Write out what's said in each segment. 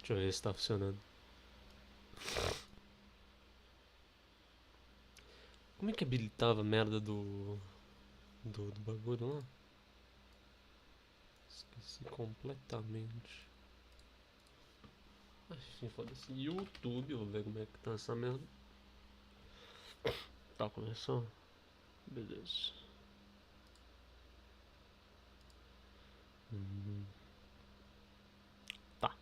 Deixa eu ver se tá funcionando. Como é que habilitava a merda do bagulho lá? Esqueci completamente. Enfim, foda-se. YouTube, vou ver como é que tá essa merda. Tá, começou? Beleza. Tá.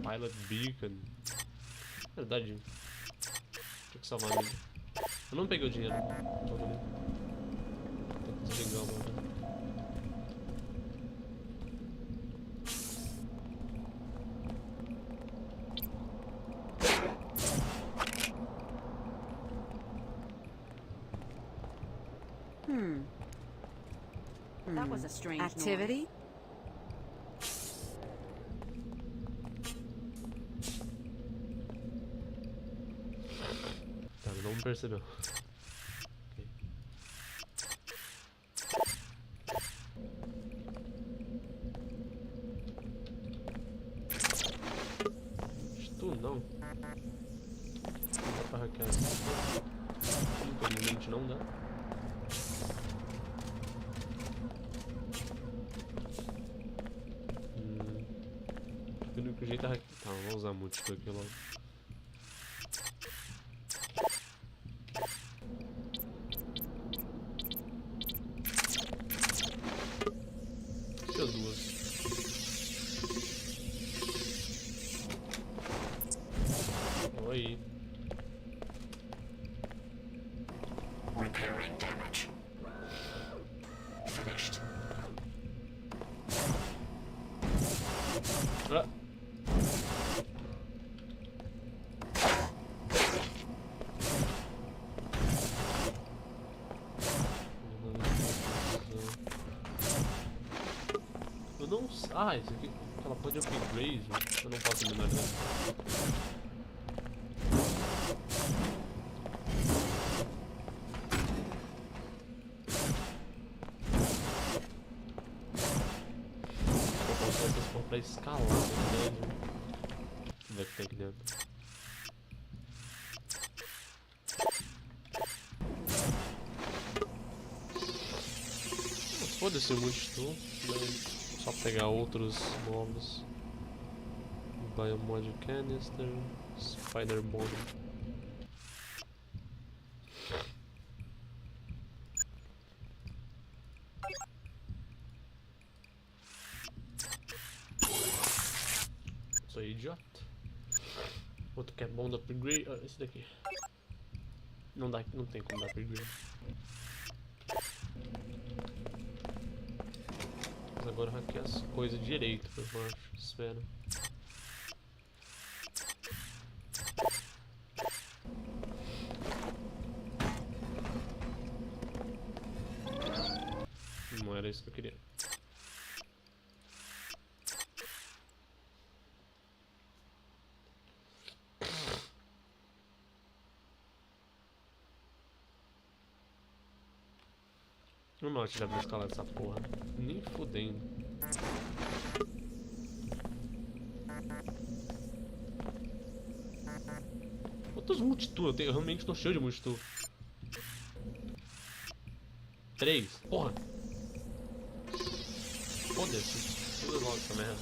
Pilot Beacon. Verdade. Tem que salvar a vida. Eu não peguei o dinheiro. Tem que desligar o bagulho. That was a strange Activity? Tá, não me percebeu. Ok. Tu não. Não dá pra hackear isso. Infelizmente não dá. O único jeito é hackear. Tá, vamos usar múltiplo aqui logo. Deu duas. Oi. Repairing damage. Finished. Ah. Eu não sei. Ah, isso aqui. Ela pode upgrade. Eu não posso eliminar dela. Pra escalar, né? Vamos ver o que tem aqui dentro. Foda-se o multitool, só pegar outros novos. Biomod Canister, Spider Bomb. Sou idiota. Outro que é bom do upgrade. Ah, esse daqui. Não dá, não tem como dar upgrade. Mas agora hackear as coisas direito, eu acho. Espera. Não era isso que eu queria. Não acho que dá pra escalar essa porra. Nem fudendo. Quantos multitool? Eu realmente tô cheio de multitool. 3? Porra! Foda-se. Tudo logo essa merda.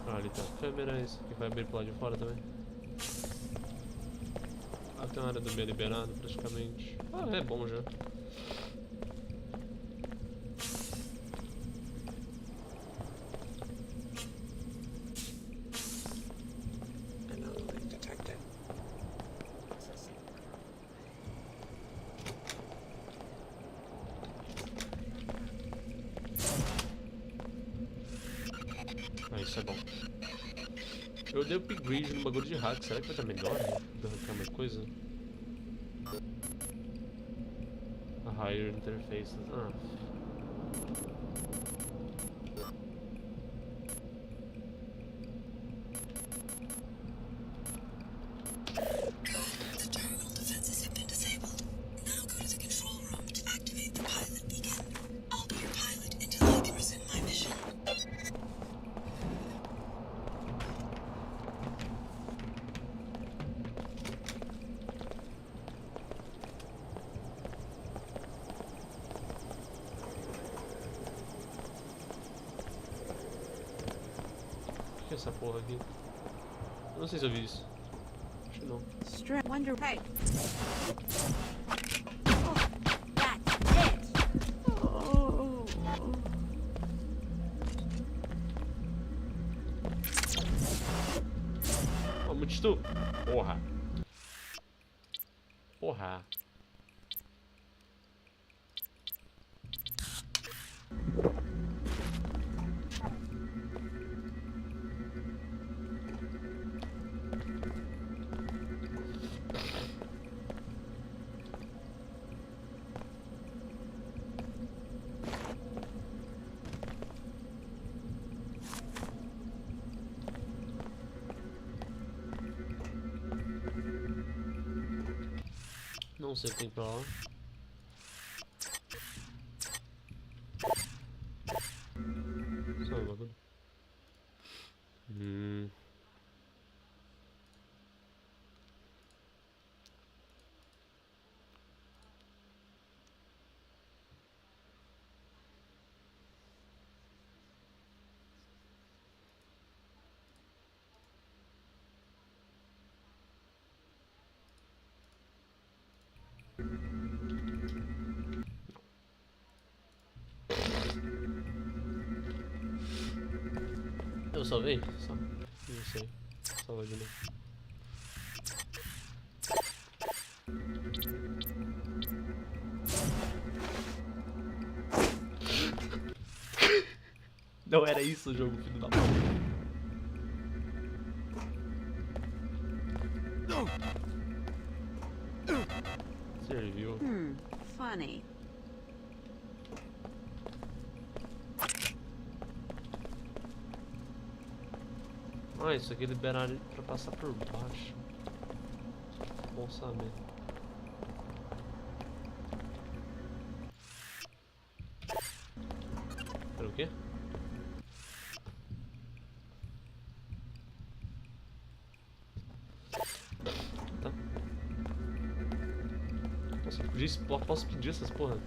Ah, ali tá a câmera. Isso aqui vai abrir pro lado de fora também. Ah, tem uma área do meio liberado praticamente. Ah, é bom já. Isso é bom. Eu dei upgrade no bagulho de hack. Será que vai estar melhor? Vou hackear mais coisa? A higher interfaces. Ah. The terminal defenses have been disabled. Now go to the control room to activate the pilot beacon. I'll be your pilot until I can resume my mission. O que é essa porra aqui? Eu não sei se eu vi isso. Acho que não. Strip. Wonder. Hey. Oh, that's it. Oh. Ó, multitud. Porra. Porra. Não sei o que tem pra lá. Só um bagulho. Eu salvei? Só. Não sei. Salva de novo. Não era isso o jogo, filho da puta. Serviu. Funny. Ah, isso aqui liberaram pra passar por baixo. Bom saber. Era o quê? Tá. Posso pedir essas porra?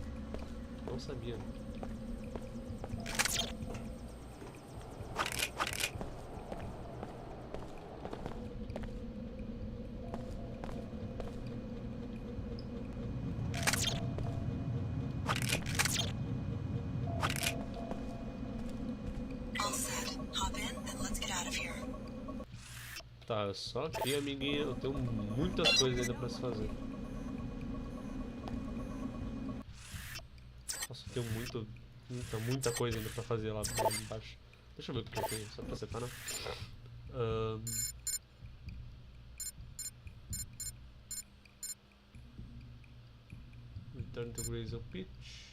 Não sabia. All set. Hop in and let's get out of here. Tá, só aqui, amiguinha, eu tenho muitas coisas ainda pra se fazer. Nossa, eu tenho muita coisa ainda pra fazer lá embaixo. Deixa eu ver o que eu tenho, só pra separar. Return to Grazel Pitch.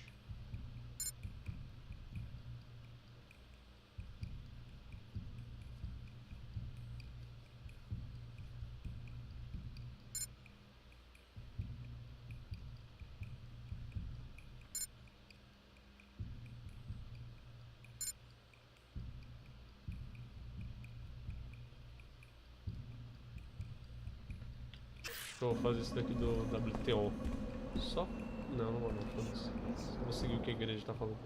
Acho que eu vou fazer isso daqui do WTO. Só? Não, não vou não, foda-se. Vou seguir o que a igreja tá falando.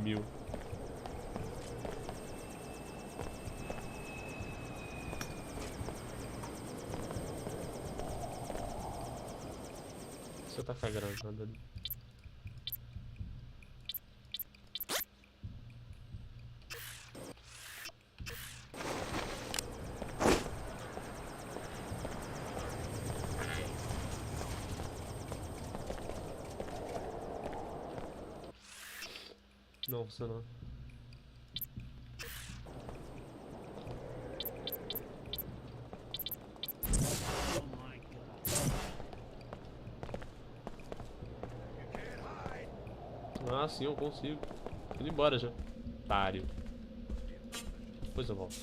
Mil. Você tá com a granada ali. Não, você não. Ah, sim, eu consigo. Tô indo embora já. Páreo. Depois eu volto.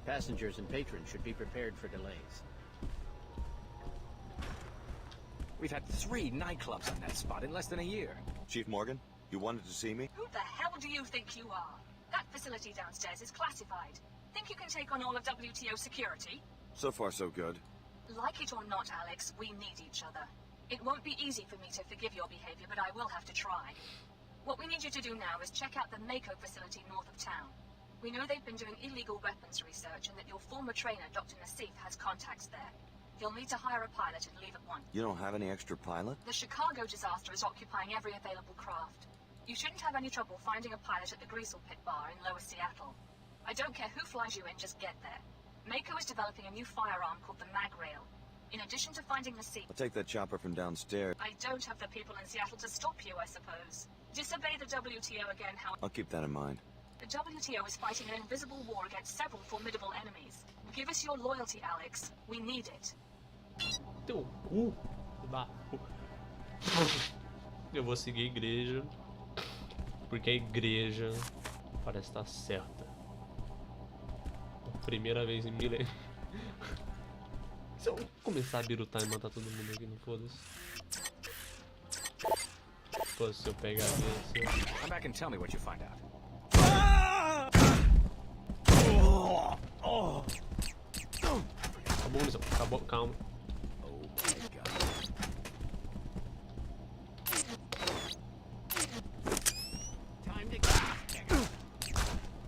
Passengers and patrons should be prepared for delays. We've had 3 nightclubs on that spot in less than a year. Chief Morgan, you wanted to see me? Who the hell do you think you are? That facility downstairs is classified. Think you can take on all of WTO security? So far, so good. Like it or not, Alex, we need each other. It won't be easy for me to forgive your behavior, but I will have to try. What we need you to do now is check out the Mako facility north of town. We know they've been doing illegal weapons research and that your former trainer, Dr. Nassif, has contacts there. You'll need to hire a pilot and leave at once. You don't have any extra pilot? The Chicago disaster is occupying every available craft. You shouldn't have any trouble finding a pilot at the Greasel Pit Bar in Lower Seattle. I don't care who flies you in, just get there. Mako is developing a new firearm called the Mag Rail. In addition to finding the sea, I'll take that chopper from downstairs. I don't have the people in Seattle to stop you, I suppose. Disobey the WTO again, how I'll keep that in mind. the WTO is fighting an invisible war against several formidable enemies. Give us your loyalty, Alex. We need it. Teu cu. Eu vou seguir a igreja. Porque a igreja parece estar certa. Primeira vez em milênio. Se eu começar a birutar e matar todo mundo aqui, não foda-se. Pô, se eu pegar esse... Come back and tell me what you find out. Acabou a munição, acabou, calma. Oh my God.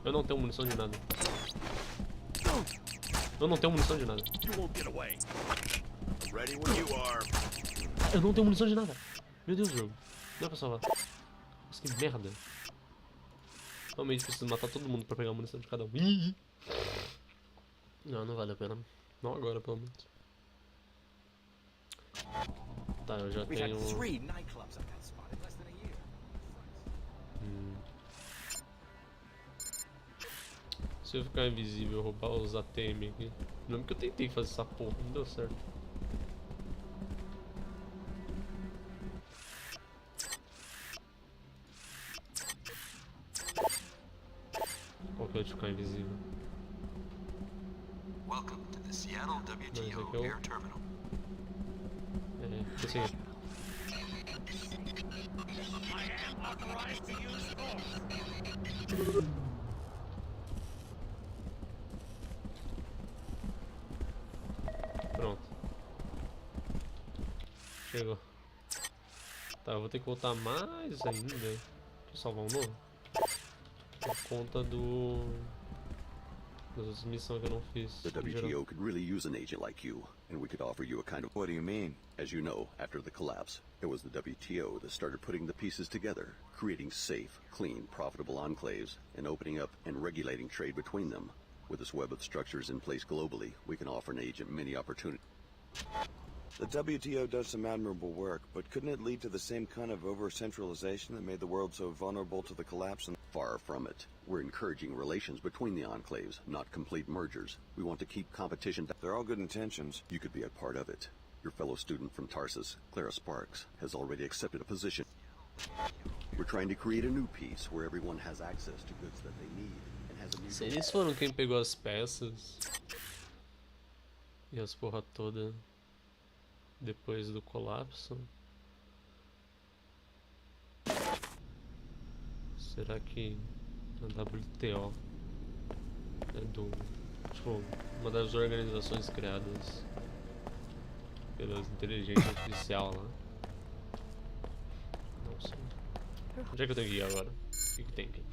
Eu não tenho munição de nada. Eu não tenho munição de nada. Ready when you are. Eu não tenho munição de nada. Meu Deus, jogo. Não é pra salvar. Nossa, que merda. Realmente preciso matar todo mundo pra pegar a munição de cada um. Ih! Não, não vale a pena. Não agora, pelo menos. Tá, eu já We've had tenho... 3 nightclubs on that spot in less than a year. Se eu ficar invisível, roubar os ATM aqui. Lembra que eu tentei fazer essa porra, não deu certo. Qual que é o de ficar invisível? Welcome to the Seattle Mas aqui WTO eu... Air Terminal. É, esse aqui. Pronto. Chegou. Tá, eu vou ter que voltar mais ainda. Deixa eu salvar um novo. Por conta das outras missões que eu não fiz. The WTO could really use an agent like you, and we could offer you a kind of... What do you mean? As you know, after the collapse, it was the WTO that started putting the pieces together, creating safe, clean, profitable enclaves, and opening up and regulating trade between them. With this web of structures in place globally, we can offer an agent many opportunities. The WTO does some admirable work, but couldn't it lead to the same kind of over-centralization that made the world so vulnerable to the collapse? And Far from it. We're encouraging relations between the enclaves, not complete mergers. We want to keep competition. they're all good intentions. You could be a part of it. Your fellow student from Tarsus, Clara Sparks, has already accepted a position. We're trying to create a new piece where everyone has access to goods that they need and has a Se mutual... eles foram quem pegou as peças e as porra toda. Depois do colapso. Será que a WTO é do... tipo, uma das organizações criadas pela inteligência artificial lá? Não sei. Onde é que eu tenho que ir agora? O que tem aqui?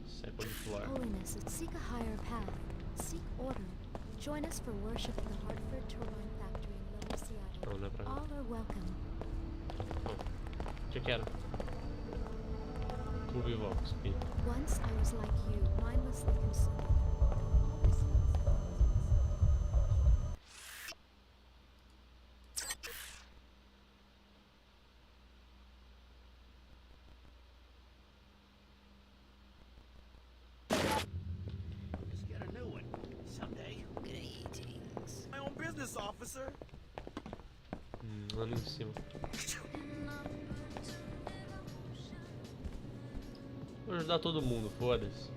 Second floor. Holiness, seek a higher path. Seek order. Join us for worship at the Hartford Turbine Factory in Lower Seattle. Não, não é pra cá. All are welcome. O que era? Clube Vox. Aqui. Once I was like you, mindlessly consumed. Just get a new one someday. Greetings. My own business, officer. Lá em cima. Vou ajudar todo mundo, foda-se.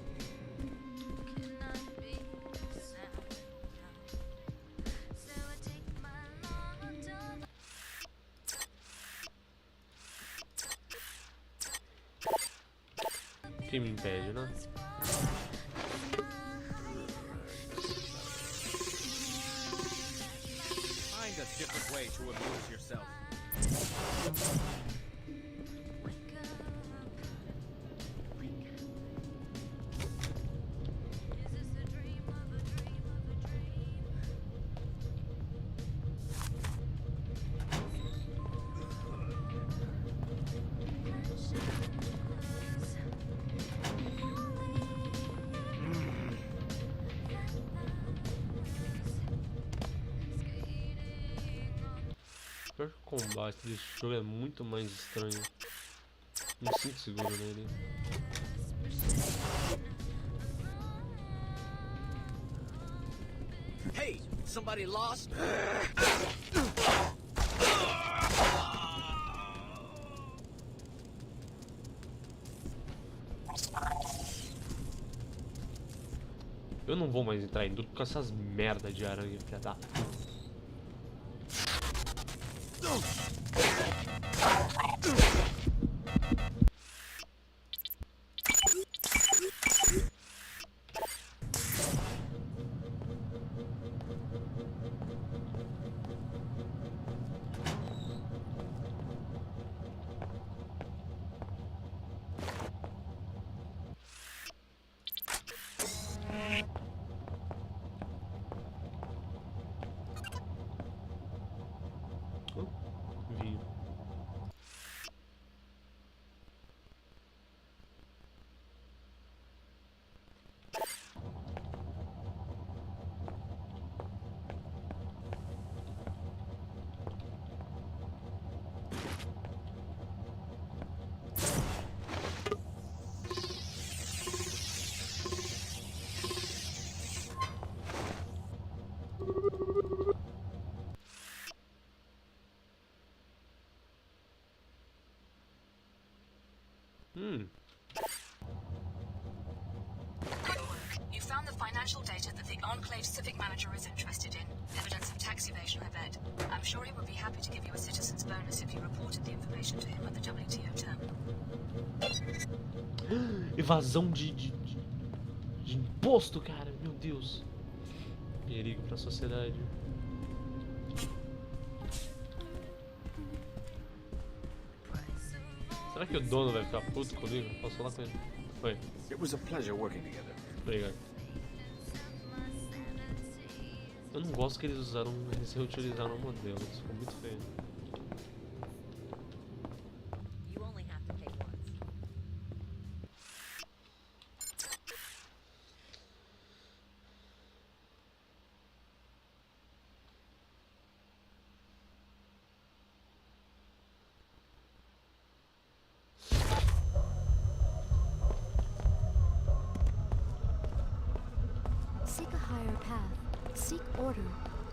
Quem me impede, né? Find a different way to amuse yourself. O combate desse jogo é muito mais estranho. Não me sinto seguro nele. Hey, somebody lost? Eu não vou mais entrar em tudo com essas merda de aranha, filha da puta. Vi. Good work. You found the financial data that the Enclave civic manager is interested in. Evidence of tax evasion, I bet. I'm sure he would be happy to give you a citizen's bonus if you reported the information to him at the WTO terminal. Evasão de imposto, cara. Meu Deus. Perigo pra sociedade. Será que o dono vai ficar puto comigo? Posso falar com ele? Oi. It was a pleasure working together. Obrigado. Eu não gosto que eles reutilizaram o modelo. Isso ficou muito feio. You only have to pay once. Seek a higher path. Seek order.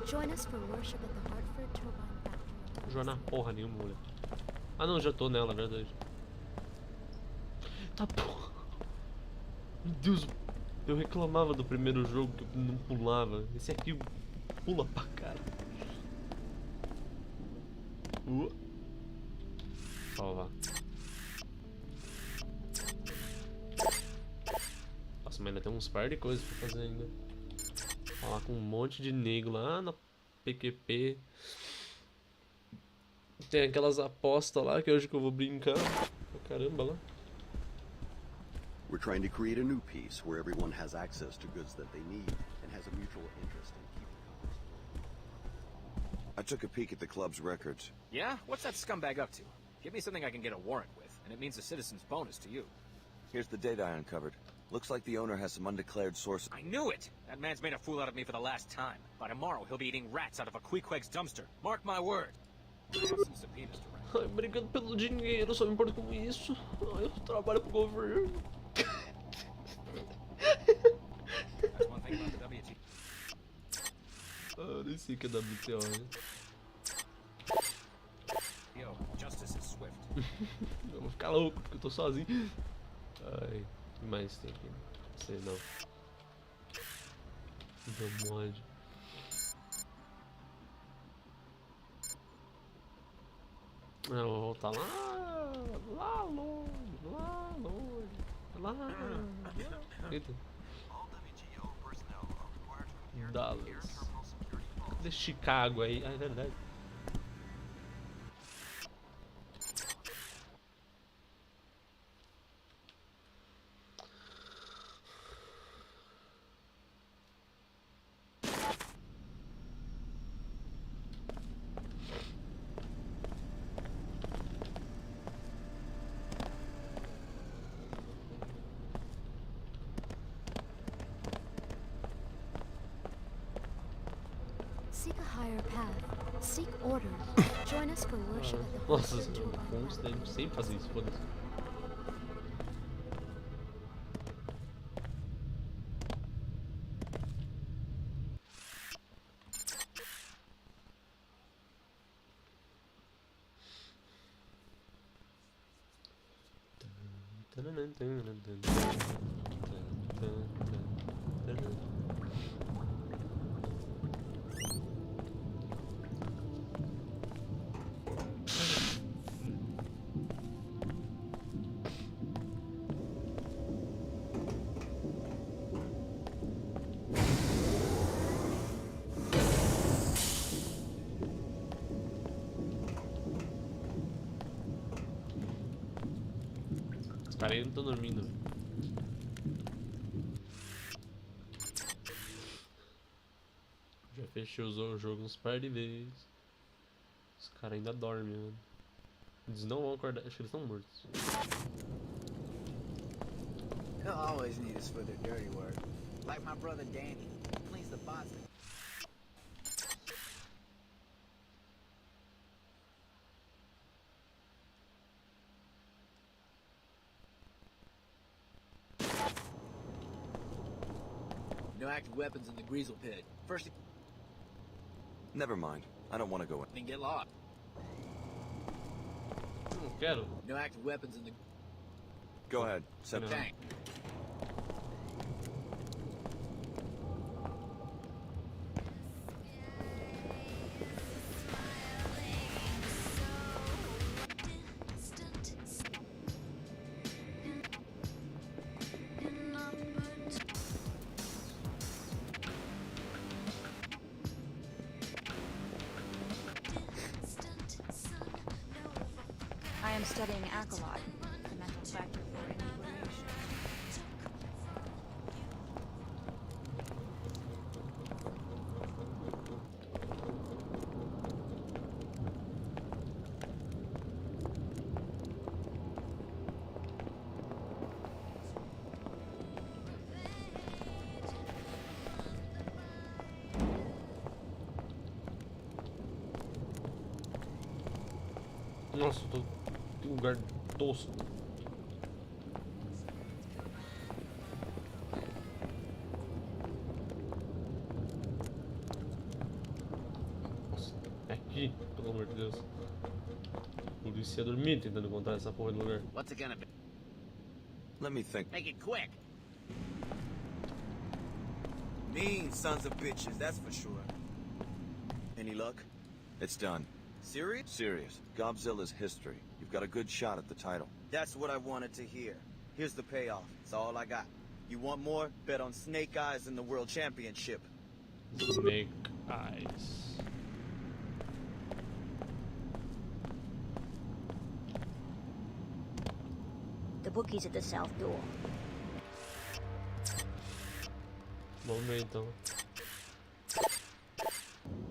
Join us for worship at the Hartford Turbine Factory. Não jogar porra nenhuma, mulher. Ah não, já tô nela, é verdade. Tá porra. Meu Deus. Eu reclamava do primeiro jogo que eu não pulava. Esse aqui pula pra cara. Salvar. Nossa, mas ainda tem uns par de coisas pra fazer ainda. Falar com um monte de nego lá na PQP. Tem aquelas apostas lá que hoje que eu vou brincar. Caramba lá. We're trying to create a new peace where everyone has access to goods that they need and has a mutual interest in keeping commerce. I took a peek at the club's records. Yeah? What's that scumbag up to? Give me something I can get a warrant with, and it means a citizen's bonus to you. Here's the data I uncovered. Looks like the owner has some undeclared sources. I knew it! That man's made a fool out of me for the last time. By tomorrow, he'll be eating rats out of a Queequeg's dumpster. Mark my word. I have some subpoenas to write. Ai, obrigado pelo dinheiro, só me importo com isso. Ai, eu trabalho pro governo. That's one thing about the WT. Ah, nem sei o que é WTO, né? Yo, justice is swift. Eu vou ficar louco porque eu tô sozinho. Ai, o que mais tem aqui? Não sei não. Deu mod. Eu vou voltar lá longe. Eita. Dallas. Cadê Chicago aí? Ah, é verdade. Seek a higher path. Seek order. Join us for worship at the Nossa, Hartford Turbine vamos sempre fazer isso, foda-se. Os caras aí não estão dormindo. Já fechei o jogo uns par de vezes. Os caras ainda dormem, mano. Eles não vão acordar, acho que eles estão mortos. They'll always need us for their dirty work. Like my brother Danny, who cleans the bots. No active weapons in the Greasel pit. First, Never mind. I don't want to go in. then get lost. Não quero. No active weapons in the Go ahead. Set it. tank. I am studying alkali, the mental factor for inebriation. Nossa, eu tô em um lugar tosco. Nossa, é aqui, pelo amor de Deus. A polícia ia dormir tentando encontrar essa porra de lugar. What's it gonna be? Let me think. Make it quick. Mean sons of bitches, that's for sure. Any luck? It's done. Serious? Serious. Godzilla's history. You've got a good shot at the title. That's what I wanted to hear. Here's the payoff. It's all I got. You want more? Bet on Snake Eyes in the World Championship. Snake Eyes. The bookie's at the south door. Vamos ver então.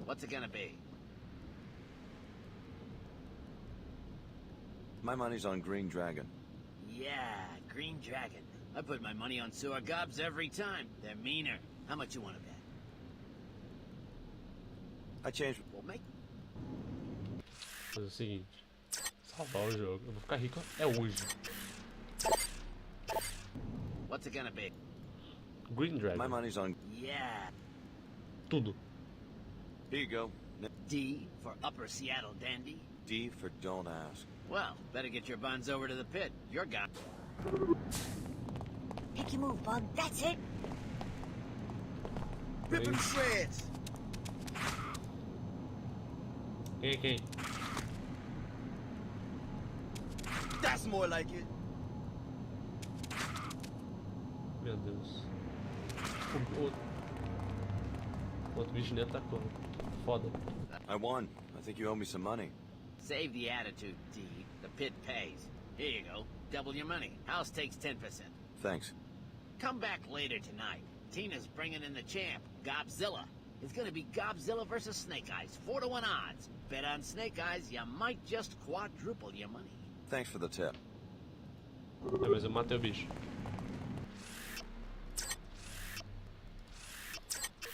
What's it gonna be? My money's on Green Dragon. Yeah, Green Dragon. I put my money on sewer gobs every time. They're meaner. How much you want to bet? I changed. We'll make. Fazer o seguinte: salvar o jogo. Eu vou ficar rico é hoje. What's it gonna be? Green Dragon. My money's on. Yeah. Tudo. Here you go. D for Upper Seattle Dandy. D for don't ask. Well, better get your buns over to the pit. You're gone. Make your move, bud. That's it. Rip him shreds. Quem? That's more like it. Meu Deus. O outro bicho nem atacou. Foda. I won. I think you owe me some money. Save the attitude, D. The pit pays. Here you go. Double your money. House takes 10%. Thanks. Come back later tonight. Tina's bringing in the champ, Godzilla. It's gonna be Godzilla versus Snake Eyes, 4-to-1 odds. Bet on Snake Eyes, you might just quadruple your money. Thanks for the tip. É, mas eu matei o bicho.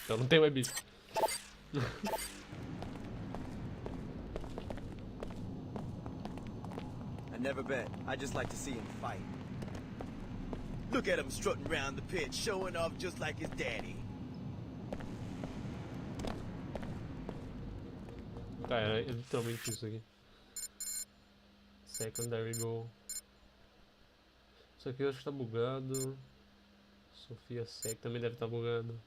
Então não tem mais bicho. I never bet. I just like to see him fight. Look at him strutting around the pit, showing off just like his daddy. Tá, é literalmente isso aqui. Secondary goal. Isso aqui eu acho que tá bugado. Sofia Sec também deve estar bugado.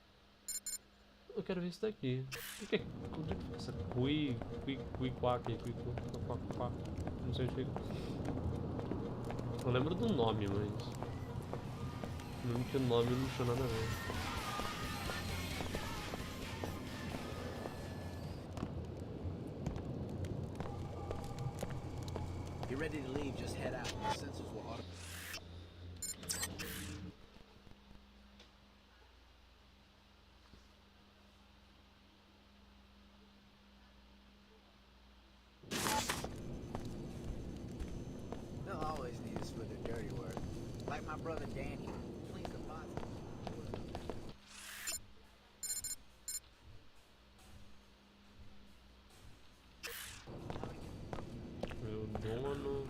Eu quero ver isso daqui. O que é? Onde é que foi essa? Quack. Não sei onde fica. Eu lembro do nome, mas. Lembro que o nome não tinha nada a ver. You're ready to leave, just head out. The sensors will auto. They'll always need us for the dirty work. Like my brother Danny. Please deposit. Meu dono.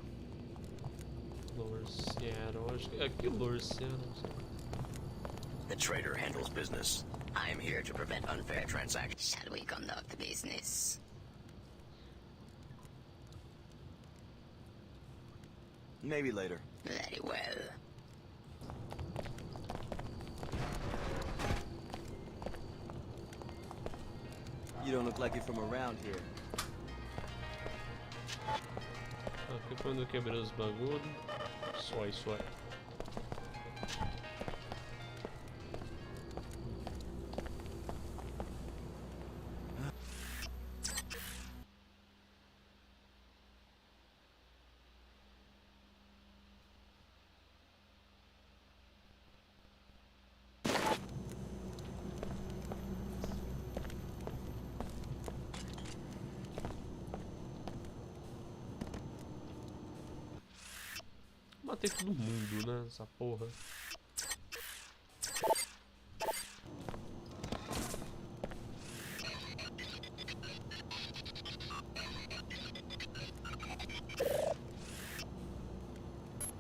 Lower Seattle. Acho que é aqui Lower Seattle. The trader handles business. I am here to prevent unfair transactions. Shall we conduct business? Maybe later. Very well. You don't look like you're from around here. Aqui quando eu quebrei os bagulho. Só. Matei todo mundo, né? Essa porra.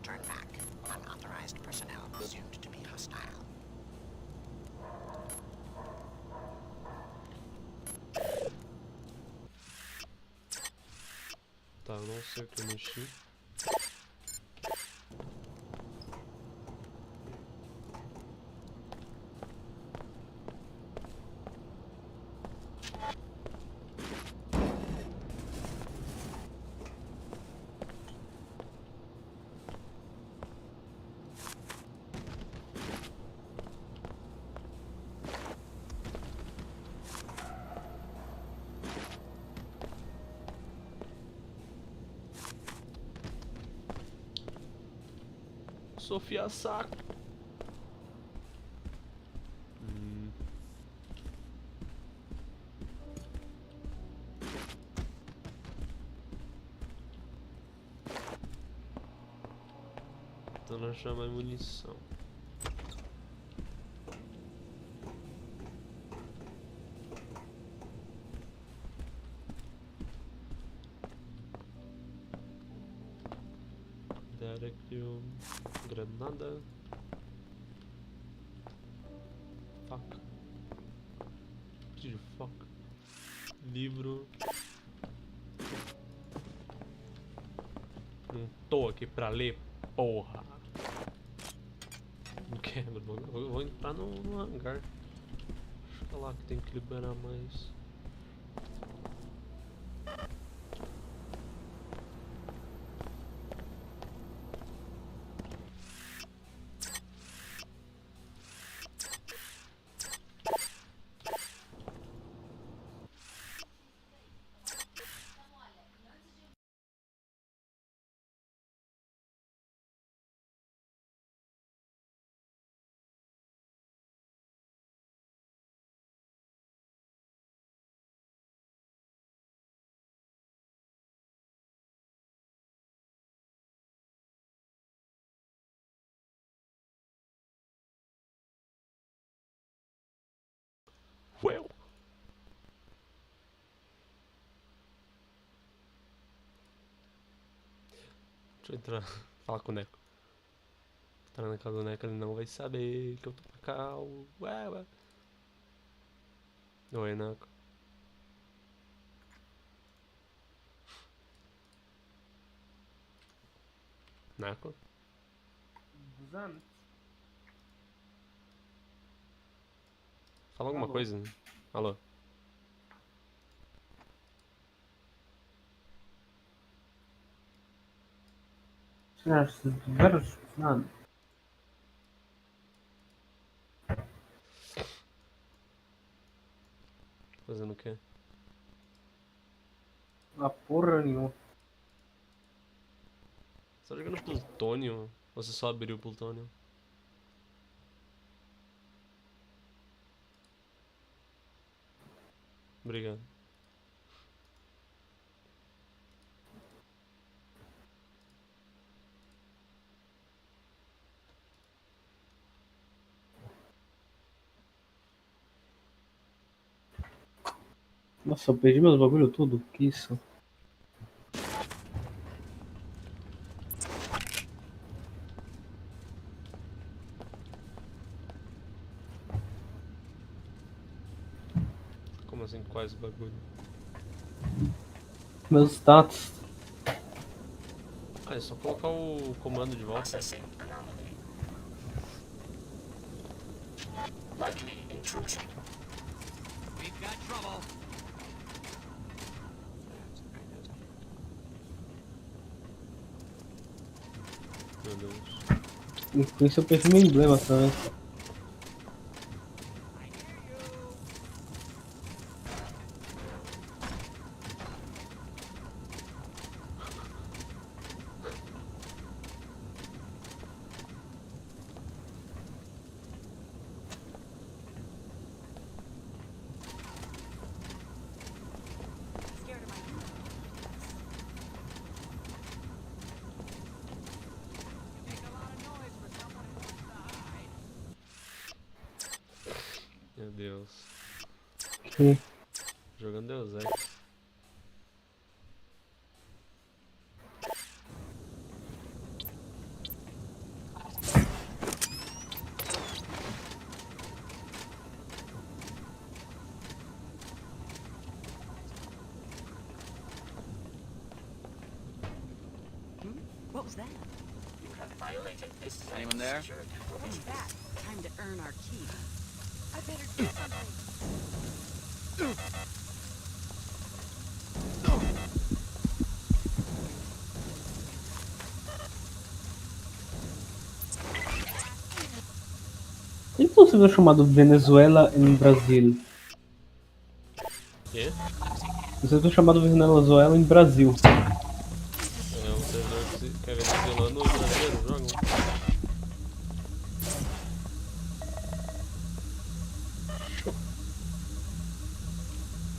Turn back. Unauthorized personnel presumed to be hostile. Tá, eu não sei o que eu mexi. Sofia saco. Então nós chamamos munição. Dar aqui granada. Faca. Preciso de faca. Livro. Não tô aqui pra ler, porra. Não quero, eu vou entrar no hangar. Deixa eu lá que tem que liberar mais. Well. Deixa eu entrar, falar com o Neco. Entrar na casa do Neco, ele não vai saber que eu tô pra cá. Ué. Oi, Neco. Neco? Fala alguma coisa. Alô? Fazendo o quê? Ah, porra nenhuma. Você tá jogando plutônio? Ou você só abriu o plutônio? Obrigado. Nossa, eu perdi meus bagulho tudo. Que isso? Como assim, quais bagulho? Meus status. Ah, é só colocar o comando de volta. We've got trouble. Meu Deus. E com isso eu perdi meu emblema também. Meu Deus. Que? Jogando Deus Ex. What was that? You have violated this. Anyone there? What's that? Time to earn our keep. I better do something. Tem que você viu chamado Venezuela em Brasil? Quê? Você viu chamado Venezuela em Brasil? É um servidor que é venezuelano e brasileiro jogam.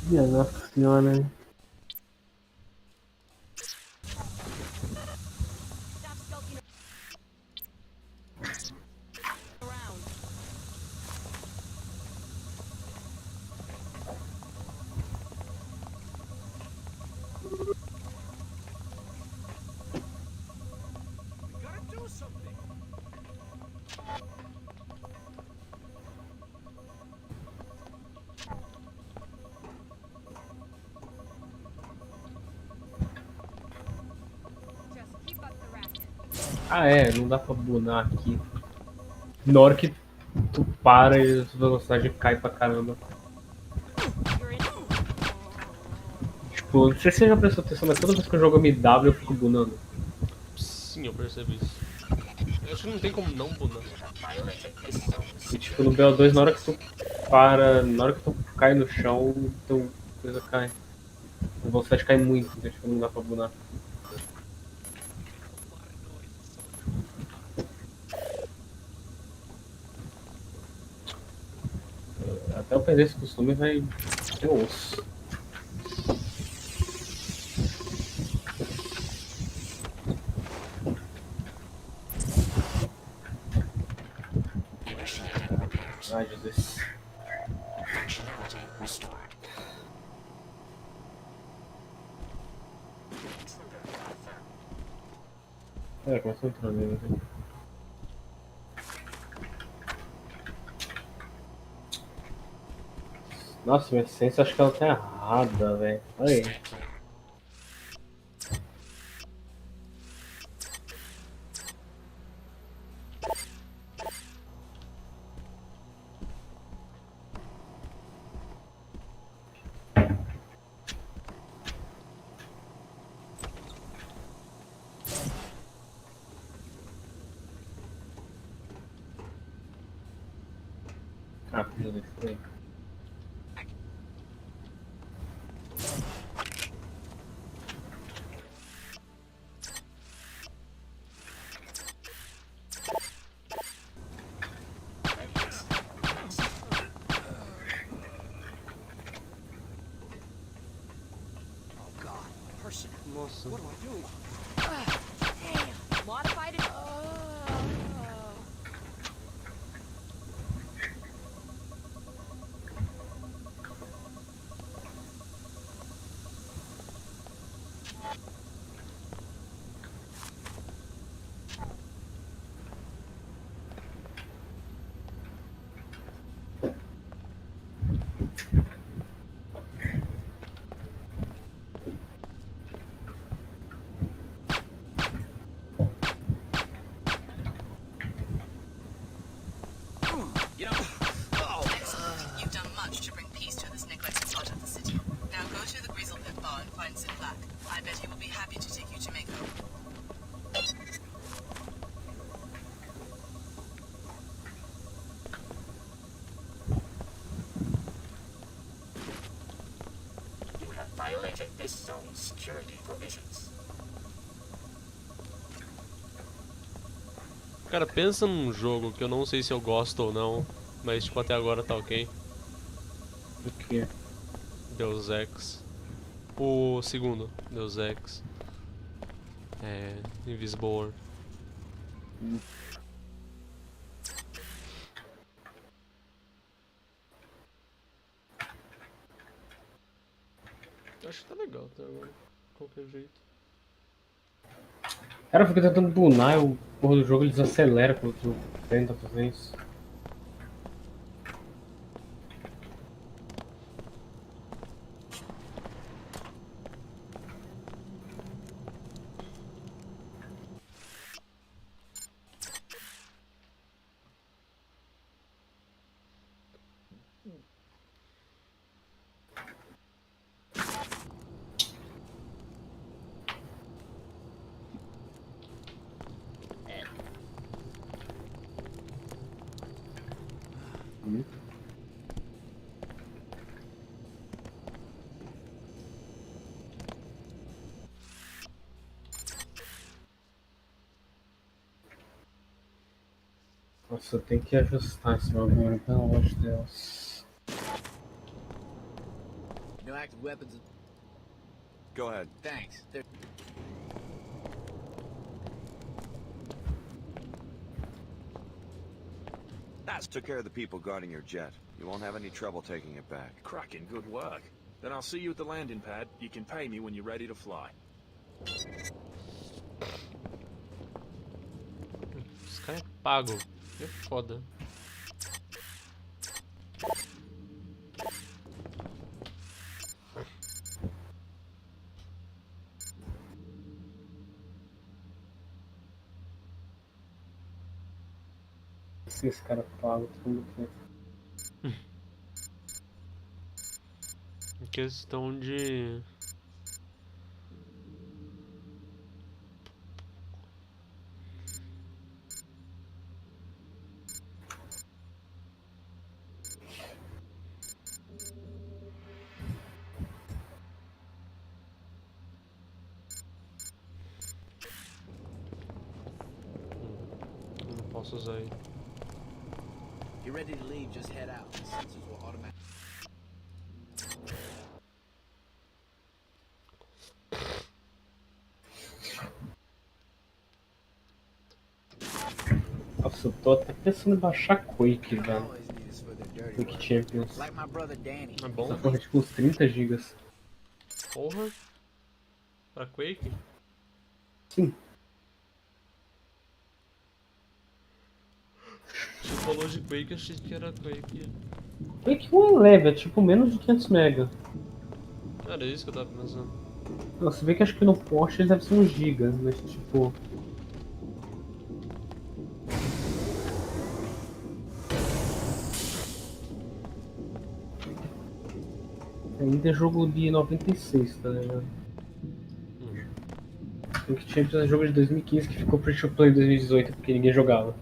Minha nossa senhora. Stop skulking around. We gotta do something. Just keep up the racket. Ah é, não dá pra bunar aqui. Na hora que tu para e a velocidade cai pra caramba. You're in. Tipo, não sei se você já prestou atenção, mas toda vez que eu jogo MW eu fico bunando. Sim, eu percebi isso. Eu acho que não tem como não bunar. E tipo, no BO2, na hora que tu para, na hora que tu cai no chão, teu coisa cai. A velocidade cai muito, então tipo, não dá pra bunar. Até eu perder esse costume vai ter osso. Ai, Jesus. É, começou a entrar nele aqui. Nossa, minha essência acho que ela tá errada, velho. Olha aí. Ah, filho desse aí. Oh God, person. Nossa. What do I do? Damn. Modified it. You know. Oh. Excellent. You've done much to bring peace to this neglected part of the city. Now go to the Grizzle Pit Bar and find Black. I bet he will be happy to take you to Mako. You have violated this zone's security provisions. Cara, pensa num jogo que eu não sei se eu gosto ou não, mas tipo até agora tá ok. O quê? Deus Ex. O segundo, Deus Ex. É. Invisible War. Acho que tá legal até agora. De qualquer jeito. Cara, eu fico tentando bunar e o porra do jogo ele desacelera quando tu tenta fazer isso. Nossa, eu tenho que ajustar esse bagulho, pelo amor de Deus. New weapons. Go ahead. Thanks. They're... Took care of the people guarding your jet. You won't have any trouble taking it back. Cracking good work. Then I'll see you at the landing pad. You can pay me when you're ready to fly. Esse cara é pago. É foda. Se esse cara paga, todo mundo quer. Em questão de... Não posso usar ele. You're ready to leave, just head out. The sensors will automatically... Nossa, eu tô até pensando em baixar Quake, velho. Quake Champions. Like my brother Danny. É bom? Essa porra é tipo uns 30 gigas. Porra. Pra Quake? Sim. Você falou de Quake, achei que era Quake. Quake 1 é leve, é tipo menos de 500 mega. Era isso que eu tava pensando. Não, você vê que acho que no Porsche deve ser 1 giga, mas tipo... Ainda é jogo de 96, tá ligado? Quake Champions é jogo de 2015 que ficou free to play em 2018 porque ninguém jogava.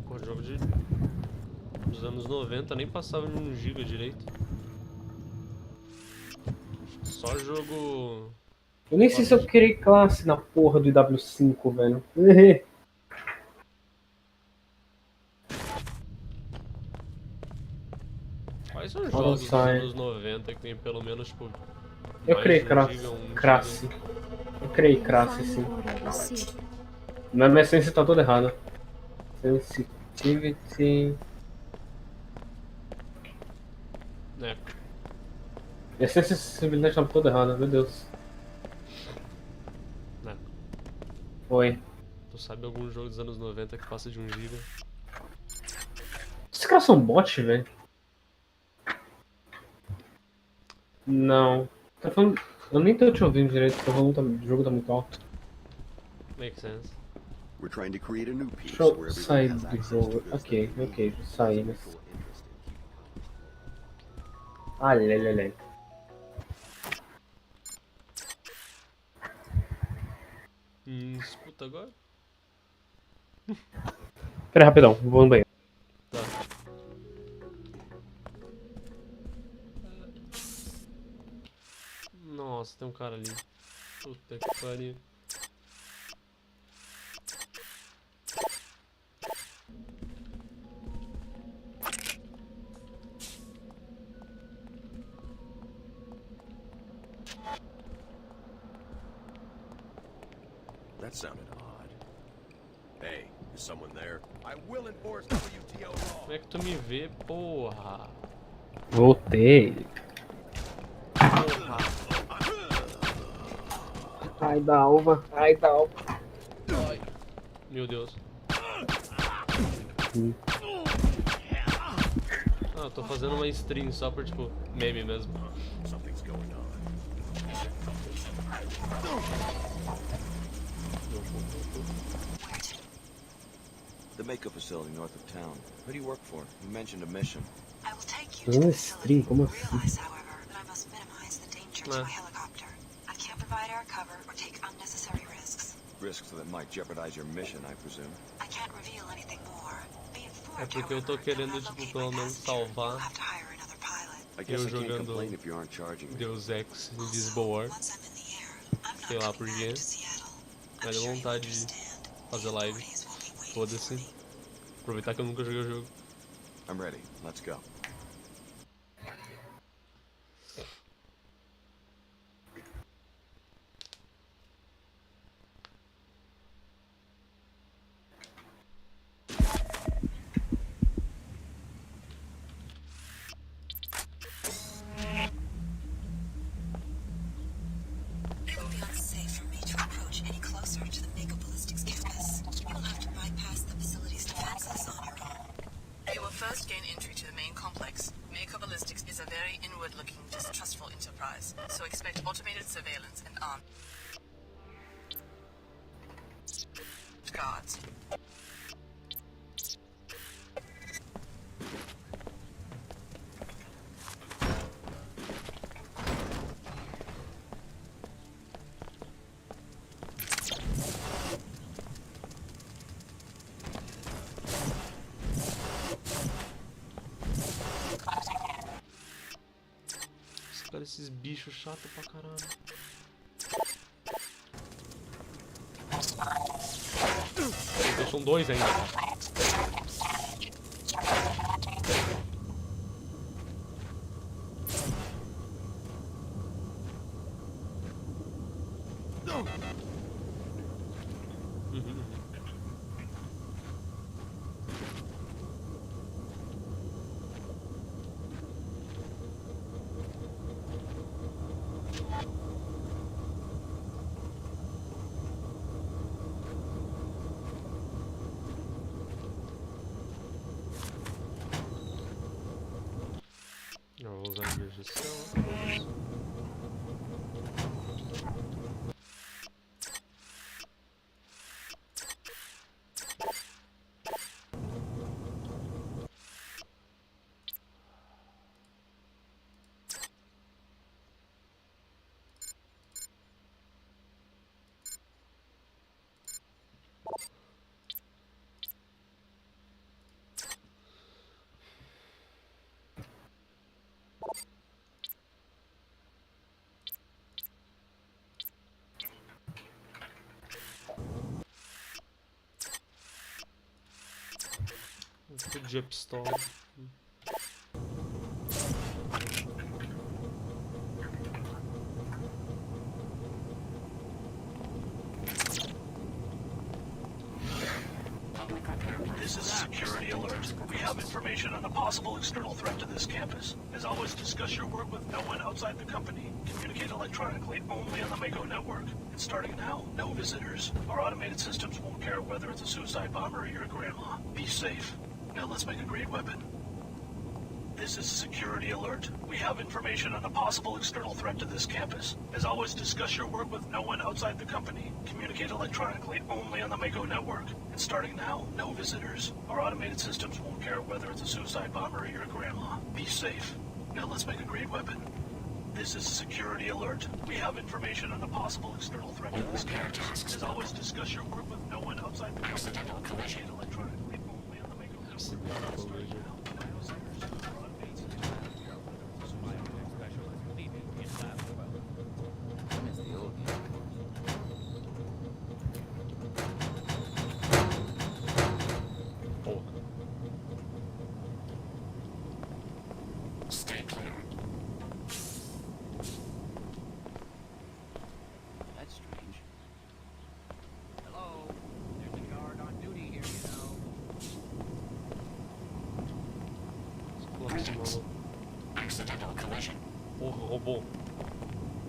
Pô, jogo dos anos 90 nem passava de 1 GB direito. Só jogo... Eu nem sei se eu criei classe na porra do IW5, velho. Quais são os jogos dos anos 90 que tem pelo menos, tipo... Eu criei classe. Eu criei classe, sim. Mas minha essência tá toda errada. Sensitivity... É. Minha sensibilidade tá toda errada, meu Deus. Né. Oi. Tu sabe algum jogo dos anos 90 que passa de 1 GB? Esses caras são bot, velho? Não. Tá falando... Eu nem tô te ouvindo direito, porque o jogo tá muito alto. Makes sense. We're trying to create a new piece Deixa eu where sair everyone has do access jogo. to Ok, saí, mas... Lelele. Escuta agora? Pera aí, rapidão, vou no banheiro. Tá. Nossa, tem um cara ali. Puta que pariu. That sounded odd. Hey, is someone there? I will enforce WTO law. Como é que tu me vê, porra? Voltei. Porra. Ai da alva, ai da alva. Ai. Meu Deus. Ah, eu tô fazendo uma stream só por tipo meme mesmo. Something's going on. The Mako facility north of town. Who do you work for? You mentioned a mission. I will take you to the stream, como assim? realize, however, that I must minimize the danger to my helicopter. I can't provide air cover or take unnecessary risks. Risks that might jeopardize your mission, I presume. I can't reveal anything more. Be informed, É porque eu tô querendo, tipo, pelo menos salvar I guess eu I can't jogando complain if you aren't charging me. Deus Ex Invisible War. Sei lá por quê. Mas deu vontade de fazer live. Foda-se. Aproveitar que eu nunca joguei o jogo. I'm ready. Let's go. approach any closer to the Mako Ballistics campus, you'll have to bypass the facility's defenses on your own. You will first gain entry to the main complex. Mako Ballistics is a very inward-looking, distrustful enterprise, so expect automated surveillance and armed guards. Cara, esses bichos chatos pra caralho. Então são dois ainda. Eu vou usar a minha gestão. De pistola. This is a security alert. We have information on a possible external threat to this campus. As always, discuss your work with no one outside the company. Communicate electronically only on the Mako network. And starting now, no visitors. Our automated systems won't care whether it's a suicide bomber or your grandma. Be safe. Now let's make a great weapon. This is a security alert. We have information on a possible external threat to this campus. As always, discuss your work with no one outside the company. Communicate electronically only on the Mako network. And starting now, no visitors. Our automated systems won't care whether it's a suicide bomber or your grandma. Be safe. Now let's make a great weapon. This is a security alert. We have information on a possible external threat to this campus. As always, discuss your work with no one outside the company. Communicate electronically only on the Mako network. Starting now, no visitors. Accidental collision. Robô.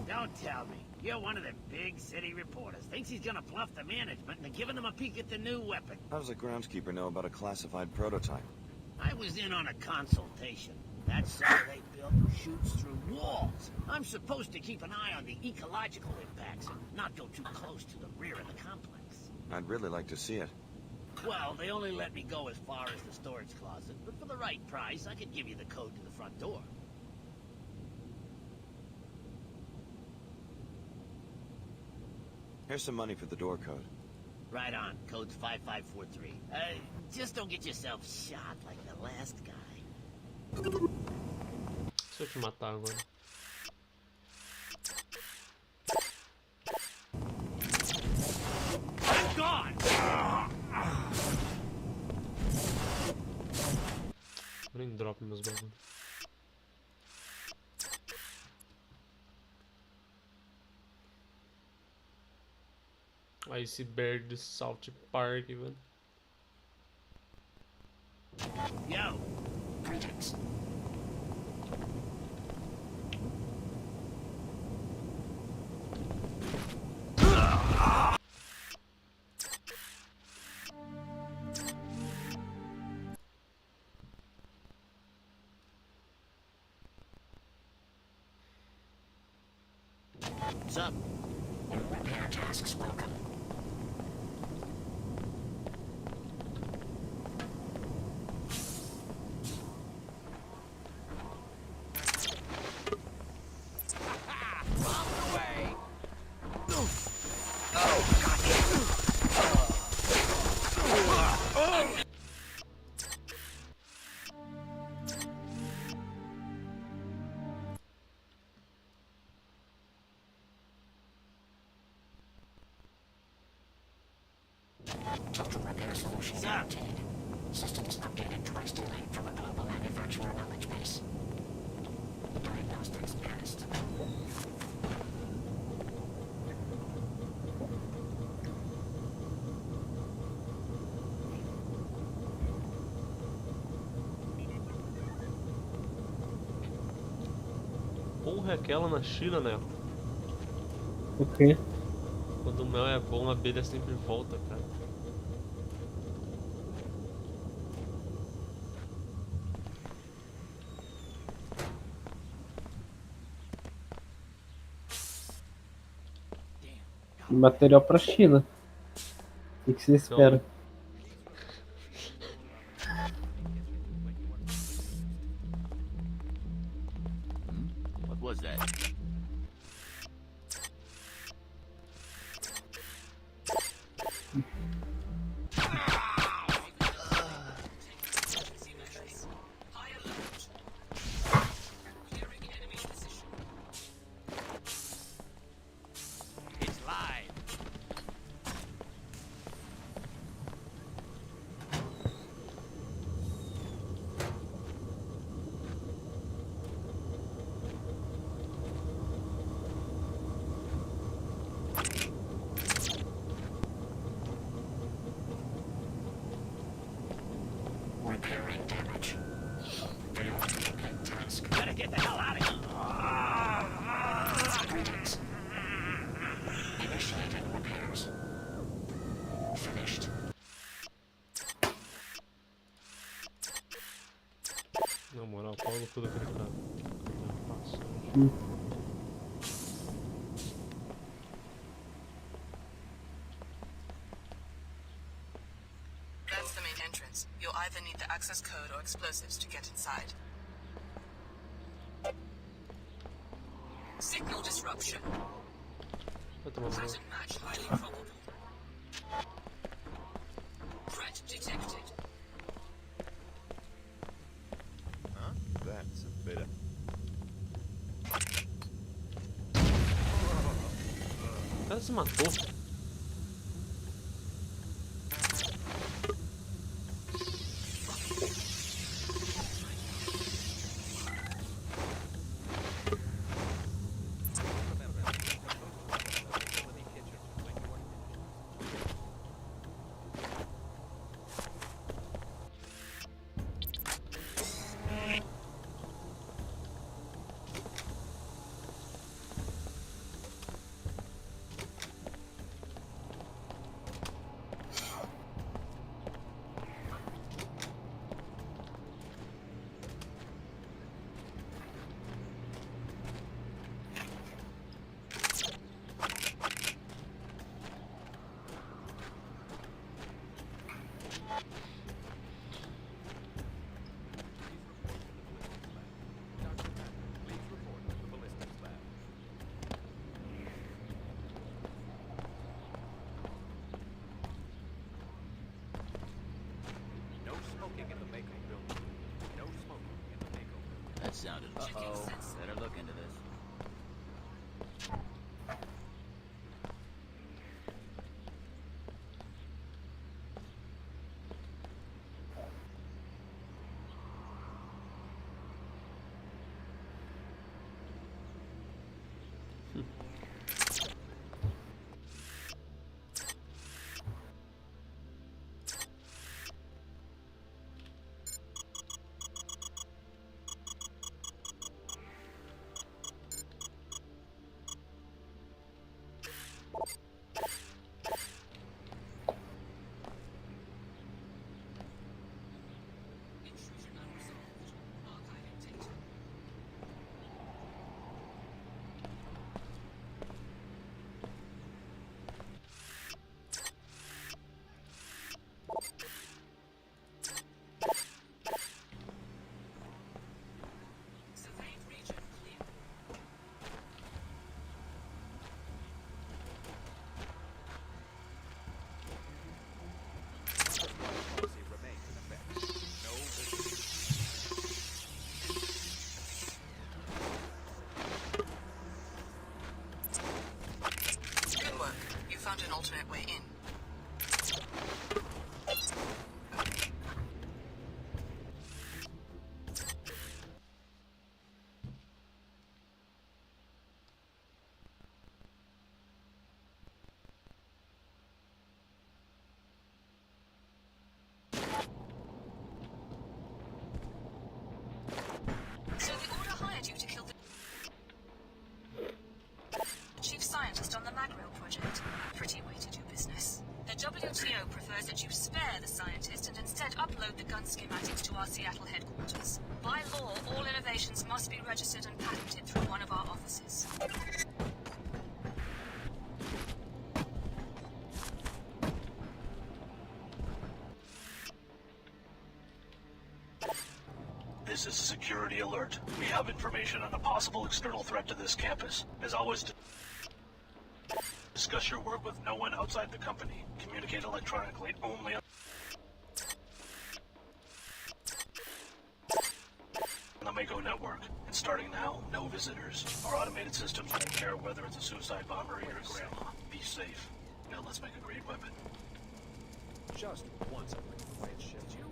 Don't tell me. You're one of the big city reporters. Thinks he's gonna bluff the management into giving them a peek at the new weapon. How does a groundskeeper know about a classified prototype? I was in on a consultation. That cell they built shoots through walls. I'm supposed to keep an eye on the ecological impacts and not go too close to the rear of the complex. I'd really like to see it. Well, they only let me go as far as the storage closet, but for the right price, I could give you the code to the front door. Here's some money for the door code. Right on. Code's 5543. Just don't get yourself shot like the last guy. Se eu te matar agora. I'm gone! Eu nem dropo meus bagulhos. Iceberg do South Park, velho. Yo! Greetings. What's up? New repair tasks welcome. Total repair solution guaranteed. Systems updated twice daily from a global manufacturer knowledge base. Diagnostics passed. Porra, é aquela na China, né? O quê? Quando o mel é bom, a abelha sempre volta, cara. Material pra China. O que você espera? What was that? It's live. Repairing damage. Failed to complete task. Better get the hell out of here. Greetings. Initiating repairs. Finished. Na moral, pau no cu daquele cara. Passo. That's the main entrance. You'll either need the access code or explosives to get inside. Signal disruption. Vai tomar banho. Pattern match highly probable. Threat detected. Huh? That's a bit of... O cara se matou. That sounded. Uh-oh. Better look into this. found an alternate way in. So the Order hired you to kill the chief scientist on the Magrail project. Pretty way to do business. The WTO prefers that you spare the scientist and instead upload the gun schematics to our Seattle headquarters. By law, all innovations must be registered and patented through one of our offices. This is a security alert. We have information on a possible external threat to this campus. As always, discuss your work with no one outside the company. Communicate electronically only on the Mako network. And starting now, no visitors. Our automated systems won't care whether it's a suicide bomber or your grandma. Be safe. Now let's make a great weapon. Just once a quiet shift, you.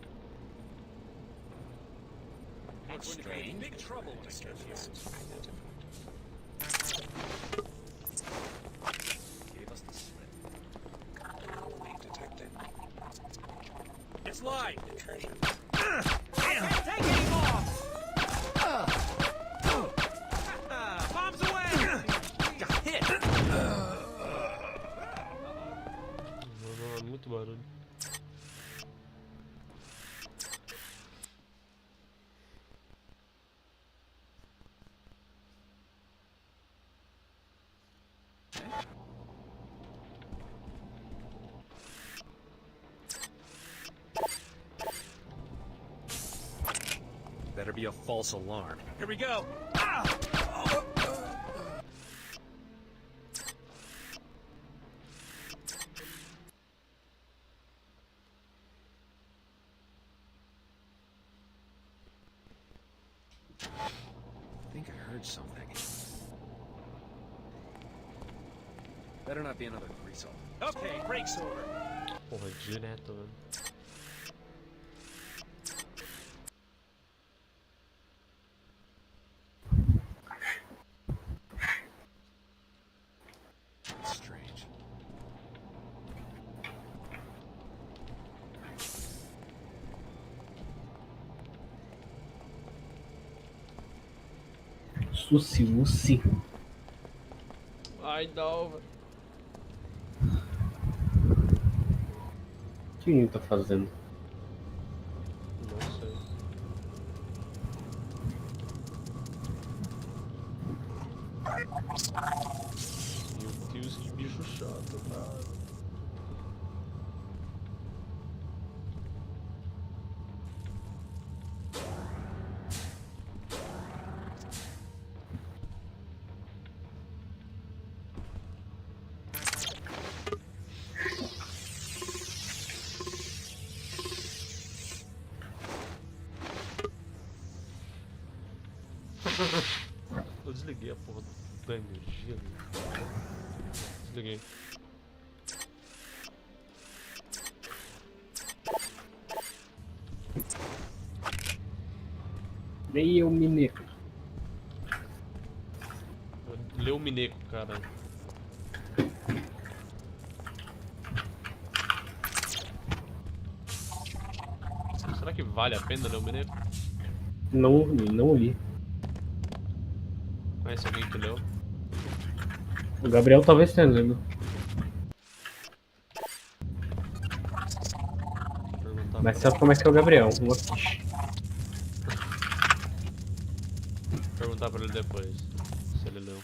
That's We're going to be in strange. big trouble when I get here. Gave us the slip. Detected. It's live. Intrusion. Take aim off. Bombs away. Got hit. Não, muito barulho. Better be a false alarm. Here we go. I think I heard something. Better not be another grease hole. Okay, break's over. Porra, direto, mano. Strange. Suci. Ai, não, velho. O que o menino tá fazendo? Não sei. Meu Deus, que bicho chato, cara. Eu desliguei a porra da energia. Desliguei. Nem eu mineco. Leu o Mineco, cara. Será que vale a pena ler o Mineco? Não li. Conhece alguém que leu? O Gabriel talvez tenha lido. Mas sabe como é que é o Gabriel? Uma ficha. Perguntar pra ele depois, se ele leu.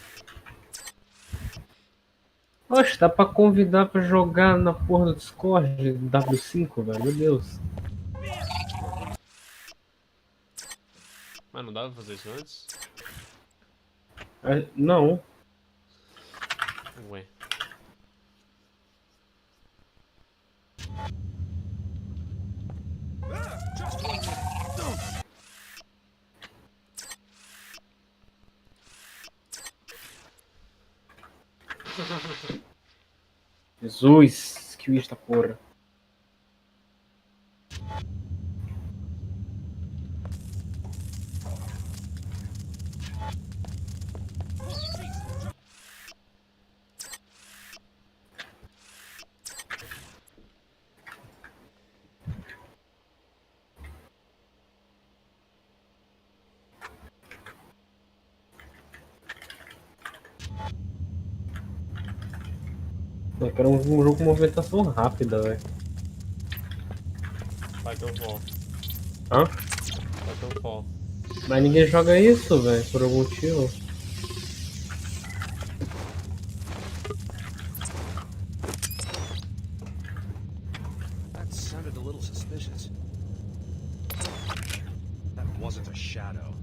Oxe, dá pra convidar pra jogar na porra do Discord W5, velho. Meu Deus. Mas não dava pra fazer isso antes? Não. Ué. Just 1 minute. Jesus, que bicho da porra. Eu quero um jogo com movimentação rápida, velho. Titanfall. Hã? Titanfall. Mas ninguém joga isso, velho, por algum motivo. That sounded a little suspicious. That wasn't a shadow.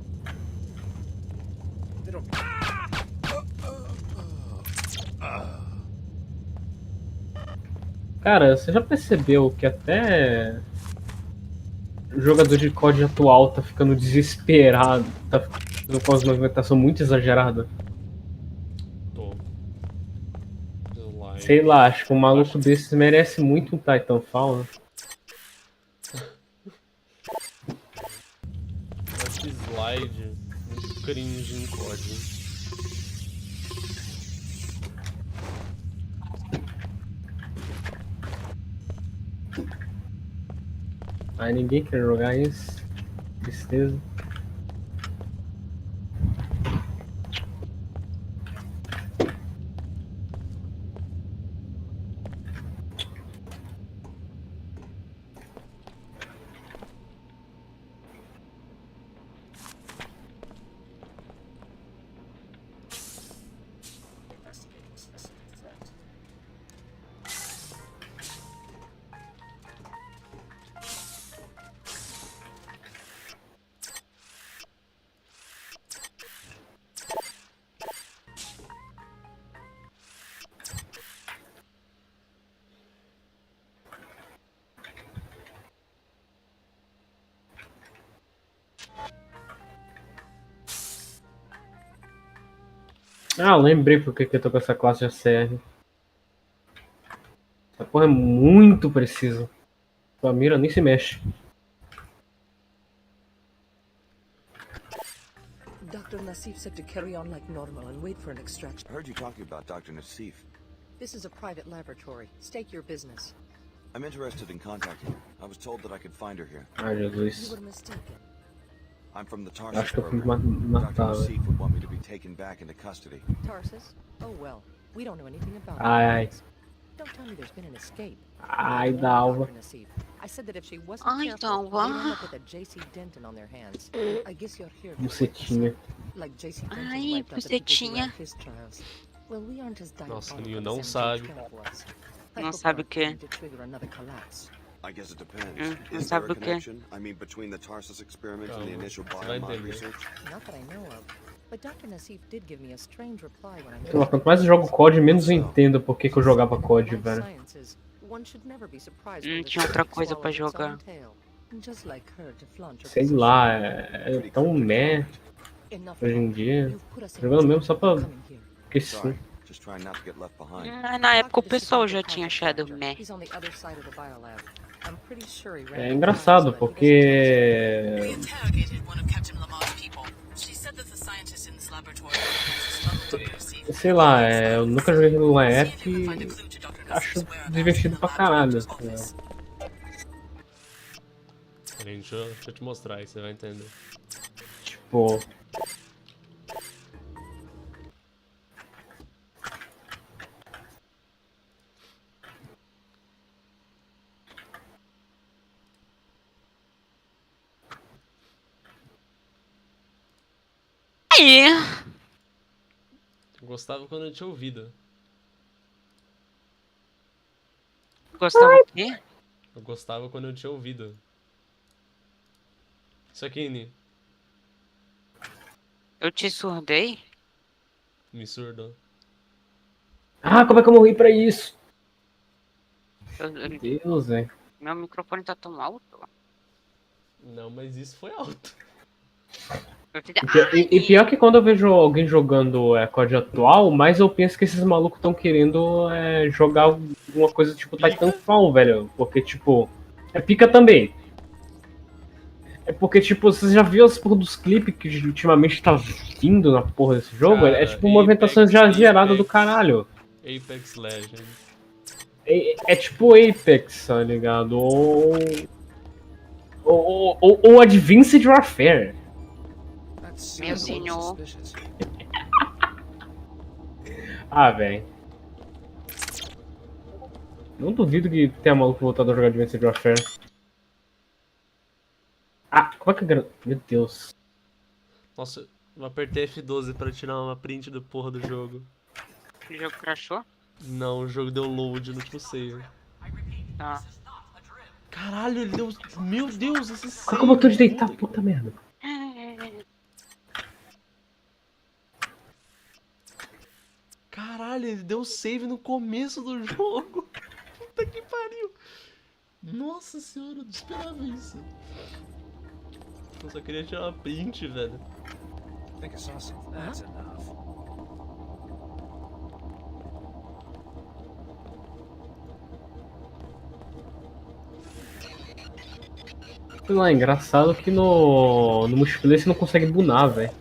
They don't... Cara, você já percebeu que até o jogador de COD atual tá ficando desesperado, tá ficando com as movimentação muito exagerada? Tô. Slide. Sei lá, acho que um maluco desses merece muito um Titanfall, né? Acho que slide muito cringe em COD. Aí ninguém quer jogar isso. Tristeza. Ah, lembrei porque que eu tô com essa classe de ACR. Essa porra é muito precisa. A mira nem se mexe. Dr. Nassif said to carry on like normal and wait for an extraction. I heard you talking about Dr. Nassif. This is a private laboratory. State your business. I'm interested in contacting her. I was told that I could find her here. Ai, You Jesus. were mistaken. I'm from the Acho Tarsus que eu fui program. Dr. matar, velho. Nassif would want me to be taken back into custody. Tarsus? Oh well, we don't know anything about Ai, it. Don't tell me there's been an escape. ai, Dalva. Dr. Nassif, I said that if she wasn't Ai, careful, Dalva. they'd end up with a J.C. Denton on their hands. I guess you're here to Bucetinha. like J.C. Denton Ai, wiped out the people who bucetinha. ran his trials. Well, we aren't as Nossa, diabolical Ninho as não MJ sabe. 12 was. I Não hope sabe we're o quê? going to trigger another collapse. I guess it depends. Não Is there sabe a o quê? connection? I mean, between the Tarsus experiment and the Calma, initial você vai biomod entender. research? Not that I know of. But Dr. Nassif did give me a strange reply when I Sei lá, quanto mais eu jogo COD, menos eu entendo por que eu jogava COD, velho. Tinha outra coisa pra jogar. Sei lá, é tão meh hoje em dia. Jogando mesmo só pra... Porque sim. Just trying not to get left behind. Na época o pessoal já tinha achado meh. É engraçado, porque... Interrogated one of Captain Lamar's people. She said that the scientists in this laboratory struggled to perceive. Sei lá, eu nunca joguei no EF e acho divertido pra caralho. Peraí, deixa eu te mostrar aí, você vai entender. Tipo... Aí. Eu gostava quando eu tinha ouvido. Gostava o quê? Eu gostava quando eu tinha ouvido. Isso aqui, Ni. Eu te surdei? Me surdo. Ah, como é que eu morri pra isso? Eu- Meu Deus, velho. Meu microfone tá tão alto. Não, mas isso foi alto. E pior que quando eu vejo alguém jogando COD atual, mais eu penso que esses malucos estão querendo jogar alguma coisa tipo Titanfall, velho. Porque, tipo, pica também. É porque, tipo, você já viu as porra dos clipes que ultimamente tá vindo na porra desse jogo? Cara, É tipo uma movimentação já exagerada do caralho. Apex Legends. É tipo Apex, tá ligado? Ou Advanced Warfare. Meu senhor. Ah, velho. Não duvido que tenha maluco voltado a jogar Advanced Warfare. Ah, como é que eu... Meu Deus. Nossa, eu apertei F12 pra tirar uma print do porra do jogo. O jogo crashou? Não, o jogo deu load no último save. Tá. Caralho, ele deu... Meu Deus, esse save... Qual que é o botão de deitar, puta merda? Caralho, ele deu save no começo do jogo. Puta que pariu. Nossa senhora, eu não esperava isso. Eu só queria tirar uma print, velho. Think I saw something. That's enough. Sei lá, é engraçado que no multiplayer você não consegue bunar, velho.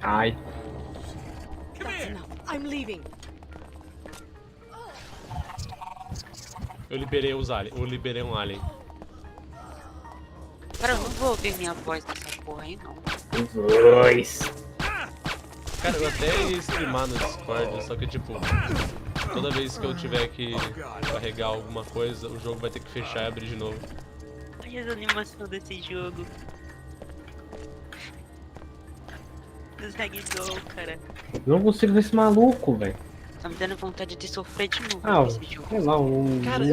Ai. I'm leaving. Eu liberei os aliens. Eu liberei um alien. Cara, eu não vou ouvir minha voz nessa porra aí, não. Voz. Cara, eu até ia streamar no Discord, só que tipo... Toda vez que eu tiver que carregar alguma coisa, o jogo vai ter que fechar e abrir de novo. Olha a animação desse jogo. Dos ragdoll, cara. Eu não consigo ver esse maluco, velho. Tá me dando vontade de sofrer de novo Ah, nesse jogo. sei lá, Cara,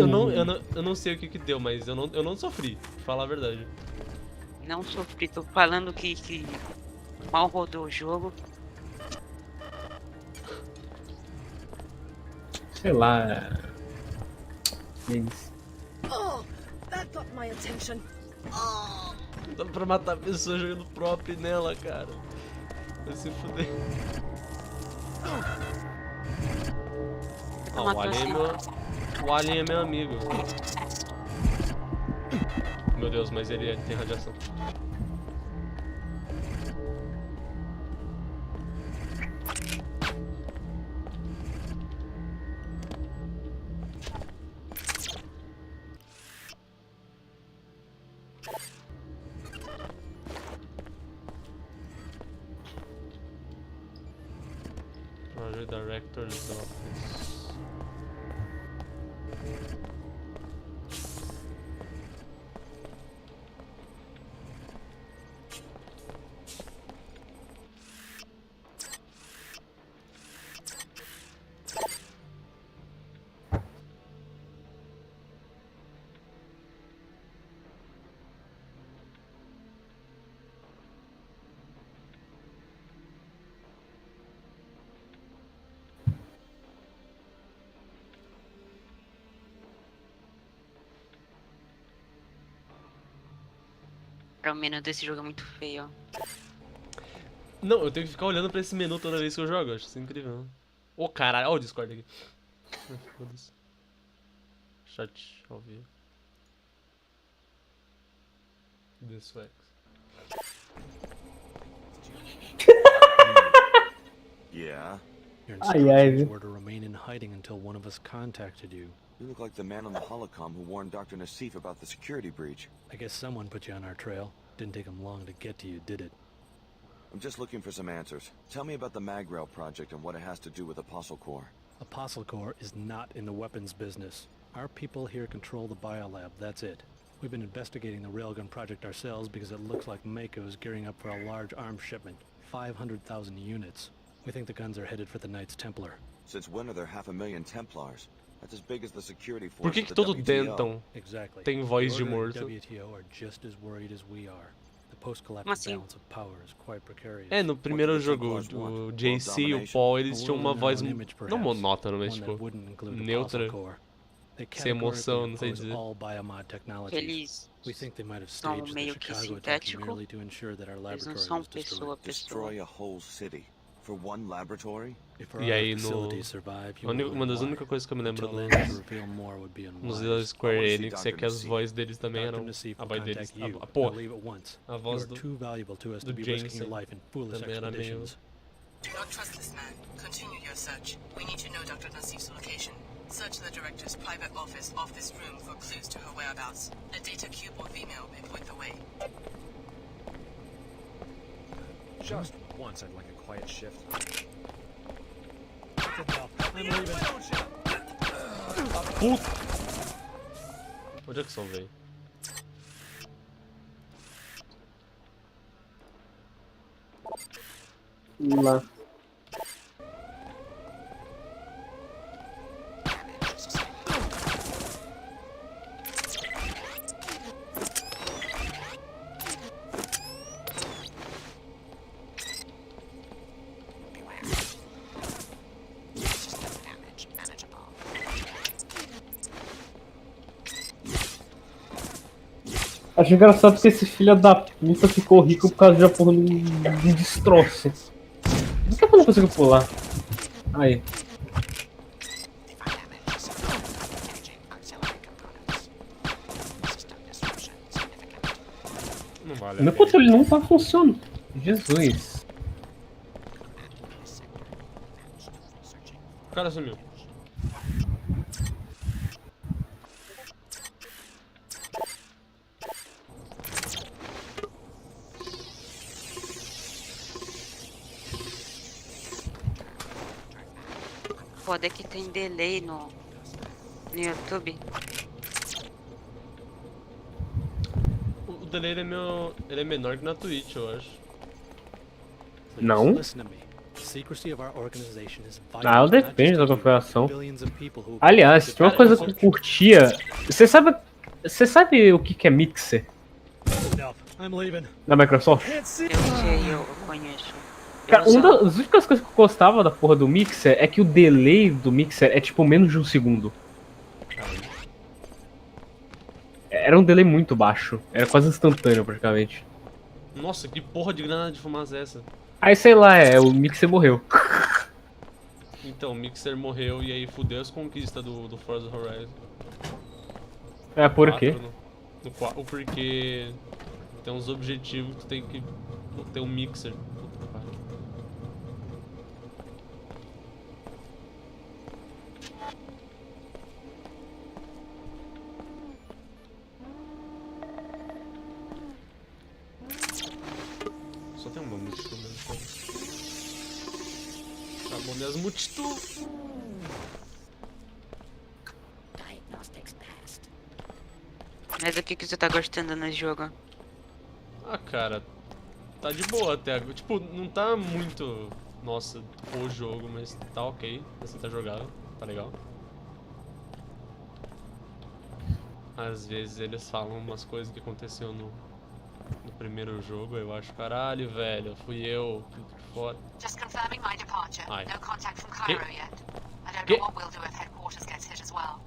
eu não sei o que deu, mas eu não sofri, pra falar a verdade. Não sofri, tô falando que mal rodou o jogo. Sei lá. É isso. Oh, that got my attention. Oh. Dá pra matar a pessoa jogando prop nela, cara. Vai se fuder. Ah, o alien é meu amigo. Meu Deus, mas ele tem radiação. Project Director's Office. O menu desse jogo é muito feio, ó. Não, eu tenho que ficar olhando pra esse menu toda vez que eu jogo. Eu acho isso incrível. Ô, caralho, olha o Discord aqui. Foda-se. Chat ao vivo. Deus Ex. Yeah. Your Ai, instructions were to remain in hiding until one of us contacted you. You look like the man on the holocom who warned Dr. Nassif about the security breach. I guess someone put you on our trail. Didn't take him long to get to you, did it? I'm just looking for some answers. Tell me about the Magrail project and what it has to do with Apostle Corps. Apostle Corps is not in the weapons business. Our people here control the biolab, that's it. We've been investigating the railgun project ourselves because it looks like Mako is gearing up for a large arms shipment. 500,000 units. We think the guns are headed for the Knights Templar. Since when are there 500,000 Templars? That's as big as the security force Por que of the todo WTO. dentam Exactly. tem voz de The order morto? and WTO are just as worried as we are. The post-collapse Como assim? balance of power is quite precarious. É, no primeiro jogo, o JC e o Paul, eles tinham uma voz não monótona, mas tipo, neutra. They Sem emoção, categorically não sei oppose dizer. all biomod technologies. Eles We think they might have são staged the meio que Chicago attack sintético. merely to ensure that our Eles não laboratory são was destroyed. pessoa. Destroy a whole city for one laboratory? If our E other aí no... facilities survive, you Uma will das learn únicas coisas que eu me lembro Until nos, then, to reveal more would be nos unwise. da Square I wanna see Enix é Dr. que as Nassif. vozes deles também Dr. eram... Nassif A will voz deles... contact you. A, Now porra, leave at once. a You voz are do... too valuable to us to do be risking Jensen your life in foolish também era meio... expeditions. Do not trust this man. Continue your search. We need to know Dr. Nassif's location. Search the director's private office off this room for clues to her whereabouts. A data cube or Vimeo may point the way. Just once I'd like a quiet shift. Puta! Onde é que são, velho? Lá. Acho engraçado que esse filho da puta ficou rico por causa de uma porra de um destroço. Por que eu não consigo pular? Aí. Não vale. Meu controle não tá funcionando. Jesus. O cara sumiu. Foda é que tem delay no YouTube. O delay ele é, ele é menor que na Twitch, eu acho. Não? Listen to me. Secrecy of our organization is vital. Ah, depende da configuração. Aliás, tem uma coisa que eu curtia. Você sabe o que é mixer? Da Microsoft? Eu sei, eu conheço. Cara, uma das únicas coisas que eu gostava da porra do mixer é que o delay do mixer é tipo menos de um segundo. Era um delay muito baixo. Era quase instantâneo praticamente. Nossa, que porra de granada de fumaça é essa? Aí sei lá, o mixer morreu. Então, o Mixer morreu e aí fudeu as conquistas do Forza Horizon. É, por quê? No porque tem uns objetivos que tu tem que ter um Mixer. Puta que pariu. Só tem uma multitud mesmo. Acabou minhas multitud. Mas o que você tá gostando no jogo? Ah, cara, tá de boa até agora. Tipo, não tá muito, nossa, o jogo, mas tá ok. Assim, tá jogável, tá legal. Às vezes eles falam umas coisas que aconteceu no primeiro jogo, eu acho, caralho, velho, fui eu, fora. Just confirming my departure. Ai. No contact from Cairo yet. I don't Que? know what we'll do if headquarters gets hit as well.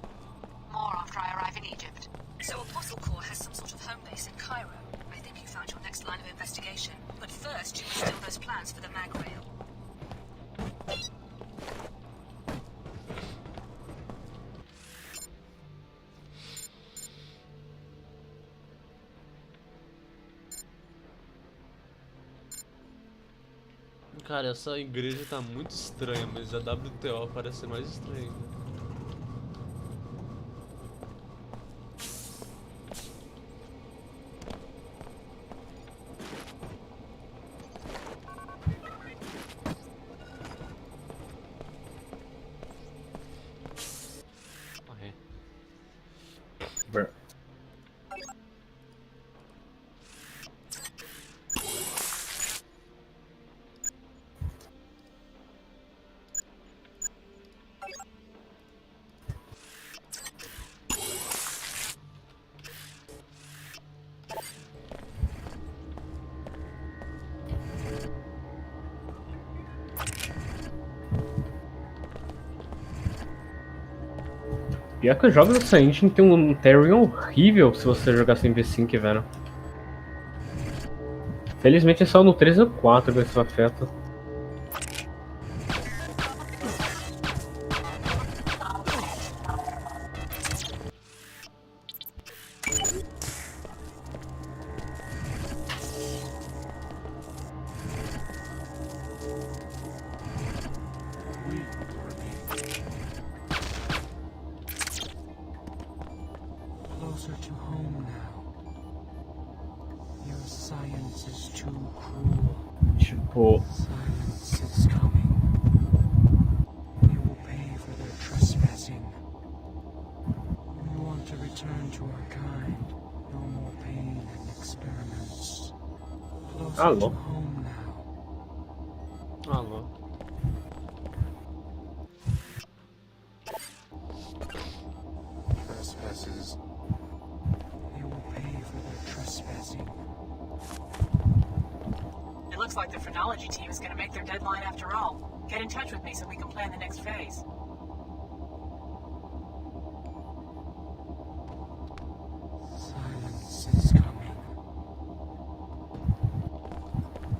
More after I arrive in Egypt. So Apostle Corps has some sort of home base in Cairo. I think you found your next line of investigation. But first, you must steal those plans for the mag rail. Cara, essa igreja tá muito estranha, mas a WTO parece ser mais estranha. Ah, é. Pior que os jogos dessa engine tem um tearing horrível se você jogar sem V-Sync, velho. Felizmente é só no 3 ou 4 que isso afeta. Closer to home now. Your science is too cruel. Tipo, Silence is coming. We will pay for their trespassing. We want to return to our kind. No more pain and experiments. Closer Alô? to home now. Alô. Trespasses. They will pay for their trespassing. It looks like the phrenology team is going to make their deadline after all. Get in touch with me so we can plan the next phase. Silence is coming.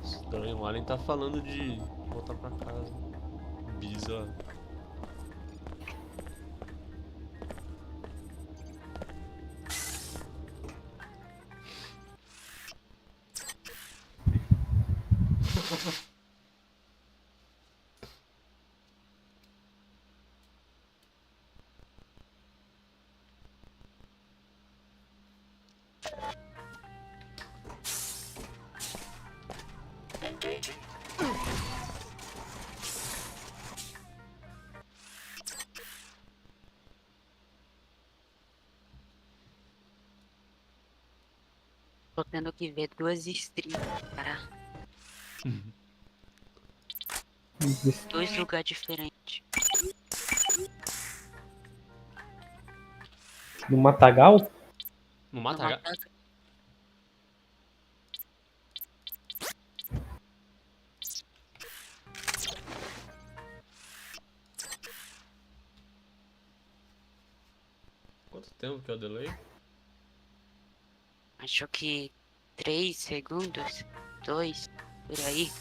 Estranho, o Alien tá falando de voltar pra casa. Bizarro. Tô tendo que ver 2 streams, cara. 2 lugares diferentes. No Matagal? No Matagal? Quanto tempo que é o delay? Acho que 3 segundos, 2, por aí.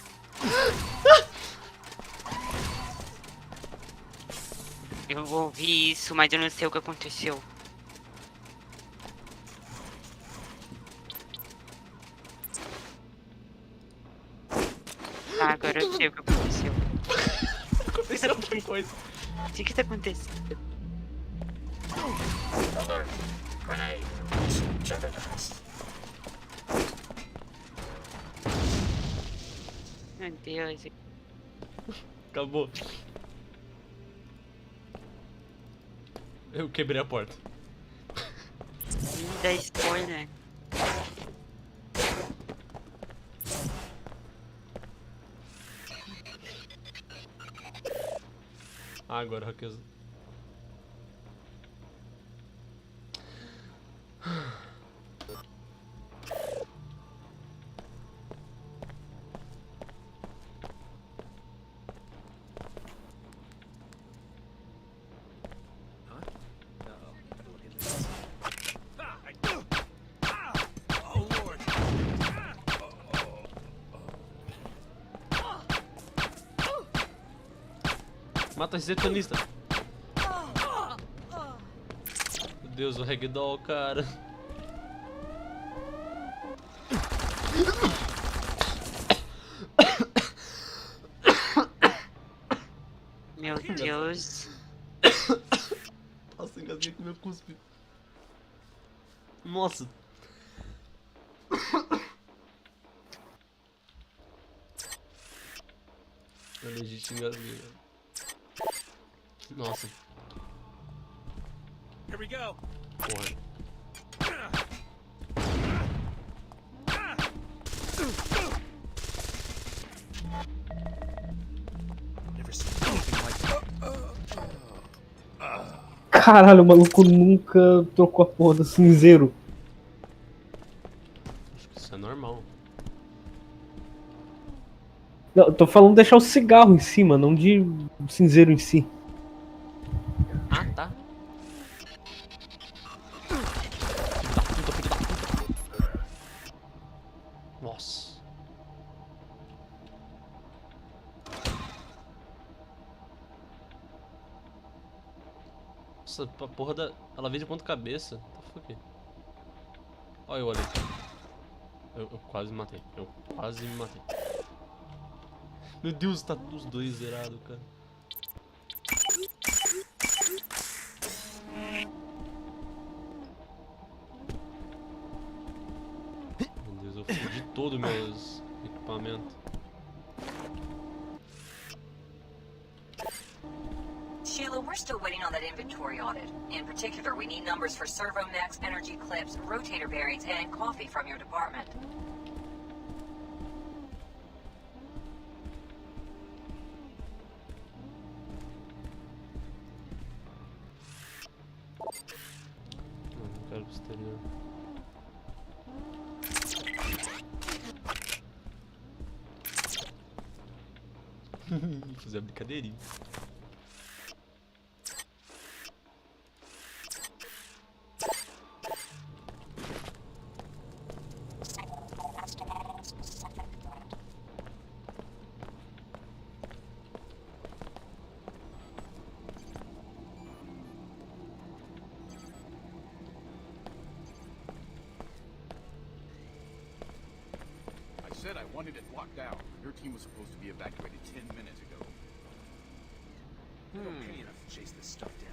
Eu ouvi isso, mas eu não sei o que aconteceu. Ah, agora eu sei o que aconteceu. Aconteceu alguma coisa. O que tá acontecendo? Meu Deus. Acabou. Eu quebrei a porta. Me dá spoiler. Ah, agora, Raquel. Mata esse detonista. Meu Deus, o ragdoll, cara. Meu Deus. Nossa, engasguei com meu cuspe. Nossa. Eu legit engasguei, velho. Nossa. Here we go. Porra. Caralho, o maluco nunca trocou a porra do cinzeiro. Acho que isso é normal. Não, eu tô falando de deixar o cigarro em cima, não de cinzeiro em si. Ah, tá. Nossa, a porra da... Ela veio de ponta cabeça. What the fuck? Olha eu ali. Eu quase me matei. Eu quase me matei. Meu Deus, tá os dois zerados, cara. Meu Deus, eu fudi todo meus equipamentos. Sheila, we're still waiting on that inventory audit. In particular, we need numbers for servo mechs, energy clips, rotator bearings, and coffee from your department. Não quero pro exterior. Fazer a brincadeirinha. I said I wanted it locked down. Your team was supposed to be evacuated 10 minutes ago. They don't pay enough to chase this stuff down.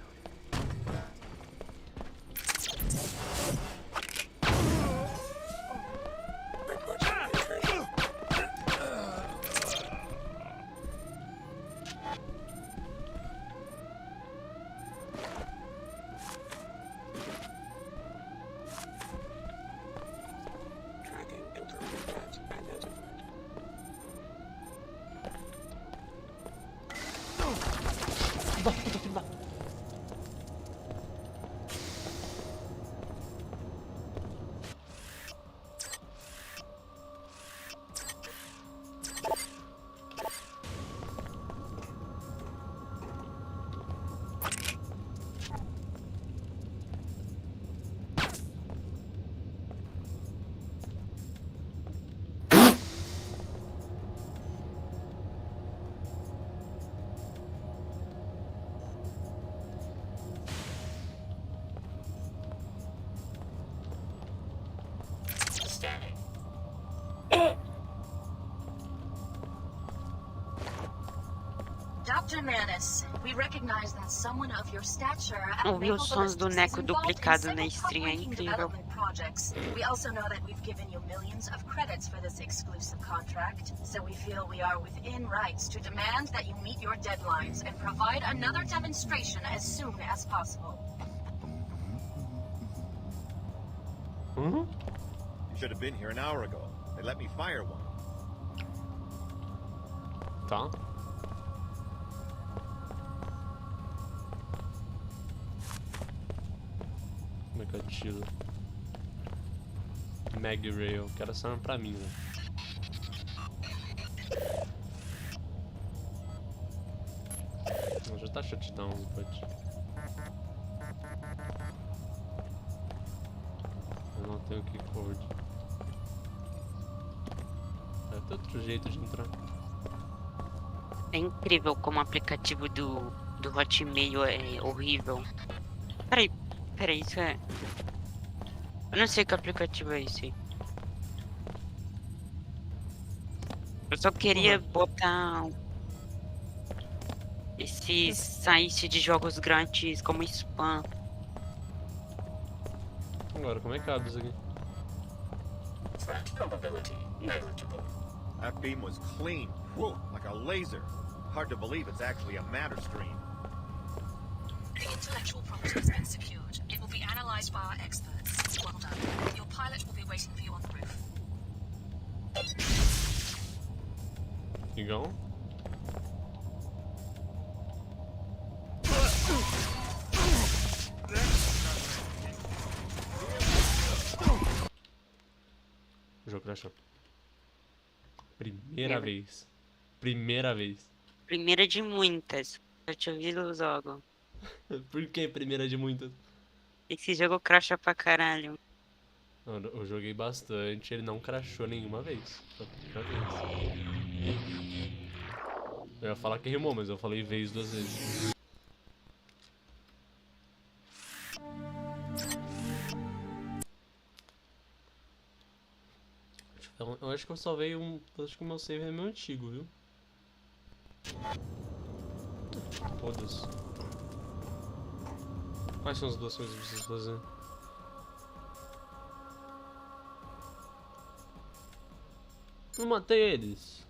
Dr. Manis, we recognize that someone of your stature Ouvir os sons do Neco duplicado na stream é incrível. projects. We also know that we've given you millions of credits for this exclusive contract, so we feel we are within rights to demand that you meet your deadlines and provide another demonstration as soon as possible. You should have been here an hour ago. They let me fire one. Tá. Como é que eu tiro? Mag Rail, quero essa arma pra mim, né? Não, já tá shutdown, but... Eu não tenho keycord. Deve ter outro jeito de entrar. É incrível como o aplicativo do Hotmail é horrível. Peraí, isso é... Eu não sei que aplicativo é esse. Eu só queria botar esse site de jogos grátis como spam. Agora, como é que abre isso aqui? That beam was clean. Whoa, like a laser. Hard to believe it's actually a matter stream. The intellectual property has been secured. It will be analyzed by our experts. Well done. Your pilot will be waiting for you on the roof. You going? O jogo crashou. Primeira vez. Primeira vez. Primeira de muitas. Eu te ouvi logo. Por que primeira de muitas? Esse jogo crasha pra caralho. Eu joguei bastante, ele não crashou nenhuma vez. Só uma vez. Eu ia falar que rimou, mas eu falei vez 2 vezes. Eu acho que eu salvei um. Acho que o meu save é meu antigo, viu? Foda-se. Quais são as duas coisas que eu preciso fazer? Eu matei eles.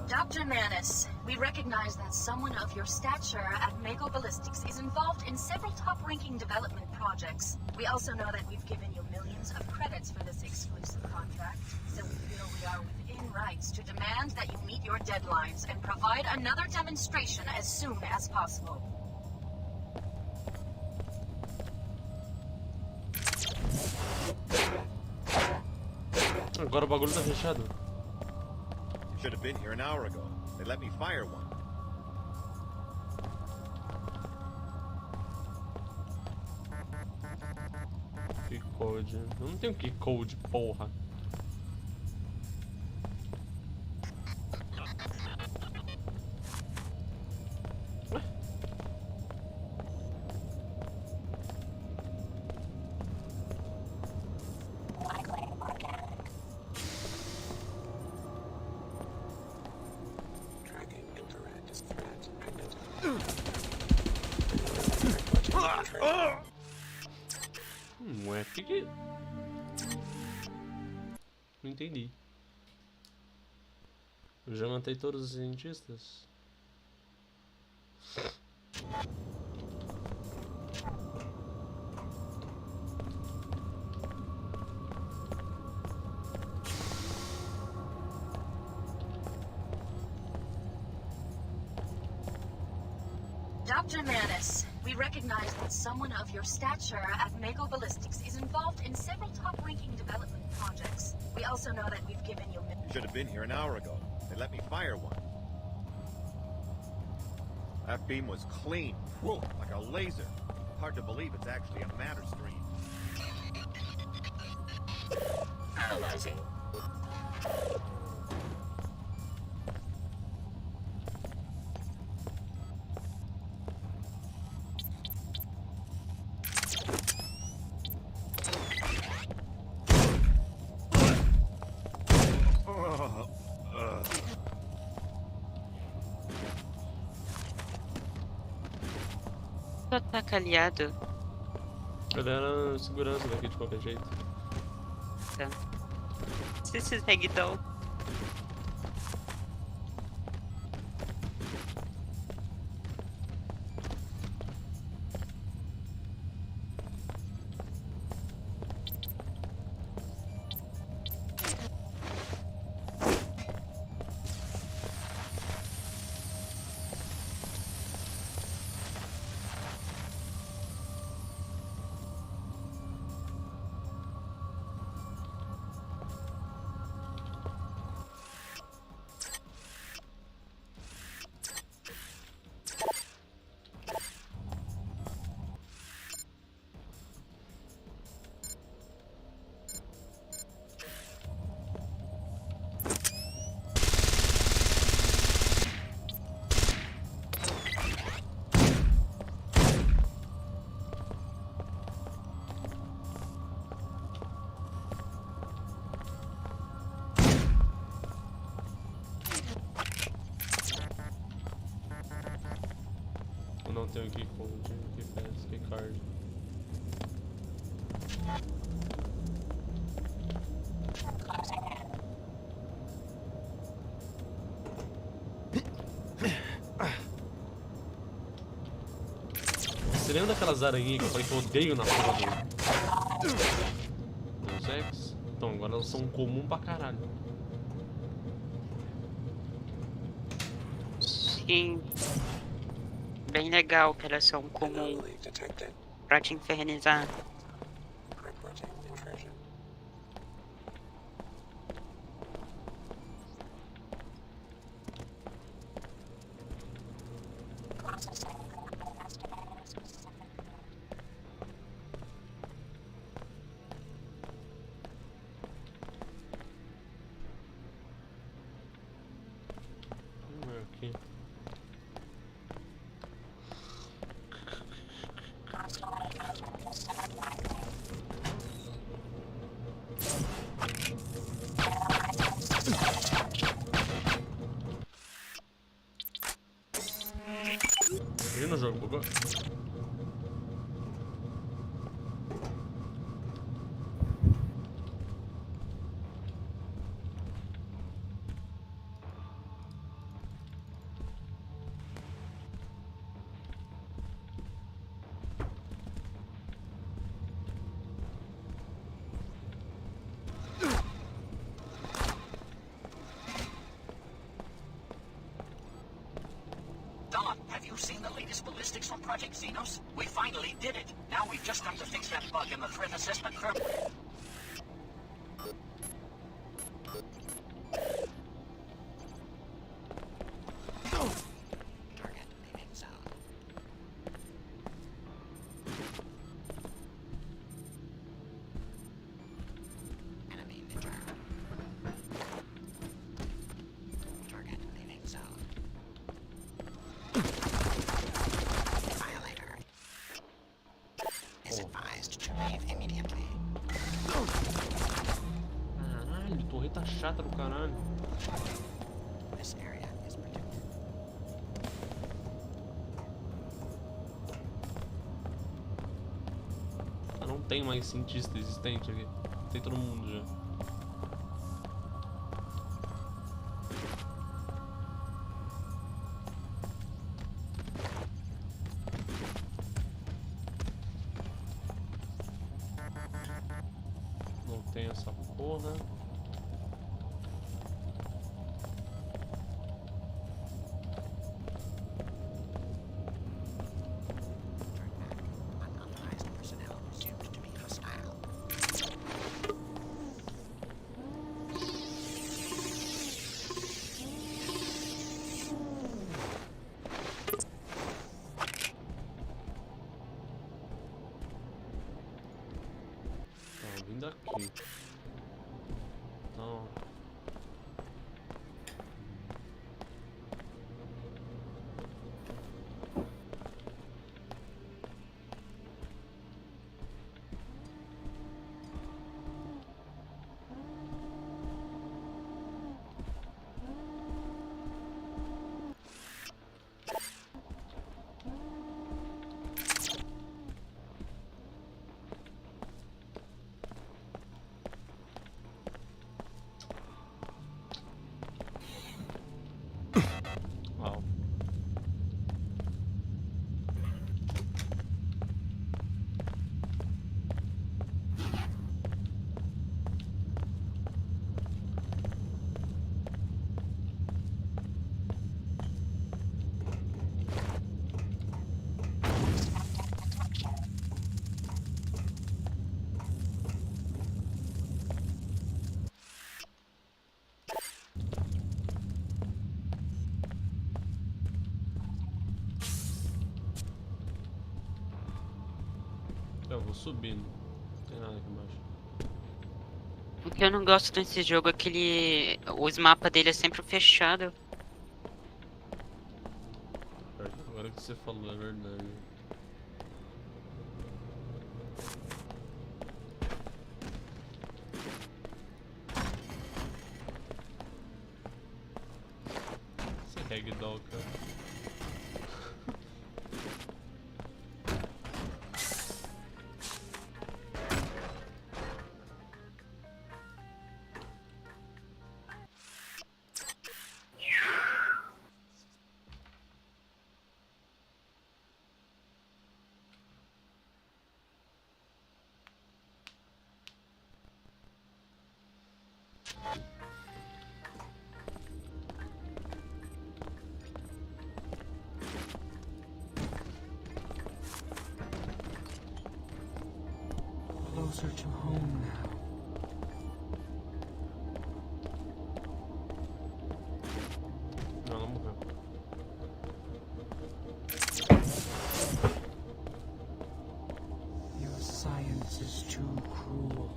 Dr. Manis, we recognize that someone of your stature at Mako Ballistics is involved in several top-ranking development projects. We also know that we've given you millions of credits for this exclusive contract, so we feel we are within rights to demand that you meet your deadlines and provide another demonstration as soon as possible. Agora o bagulho tá fechado. Should have been here an hour ago. They let me fire one. Que code? Eu não tenho que code, porra. Ué, que... Não entendi. Eu já matei todos os cientistas? Dr. Manis, we recognize that someone of your stature at Mako Ballistics is involved in several top-ranking development projects. We also know that we've given you... Should have been here an hour ago. They let me fire one. That beam was clean, like a laser. Hard to believe it's actually a matter stream. Analyzing. Tu ataca aliado? Eu era segurança daqui de qualquer jeito. Tá. This is ragdoll. Eu não tenho que code, que pass, que card. Você lembra daquelas aranhinhas que eu falei que eu odeio na porra do Deus Ex? Então, agora elas são comum pra caralho. Sim. Bem legal que elas são comum pra te infernizar. Imagina o jogo, bugou. Don, have you seen the latest ballistics from Project Xenos? We finally did it. Now we've just got to fix that bug in the threat assessment firmware. Target leaving zone. Enemy midterm. Target leaving zone. Violator. Is advised to leave immediately. Caralho, torreta chata do caralho. This area is protected. Ah, não tem mais cientista existente aqui. Tem todo mundo já. Não tem essa porra. Unauthorized personnel presumed to be hostile. Tá vindo aqui. Então. Uau. Eu vou subindo. Não tem nada aqui embaixo. O que eu não gosto desse jogo é que ele... os mapas dele é sempre fechado. Agora que você falou, é verdade. Esse é ragdoll, cara. Closer to home now. Não, ela morreu. Your science is too cruel.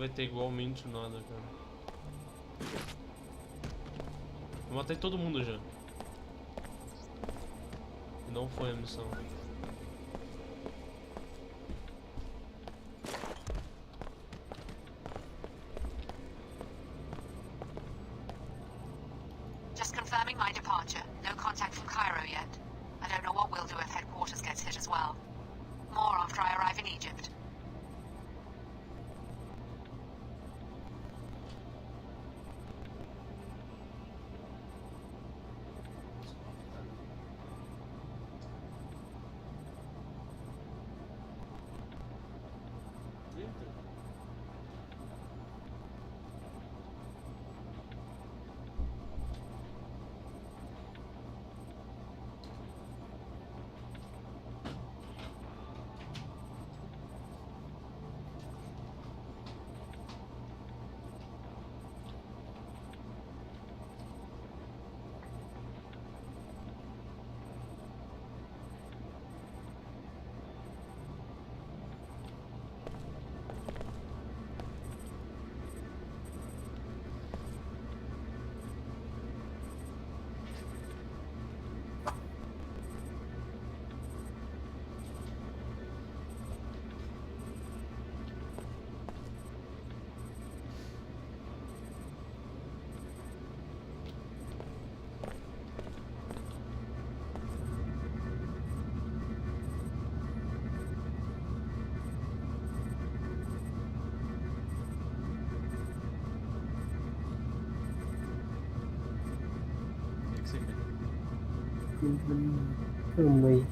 vai ter igualmente nada, cara. Eu matei todo mundo já. E não foi a missão. Just confirming my departure. No contact from Cairo yet. I don't know what we'll do if headquarters gets hit as well. More after I arrive in Egypt. Cama aí.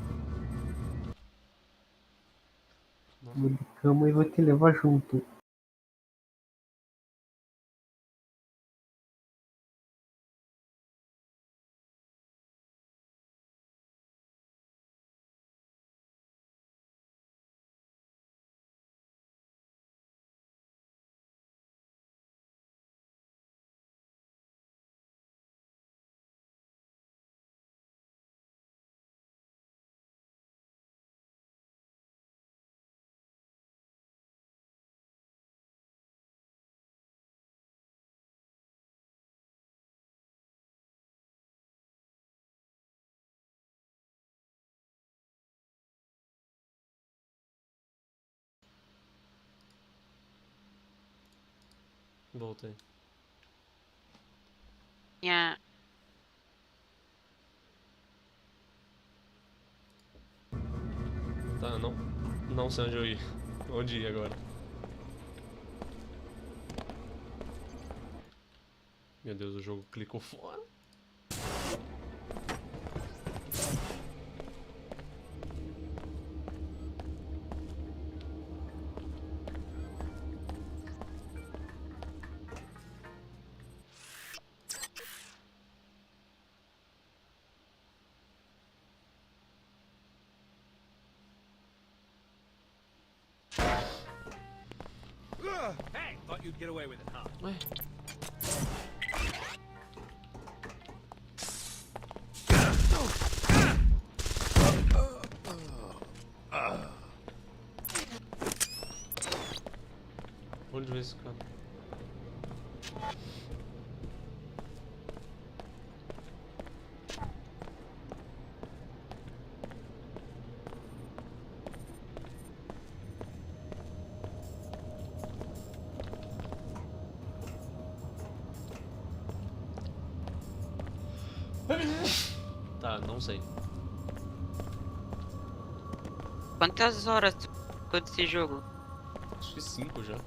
Vou de cama e vou te levar junto. Voltei. Yeah. Tá, não sei onde eu ir. Onde ir agora? Meu Deus, o jogo clicou fora. Hey, thought you'd get away with it, huh? Onde vai esse cara? Tá, não sei. Quantas horas ficou desse jogo? Acho que 5 já.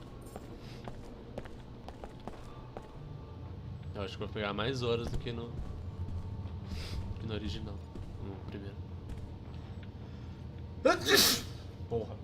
Eu acho que vou pegar mais horas do que no original, no primeiro. Porra.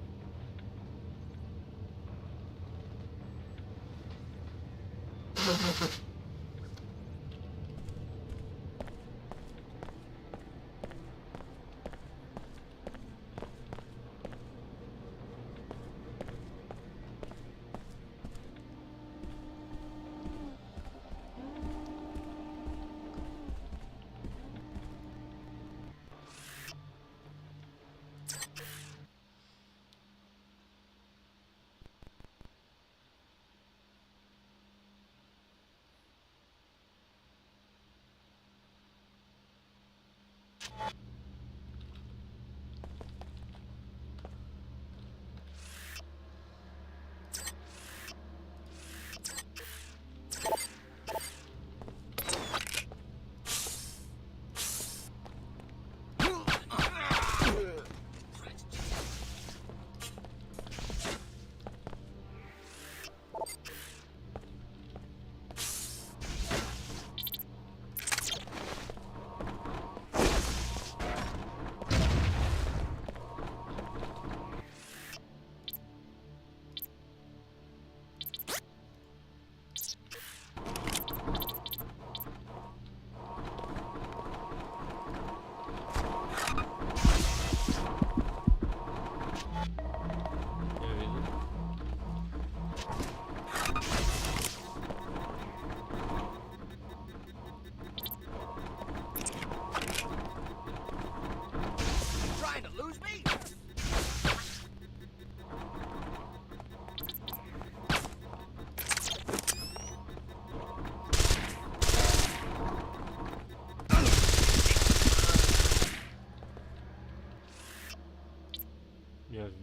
Trying to lose me?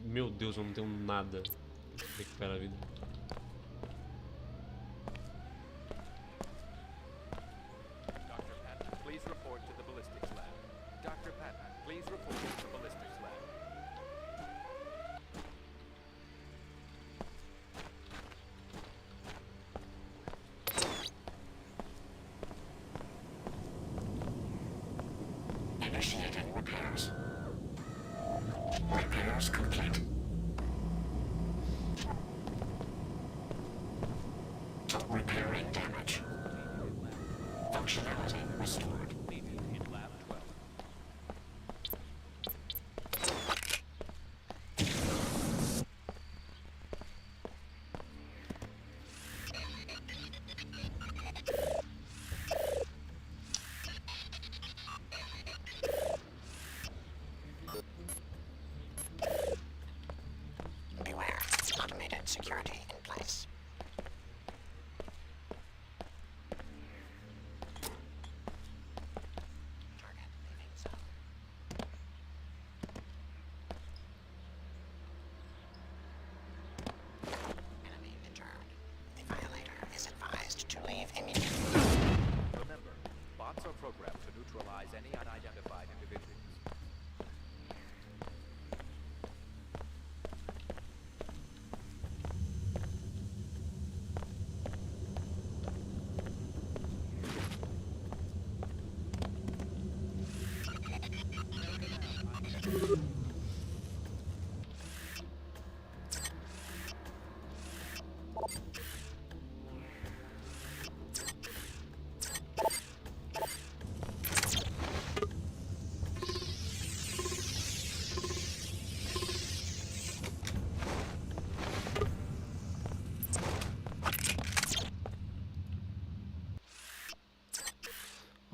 Meu Deus, eu não tenho nada pra recuperar a vida. Dr. Patton, please report to the ballistics lab. Dr. Patton, please report to the ballistics lab. Initiating repairs. Repairs complete. Repairing damage. Functionality restored. In lab 12. Beware. Automated security in place. Target leaving zone. Enemy returned. The violator is advised to leave immediately. Remember, bots are programmed to neutralize any unidentified individuals.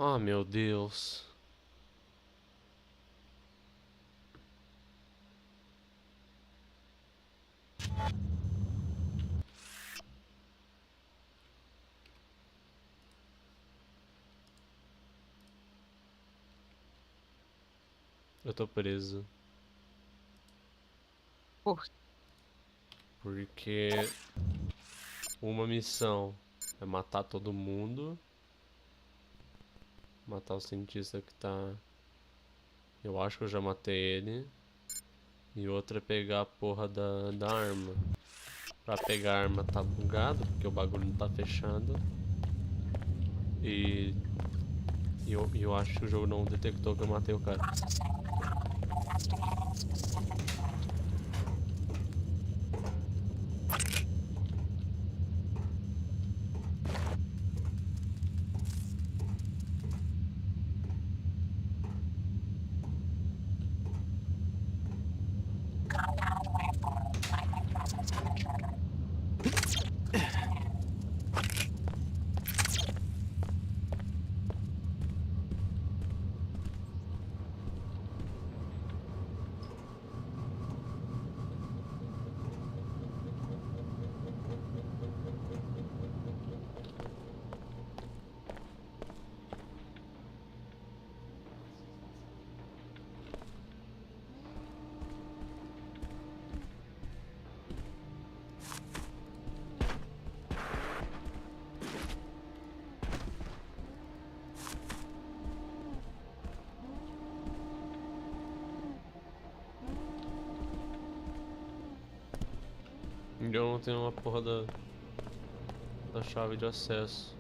Ah, meu Deus. Eu tô preso. Porque uma missão é matar todo mundo. Matar o cientista que tá... Eu acho que eu já matei ele. E outra é pegar a porra da arma. Pra pegar a arma tá bugado, porque o bagulho não tá fechado. E eu acho que o jogo não detectou que eu matei o cara. Eu não tenho uma porra da chave de acesso.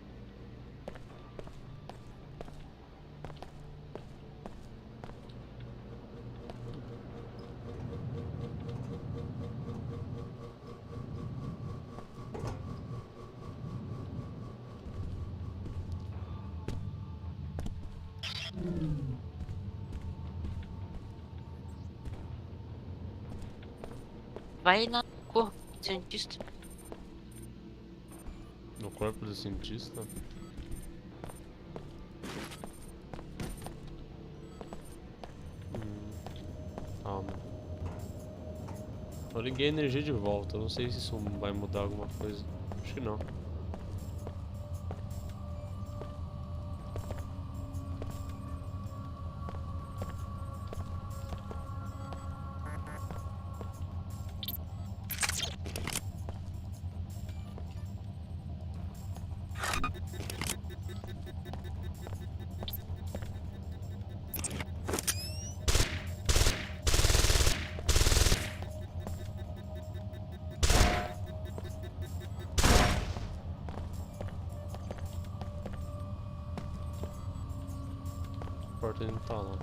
Vai na cor, cientista. No corpo do cientista? Calma. Eu liguei a energia de volta. Eu não sei se isso vai mudar alguma coisa. Acho que não. A porta não tá lá.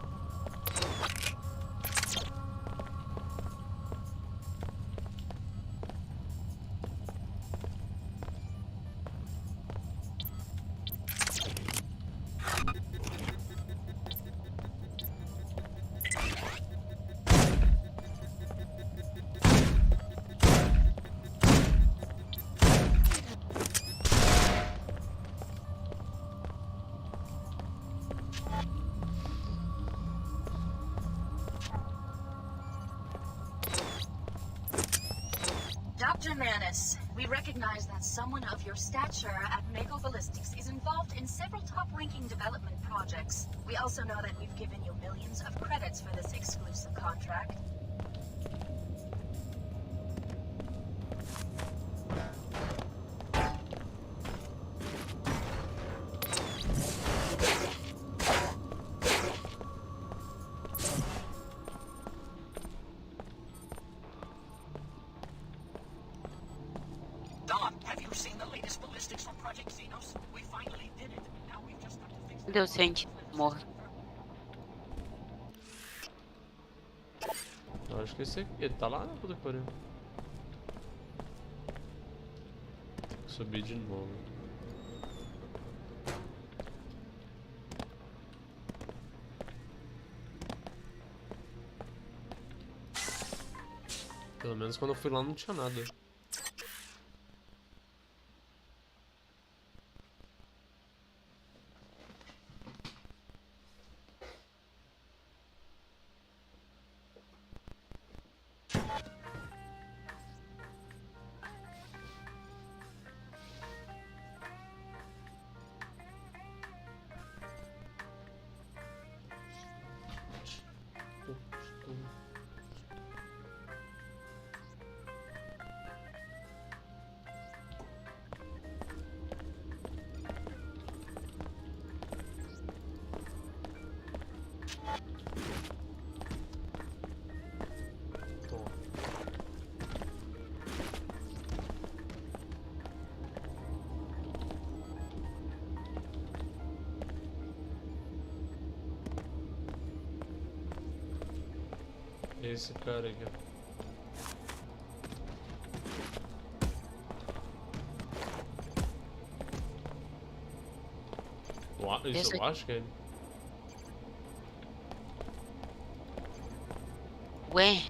Dr. Manis, we recognize that someone of your stature at Mako Ballistics is involved in several top-ranking development projects. We also know that we've given you millions of credits for this exclusive contract. Don, have you seen the latest ballistics from Project Xenos? We finally did it. Now we've just got to fix the... Deus cientista morre. Eu acho que esse aqui. Ele tá lá na puta que pariu. Tem que subir de novo. Pelo menos quando eu fui lá não tinha nada. Esse cara aqui, ó. Isso eu acho que é ele. Ué?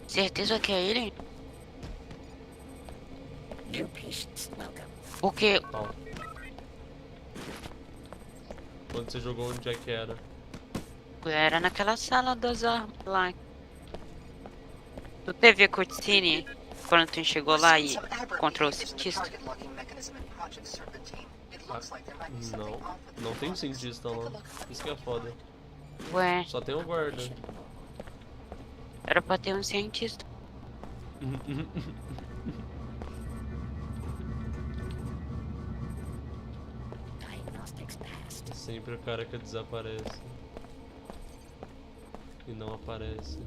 Certeza que é ele? Porque... Quando você jogou, onde é que era? Era naquela sala das armas lá. Tu teve a cutscene quando tu chegou lá e encontrou o cientista? Não tem cientista lá. Isso que é foda. Ué? Só tem o guarda. Era pra ter um cientista. É sempre o cara que desaparece. E não aparece.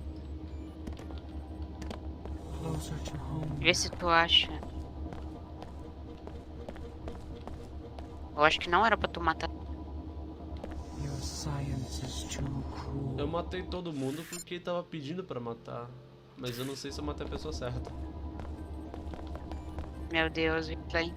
closer to home. Vê se tu acha. Eu acho que não era pra tu matar. Your science is too cruel. Eu matei todo mundo porque tava pedindo pra matar. Mas eu não sei se eu matei a pessoa certa. Meu Deus, replay.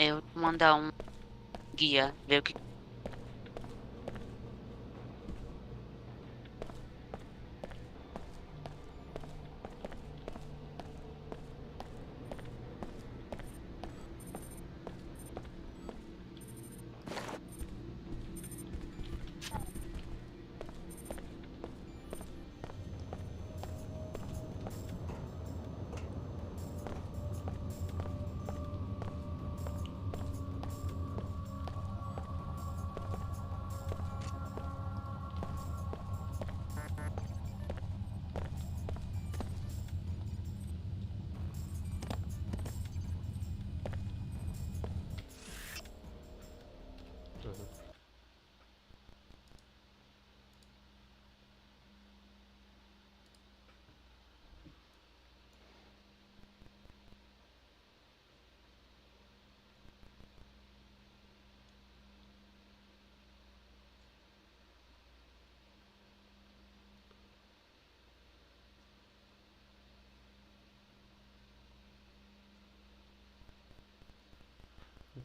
Eu vou mandar um guia, ver o que.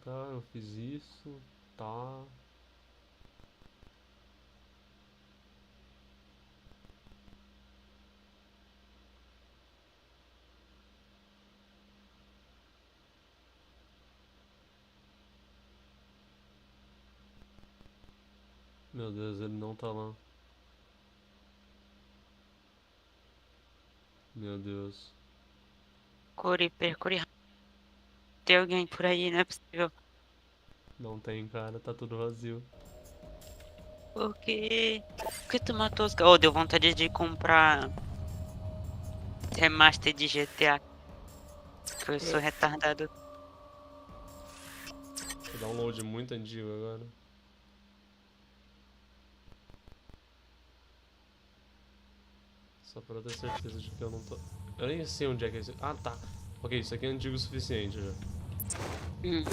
Tá, eu fiz isso. Tá. Meu Deus, ele não tá lá. Meu Deus. Percure. Tem alguém por aí, não é possível. Não tem, cara, tá tudo vazio. Por quê? Por que tu matou os caras? Oh, deu vontade de comprar remaster de GTA. Que eu sou retardado. O download é muito antigo agora. Só pra eu ter certeza de que eu não tô... Eu nem sei onde é que é isso. Ah, tá. Ok, isso aqui é antigo o suficiente já. Hum.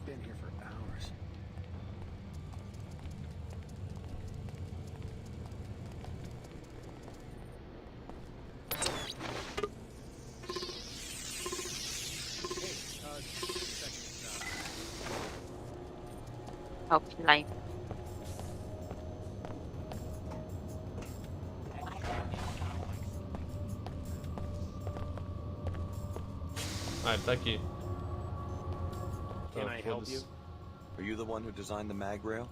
Been here for hours. Offline. Ah, ele tá aqui. Can Tá, I help foda-se. you? Are you the one who designed the mag rail?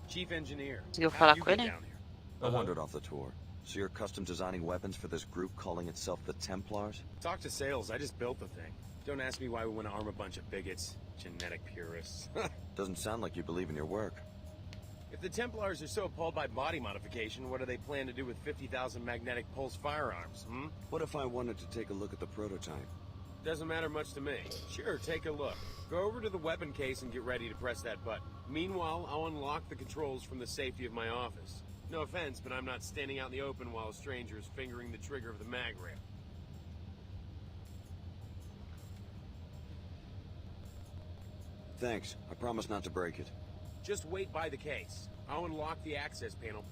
Chief engineer. Conseguiu How'd falar you com get ele? down here? I wandered off the tour. So you're custom designing weapons for this group calling itself the Templars? Talk to sales. I just built the thing. Don't ask me why we want to arm a bunch of bigots. Genetic purists. Doesn't sound like you believe in your work. If the Templars are so appalled by body modification, what do they plan to do with 50,000 magnetic pulse firearms, hmm? What if I wanted to take a look at the prototype? Doesn't matter much to me. Sure, take a look. Go over to the weapon case and get ready to press that button. Meanwhile, I'll unlock the controls from the safety of my office. No offense, but I'm not standing out in the open while a stranger is fingering the trigger of the mag rail. Thanks. I promise not to break it. Just wait by the case. I'll unlock the access panel.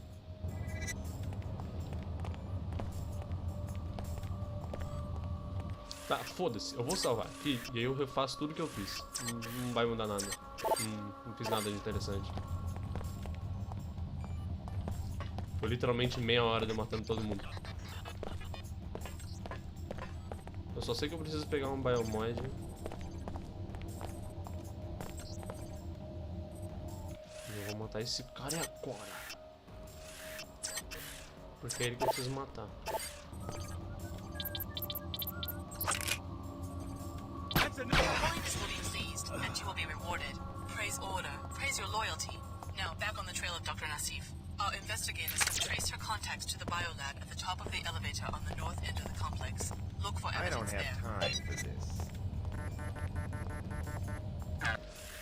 Tá, foda-se. Eu vou salvar aqui e aí eu refaço tudo que eu fiz. Não vai mudar nada. Não fiz nada de interessante. Foi literalmente meia hora de eu matando todo mundo. Eu só sei que eu preciso pegar um biomod. matar esse cara agora. Porque é ele que eu preciso matar. Points will be seized, and you will be rewarded. Praise order. Praise your loyalty. Now, back on the trail of Dr. Nassif. Our investigators have traced her contacts to the biolab at the top of the elevator on the north end of the complex. Look for I don't evidence there. have time for this.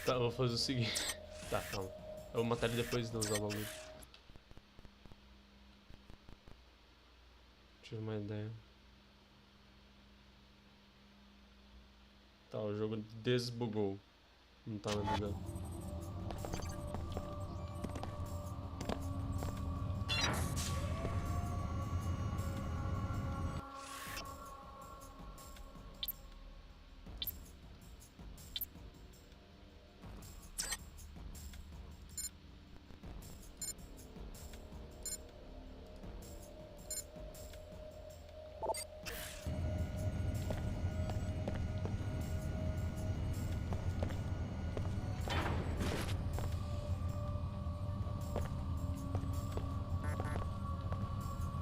Tá, eu vou fazer o seguinte. Tá, calma. Eu vou matar ele depois de usar o bagulho. Tive uma ideia. Tá, o jogo desbugou. Não tá mais bugando.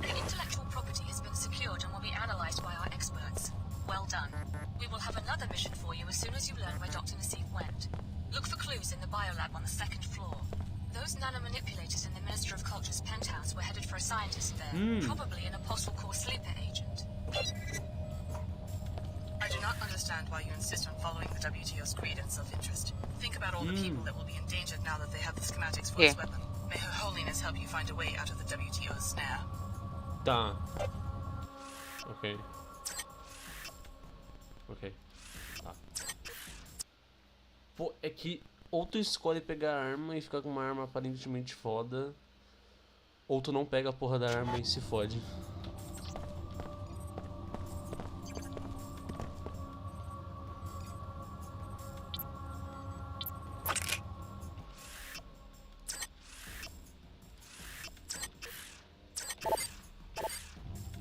The intellectual property has been secured and will be analyzed by our experts. Well done. We will have another mission for you as soon as you learn where Dr. Nassif went. Look for clues in the biolab on the second floor. Those nanomanipulators in the Minister of Culture's penthouse were headed for a scientist there, probably an apostle core sleeper agent. I do not understand why you insist on following the WTO's creed and self-interest. Think about all the people that will be endangered now that they have the schematics for this weapon. May Her Holiness help you find a way out of the WTO's snare. Tá. Ok. Ok. Tá. Pô, é que ou tu escolhe pegar a arma e ficar com uma arma aparentemente foda, ou tu não pega a porra da arma e se fode.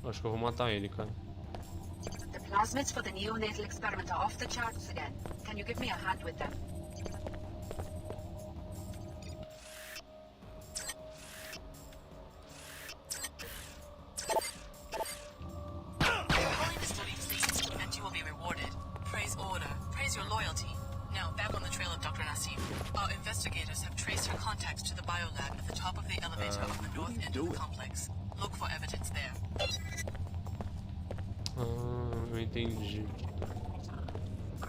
Acho que eu vou matar ele, cara. The plasmids for the neonatal experiment are off the charts again. Can you give me a hand with them? Holiness will be pleased, and you will be rewarded. Praise order. Praise your loyalty. Now, back on the trail of Dr. Nassif. Our investigators have traced her contacts to the biolab at the top of the elevator on the north end of the complex. Look for evidence there. Eu entendi.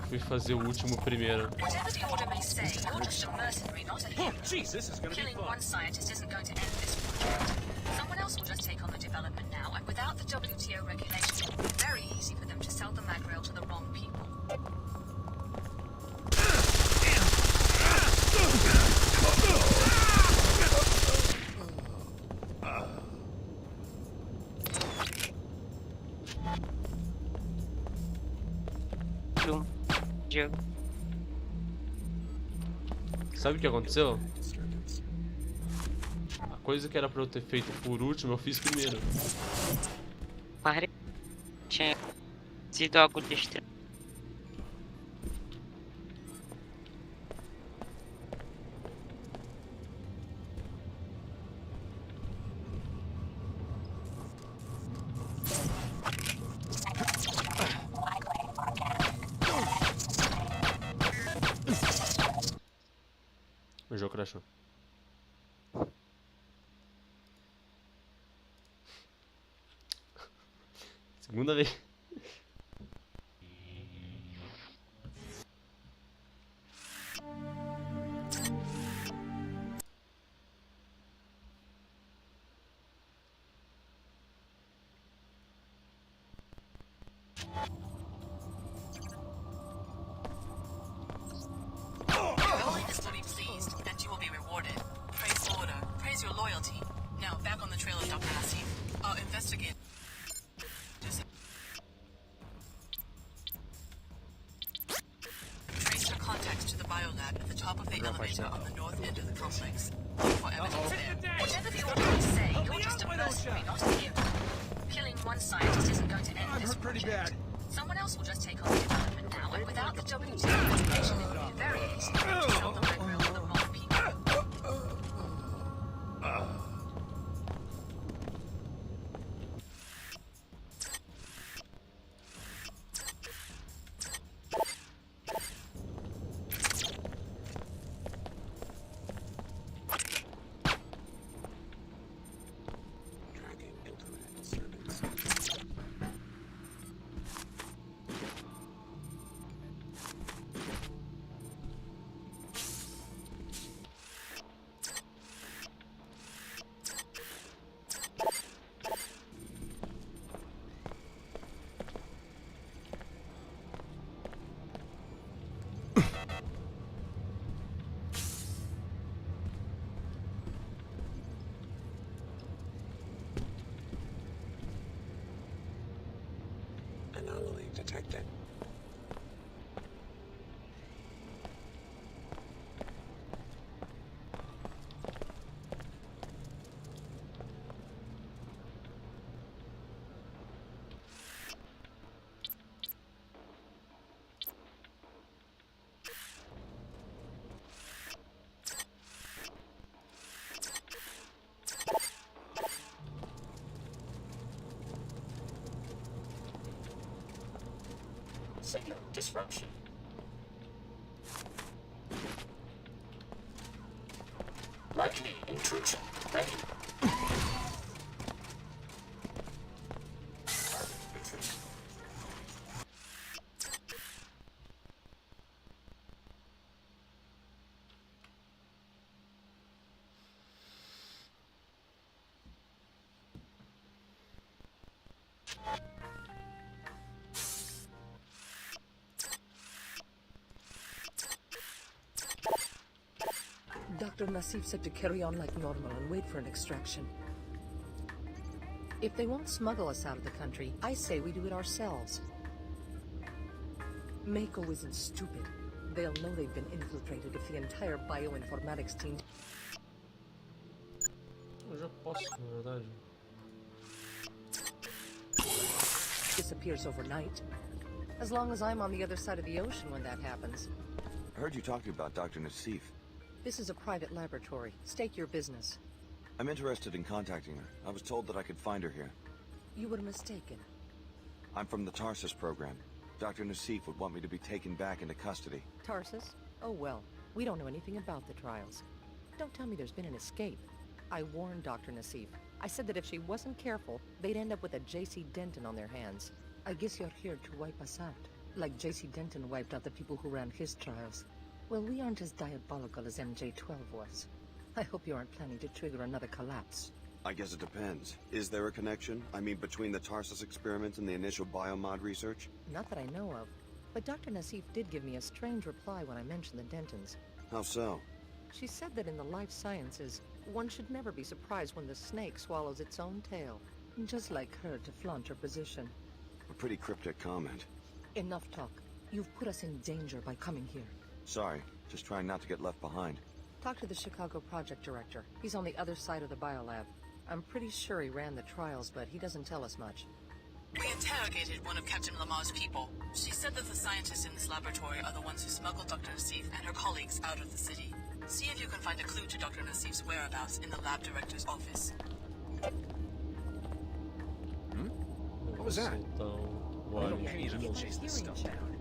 Fui fazer o último primeiro. Whatever the order may say, you're just a mercenary, not a hero. Jeez, this is gonna be Killing fun. one scientist isn't going to end this project. Someone else will just take on the development now, and without the WTO regulations, it will be very easy for them to sell the magrail to the wrong people. Sabe o que aconteceu? A coisa que era pra eu ter feito por último, eu fiz primeiro. Pare. Tinha sido algo de estranho. O jogo crashou. Segunda vez. Holiness will be pleased, and you will be rewarded. Praise order. Praise your loyalty. Now, back on the trail of Dr. Nassif. Our investigators traced her contacts to the biolab at the top of the elevator on the north end of the complex. Look for evidence there. Whatever the order may say, you're just a mercenary, not a hero. Killing one scientist isn't going to end this project. Someone else will just take on the development now, and without the WTO regulation, it will be very easy to sell the magrail to the wrong people. detected. Signal disruption. Likely intrusion. Ready. Dr. Nassif said to carry on like normal and wait for an extraction. If they won't smuggle us out of the country, I say we do it ourselves. Mako isn't stupid. They'll know they've been infiltrated if the entire bioinformatics team... Eu já posso, na verdade. disappears overnight. As long as I'm on the other side of the ocean when that happens. I heard you talking about Dr. Nassif. This is a private laboratory. State your business. I'm interested in contacting her. I was told that I could find her here. You were mistaken. I'm from the Tarsus program. Dr. Nassif would want me to be taken back into custody. Tarsus? Oh well, we don't know anything about the trials. Don't tell me there's been an escape. I warned Dr. Nassif. I said that if she wasn't careful, they'd end up with a J.C. Denton on their hands. I guess you're here to wipe us out, like J.C. Denton wiped out the people who ran his trials. Well, we aren't as diabolical as MJ-12 was. I hope you aren't planning to trigger another collapse. I guess it depends. Is there a connection? I mean, between the Tarsus experiment and the initial biomod research? Not that I know of. But Dr. Nassif did give me a strange reply when I mentioned the Dentons. How so? She said that in the life sciences, one should never be surprised when the snake swallows its own tail. Just like her to flaunt her position. A pretty cryptic comment. Enough talk. You've put us in danger by coming here. Sorry, just trying not to get left behind. Talk to the Chicago project director. He's on the other side of the biolab. I'm pretty sure he ran the trials, but he doesn't tell us much. We interrogated one of Captain Lamar's people. She said that the scientists in this laboratory are the ones who smuggled Dr. Nassif and her colleagues out of the city. See if you can find a clue to Dr. Nassif's whereabouts in the lab director's office. What was that? Why? Any of them chase this stuff down.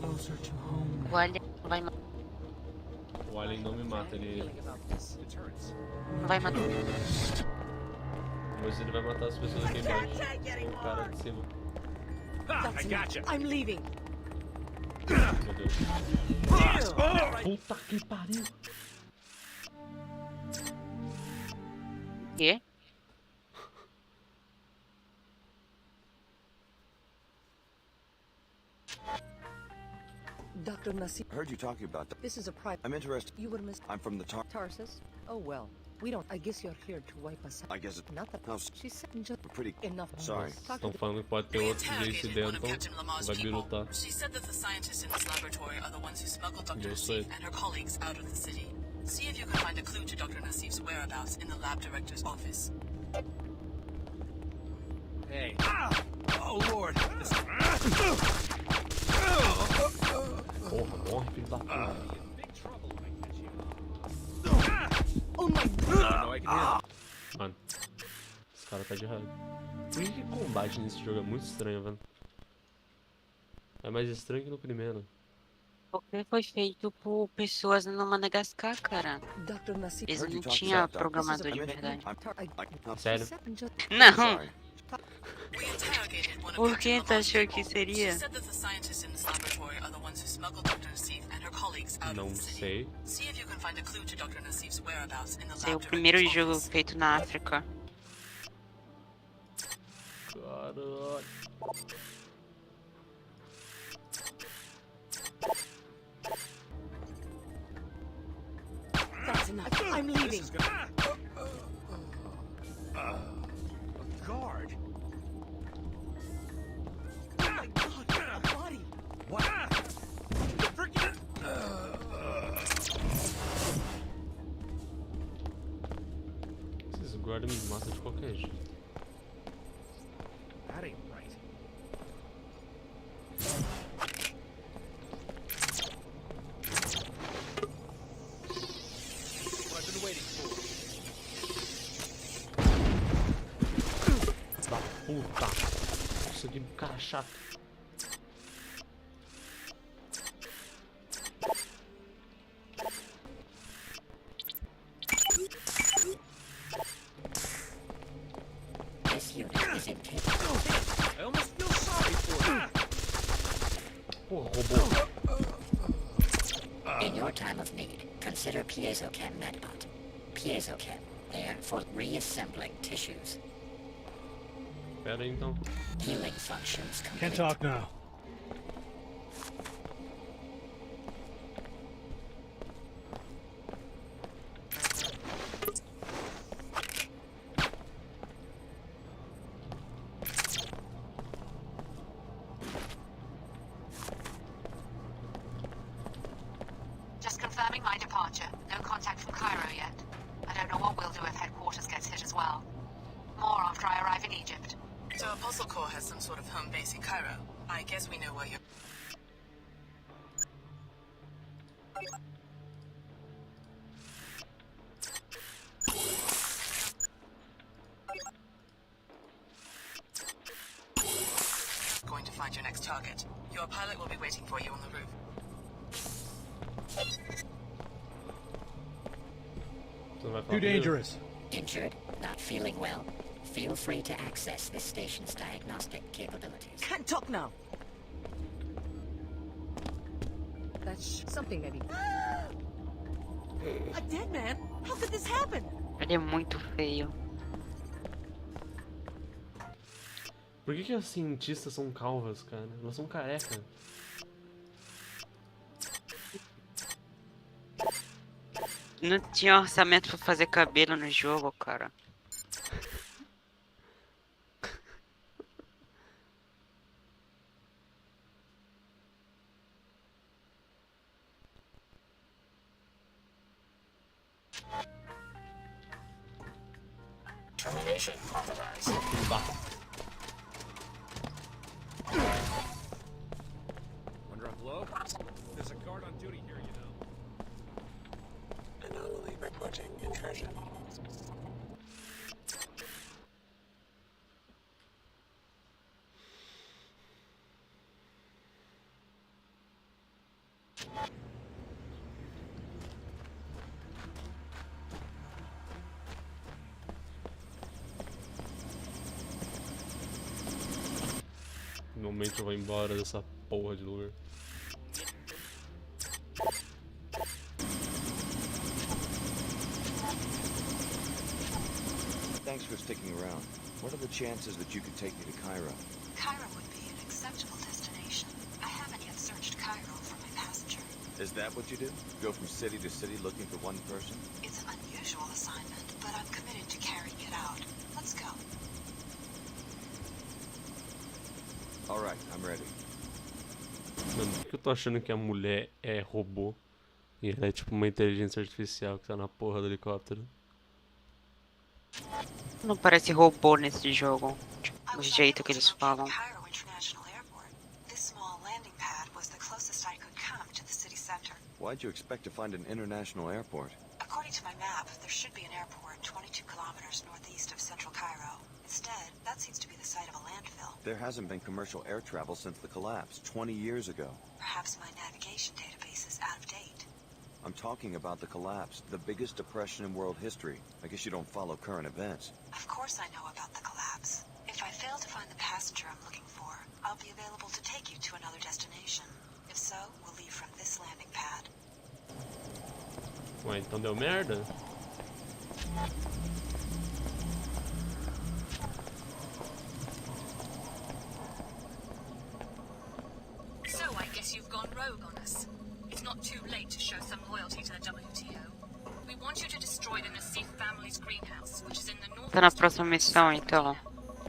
Closer to home. O Alien vai matar. O Alien não me mata, ele Não vai matar. Mas ele vai matar as pessoas aqui embaixo. O cara de cima. I gotcha. I'm leaving. Meu Deus. Puta que pariu. Quê? Dr. Nassif. I heard you talking about that. This is a private... I'm interested. You were mis... I'm from the Tarsus? Oh well. We don't... I guess you're here to wipe us out. I guess it... Not that... How... She said just... Pretty... Enough. Sorry. Estão falando que pode ter outro J.C. Denton. Vai birutar. She said that the scientists in this laboratory are the ones who smuggled Dr. Eu sei. Nassif and her colleagues out of the city. See if you can find a clue to Dr. Nassif's whereabouts in the lab director's office. Hey. Oh, Lord. Porra, morre, filho da puta. Oh my God! Mano, esse cara tá de raiva. Por que o combate nesse jogo é muito estranho, velho? É mais estranho que no primeiro. Porque foi feito por pessoas no Madagascar, cara. Eles não tinham programador de verdade. Sério? Não. Por que tu achou que seria? Não sei. Esse é o primeiro jogo feito na África. Caralho. That's enough. I'm leaving. agora me mata de qualquer jeito. That ain't right. What I've been waiting for. Da puta. Nossa, que cara chato. This unit is incapable. I almost feel sorry for you. Porra, robô. In your time of need, consider PiezoChem Medbot. PiezoChem, there for reassembling tissues. Pera aí então. Healing functions complete. Can't talk now. Just confirming my departure. No contact from Cairo yet. I don't know what we'll do if headquarters gets hit as well. More after I arrive in Egypt. So Apostle Corps has some sort of home base in Cairo. I guess we know where you're... going to find your next target. Your pilot will be waiting for you on the roof. Too dangerous. Injured, not feeling well. Feel free to access this station's diagnostic capabilities. Can't talk now. That's something maybe. A dead man? How could this happen? Ele é muito feio. Por que as cientistas são calvas, cara? Elas são carecas. Não tinha orçamento pra fazer cabelo no jogo, cara. Termination authorized. Wanna drop low? There's a guard on duty here, you know. Anomaly reporting incursion. Finalmente eu vou embora dessa porra de lugar. Thanks for sticking around. What are the chances that you could take me to Cairo? Cairo would be an acceptable destination. I haven't yet searched Cairo for my passenger. Is that what you do? Go from city to city looking for one person? It's an unusual assignment, but I'm committed to carrying it out. Let's go. Alright, I'm ready. Mano, por que eu tô achando que a mulher é robô? E ela é tipo uma inteligência artificial que tá na porra do helicóptero? Não parece robô nesse jogo. Tipo, o jeito que eles falam. Cairo International Airport. This small landing pad was the closest I could come to the city center. Why'd you expect to find an international airport? According to my map, there should be an airport 22 kilometers northeast of central Cairo. Instead, that seems to be the site of a landfill. There hasn't been commercial air travel since the collapse, 20 years ago. Perhaps my navigation database is out of date. I'm talking about the collapse, the biggest depression in world history. I guess you don't follow current events. Of course I know about the collapse. If I fail to find the passenger I'm looking for, I'll be available to take you to another destination. If so, we'll leave from this landing pad. Ué, então deu merda? So I guess you've gone rogue on us. It's not too late to show some loyalty to the WTO. We want you to destroy the Nassif family's greenhouse, which is in the north. Tá na próxima missão, então.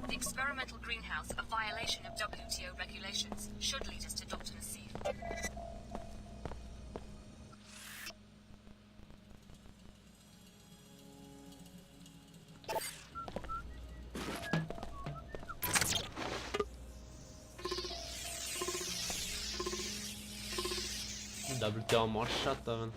The experimental greenhouse, a violation of WTO regulations, should lead us to Dr. Nassif. tem uma mó chata, velho.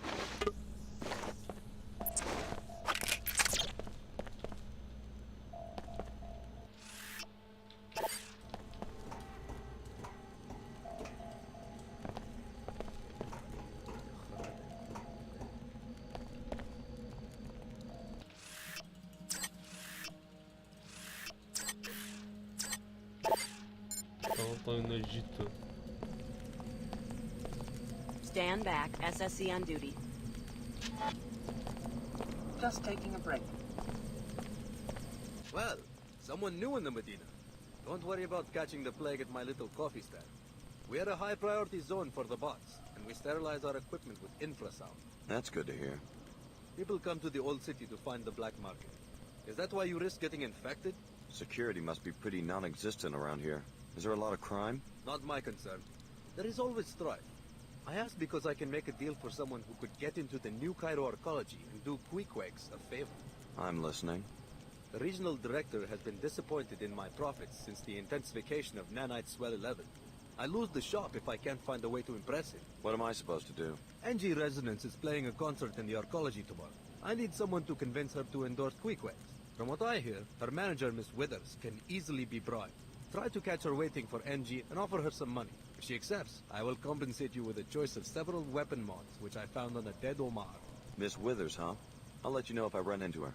Então tô indo no Egito. Stand back. SSC on duty. Just taking a break. Well, someone new in the Medina. Don't worry about catching the plague at my little coffee stand. We are a high priority zone for the bots, and we sterilize our equipment with infrasound. That's good to hear. People come to the old city to find the black market. Is that why you risk getting infected? Security must be pretty non-existent around here. Is there a lot of crime? Not my concern. There is always strife. I asked because I can make a deal for someone who could get into the new Cairo arcology and do Queequegs a favor. I'm listening. The regional director has been disappointed in my profits since the intensification of Nanite Swell 11. I lose the shop if I can't find a way to impress him. What am I supposed to do? Angie Resonance is playing a concert in the arcology tomorrow. I need someone to convince her to endorse Queequegs. From what I hear, her manager, Miss Withers, can easily be bribed. Try to catch her waiting for Angie and offer her some money. If she accepts, I will compensate you with a choice of several weapon mods, which I found on a dead Omar. Miss Withers, huh? I'll let you know if I run into her.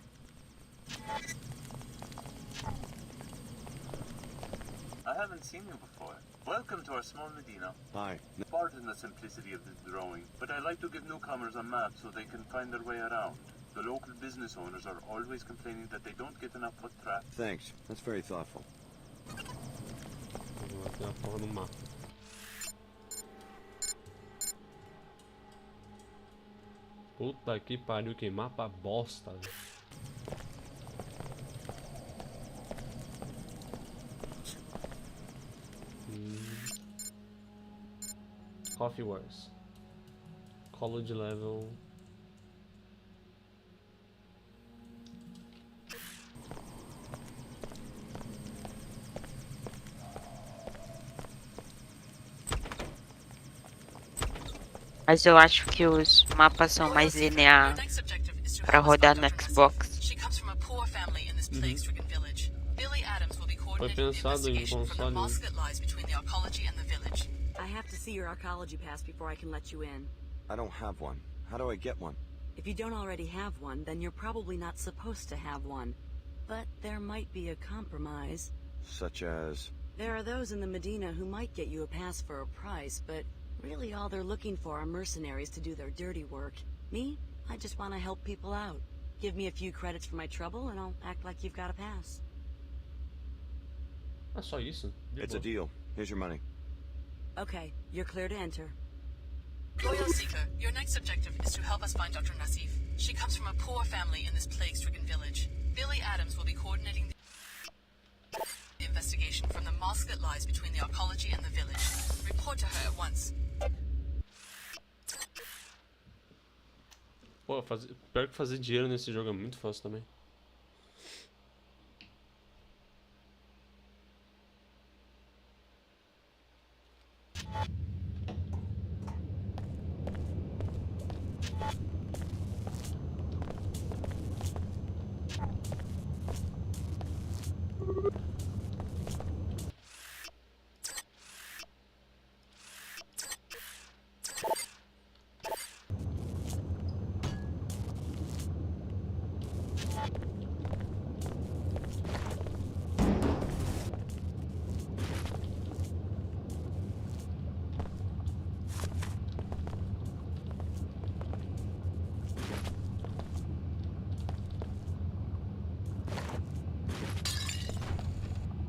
I haven't seen you before. Welcome to our small Medina. Hi. Pardon the simplicity of this drawing, but I like to give newcomers a map so they can find their way around. The local business owners are always complaining that they don't get enough foot traffic. Thanks. That's very thoughtful. Vou aqui na porra do mapa. Puta que pariu, que mapa bosta, velho. Coffee Wars. College level. Mas eu acho que os mapas são mais linear para rodar no Xbox. Foi pensado em console. I have to see your arcology pass before I can let you in. I don't have one. How do I get one? If you don't already have one, then you're probably not supposed to have one. But there might be a compromise. Such as? There are those in the Medina who might get you a pass for a price, but really all they're looking for are mercenaries to do their dirty work. Me? I just want to help people out. Give me a few credits for my trouble and I'll act like you've got a pass. Ah, só isso? It's a deal. Here's your money. Okay, you're clear to enter. Loyal Seeker, your next objective is to help us find Dr. Nassif. She comes from a poor family in this plague-stricken village. Billy Adams will be coordinating the investigation from the mosque that lies between the arcology and the village. Report to her at once. Pô, pior que fazer dinheiro nesse jogo é muito fácil também.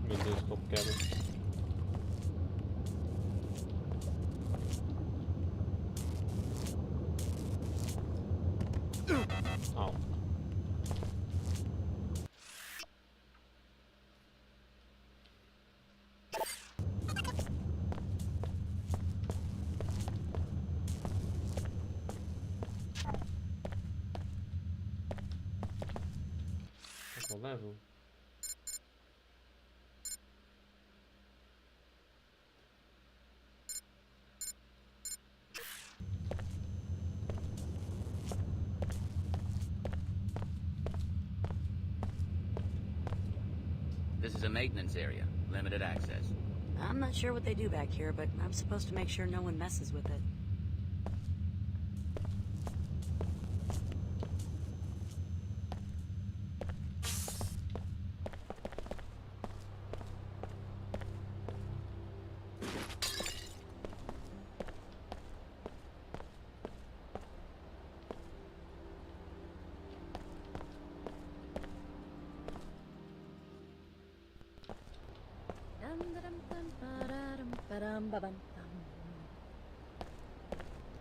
Meu Deus, como quebra. Au. Qual level? a maintenance area. Limited access. I'm not sure what they do back here, but I'm supposed to make sure no one messes with it.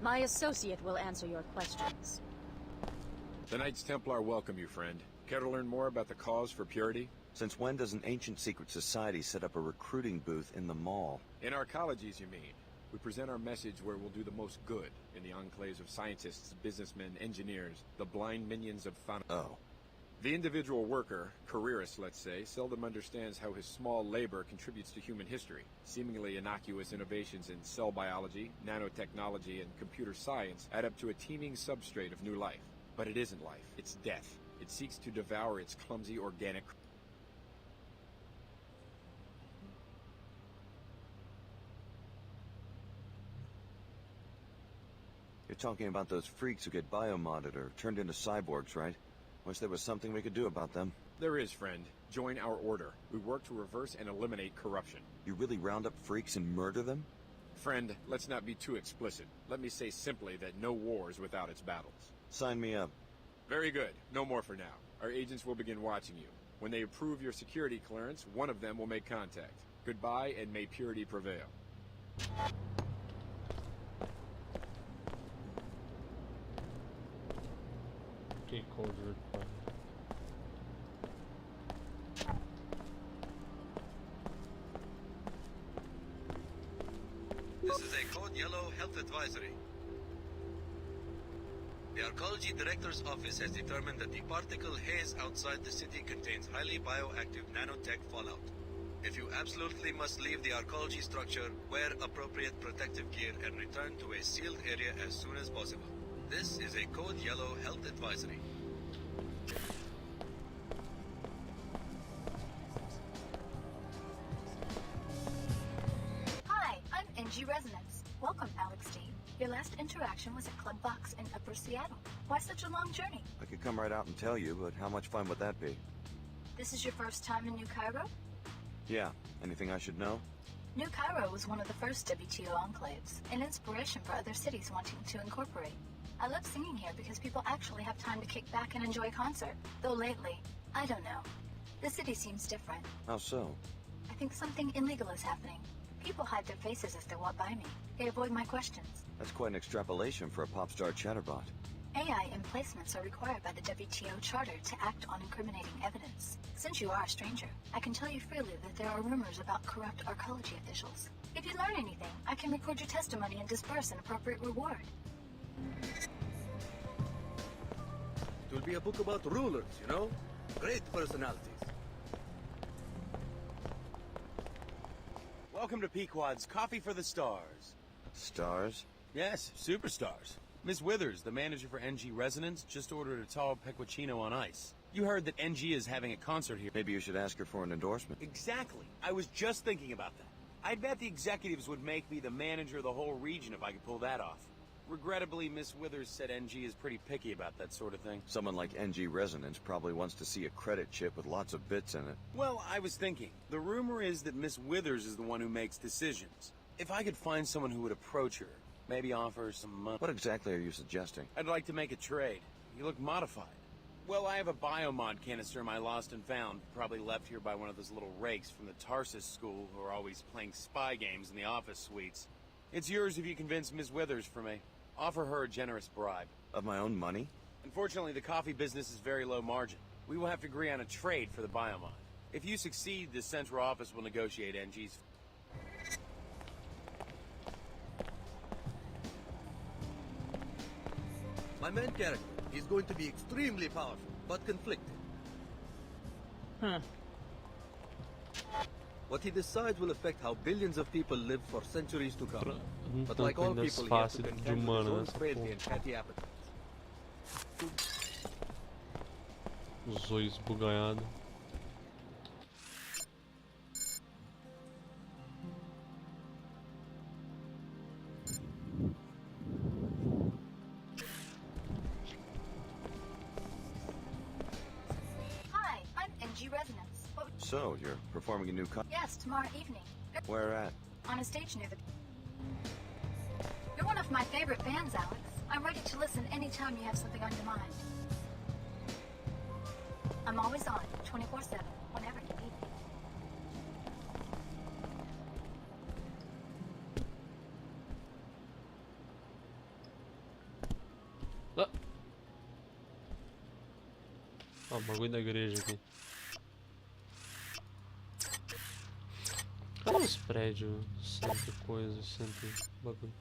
My associate will answer your questions. The Knights Templar welcome you, friend. Care to learn more about the cause for purity? Since when does an ancient secret society set up a recruiting booth in the mall? In our colleges, you mean. We present our message where we'll do the most good in the enclaves of scientists, businessmen, engineers, the blind minions of Fano. Oh. The individual worker, careerist let's say, seldom understands how his small labor contributes to human history. Seemingly innocuous innovations in cell biology, nanotechnology, and computer science add up to a teeming substrate of new life. But it isn't life, it's death. It seeks to devour its clumsy organic... You're talking about those freaks who get biomodded or turned into cyborgs, right? Wish there was something we could do about them. There is, friend. Join our order. We work to reverse and eliminate corruption. You really round up freaks and murder them? Friend, let's not be too explicit. Let me say simply that no war is without its battles. Sign me up. Very good. No more for now. Our agents will begin watching you. When they approve your security clearance, one of them will make contact. Goodbye, and may purity prevail. Que cover. This is a Code Yellow Health Advisory. The Arcology Director's Office has determined that the particle haze outside the city contains highly bioactive nanotech fallout. If you absolutely must leave the Arcology structure, wear appropriate protective gear and return to a sealed area as soon as possible. This is a Code Yellow Health Advisory. Hi, I'm NG Resonance. Welcome, Alex D. Your last interaction was at Club Box in Upper Seattle. Why such a long journey? I could come right out and tell you, but how much fun would that be? This is your first time in New Cairo? Yeah. Anything I should know? New Cairo was one of the first WTO enclaves, an inspiration for other cities wanting to incorporate. I love singing here because people actually have time to kick back and enjoy a concert. Though lately, I don't know. The city seems different. How so? I think something illegal is happening. People hide their faces as they walk by me. They avoid my questions. That's quite an extrapolation for a pop star chatterbot. AI emplacements are required by the WTO Charter to act on incriminating evidence. Since you are a stranger, I can tell you freely that there are rumors about corrupt arcology officials. If you learn anything, I can record your testimony and disperse an appropriate reward. It will be a book about rulers, you know? Great personalities. Welcome to Pequod's Coffee for the Stars. Stars? Yes, superstars. Miss Withers, the manager for NG Resonance, just ordered a tall pecuccino on ice. You heard that NG is having a concert here. Maybe you should ask her for an endorsement. Exactly. I was just thinking about that. I bet the executives would make me the manager of the whole region if I could pull that off. Regrettably, Miss Withers said NG is pretty picky about that sort of thing. Someone like NG Resonance probably wants to see a credit chip with lots of bits in it. Well, I was thinking. The rumor is that Miss Withers is the one who makes decisions. If I could find someone who would approach her, maybe offer her some money. What exactly are you suggesting? I'd like to make a trade. You look modified. Well, I have a biomod canister in my lost and found, probably left here by one of those little rakes from the Tarsus school who are always playing spy games in the office suites. It's yours if you convince Ms. Withers for me. Offer her a generous bribe. Of my own money? Unfortunately, the coffee business is very low margin. We will have to agree on a trade for the biomod. If you succeed, the central office will negotiate NG's... My main character is going to be extremely powerful, but conflicted. What he decides will affect how billions of people live for centuries to come. But like all people, he has to contend with his own frailty and petty appetites. Os olhos bugalhados. So, you're performing a new Yes, tomorrow evening. Where at? On a stage near the... You're one of my favorite bands, Alex. I'm ready to listen anytime you have something on your mind. I'm always on, 24/7, whenever you need me. Ó, o bagulho da igreja aqui. Cadê os prédios? Sempre coisa, sempre bagulho.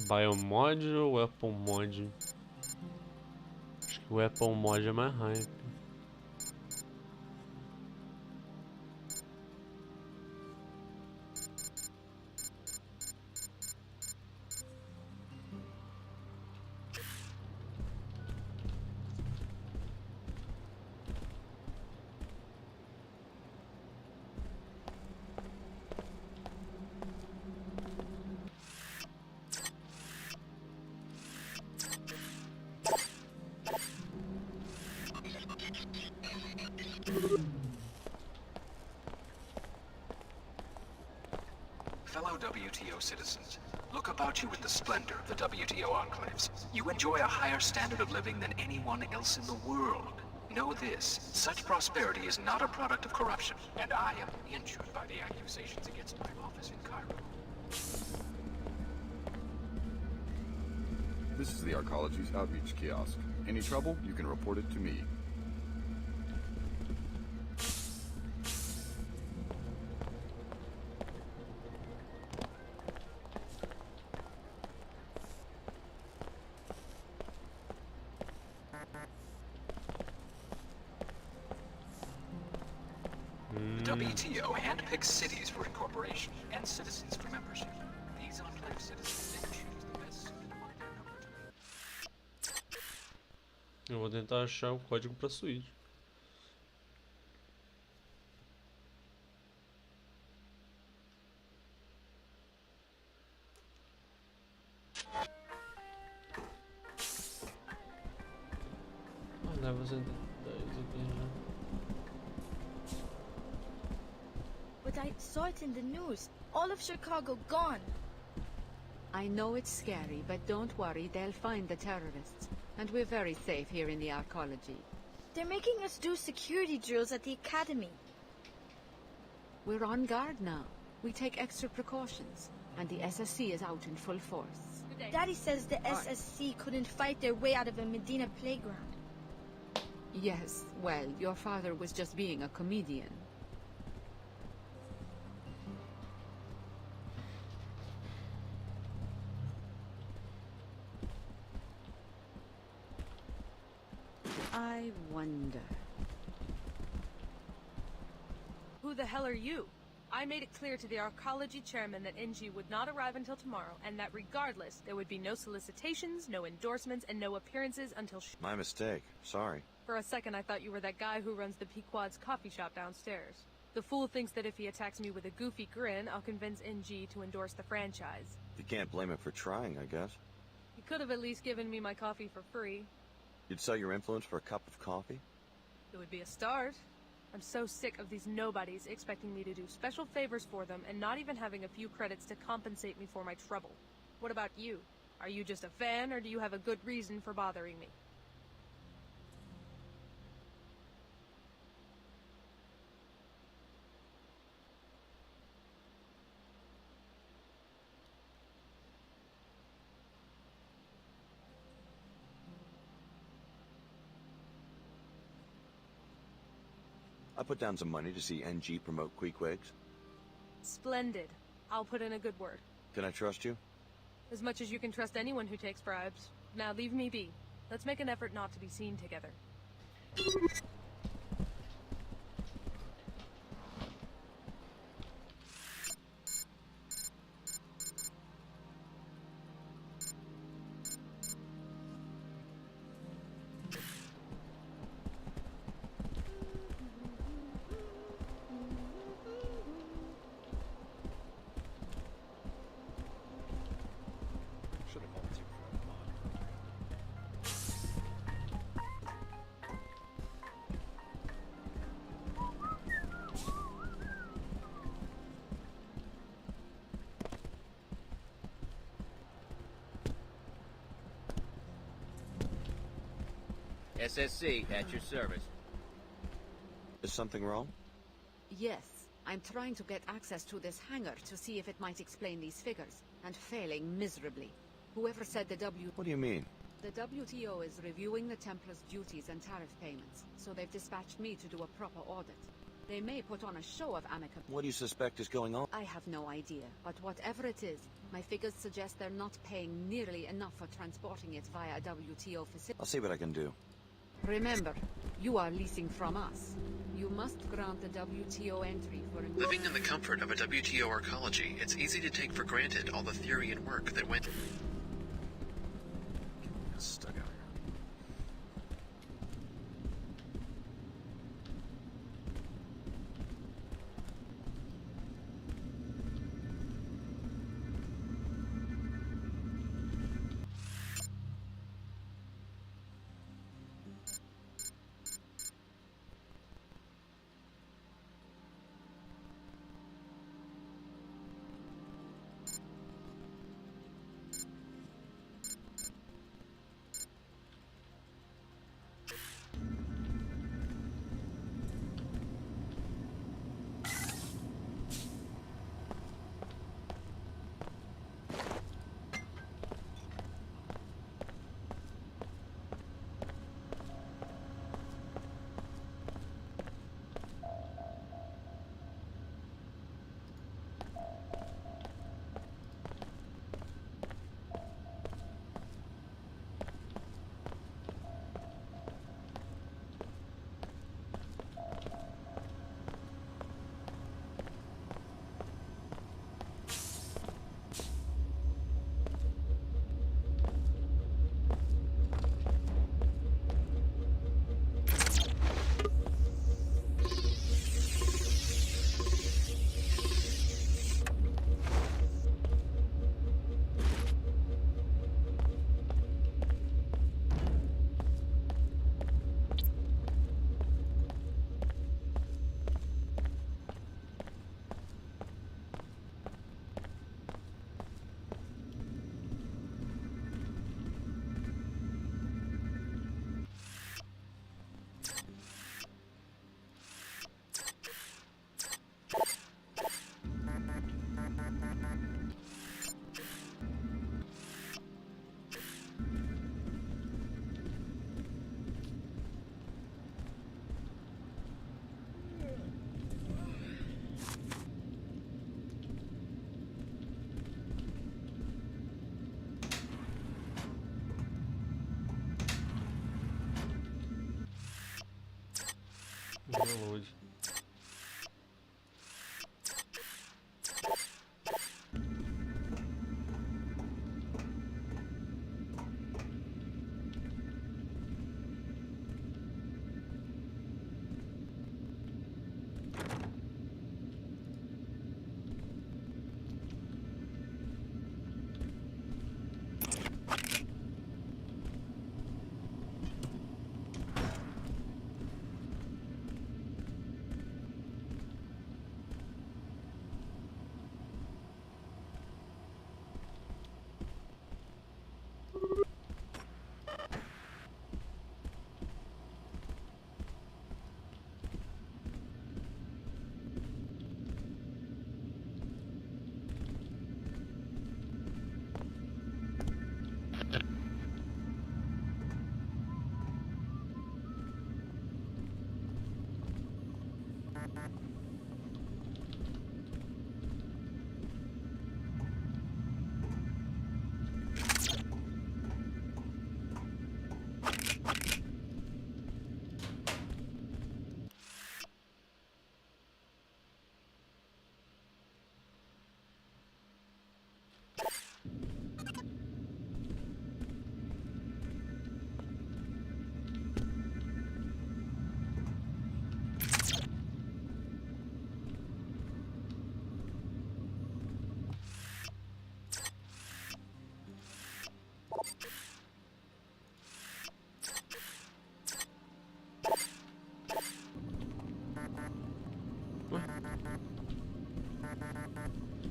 Biomod ou Apple Mod? Acho que o Apple Mod é mais hype. Fellow WTO citizens, look about you with the splendor of the WTO enclaves. You enjoy a higher standard of living than anyone else in the world. Know this, such prosperity is not a product of corruption, and I am injured by the accusations against my office in Cairo. This is the Arcology's outreach kiosk. Any trouble, you can report it to me. The WTO handpicks cities for incorporation and citizens for membership. These enclave citizens then choose the best suited among their number to Eu vou tentar achar o código pra suíte. Leva 110 aqui já. But I saw it in the news. All of Chicago gone. I know it's scary, but don't worry, they'll find the terrorists. And we're very safe here in the Arcology. They're making us do security drills at the academy. We're on guard now. We take extra precautions. And the SSC is out in full force. Daddy says the SSC couldn't fight their way out of a Medina playground. Yes, well, your father was just being a comedian. I wonder... Who the hell are you? I made it clear to the Arcology chairman that NG would not arrive until tomorrow, and that regardless, there would be no solicitations, no endorsements, and no appearances until My mistake. Sorry. For a second, I thought you were that guy who runs the Pequod's coffee shop downstairs. The fool thinks that if he attacks me with a goofy grin, I'll convince NG to endorse the franchise. You can't blame him for trying, I guess. He could have at least given me my coffee for free. You'd sell your influence for a cup of coffee? It would be a start. I'm so sick of these nobodies expecting me to do special favors for them and not even having a few credits to compensate me for my trouble. What about you? Are you just a fan, or do you have a good reason for bothering me? I put down some money to see NG promote Queequegs. Splendid. I'll put in a good word. Can I trust you? As much as you can trust anyone who takes bribes. Now leave me be. Let's make an effort not to be seen together. SSC, at your service. Is something wrong? Yes. I'm trying to get access to this hangar to see if it might explain these figures, and failing miserably. Whoever said the What do you mean? The WTO is reviewing the Templars' duties and tariff payments, so they've dispatched me to do a proper audit. They may put on a show of amicable. What do you suspect is going on? I have no idea, but whatever it is, my figures suggest they're not paying nearly enough for transporting it via a WTO facility. I'll see what I can do. Remember, you are leasing from us. You must grant the WTO entry for... Living in the comfort of a WTO arcology, it's easy to take for granted all the theory and work that went... Stuck out here. Download.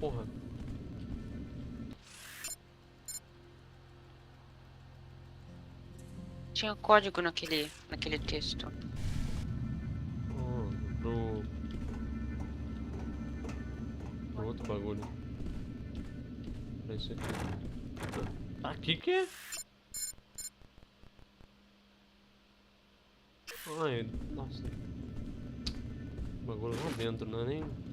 Porra. tinha código naquele texto. Pro outro bagulho. Pra isso aqui. Aqui que é? Ai, nossa. O bagulho lá dentro, não é nem...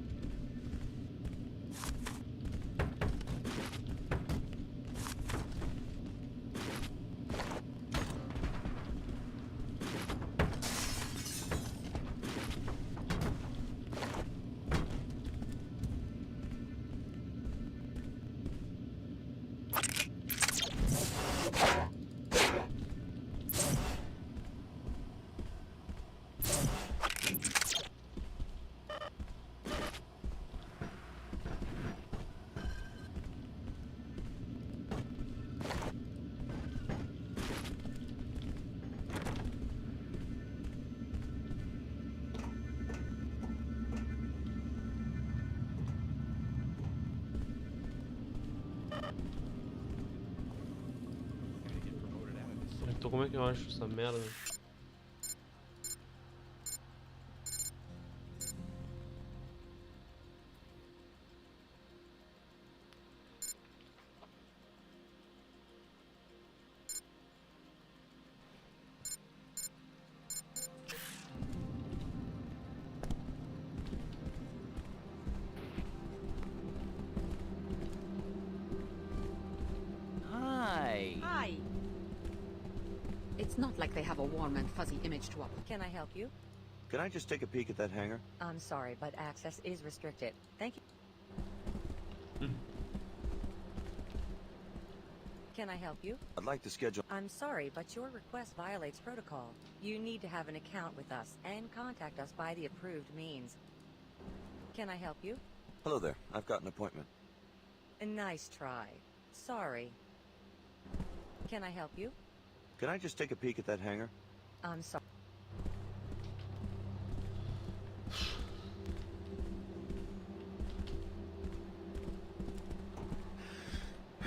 Então como é que eu acho essa merda? Hi. It's not like they have a warm and fuzzy image to up. Can I help you? Can I just take a peek at that hangar? I'm sorry, but access is restricted. Thank you. Can I help you? I'd like to schedule... I'm sorry, but your request violates protocol. You need to have an account with us and contact us by the approved means. Can I help you? Hello there. I've got an appointment. A nice try. Sorry. Can I help you? Can I just take a peek at that hangar? I'm sorry.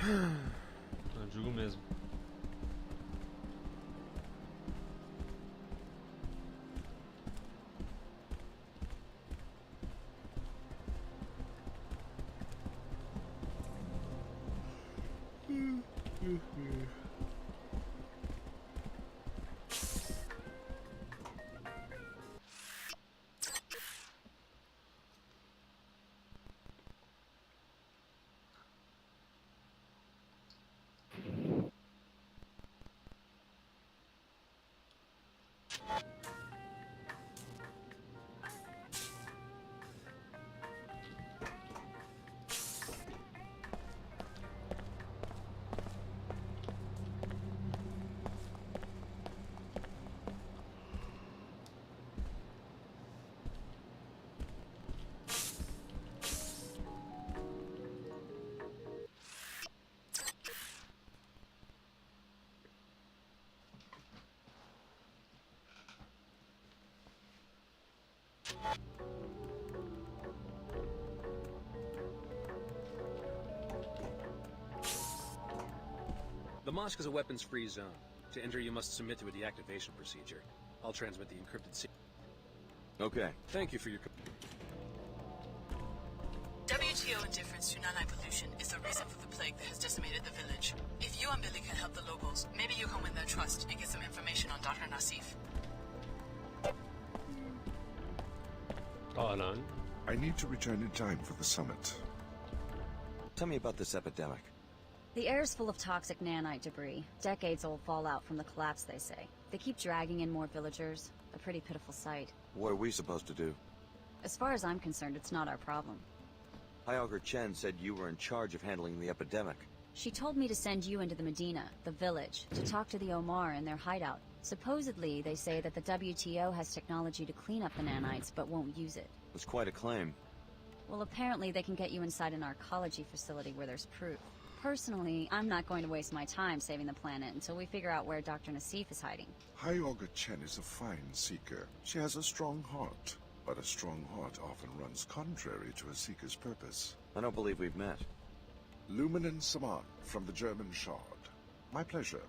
Eu digo mesmo. The mosque is a weapons-free zone. To enter, you must submit to a deactivation procedure. I'll transmit the encrypted secret. Okay. Thank you for your... WTO indifference to nanite pollution is the reason for the plague that has decimated the village. If you and Billy can help the locals, maybe you can win their trust and get some information on Dr. Nassif. I need to return in time for the summit. Tell me about this epidemic. The air's full of toxic nanite debris. Decades-old fallout from the collapse, they say. They keep dragging in more villagers. A pretty pitiful sight. What are we supposed to do? As far as I'm concerned, it's not our problem. High Chen said you were in charge of handling the epidemic. She told me to send you into the Medina, the village, to talk to the Omar in their hideout. Supposedly, they say that the WTO has technology to clean up the nanites, but won't use it. It's quite a claim. Well, apparently they can get you inside an arcology facility where there's proof. Personally, I'm not going to waste my time saving the planet until we figure out where Dr. Nassif is hiding. High Chen is a fine seeker. She has a strong heart, but a strong heart often runs contrary to a seeker's purpose. I don't believe we've met. Lumen and Saman from the German Shard. My pleasure.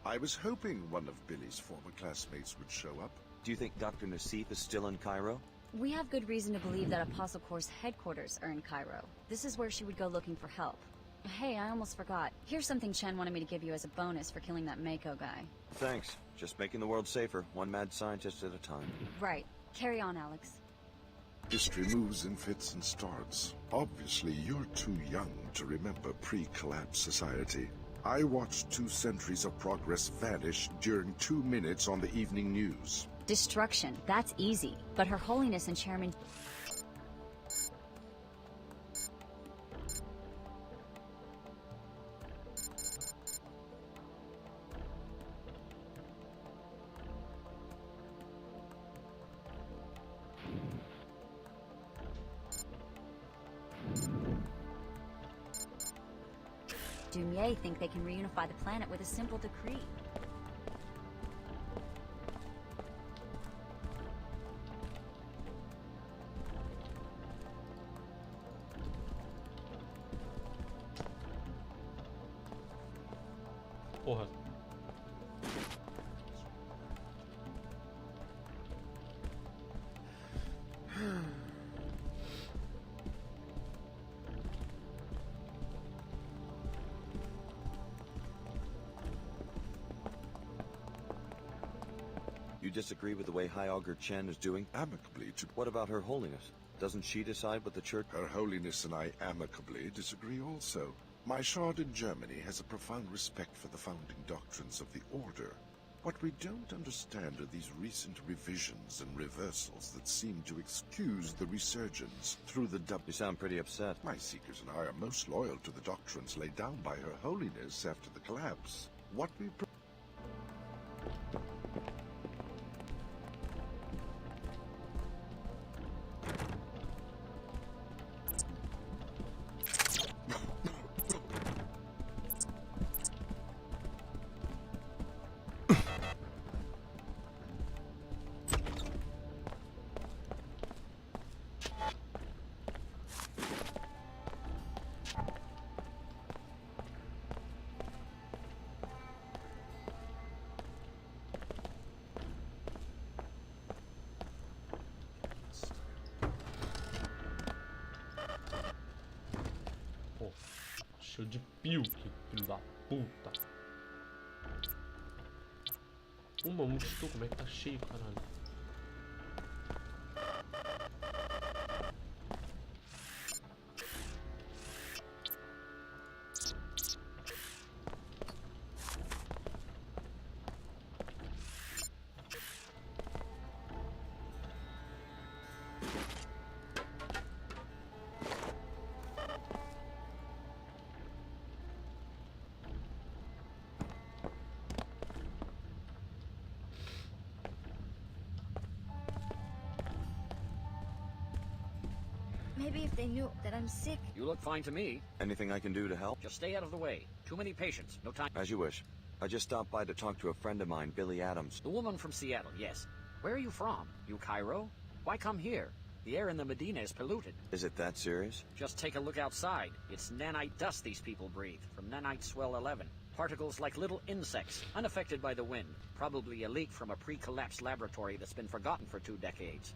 I was hoping one of Billy's former classmates would show up. Do you think Dr. Nassif is still in Cairo? We have good reason to believe that Apostle Corps' headquarters are in Cairo. This is where she would go looking for help. Hey, I almost forgot. Here's something Chen wanted me to give you as a bonus for killing that Mako guy. Thanks. Just making the world safer, one mad scientist at a time. Right. Carry on, Alex. History moves in fits and starts. Obviously, you're too young to remember pre-collapse society. I watched 2 centuries of progress vanish during 2 minutes on the evening news. Destruction. That's easy. But Her Holiness and Chairman... Dumier think they can reunify the planet with a simple decree. Porra. You disagree with the way High Augur Chen is doing? Amicably to... What about Her Holiness? Doesn't she decide what the church... Her Holiness and I amicably disagree also. My shard in Germany has a profound respect for the founding doctrines of the Order. What we don't understand are these recent revisions and reversals that seem to excuse the resurgence through the You sound pretty upset. My Seekers and I are most loyal to the doctrines laid down by Her Holiness after the collapse. What we... Cheio de pilque, filho da puta. Uma multitud, como é que tá cheio, caralho? Maybe if they knew that I'm sick. You look fine to me. Anything I can do to help? Just stay out of the way. Too many patients. No time. As you wish. I just stopped by to talk to a friend of mine, Billy Adams. The woman from Seattle, yes. Where are you from? You Cairo? Why come here? The air in the Medina is polluted. Is it that serious? Just take a look outside. It's nanite dust these people breathe, from nanite swell 11. Particles like little insects, unaffected by the wind. Probably a leak from a pre-collapse laboratory that's been forgotten for 2 decades.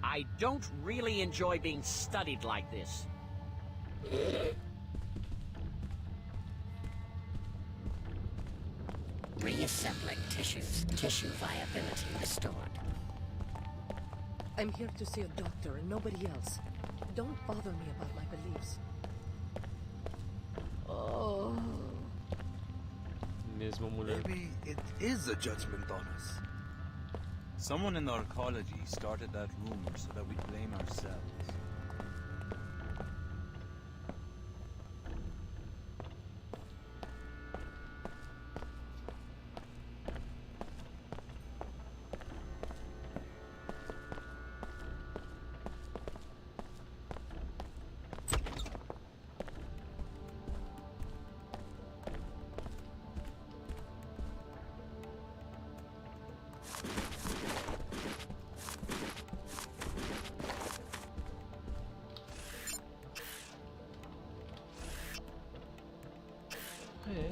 I don't really enjoy being studied like this. Reassembling tissues. Tissue viability restored. I'm here to see a doctor and nobody else. Don't bother me about my beliefs. Oh. Maybe it is a judgment on us. Someone in arcology started that rumor so that we blame ourselves.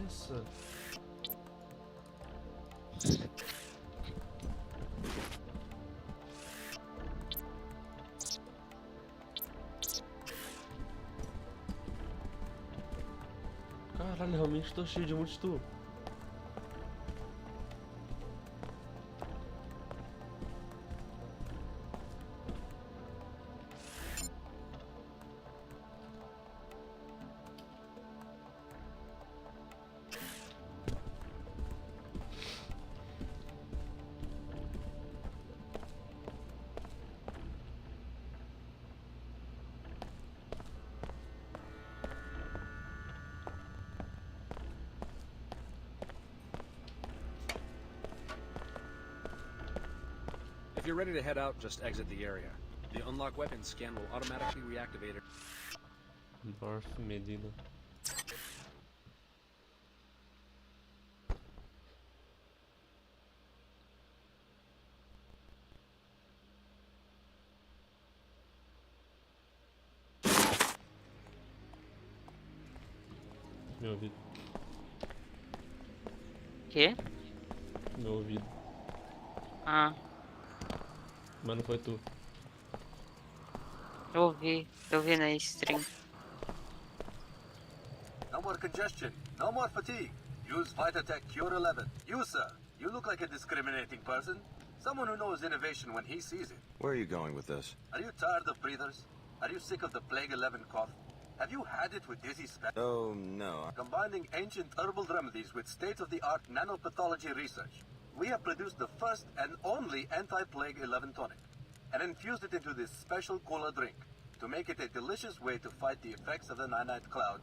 essa? Caralho, realmente tô cheio de multitool. If you're ready to head out, just exit the area. The unlock weapon scan will automatically reactivate it. Barf Medina. Meu ouvido. Quê? Meu ouvido. Ah, Mas não foi tu. eu ouvi na stream. No more congestion. No more fatigue. Use Vitatech Cure 11. You, sir. You look like a discriminating person. Someone who knows innovation when he sees it. Where are you going with this? Are you tired of breathers? Are you sick of the Plague 11 cough? Have you had it with dizzy spell? Oh, no. Combining ancient herbal remedies with state-of-the-art nanopathology research, we have produced the first and only anti-Plague 11 tonic, and infused it into this special cola drink to make it a delicious way to fight the effects of the Nanite cloud.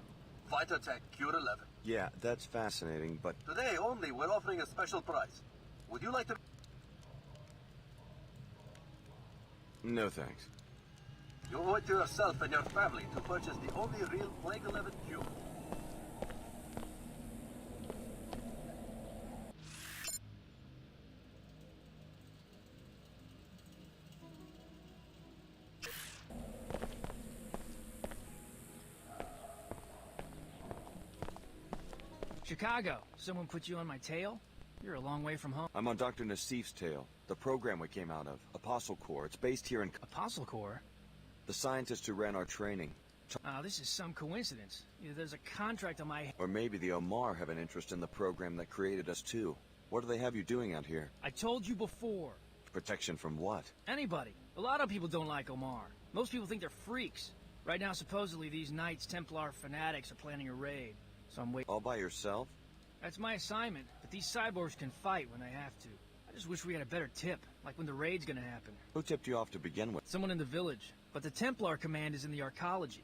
Vitatech Cure 11. Yeah, that's fascinating, but... Today only, we're offering a special price. Would you like to... No thanks. You owe it to yourself and your family to purchase the only real Plague 11 cure. Chicago, someone put you on my tail? You're a long way from home. I'm on Dr. Nassif's tail, the program we came out of, Apostle Corps. It's based here in... Apostle Corps? The scientists who ran our training. Oh, this is some coincidence. Either there's a contract on my... Or maybe the Omar have an interest in the program that created us too. What do they have you doing out here? I told you before. Protection from what? Anybody. A lot of people don't like Omar. Most people think they're freaks. Right now, supposedly, these Knights Templar fanatics are planning a raid. So I'm waiting. All by yourself? That's my assignment, but these cyborgs can fight when they have to. I just wish we had a better tip, like when the raid's gonna happen. Who tipped you off to begin with? Someone in the village. But the Templar command is in the arcology.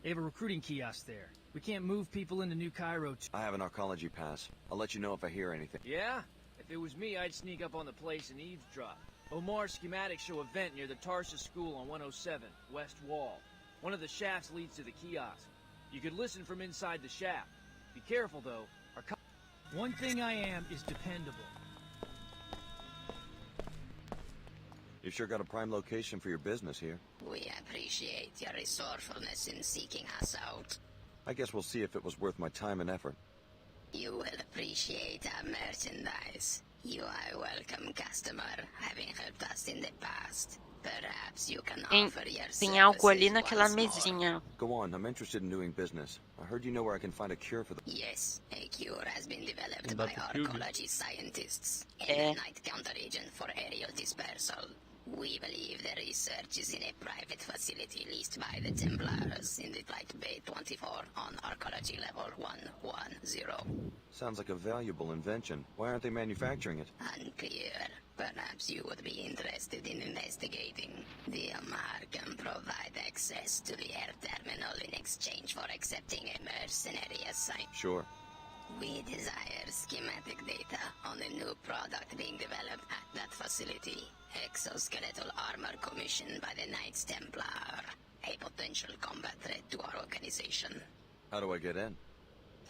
They have a recruiting kiosk there. We can't move people into New Cairo. I have an arcology pass. I'll let you know if I hear anything. Yeah? If it was me, I'd sneak up on the place and eavesdrop. Omar's schematics show a vent near the Tarsus School on 107, West Wall. One of the shafts leads to the kiosk. You could listen from inside the shaft. Be careful, though. One thing I am is dependable. You sure got a prime location for your business here. We appreciate your resourcefulness in seeking us out. I guess we'll see if it was worth my time and effort. You will appreciate our merchandise. You are a welcome customer, having helped us in the past. Perhaps you can offer your Tem algo ali services naquela once more. mesinha. Go on, I'm interested in doing business. I heard you know where I can find a cure for the... Yes, a cure has been developed That's by a cure. arcology scientists. A night counteragent for aerial dispersal. We believe the research is in a private facility leased by the Templars in the Flight Bay 24 on arcology level 110. Sounds like a valuable invention. Why aren't they manufacturing it? Unclear. Perhaps you would be interested in investigating. The Omar can provide access to the air terminal in exchange for accepting a mercenary assignment. Sure. We desire schematic data on a new product being developed at that facility. Exoskeletal armor commissioned by the Knights Templar. A potential combat threat to our organization. How do I get in?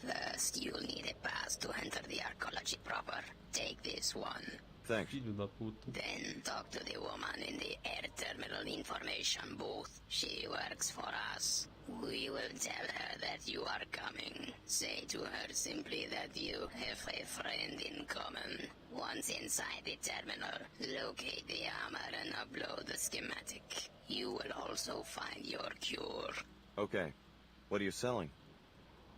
First, you'll need a pass to enter the arcology proper. Take this one. Thanks. Filho da puta. Then talk to the woman in the air terminal information booth. She works for us. We will tell her that you are coming. Say to her simply that you have a friend in common. Once inside the terminal, locate the armor and upload the schematic. You will also find your cure. Okay. What are you selling?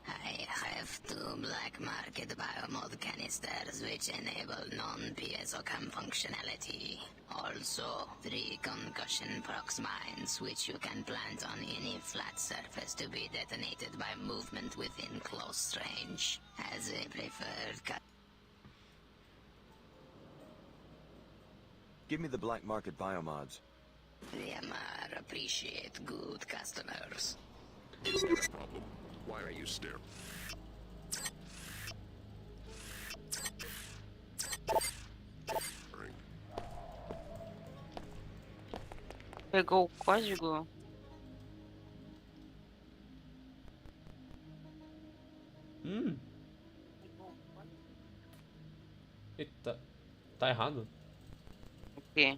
I have 2 black market biomod canisters which enable non-PSOCAM functionality. Also, 3 concussion prox mines which you can plant on any flat surface to be detonated by movement within close range. As a preferred Give me the black market biomods. The Amar appreciate good customers. Is there a problem? Why are you staring? Pegou o código? Eita. Tá errado? O quê?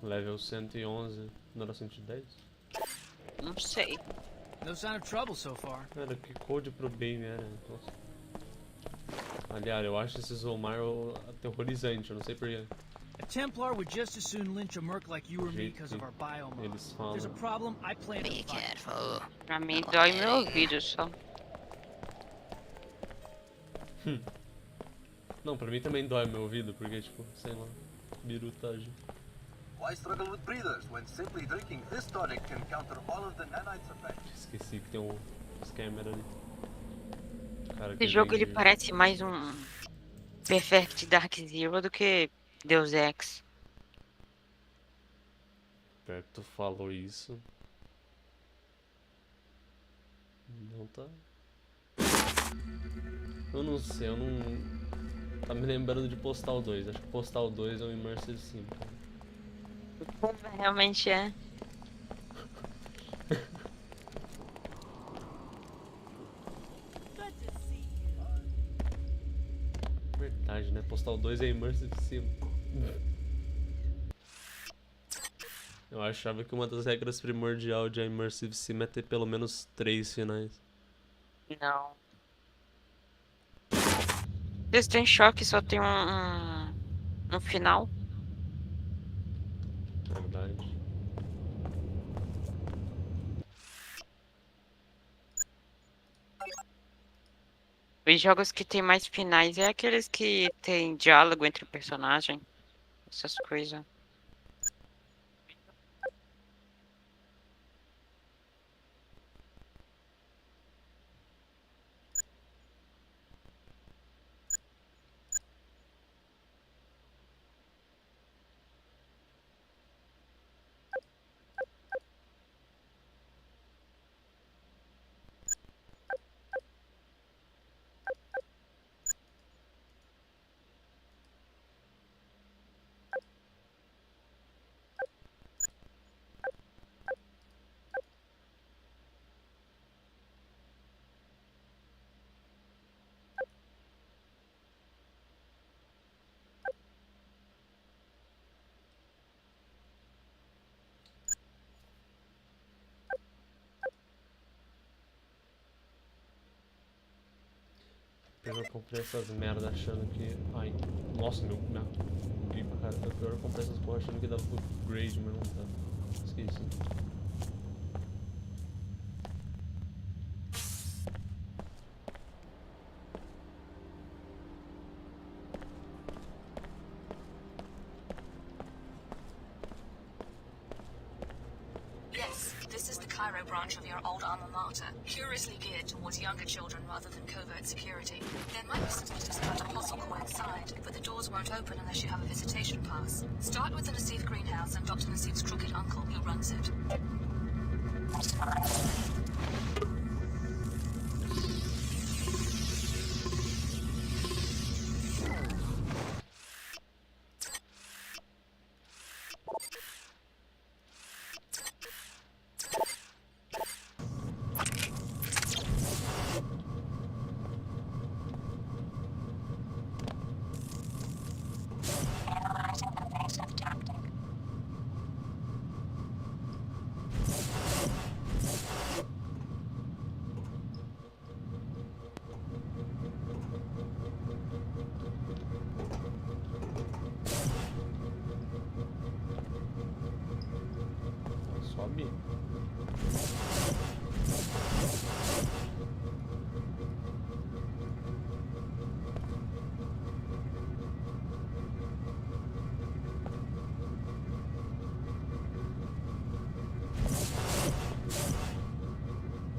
Level 111, não era 110? Não sei. No sign of trouble so far. Cara, que code pro bem era. Nossa. Aliás, eu acho esse Zomar aterrorizante, eu não sei porquê. A Templar would just as soon lynch a merc like you or me because of our biomod. Eles If there's a falam. problem, I plan to Be fight. careful. Pra mim dói meu ouvido só. Não, pra mim também dói meu ouvido, porque tipo, sei lá, birutagem. Why struggle with breathers when simply drinking this tonic can counter all of the nanites effects? Esqueci que tem um scammer ali. Cara, Esse jogo ele parece mais um Perfect Dark Zero do que Deus Ex. Perto tu falou isso. Não tá. Eu não sei, eu não. Tá me lembrando de Postal 2. Acho que Postal 2 é um Immersive Sim. Realmente é. Verdade, né? Postal 2 é Immersive Sim. Eu achava que uma das regras primordial de Immersive Sim é ter pelo menos 3 finais. Não. System Shock só tem um final. Verdade. Os jogos que tem mais finais é aqueles que tem diálogo entre o personagem. Essas coisas. Eu comprei essas merda achando que. Ai, nossa, meu. Buguei pra caralho. Pior eu comprei essas porra achando que dava upgrade, mas não dá. Esqueci. Yes, this is the Cairo branch of your old alma mater, curiously geared towards younger children rather than covert security. There might be some business about a posso inside, but the doors won't open unless you have a visitation pass. Start with the Nassif greenhouse and Dr. Nassif's crooked uncle who runs it.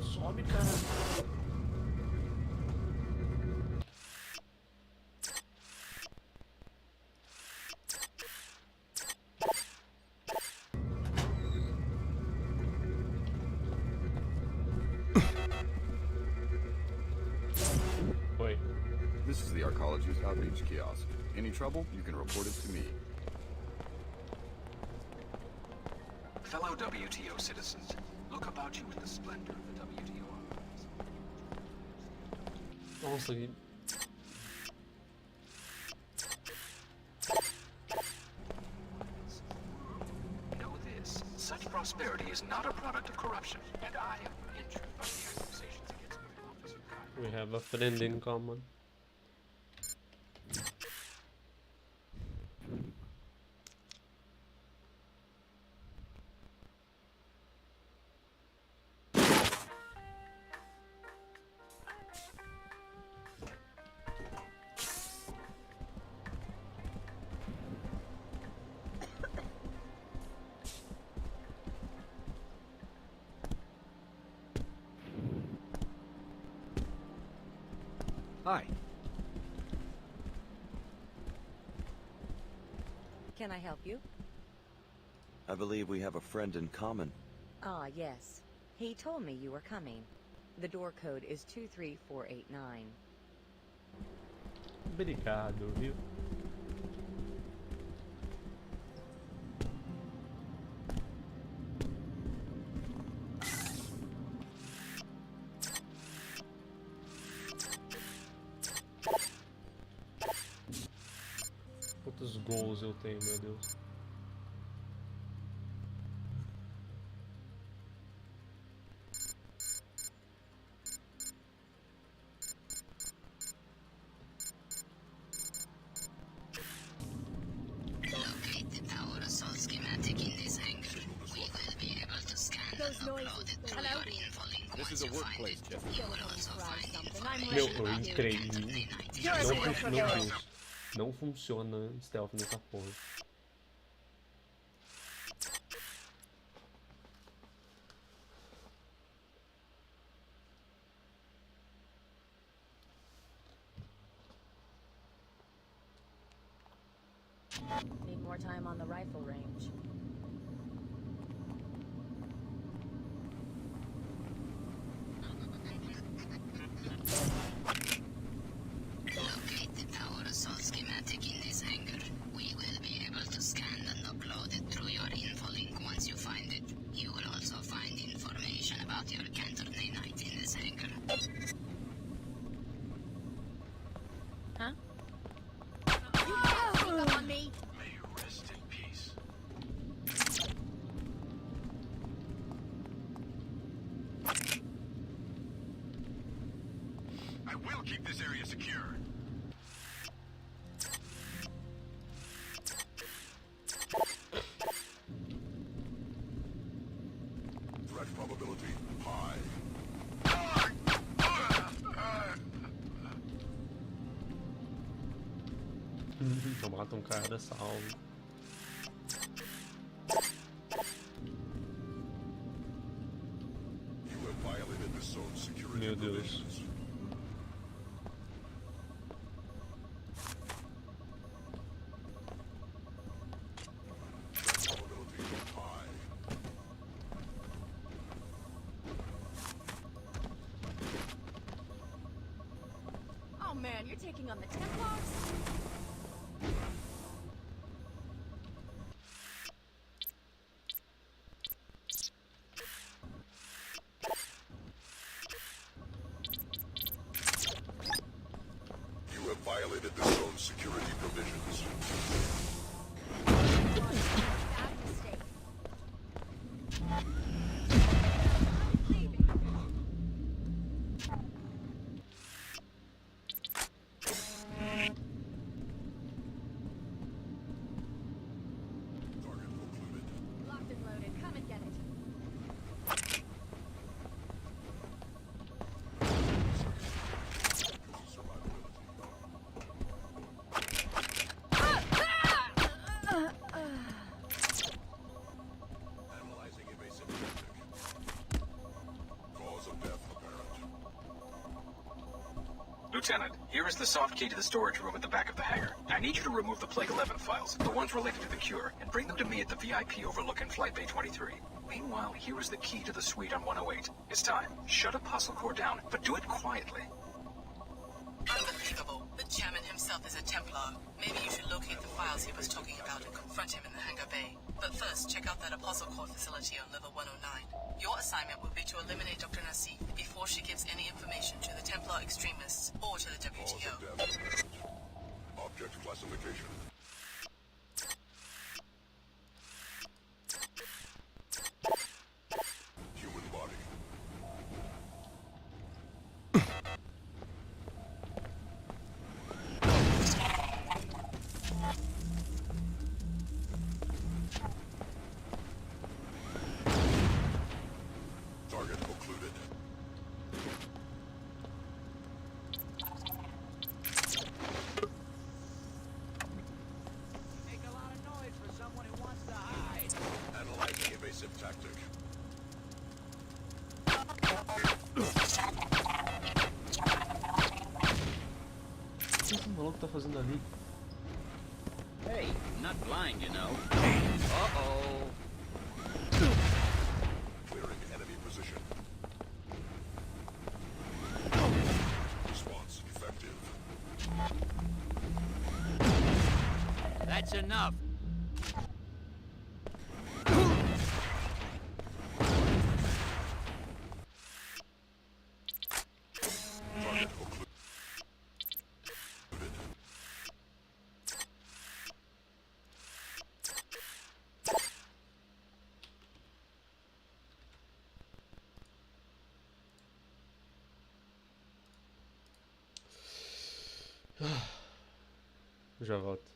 Sobe, cara. Oi. This is the Arcology's outreach kiosk. Any trouble, you can report it to me. Fellow WTO citizens, look about you with the splendor of the WTO. Nossa, que... Know this, such prosperity is not a product of corruption, and I am injured by the accusations against my officer. We have a friend in common. Hi. Can I help you? I believe we have a friend in common. Ah, yes. He told me you were coming. The door code is 23489. Obrigado, viu? Quantos gols eu tenho, meu Deus? Locate the power assault schematic in this hangar. We will be able to scan and upload it through your infolink. This is a workplace, Jeffrey. You will also find Meu, information eu about entrei your e cantor não, meu Deus, não funciona stealth nessa porra. Need more time on the rifle range. Locate the power assault schematic in this hangar. We will be able to scan and upload it through your infolink once you find it. You will also find information about your cantor nanite in this hangar. Huh? You sneak up on me! May you rest in peace. I will keep this area secure. Threat probability high. Eu mato um cara, salvo. You have violated the zone's security Meu Deus. provisions. Threat probability high. Oh man, you're taking on the Templars? You have violated the zone's security provisions. Bad mistake. Lieutenant, here is the soft key to the storage room at the back of the hangar. I need you to remove the Plague 11 files, the ones related to the cure, and bring them to me at the VIP overlooking Flight Bay 23. Meanwhile, here is the key to the suite on 108. It's time. Shut Apostle Core down, but do it quietly. Unbelievable. The chairman himself is a Templar. Maybe you should locate the files he was talking about and confront him in the hangar bay. But first, check out that Apostle Core facility on level 109. Your assignment will be to eliminate Dr. Nassif before she gives any information to the Templar extremists or to the WTO. Object classification. Human body. Target occluded. Make a lot of noise for someone who wants to hide. Analyzing evasive tactic. O que esse maluco tá fazendo ali? Hey, I'm not blind, you know. Uh-oh. Clearing enemy position. Response effective. That's enough. Target occluded. Já volto.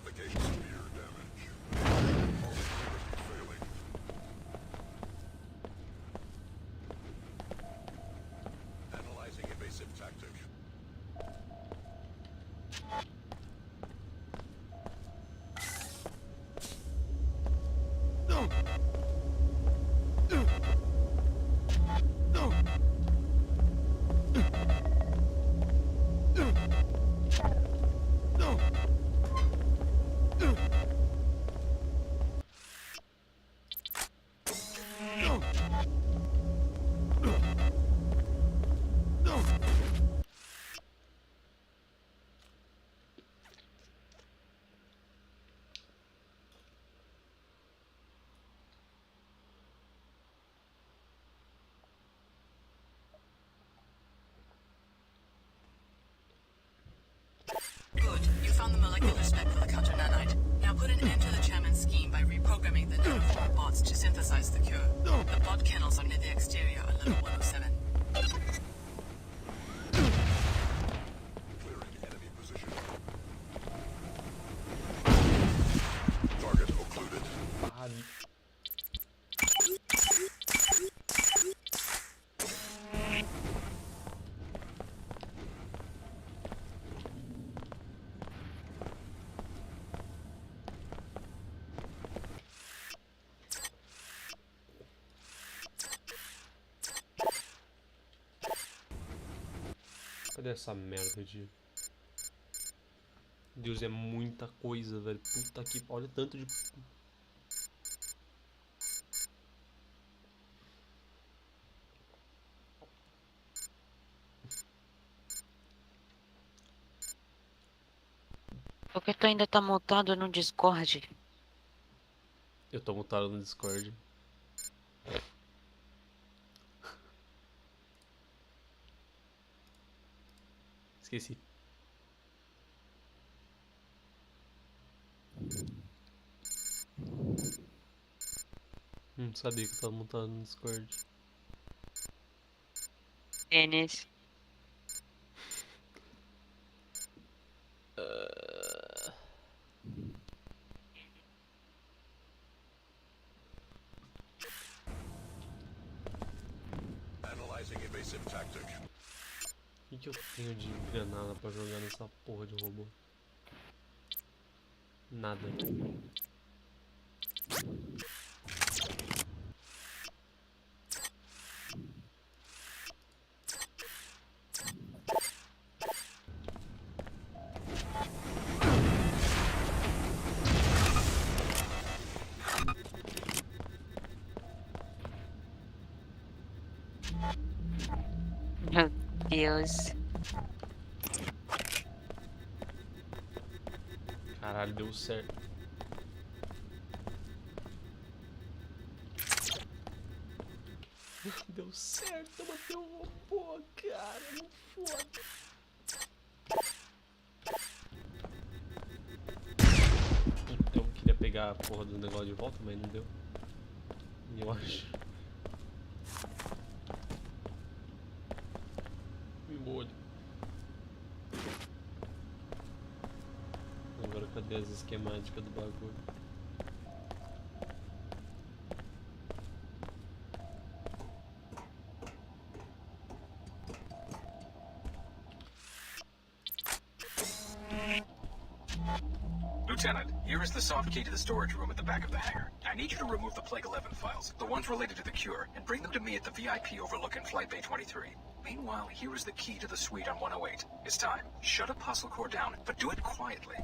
Specifications spear damage. All security failing. Analyzing evasive tactic. Good. You found the molecular spec for the counter nanite. Now put an end to the chairman's scheme by reprogramming the nanoform bots to synthesize the cure. The bot kennels are near the exterior on level 107. Clearing enemy position. Target occluded. Cadê essa merda de... Deus, é muita coisa, velho. Puta que... Olha o tanto de... Por que tu ainda tá mutado no Discord? Eu tô mutado no Discord. Esqueci. Sabia que eu tava mutado no Discord. Tênis. Analyzing evasive tactic. O que eu tenho de granada pra jogar nessa porra de robô? Nada. Meu Deus. Caralho, deu certo. Deu certo, eu matei um robô, cara. Muito foda. Eu queria pegar a porra do negócio de volta, mas não deu. Eu acho. Molho. Agora cadê as esquemáticas do bagulho? Lieutenant, here is the soft key to the storage room at the back of the hangar. I need you to remove the Plague 11 files, the ones related to the cure, and bring them to me at the VIP overlooking Flight Bay 23. Meanwhile, here is the key to the suite on 108. It's time. Shut Apostle Core down, but do it quietly.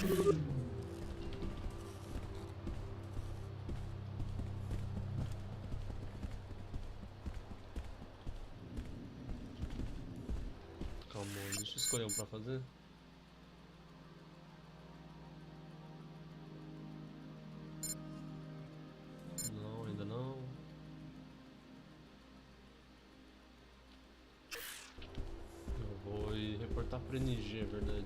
Calma, deixa eu escolher um pra fazer. Não, ainda não. Eu vou ir reportar pro NG, é verdade.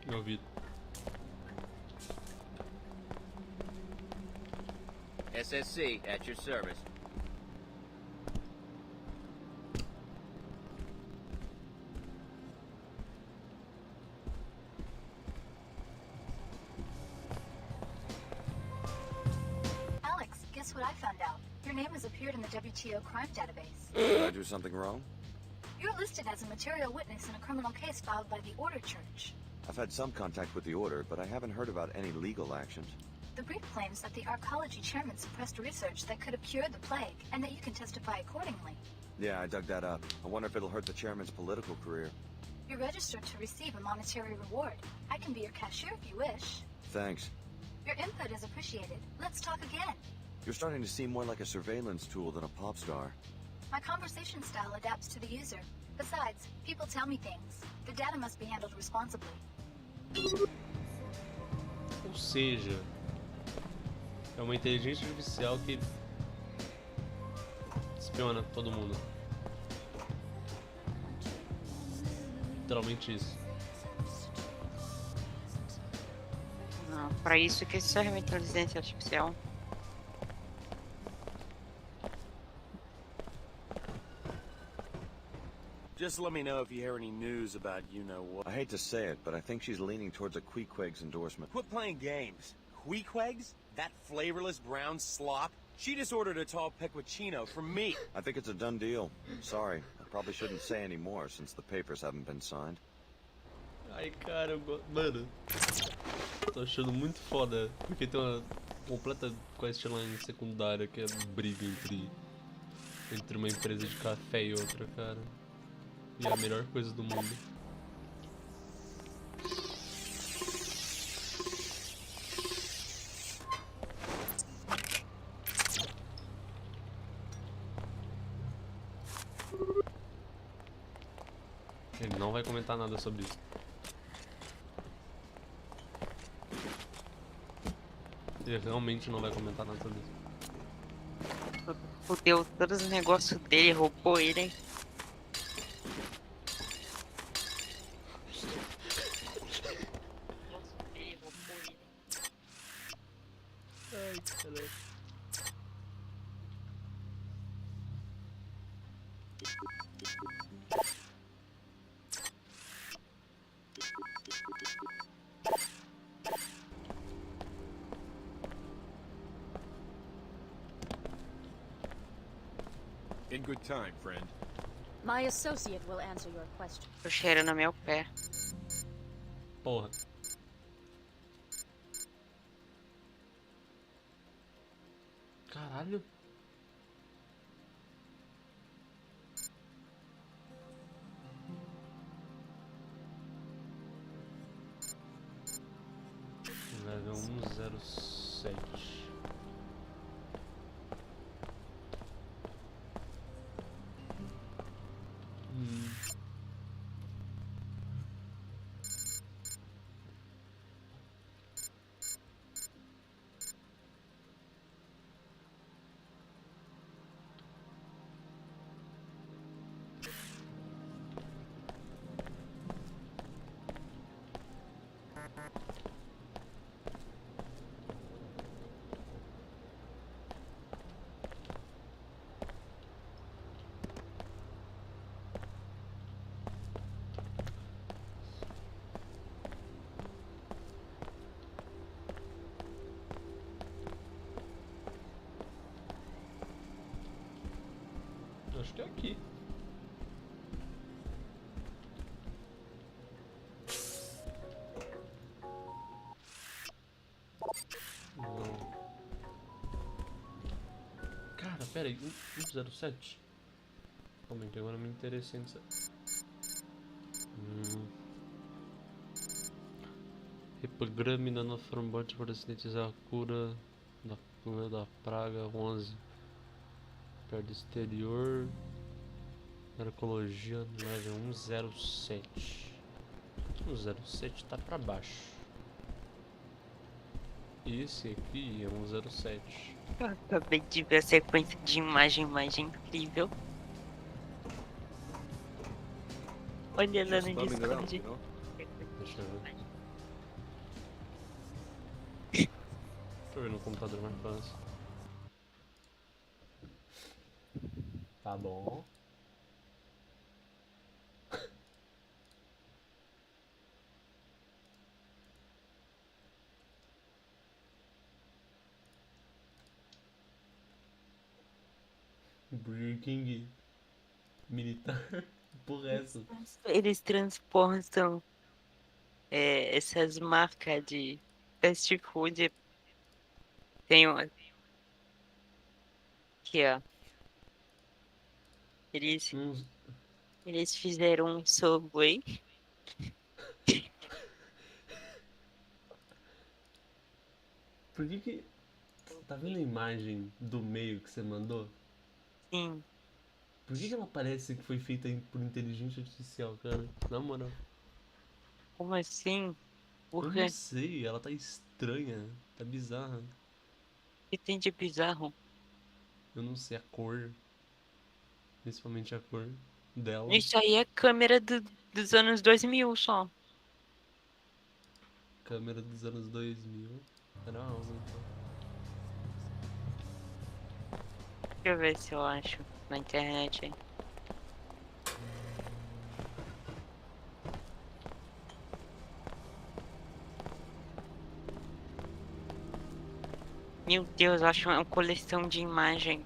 Meu ouvido. SSC, at your service. Alex, guess what I found out? Your name has appeared in the WTO crime database. Did I do something wrong? You're listed as a material witness in a criminal case filed by the Order Church. I've had some contact with the Order, but I haven't heard about any legal actions. The brief claims that the arcology chairman suppressed research that could have cured the plague, and that you can testify accordingly. Yeah, I dug that up. I wonder if it'll hurt the chairman's political career. You're registered to receive a monetary reward. I can be your cashier if you wish. Thanks. Your input is appreciated. Let's talk again. You're starting to seem more like a surveillance tool than a pop star. My conversation style adapts to the user. Besides, people tell me things. The data must be handled responsibly. Ou seja, é uma inteligência artificial que espiona todo mundo. Literalmente isso. Não, pra isso que serve a inteligência artificial. Just let me know if you hear any news about you-know-what. I hate to say it, but I think she's leaning towards a Queequeg's endorsement. Quit playing games. Queequegs? That flavorless brown slop? She just ordered a tall pecorino from me. I think it's a done deal. Sorry, I probably shouldn't say any more since the papers haven't been signed. Ai, cara, eu gosto. Mano, tô achando muito foda, porque tem uma completa questline secundária que é briga entre uma empresa de café e outra, cara. E é a melhor coisa do mundo. Ele não vai comentar nada sobre isso. Ele realmente não vai comentar nada sobre isso. Fudeu todos os negócios dele, roubou ele, hein? Ai, caralho. In good time, friend. My associate will answer your question. Tô cheirando meu pé. Porra. Caralho. Level 107. Acho que é aqui. Não. Cara, pera aí. 107? Calma aí, que agora me interessei nisso. Reprograme nanofrombote para sintetizar a cura da praga 11. Perda exterior. Narcologia level 107. 107 tá pra baixo. Esse aqui é 107. Eu acabei de ver a sequência de imagem incrível. Olha lá no Discord. Deixa eu ver. Deixa eu ver no computador mais fácil. Tá bom. Burger King militar. Porra, essa. Eles transportam essas marcas de fast food. Tem um aqui, ó. Eles fizeram um Subway. Por que tá vendo a imagem do meio que você mandou? Sim. Por que ela parece que foi feita por inteligência artificial, cara? Na moral. Como assim? Por Eu quê? não sei, ela tá estranha, tá bizarra. O que tem de bizarro? Eu não sei a cor, principalmente a cor dela. Isso aí é câmera dos anos 2000 só. Câmera dos anos 2000. Era alta, então. Deixa eu ver se eu acho na internet aí. Meu Deus, eu acho uma coleção de imagem.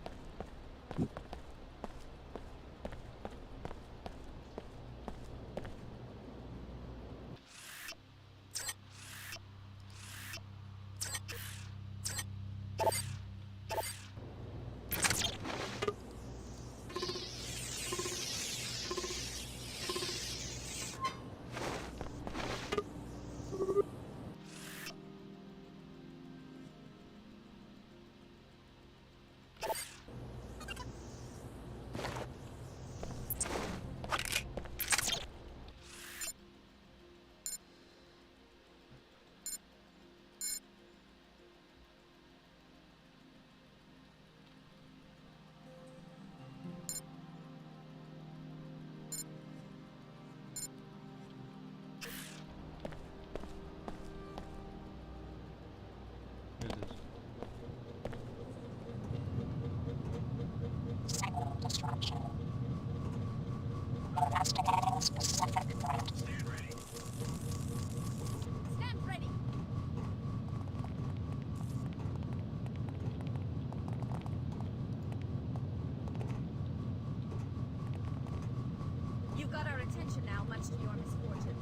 You got our attention now, much to your misfortune.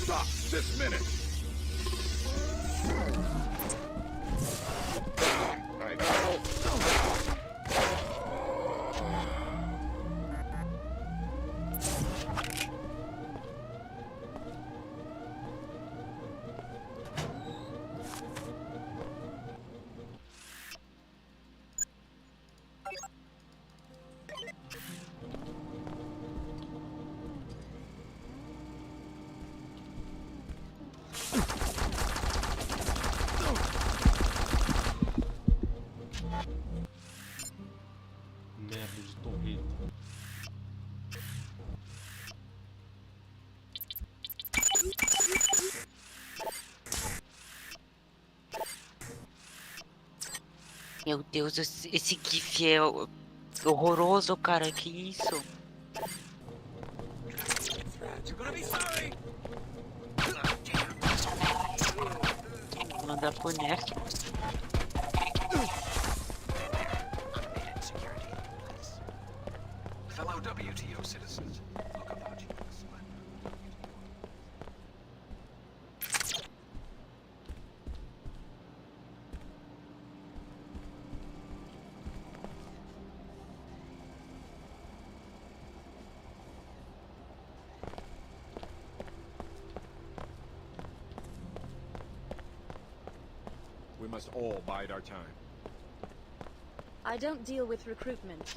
Stop this minute! Meu Deus, esse GIF é horroroso, cara. Que isso? You're gonna be sorry! Mandar pro Nerd. Fellow WTO citizens, look about you with the splendor. We must all bide our time. I don't deal with recruitment.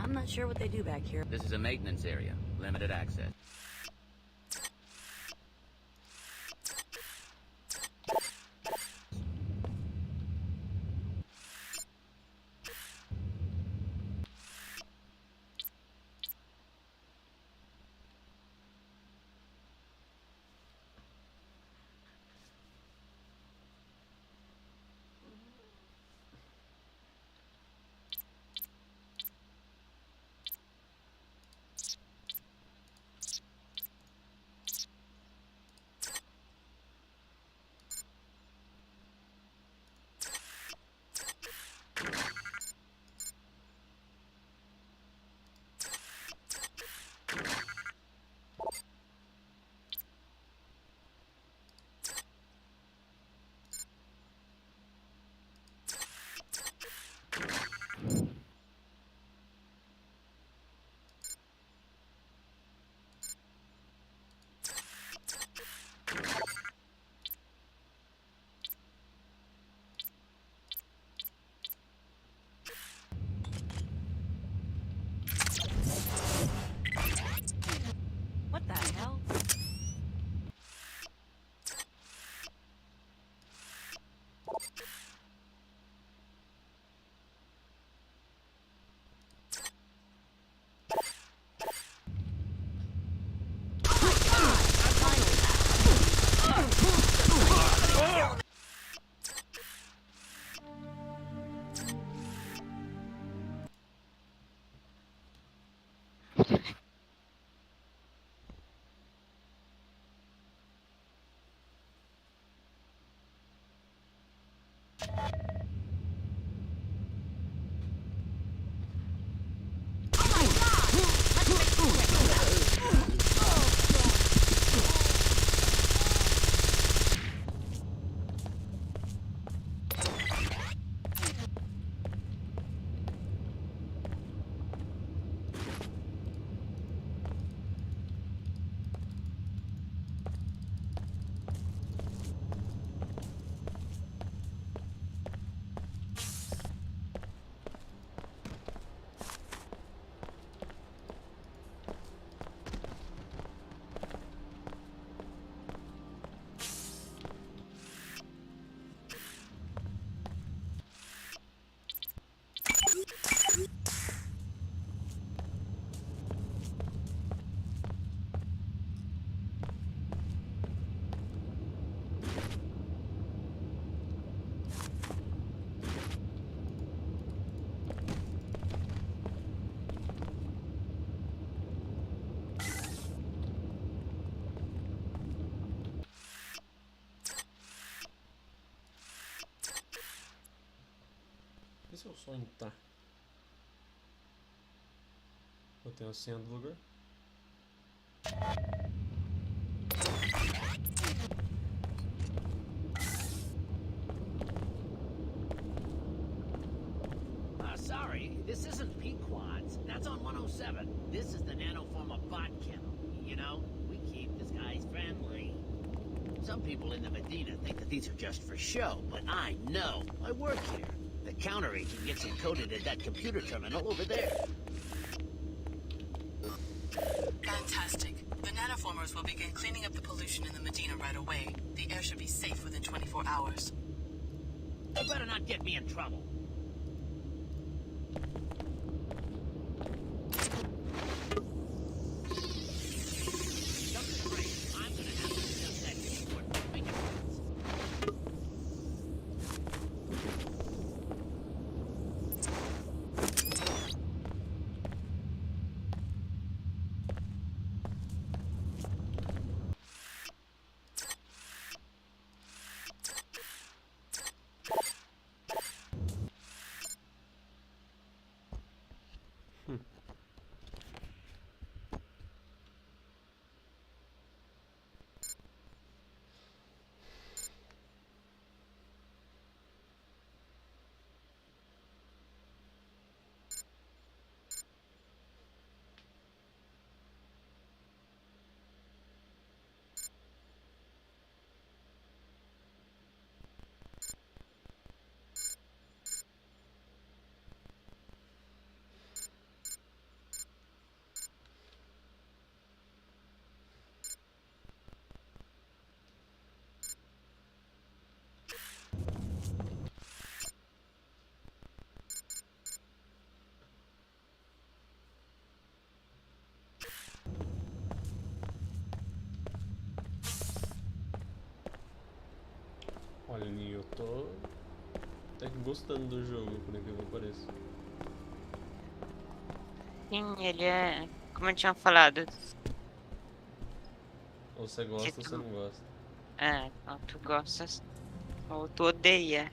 I'm not sure what they do back here. This is a maintenance area. Limited access. What the hell? Esse é o sonho, tá? Eu tenho a senha do lugar. Sorry, this isn't Pequod. Friends, that's on 107. This is the nanoform of bot kennel. You know, we keep this guy's friendly. Some people in the Medina think that these are just for show, but I know. I work here. The counter agent gets encoded at that computer terminal over there. Fantastic. The nanoformers will begin cleaning up the pollution in the Medina right away. The air should be safe within 24 hours. You better not get me in trouble. Olha, Ninho, eu tô até que gostando do jogo, por incrível que pareça. Sim, ele é, como eu tinha falado. Ou você gosta ou você não gosta. É, ou tu gostas ou tu odeia.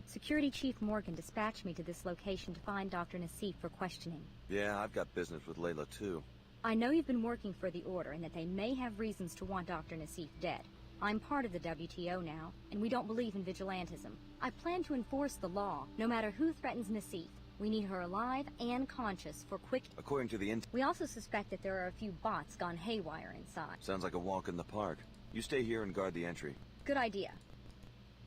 Security Chief Morgan dispatched me to this location to find Dr. Nassif for questioning. Yeah, I've got business with Layla, too. I know you've been working for the Order and that they may have reasons to want Dr. Nassif dead. I'm part of the WTO now, and we don't believe in vigilantism. I plan to enforce the law, no matter who threatens Nassif. We need her alive and conscious for quick... According to the We also suspect that there are a few bots gone haywire inside. Sounds like a walk in the park. You stay here and guard the entry. Good idea.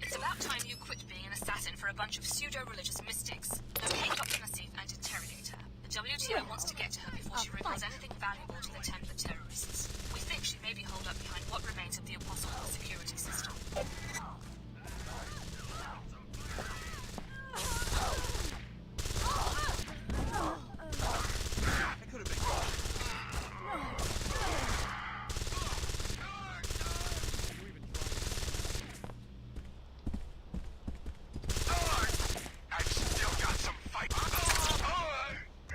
It's about time you quit being an assassin for a bunch of pseudo-religious mystics. Locate Dr. Nassif and interrogate her. The WTO wants to get to her before she reveals anything valuable to the Templar terrorists. We think she may be holed up behind what remains of the Apostle security system.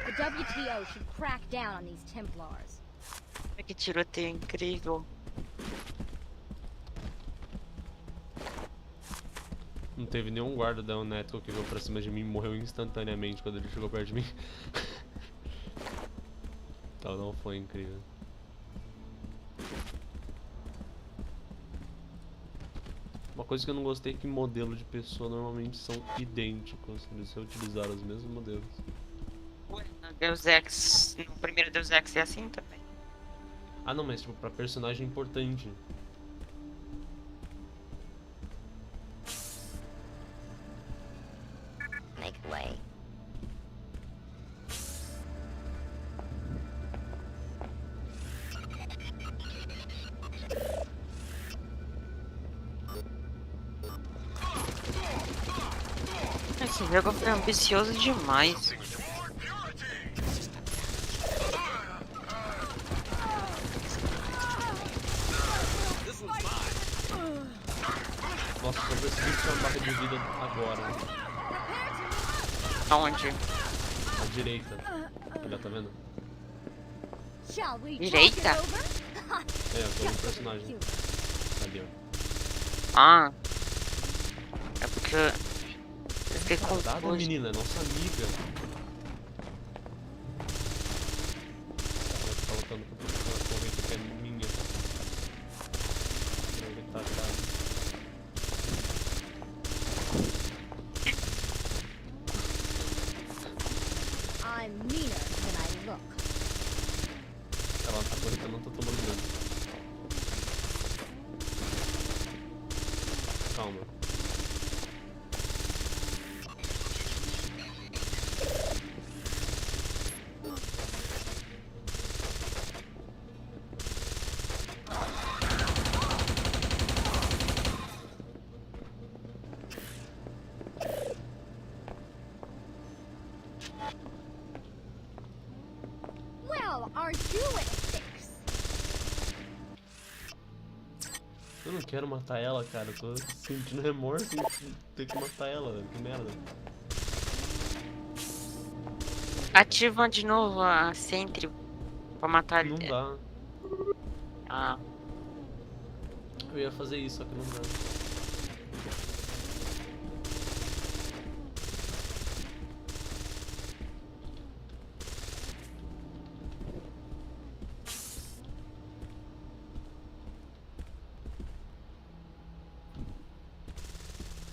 The WTO should crack down on these Templars. Que tiroteio incrível. Não teve nenhum guarda da Uneto que veio pra cima de mim e morreu instantaneamente quando ele chegou perto de mim. Então não foi incrível. Uma coisa que eu não gostei é que modelo de pessoa normalmente são idênticos. Eles reutilizaram os mesmos modelos. No Deus Ex, no primeiro Deus Ex é assim também. Ah não, mas tipo, pra personagem importante. Make way. Esse jogo foi ambicioso demais. Nossa, só percebi que tinha uma barra de vida agora. Aonde? À direita. Olha, tá vendo? Shall we Direita? talk it over? É, eu tô no personagem. Ali, ó. Ah. É porque eu fiquei Dada, confuso. menina, é nossa amiga. Ela tá lutando com aquela corrente que é minha. Aproveitar, cara. I'm meaner than I look. Ela tá correndo, não tô tomando dano. Calma. Well, aren't you in a fix? Eu não quero matar ela, cara. Eu tô sentindo remorso em ter que matar ela, velho. Que merda. Ativa de novo a Sentry pra matar ele. Não dá. Ah. Eu ia fazer isso, só que não dá.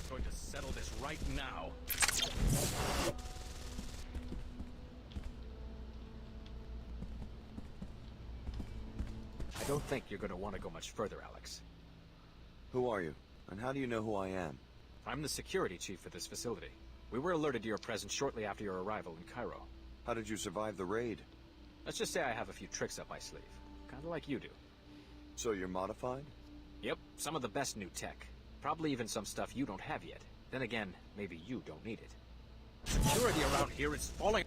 Going to settle this right now. I don't think you're going to want to go much further, Alex. Who are you? And how do you know who I am? I'm the security chief for this facility. We were alerted to your presence shortly after your arrival in Cairo. How did you survive the raid? Let's just say I have a few tricks up my sleeve. Kinda like you do. So you're modified? Yep, some of the best new tech. Probably even some stuff you don't have yet. Then again, maybe you don't need it. Security around here is falling.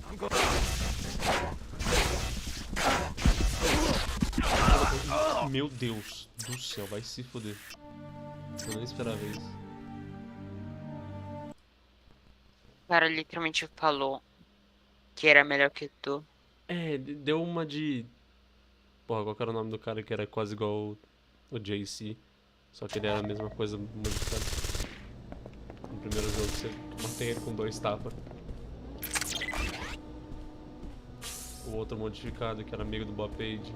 I'm going. Meu Deus do céu, vai se foder. Eu nem esperava isso. O cara literalmente falou que era melhor que tu. É, deu uma de... Porra, qual que era o nome do cara que era quase igual o JC? Só que ele era a mesma coisa modificada. No primeiro jogo você matei ele com 2 tapas. O outro modificado que era amigo do Bob Page.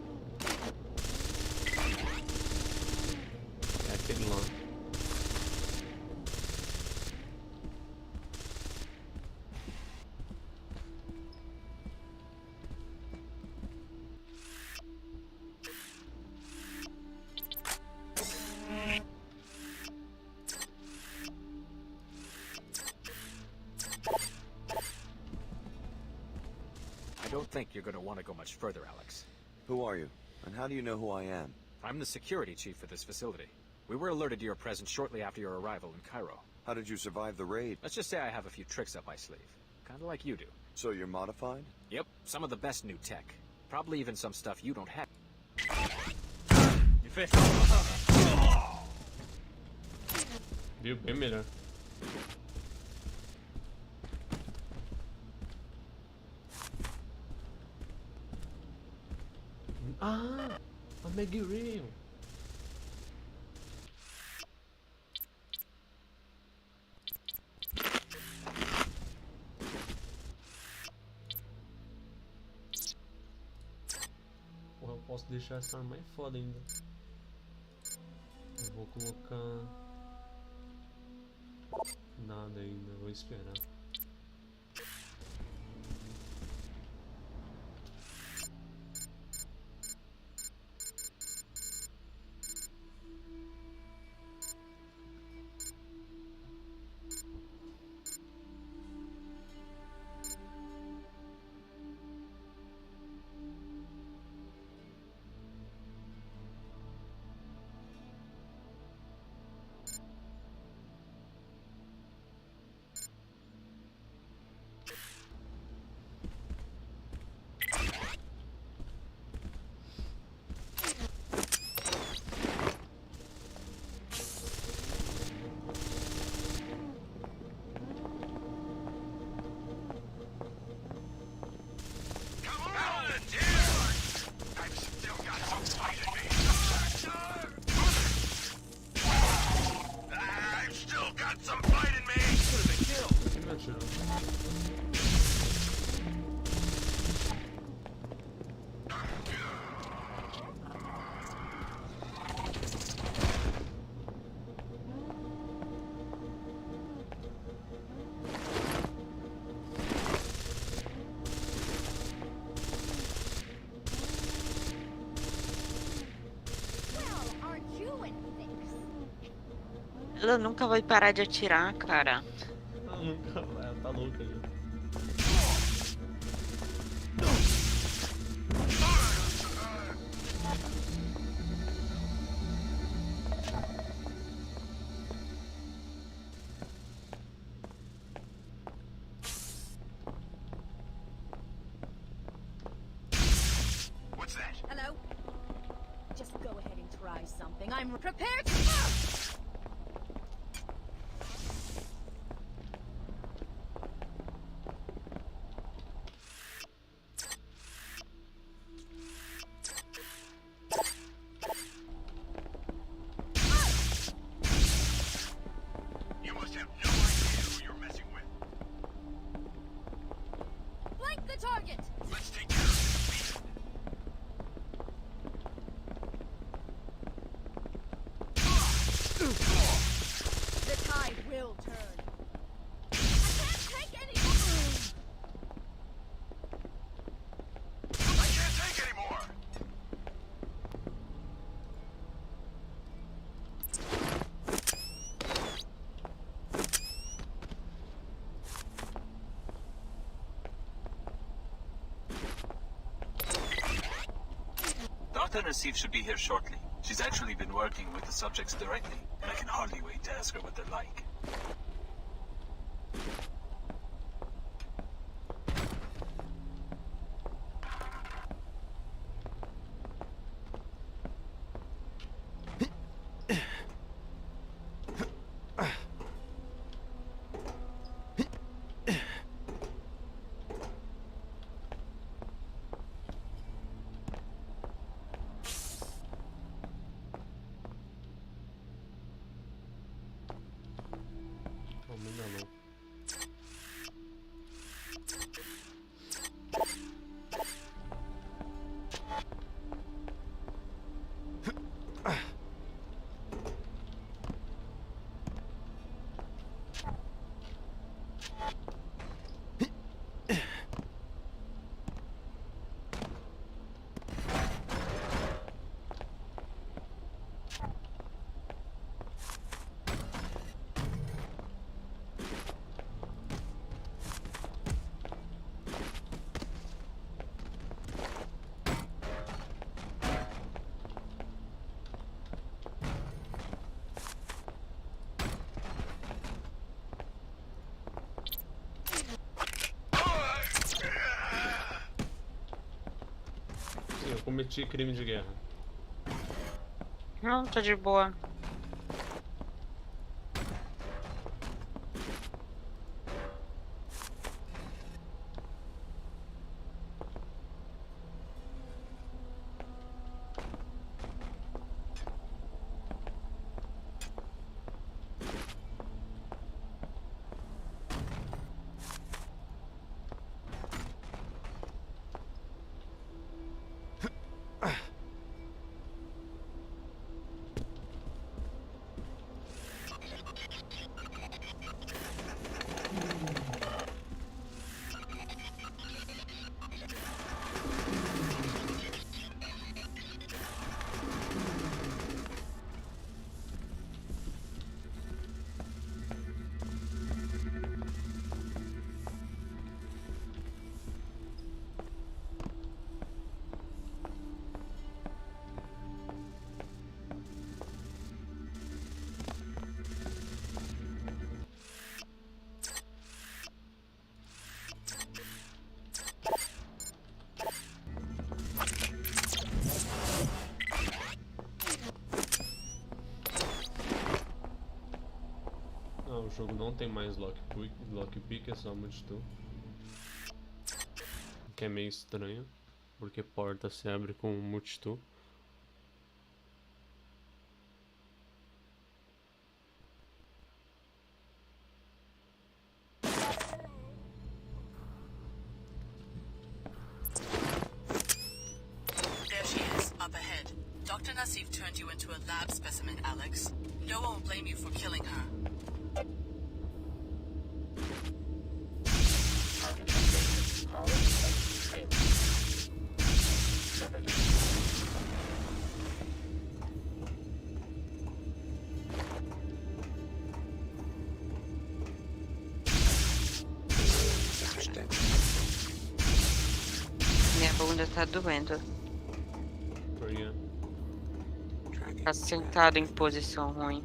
É aquele lá. I don't think you're going to want to go much further, Alex. Who are you? And how do you know who I am? I'm the security chief for this facility. We were alerted to your presence shortly after your arrival in Cairo. How did you survive the raid? Let's just say I have a few tricks up my sleeve. Kinda like you do. So you're modified? Yep, some of the best new tech. Probably even some stuff you don't have. You fit? Viu? Bem melhor. Ah! A Maggie Real! Porra, eu posso deixar essa arma mais foda ainda. Eu vou colocar... Nada ainda, vou esperar. Ela nunca vai parar de atirar, cara. Ela nunca vai, ela tá louca já. What's that? Hello? Just go ahead and try something. I'm prepared to... You must have no idea who you're messing with. Flank the target! Let's take care of this beast. The tide will turn. I can't take any more! I can't take anymore. Dr. Nassif should be here shortly. She's actually been working with the subjects directly, and I can hardly wait to ask her what they're like. Ainda não. Sim, eu cometi crime de guerra. Não, tá de boa. O jogo não tem mais lockpick, é só multitool. Que é meio estranho, porque porta se abre com multitool. There she is, up ahead. Dr. Nassif turned you into a lab specimen, Alex. No one will blame you for killing her. bunda tá doendo. Por quê? Tá sentado em posição ruim.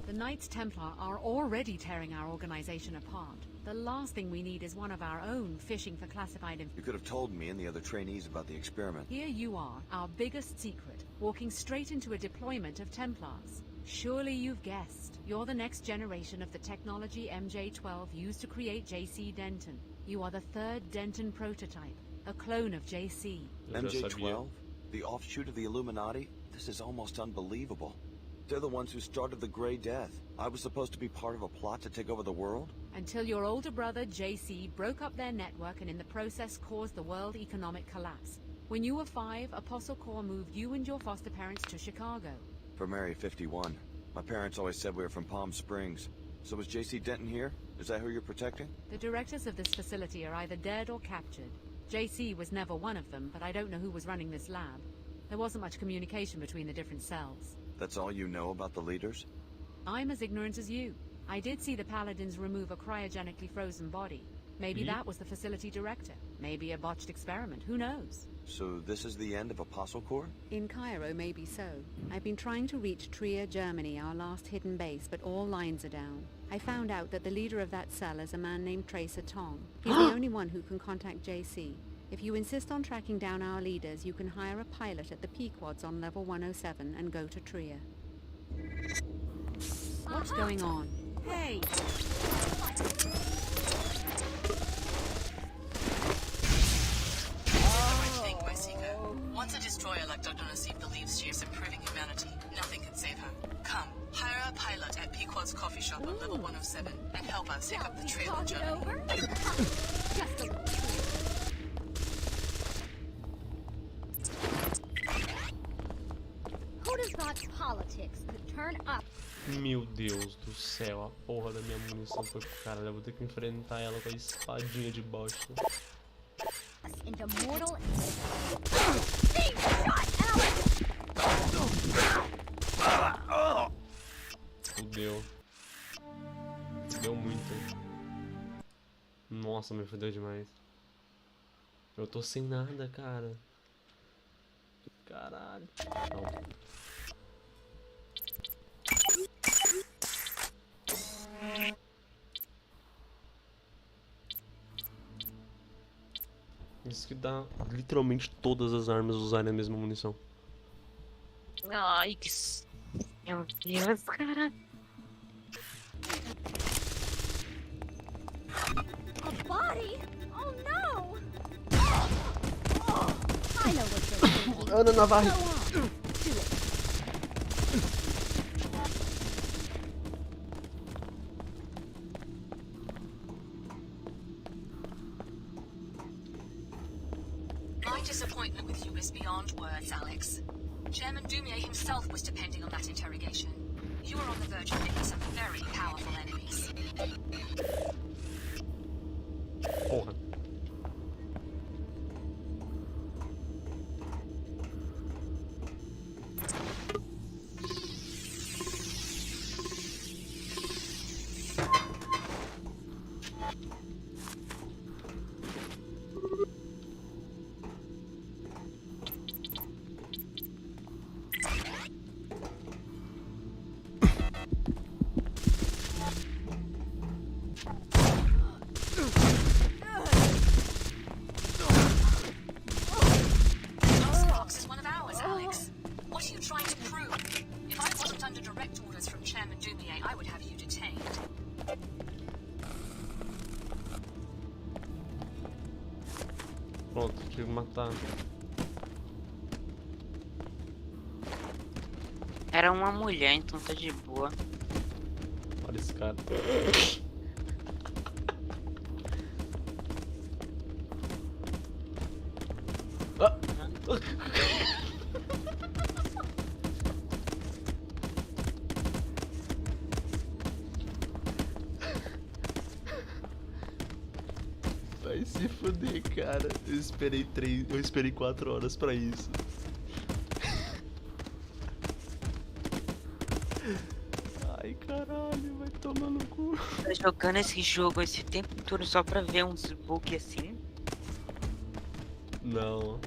The Knights Templar are already tearing our organization apart. The last thing we need is one of our own fishing for classified information. You could have told me and the other trainees about the experiment. Here you are, our biggest secret, walking straight into a deployment of Templars. Surely you've guessed. You're the next generation of the technology MJ-12 used to create JC Denton. You are the third Denton prototype, a clone of JC. MJ-12? The offshoot of the Illuminati? This is almost unbelievable. They're the ones who started the Grey Death. I was supposed to be part of a plot to take over the world? Until your older brother, JC, broke up their network and in the process caused the world economic collapse. When you were 5, Apostle Corps moved you and your foster parents to Chicago. From Area 51. My parents always said we were from Palm Springs. So was JC Denton here? Is that who you're protecting? The directors of this facility are either dead or captured. JC was never one of them, but I don't know who was running this lab. There wasn't much communication between the different cells. That's all you know about the leaders? I'm as ignorant as you. I did see the Paladins remove a cryogenically frozen body. Maybe that was the facility director. Maybe a botched experiment. Who knows? So this is the end of Apostle Corps? In Cairo, maybe so. I've been trying to reach Trier, Germany, our last hidden base, but all lines are down. I found out that the leader of that cell is a man named Tracer Tong. He's the only one who can contact JC. If you insist on tracking down our leaders, you can hire a pilot at the Pequods on level 107 and go to Trier. What's going on? Hey! Once a destroyer like Dr. Nassif believes she is improving humanity, nothing can save her. Come, hire a pilot at Pequod's coffee shop on level 107 and help us take up the trail in Germany. Who'd have thought politics could turn up? Meu Deus do céu, a porra da minha munição foi pro caralho. Eu vou ter que enfrentar ela com a espadinha de bosta. Into mortal. Fudeu. Deu muito. Nossa, me fudeu demais. Eu tô sem nada, cara. Caralho. Não. Isso que dá literalmente todas as armas usarem a mesma munição. Ai, que... Meu Deus, cara. A body? Oh no! I know what you're thinking. Ana Navarre. Go on. Do it. My disappointment with you is beyond words, Alex. Chairman Dumier himself was depending on that interrogation. You are on the verge of making some very powerful enemies. Porra. Pronto, tive que matar. Era uma mulher, então tá de boa. Olha esse cara. Ah! Vai se fuder, cara. Eu esperei 4 horas pra isso. Ai, caralho, vai tomar no cu. Tá jogando esse jogo esse tempo todo só pra ver uns bugs assim? Não.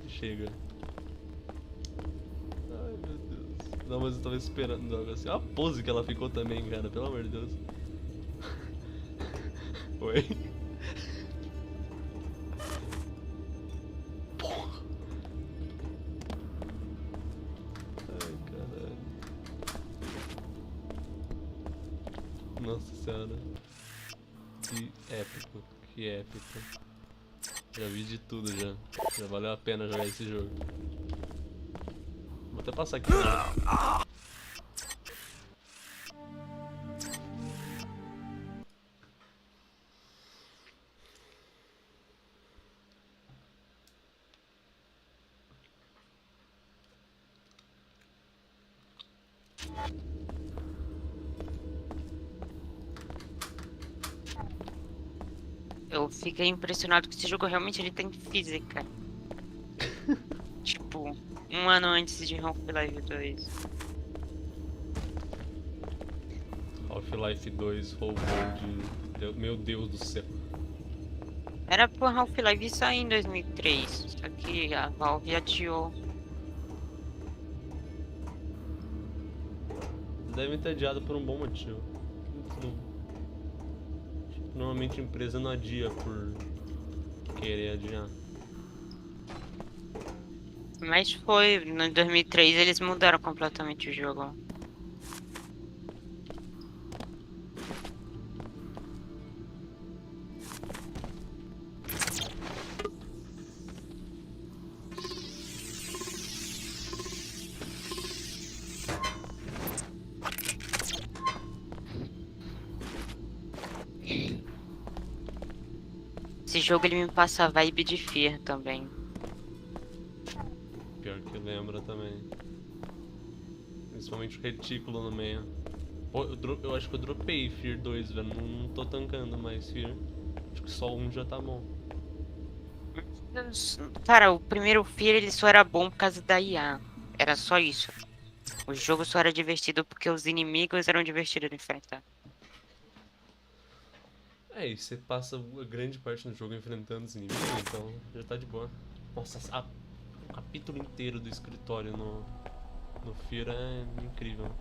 Chega. Ai, meu Deus. Não, mas eu tava esperando. Não, assim, a pose que ela ficou também, cara. Pelo amor de Deus. Oi? Porra. Ai, caralho. Nossa senhora. Que épico. Que épico. Já vi de tudo já. Já valeu a pena jogar esse jogo. Vou até passar aqui. Eu fiquei impressionado que esse jogo realmente ele tem física. Tipo, um ano antes de Half-Life 2. Half-Life 2 roubou de... Meu Deus do céu. Era pro Half-Life sair em 2003, só que a Valve adiou. Devem ter adiado por um bom motivo. Normalmente a empresa não adia por querer adiar. Mas foi, no 2003 eles mudaram completamente o jogo. Esse jogo ele me passa a vibe de Fear também. Pior que lembra também. Principalmente o retículo no meio. Pô, eu acho que eu dropei Fear 2, velho. Não tô tancando mais Fear. Acho que só um já tá bom. Cara, o primeiro Fear ele só era bom por causa da IA. Era só isso. O jogo só era divertido porque os inimigos eram divertidos de enfrentar. É, e você passa a grande parte do jogo enfrentando os inimigos, então já tá de boa. Nossa, o capítulo inteiro do escritório no Fear é incrível.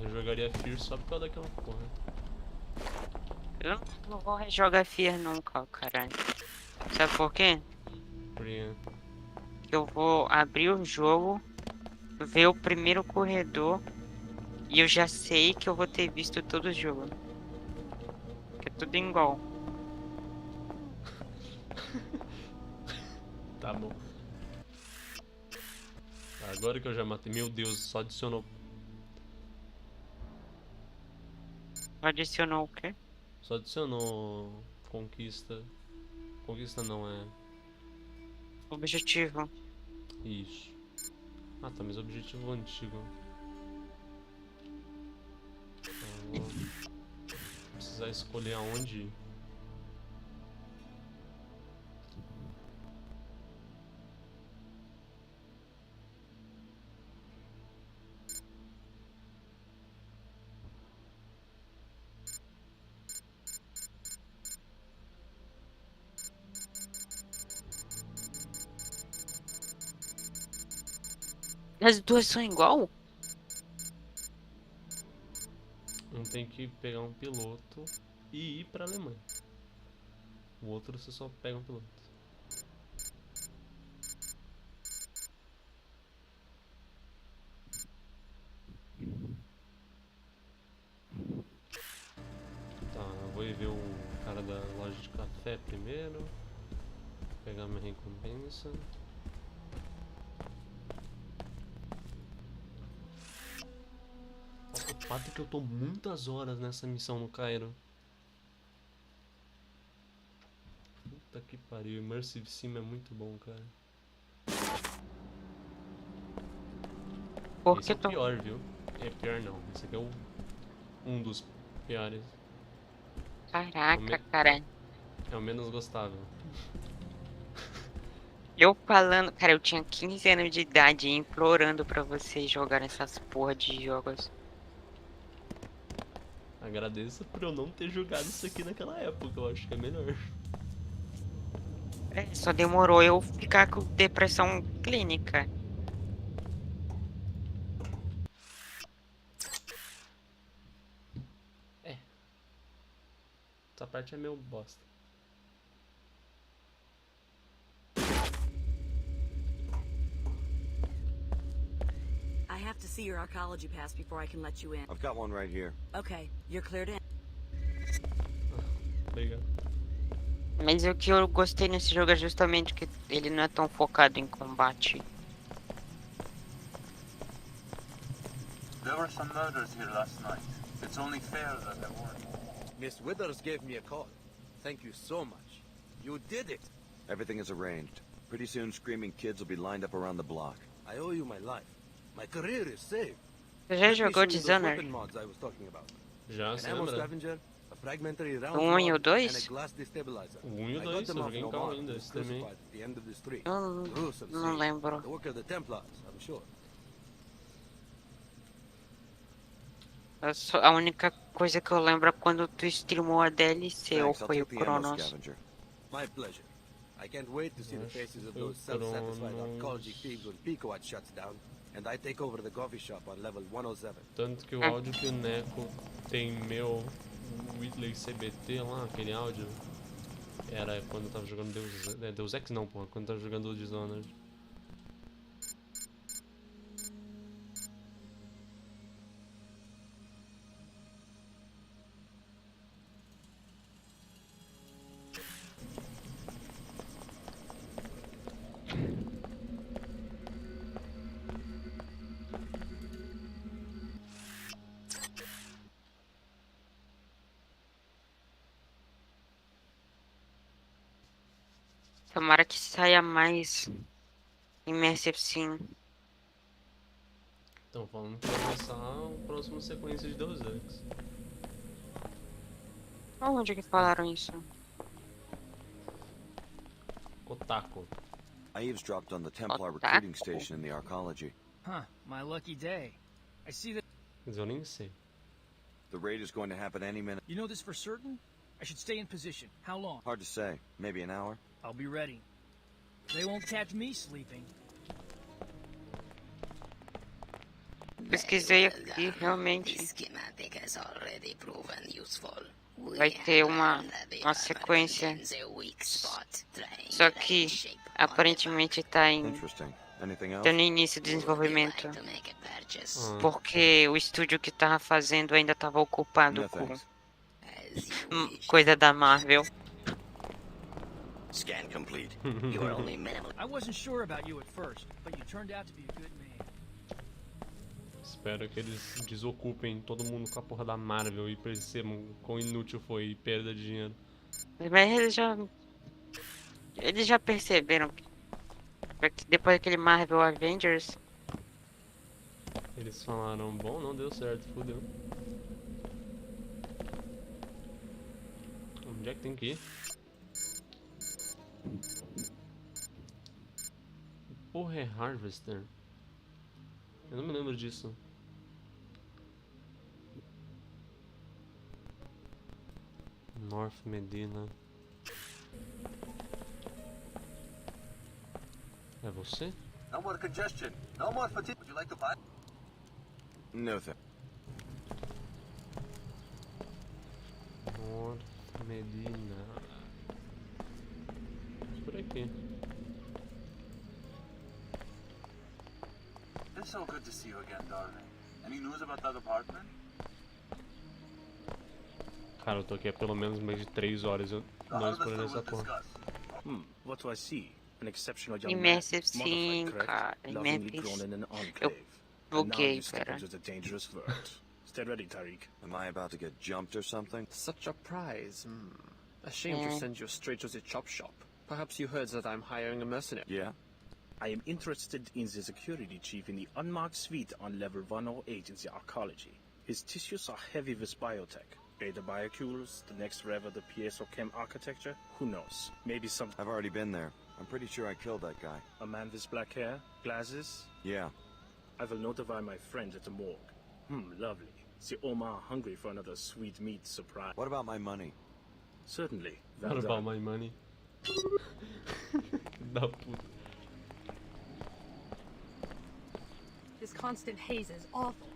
Eu jogaria Fear só por causa daquela porra. Eu não vou rejogar Fear nunca, caralho. Sabe por quê? Porque... Eu vou abrir o jogo, ver o primeiro corredor e eu já sei que eu vou ter visto todo o jogo. Que é tudo igual. Tá bom. Agora que eu já matei, meu Deus, só adicionou. Adicionou o quê? Só adicionou conquista. Conquista não é. Objetivo. Isso. Ah, tá, mas objetivo antigo. Então, vou precisar escolher aonde ir. As duas são igual? Um tem que pegar um piloto e ir pra Alemanha. O outro você só pega um piloto. Tá, eu vou ir ver o cara da loja de café primeiro. Pegar minha recompensa. Nossa, o fato é que eu tô muitas horas nessa missão no Cairo. Puta que pariu, Immersive Sim é muito bom, cara. Esse é o pior, viu? É pior não, esse aqui é um dos piores. Caraca, cara. É o menos gostável. Eu falando, cara, eu tinha 15 anos de idade implorando pra vocês jogarem essas porra de jogos. Agradeço por eu não ter jogado isso aqui naquela época, eu acho que é melhor. É, só demorou eu ficar com depressão clínica. Essa parte é meio bosta. I have to see your archaeology pass before I can let you in. I've got one right here. Okay, you're cleared in. Obrigado. Mas o que eu gostei nesse jogo é justamente que ele não é tão focado em combate. There were some murders here last night. It's only fair that I warn you. Miss Withers gave me a call. Thank you so much. You did it. Everything is arranged. Pretty soon screaming kids will be lined up around the block. I owe you my life. My career is saved. Você já Let me jogou show you those Dishonored? weapon mods I was talking about. Já, An você ammo lembra? scavenger, a fragmentary round Um e o mod, dois? and a glass destabilizer. O 1 e o I 2, got them eu off joguei em Omar, carro who ainda, was esse também. crucified at the end of the street. Não Gruesome não scene. lembro. The work of the Templars, I'm sure. A única coisa que eu lembro é quando tu streamou a DLC ou Thanks, I'll foi o take the ammo Cronos. scavenger. My pleasure. I can't wait to see the faces of those self-satisfied archaeology thieves when Pequot shuts down, and I take over the coffee shop on level 107. Tanto que o áudio que o Neco tem meu Whitley CBT lá, aquele áudio, era quando eu tava jogando Deus Ex não, porra, quando eu tava jogando Dishonored. Tomara que saia mais Immersive Sim. Estão falando que vai lançar a próxima sequência de Deus Ex. Onde que falaram isso? Kotaku. I eavesdropped on the Templar recruiting station in the archaeology. Huh, my lucky day. I see that. Mas eu nem sei. The raid is going to happen any minute. You know this for certain? I should stay in position. How long? Hard to say. Maybe an hour? I'll be ready. They won't catch me sleeping. Pesquisei aqui, realmente. This schematic has already proven useful. Vai ter uma sequência. Só que aparentemente tá em tá no início do desenvolvimento. Porque o estúdio que tava fazendo ainda tava ocupado com coisa da Marvel. Scan complete. You are only minimal. I wasn't sure about you at first, but you turned out to be a good man. Espero que eles desocupem todo mundo com a porra da Marvel e percebam quão inútil foi e perda de dinheiro. Mas eles já perceberam que depois daquele Marvel Avengers, eles falaram, bom, não deu certo, fodeu. Onde é que tem que ir? Porra, é Harvester? Eu não me lembro disso. North Medina. É você? No more congestion. No more fatigue. Would you like to buy? No, thanks. North Medina. Por aqui. It's so good to see you again, darling. Any news about that apartment? Cara, eu tô aqui há pelo menos mais de 3 horas eu não explorando essa porra. What do I see? An exceptional young man, Immersive sim, modified, correct? cara. Lovingly Immersive. grown in an Eu enclave. And now buguei, you step pera. into the dangerous world. Stay ready, Tariq. Am I about to get jumped or something? Such a prize. A shame to send you straight to the chop shop. Perhaps you heard that I'm hiring a mercenary. Yeah? I am interested in the security chief in the unmarked suite on level 108 in the arcology. His tissues are heavy with biotech. Beta biocules, the next rev of the PSO-Chem architecture, who knows? Maybe some... I've already been there. I'm pretty sure I killed that guy. A man with black hair, glasses? Yeah. I will notify my friend at the morgue. Lovely. The Oma are hungry for another sweet meat surprise. What about my money? Certainly. What about my money? Da puta. This constant haze is awful.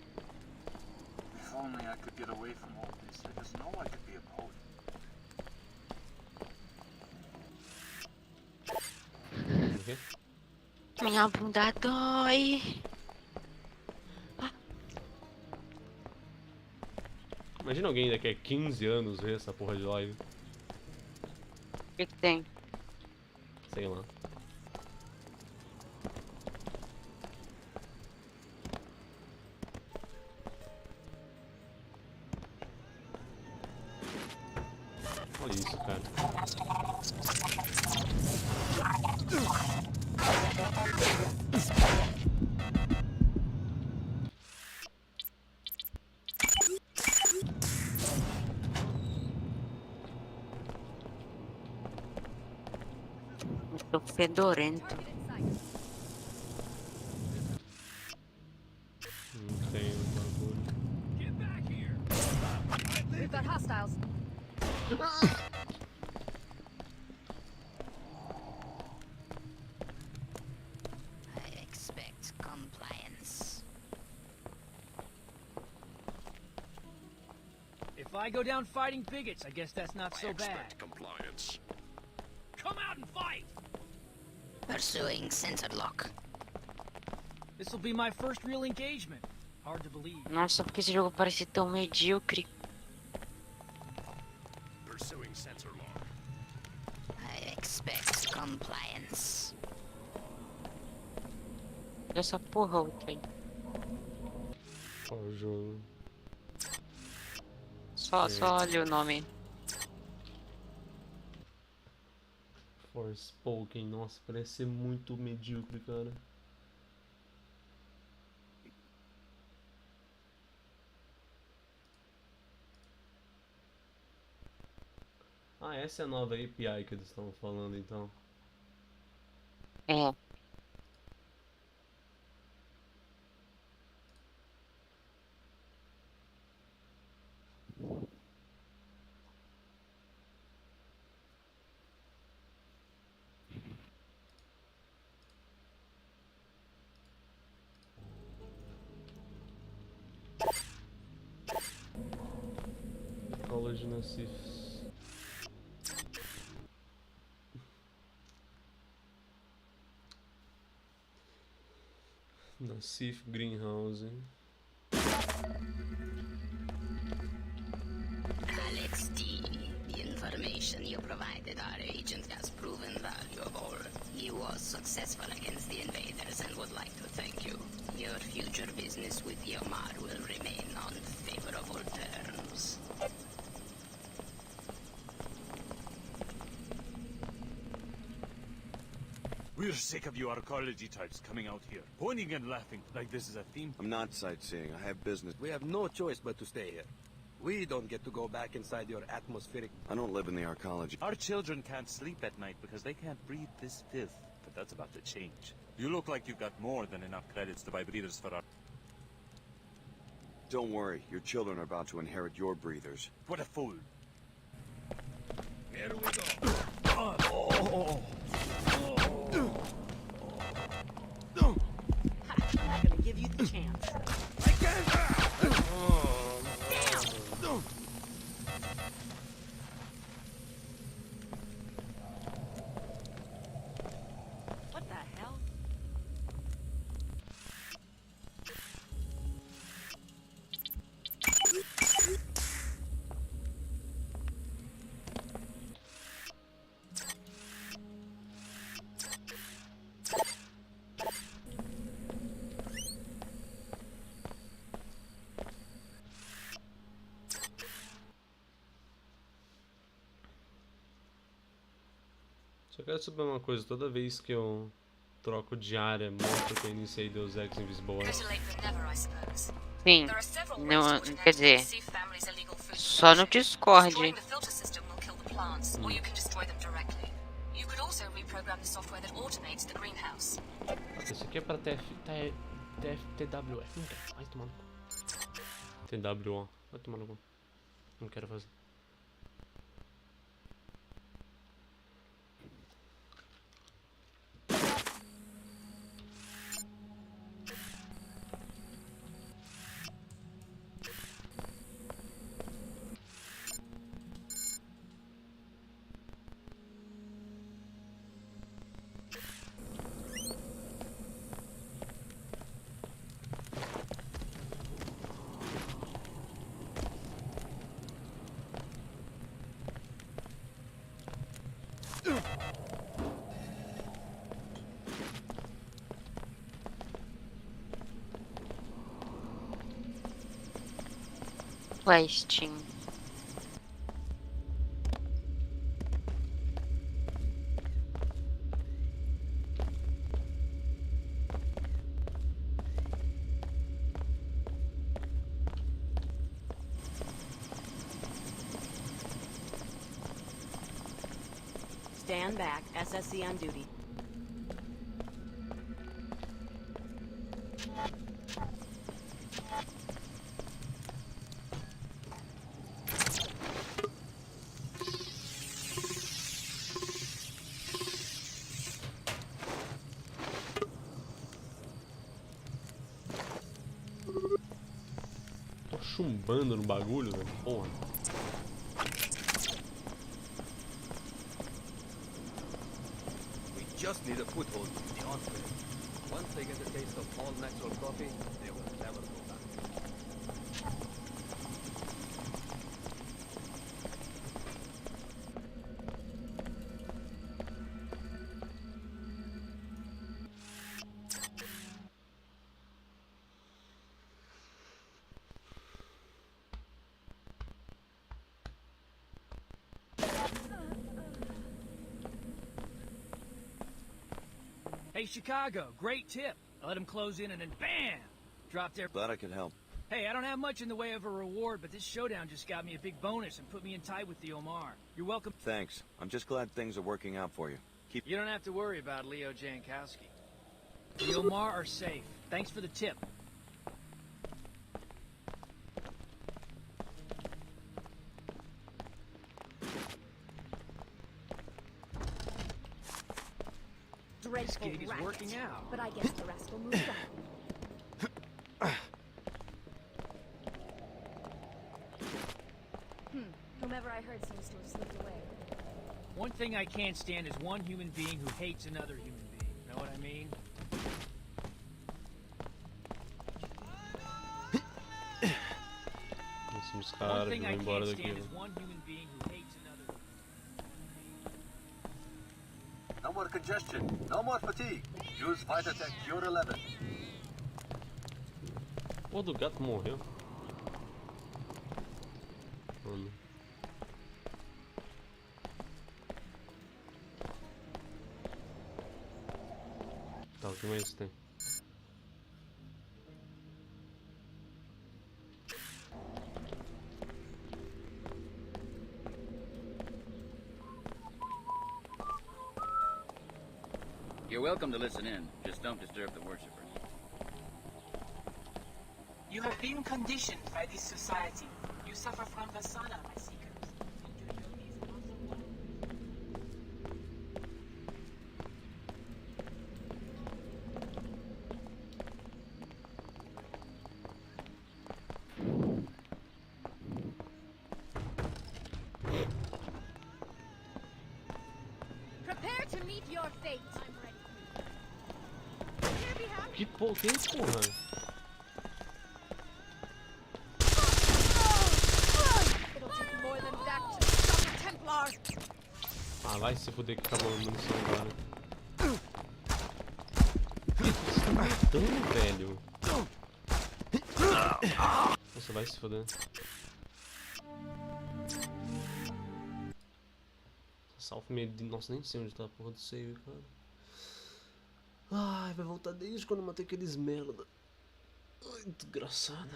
If only I could get away from all this. I just know I could be a poet. Minha bunda dói. Imagina alguém daqui a 15 anos ver essa porra de live. O que tem? Sei lá. Olha isso, cara. Tô fedorento. Não tem bagulho. We've got hostiles. I expect compliance. If I go down fighting bigots, I guess that's not so bad. Compliance. Come out and fight! Pursuing center lock. This'll be my first real engagement. Hard to believe. Nossa, porque esse jogo parece tão medíocre. Pursuing sensor lock. I expect compliance. Essa porra outra aí. Qual o jogo? Só olha o nome. Forspoken, nossa, parece ser muito medíocre, cara. Ah, essa é a nova API que eles estão falando, então. É. College Nassif. Nassif Greenhouse. Alex D. The information you provided our agent has proven valuable. He was successful against the invaders and would like to thank you. Your future business with Yomar will remain on favorable terms. We're sick of you arcology types coming out here, pointing and laughing like this is a theme. I'm not sightseeing. I have business. We have no choice but to stay here. We don't get to go back inside your atmospheric... I don't live in the arcology. Our children can't sleep at night because they can't breathe this filth. But that's about to change. You look like you've got more than enough credits to buy breathers for our... Don't worry. Your children are about to inherit your breathers. What a fool. Here we go. I'm not gonna give you the chance. I can't! Damn! What the hell? Só quero saber uma coisa, toda vez que eu troco de área, mostra que eu iniciei Deus Ex Invisible War. Sim, não, quer dizer, só no Discord. Isso aqui é pra TWF. Não quero. Vai tomar no cu. TWO. Vai tomar no cu. Não quero fazer. Questing. Stand back. SSC on duty. Tô chumbando no bagulho, velho. Porra. Just need a foothold in the enclave. Once they get a taste of Paul Maxwell coffee, they will never go back. Hey, Chicago, great tip. I let them close in and then BAM! Dropped their... Glad I could help. Hey, I don't have much in the way of a reward, but this showdown just got me a big bonus and put me in tight with the Omar. You're welcome. Thanks. I'm just glad things are working out for you. Keep... You don't have to worry about Leo Jankowski. The Omar are safe. Thanks for the tip. This gig is working out. But I guess the rest will move on. Whomever I heard seems to have slipped away. One thing I can't stand is one human being who hates another human being. Know what I mean? Esses caras que vão embora daqui. No more congestion. No more fatigue. Use Vitatech Cure 11. O do gato morreu. Mano. Tá, o que mais tem? You're welcome to listen in. Just don't disturb the worshippers. You have been conditioned by this society. You suffer from Vasana, my seekers. Prepare to meet your fate. I'm ready. Here behind. Que porra? It'll take more than that to stop the Templars. Ah, vai se fuder que acabou a munição agora. Você tá matando, velho. Nossa, vai se fuder. South Made. Nossa, nem sei onde tá a porra do save, cara. Ai, vai voltar desde quando eu matei aqueles merda. Ai, desgraçado.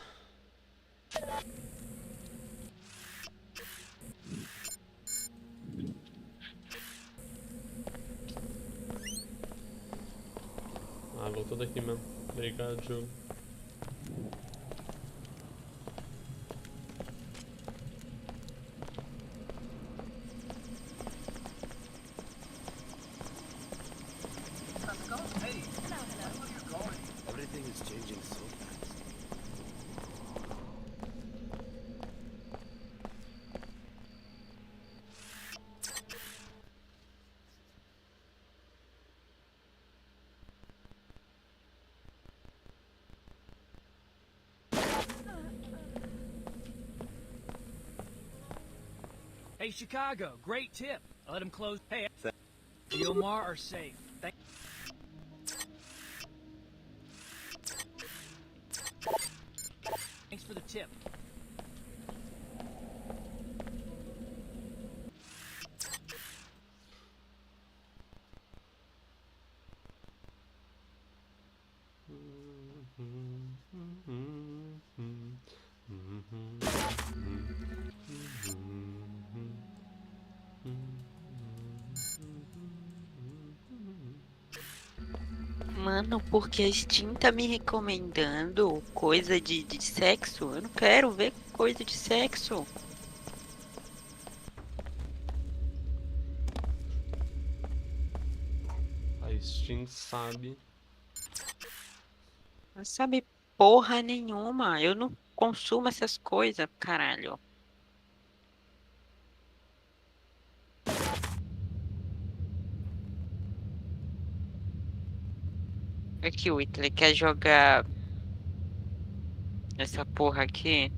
Ah, voltou daqui mesmo. Obrigado, jogo. Everything is changing so fast. Hey, Chicago, great tip. I let him close. Hey, the Omar are safe. Thanks for the tip. Mano, porque a Steam tá me recomendando coisa de sexo? Eu não quero ver coisa de sexo. A Steam sabe. Não sabe porra nenhuma. Eu não consumo essas coisas, caralho. Aqui, o Whitley quer jogar essa porra aqui.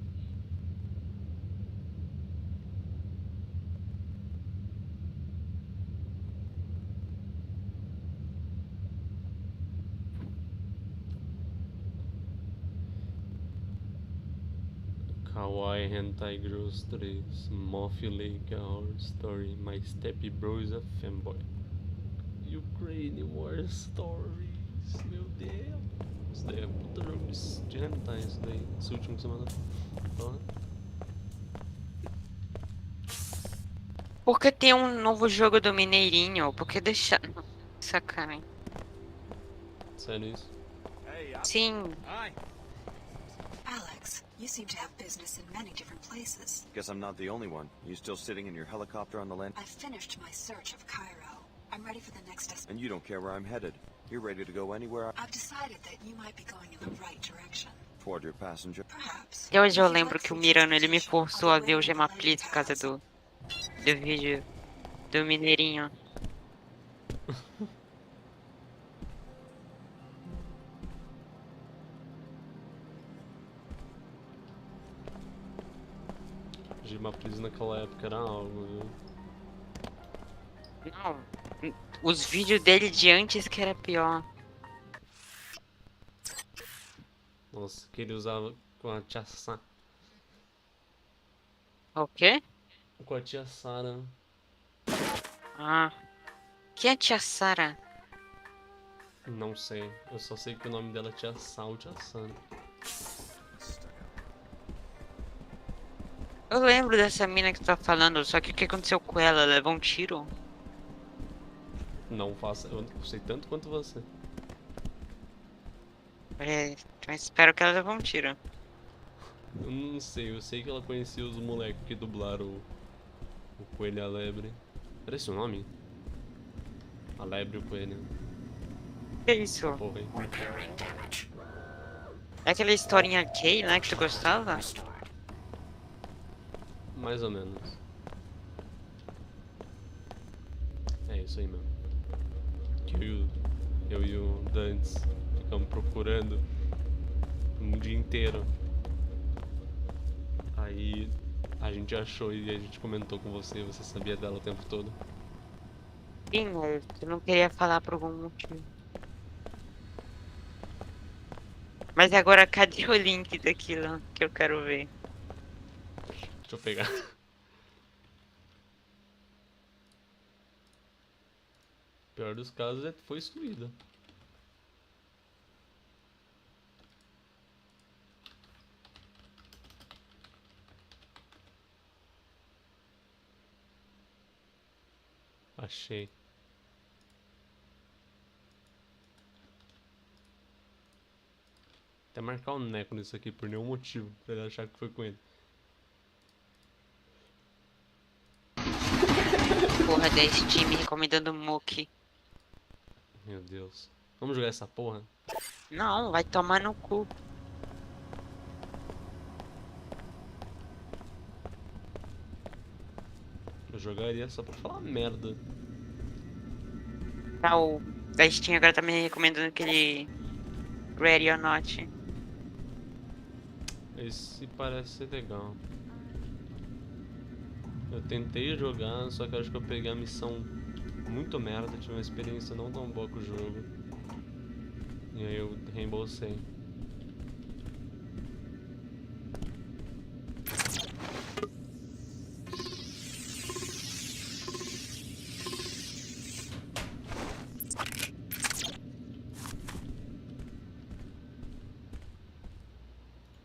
Kawaii Hentai Girls 3, Moth Lake Horror Story, My Step Bro is a Fanboy. Ukraine War Stories, meu Deus. Isso daí é puta jogo de hentai, isso daí, esse último semana. Porra. Porque tem um novo jogo do Mineirinho? Porque deixa... Sacanagem. Sério isso? Sim. Alex, you seem to have business in many different places. Guess I'm not the only one. You still sitting in your helicopter on the land? I've finished my search of Cairo. I'm ready for the next destination. And you don't care where I'm headed. You're ready to go anywhere I've decided that you might be going in the right direction. toward your passenger. Perhaps. E hoje eu lembro que o Mirano, ele me forçou a ver o Gema Please por causa do vídeo do Mineirinho. Gema Please naquela época era algo, viu? Não, os vídeos dele de antes que era pior. Nossa, que ele usava com a tia Sara. O quê? Com a tia Sara. Ah. Quem é a tia Sara? Não sei, eu só sei que o nome dela é tia Sal, tia Sara. Eu lembro dessa mina que tu tá falando, só que o que aconteceu com ela? Ela levou um tiro? Não faça, eu sei tanto quanto você. É, mas espero que ela levou um tiro. Eu não sei, eu sei que ela conhecia os moleques que dublaram o Coelho e a Lebre. Era esse o nome? A Lebre e o Coelho. Que isso? Porra aí. É aquela historinha gay, né, que tu gostava? Mais ou menos. É isso aí mesmo. Que eu e o Dantes ficamos procurando um dia inteiro. Aí a gente achou e a gente comentou com você sabia dela o tempo todo. Sim, tu não queria falar por algum motivo. Mas agora cadê o link daquilo que eu quero ver? Deixa eu pegar. Pior dos casos é que foi excluída. Achei. Até marcar um neco nisso aqui por nenhum motivo, pra ele achar que foi com ele. Porra desse time recomendando Mook. Meu Deus. Vamos jogar essa porra? Não, vai tomar no cu. Eu jogaria só pra falar merda. Tá, o da Steam agora tá me recomendando aquele Ready or Not. Esse parece ser legal. Eu tentei jogar, só que eu acho que eu peguei a missão muito merda, tive uma experiência não tão boa com o jogo. E aí eu reembolsei.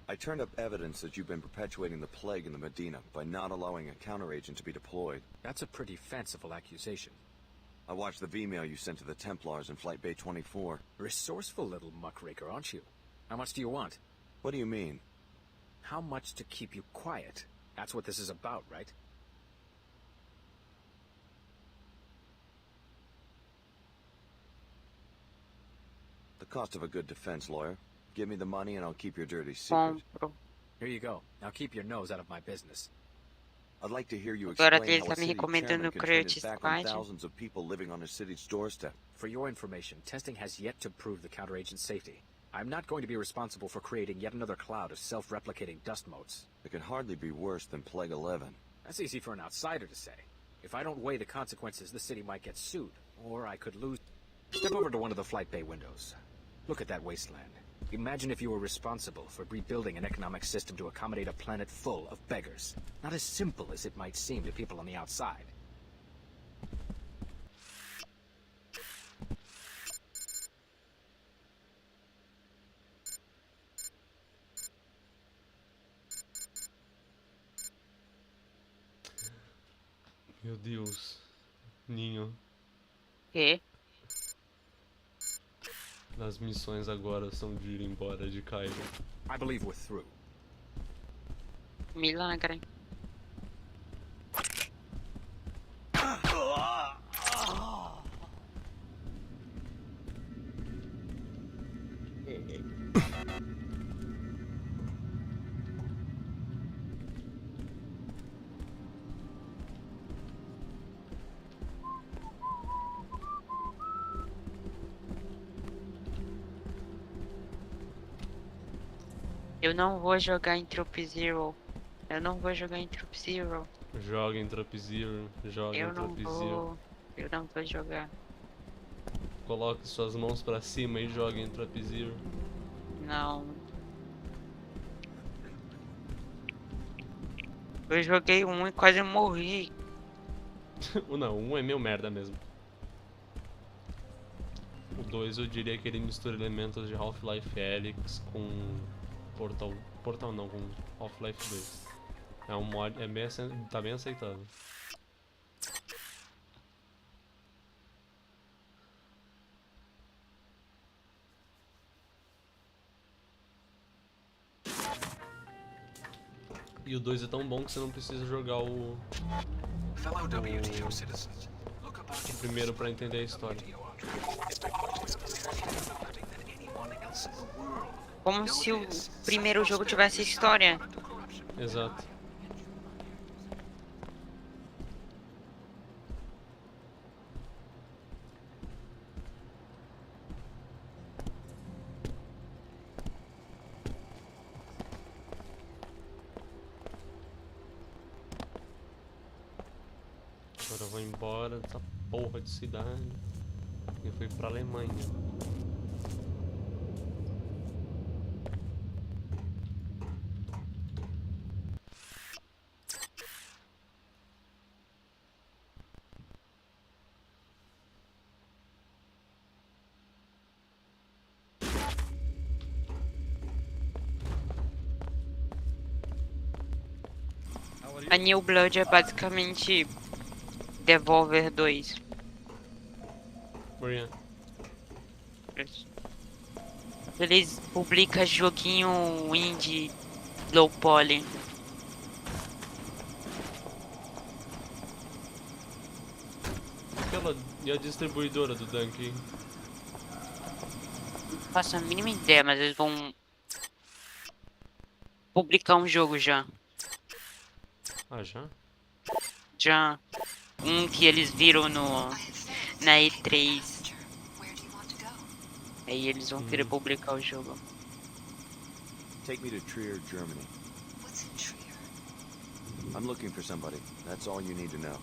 I turned up evidence that you've been perpetuating the plague in the Medina by not allowing a counteragent to be deployed. That's a pretty fanciful accusation. I watched the V-mail you sent to the Templars in Flight Bay 24. Resourceful little muckraker, aren't you? How much do you want? What do you mean? How much to keep you quiet? That's what this is about, right? The cost of a good defense lawyer. Give me the money and I'll keep your dirty secret. Here you go. Now keep your nose out of my business. I'd like to hear you Agora explain ele how tá a me city recomendando chairman o can turn his Coyote back on Squad. thousands of people living on his city's doorstep. For your information, testing has yet to prove the counteragent's safety. I'm not going to be responsible for creating yet another cloud of self-replicating dust motes. It can hardly be worse than Plague 11. That's easy for an outsider to say. If I don't weigh the consequences, the city might get sued, or I could lose... Step over to one of the flight bay windows. Look at that wasteland. Imagine if you were responsible for rebuilding an economic system to accommodate a planet full of beggars. Not as simple as it might seem to people on the outside. Meu Deus. Ninho. Quê? As missões agora são de ir embora de Cairo. I believe we're through. Milagre. Eu não vou jogar em Troop Zero. Eu não vou jogar em Troop Zero. Joga em Troop Zero, joga em Troop Zero. Eu não vou jogar. Coloque suas mãos pra cima e jogue em Troop Zero. Não. Eu joguei um e quase morri. Não, um é meio merda mesmo. O 2 eu diria que ele mistura elementos de Half-Life Alyx com Portal não, com Half-Life 2. É um mod, tá bem aceitável. E o 2 é tão bom que você não precisa jogar o primeiro pra entender a história. Como se o primeiro jogo tivesse história. Exato. Agora eu vou embora dessa porra de cidade. Eu fui pra Alemanha. A New Blood é basicamente Devolver 2. Por quê? Eles publicam joguinho indie low poly. E a distribuidora do Dunk? Não faço a mínima ideia, mas eles vão publicar um jogo já. Ah, já? Já. Um que eles viram na E3. Aí eles vão querer publicar o jogo. Take me to Trier, Germany. What's in Trier? I'm looking for somebody. That's all you need to know.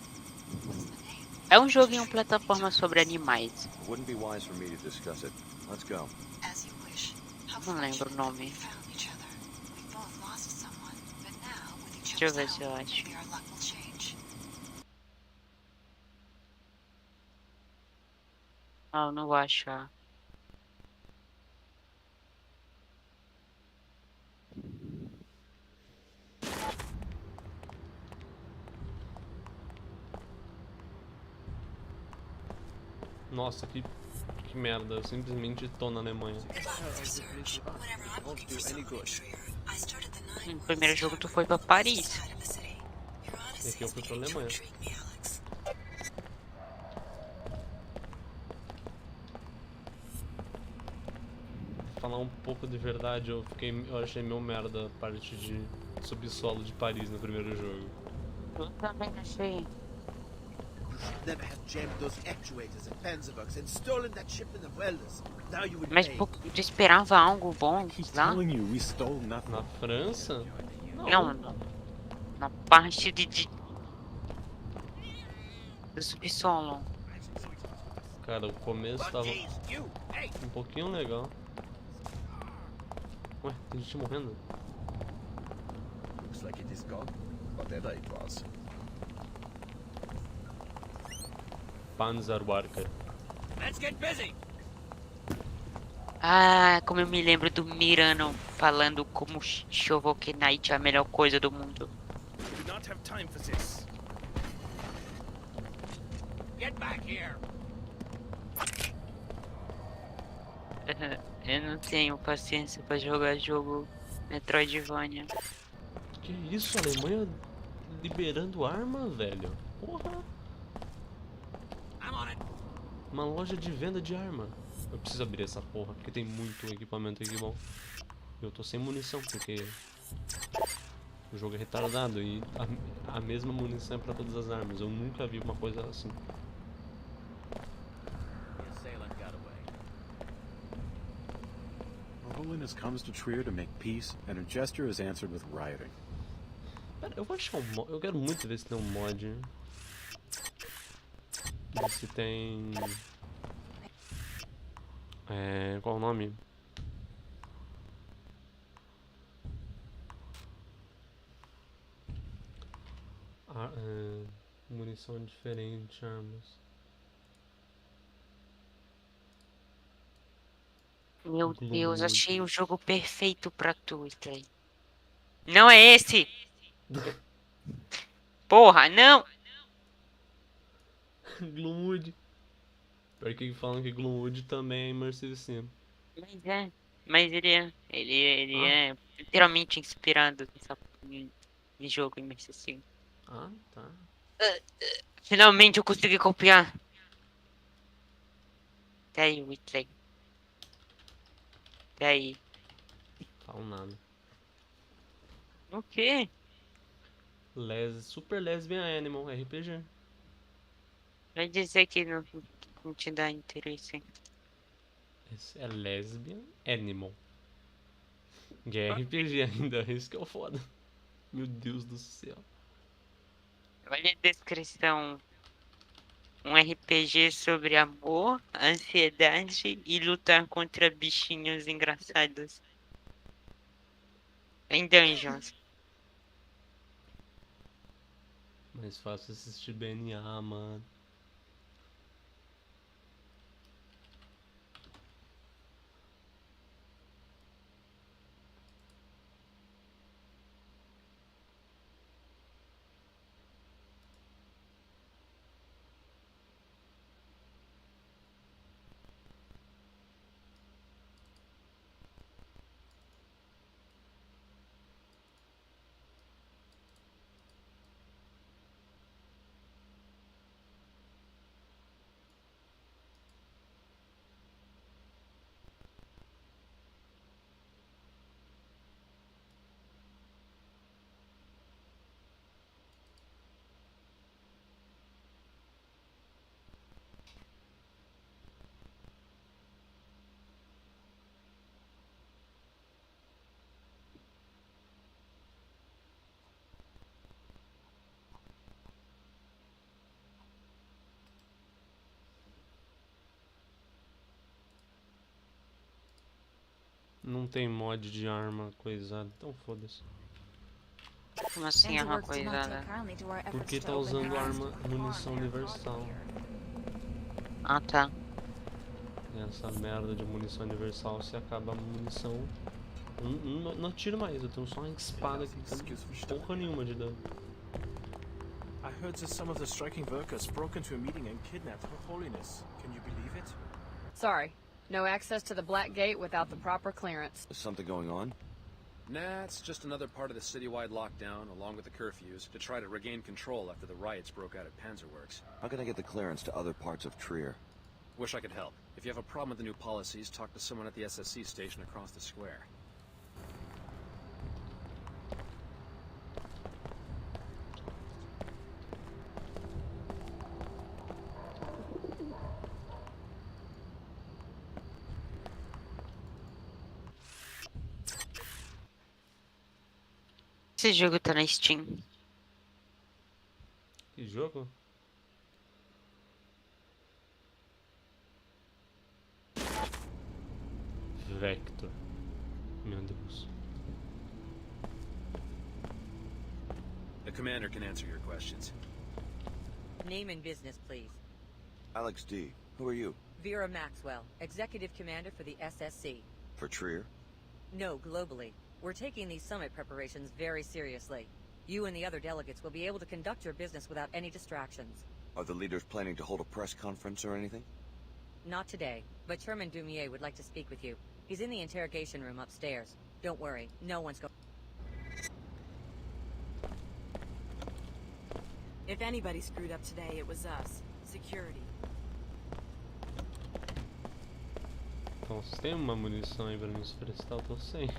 É um jogo em uma plataforma sobre animais. It wouldn't be wise for me to discuss it. Let's go. As you wish. How Não lembro o nome. found each other. We both lost someone, but now with each Deixa eu ver other's se eu help, acho. maybe our luck will change. Ah, eu não vou achar. Nossa, que merda. Eu simplesmente tô na Alemanha. No primeiro jogo tu foi pra Paris. E aqui eu fui pra Alemanha. Falar um pouco de verdade, eu achei meio merda a parte de subsolo de Paris no primeiro jogo. Eu também achei. Never have jammed those actuators at Panzerwerks and stolen that shipment of welders. Now you would Mas pay. pô, tu esperava algo bom lá? Na França? Não, na parte do subsolo. Cara, o começo tava um pouquinho legal. Ué, tem gente morrendo? Looks like it is gone. Whatever it was. Panzerwerker. Let's get busy. Ah, como eu me lembro do Mirano falando como Shovel Knight é a melhor coisa do mundo. We do not have time for this. Get back here. Eu não tenho paciência pra jogar jogo Metroidvania. Que isso, a Alemanha liberando arma, velho? Porra! Uma loja de venda de arma. Eu preciso abrir essa porra, porque tem muito equipamento aqui bom. Eu tô sem munição, porque o jogo é retardado e a mesma munição é pra todas as armas. Eu nunca vi uma coisa assim. Our holiness comes to Trier to make peace, and her gesture is answered with rioting. Pera, eu vou achar um mod. Eu quero muito ver se tem um mod. Ver se tem... qual o nome? Munição diferente, armas. Meu Deus, achei o jogo perfeito pra tu, Slay. Não é esse! Porra, não! Gloomwood. Pior que falam que Gloomwood também é Immersive Sim. Mas ele é literalmente inspirado em jogo Immersive. Ah, tá. Finalmente eu consegui copiar. Tá aí, Whitley. Tá aí. Falo nada. O quê? Super Lesbian Animal, RPG. Vai dizer que não te dá interesse. Esse é Lesbian Animal. E é RPG ainda, isso que é o foda. Meu Deus do céu. Olha a descrição. Um RPG sobre amor, ansiedade e lutar contra bichinhos engraçados. Em dungeons. Mais fácil assistir BNA, mano. Não tem mod de arma coisada, então foda-se. Como assim arma coisada? Porque tá usando arma munição universal. Ah, tá. Essa merda de munição universal, se acaba a munição. Não tiro mais, eu tenho só uma espada que não tem porra nenhuma de dano. I heard that some of the striking workers broke into a meeting and kidnapped Her Holiness. Can you believe it? Sorry. No access to the Black Gate without the proper clearance. Is something going on? Nah, it's just another part of the citywide lockdown, along with the curfews, to try to regain control after the riots broke out at Panzerworks. How can I get the clearance to other parts of Trier? Wish I could help. If you have a problem with the new policies, talk to someone at the SSC station across the square. Esse jogo tá na Steam. Que jogo? Vector. Meu Deus. The commander can answer your questions. Name and business, please. Alex D. Who are you? Vera Maxwell, Executive Commander for the SSC. For Trier? No, globally. We're taking these summit preparations very seriously. You and the other delegates will be able to conduct your business without any distractions. Are the leaders planning to hold a press conference or anything? Not today, but Chairman Dumier would like to speak with you. He's in the interrogation room upstairs. Don't worry, no one's going. If anybody screwed up today, it was us. Security. Então, se tem uma munição aí pra me prestar, eu tô sem.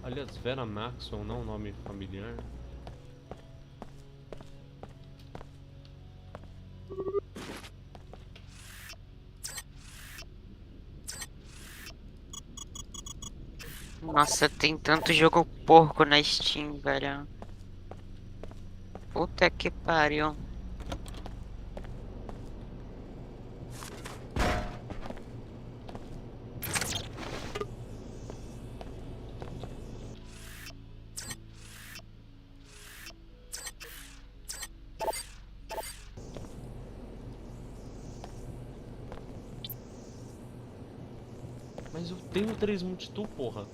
Aliás, Vera Maxwell não é um nome familiar? Nossa, tem tanto jogo porco na Steam, velho. Puta que pariu. Mas eu tenho 3 multitool, porra.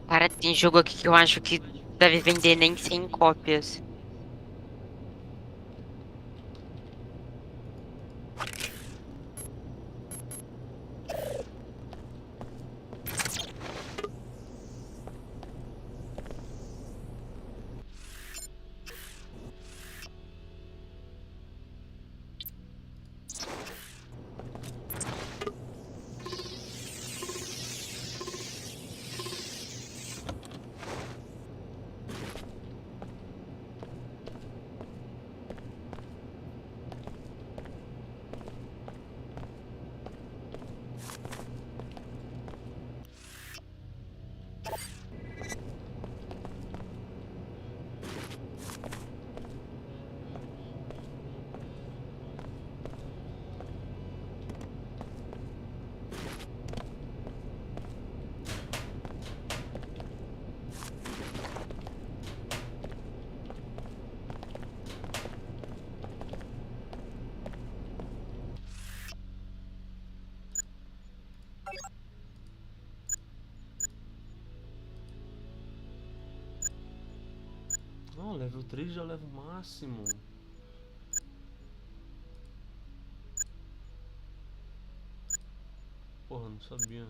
Cara, tem jogo aqui que eu acho que deve vender nem 100 cópias. Não, level 3 já leva o máximo. Porra, não sabia.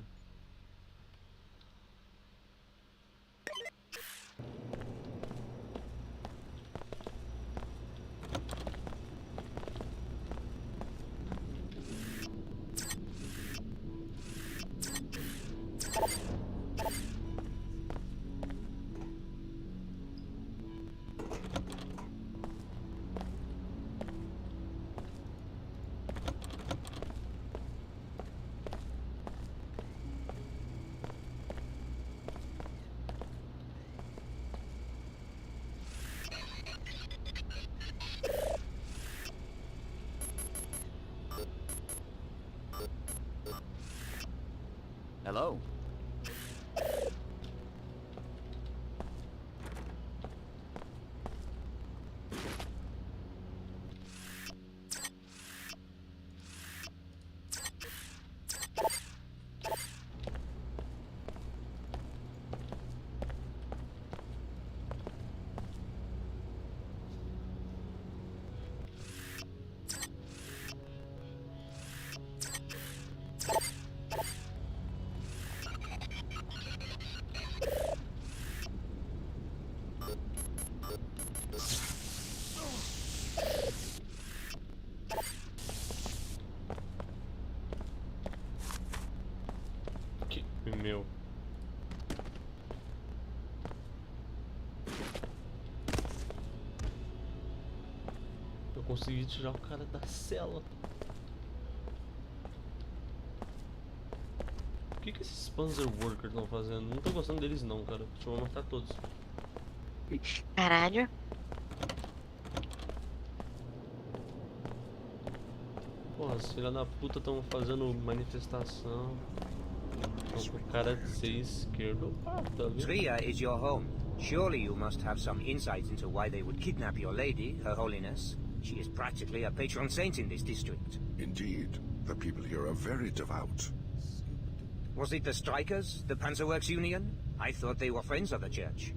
Hello. Meu. Eu consegui tirar o cara da cela. O que esses Panzer Workers estão fazendo? Não tô gostando deles não, cara. Deixa eu matar todos. Caralho. Porra, os filha da puta estão fazendo manifestação. Então, o cara de ser esquerdo, tá vendo? Trier is your home. Surely you must have some insight into why they would kidnap your lady, Her Holiness. She is practically a patron saint in this district. Indeed. The people here are very devout. Was it the strikers, the Panzerworks Union? I thought they were friends of the church.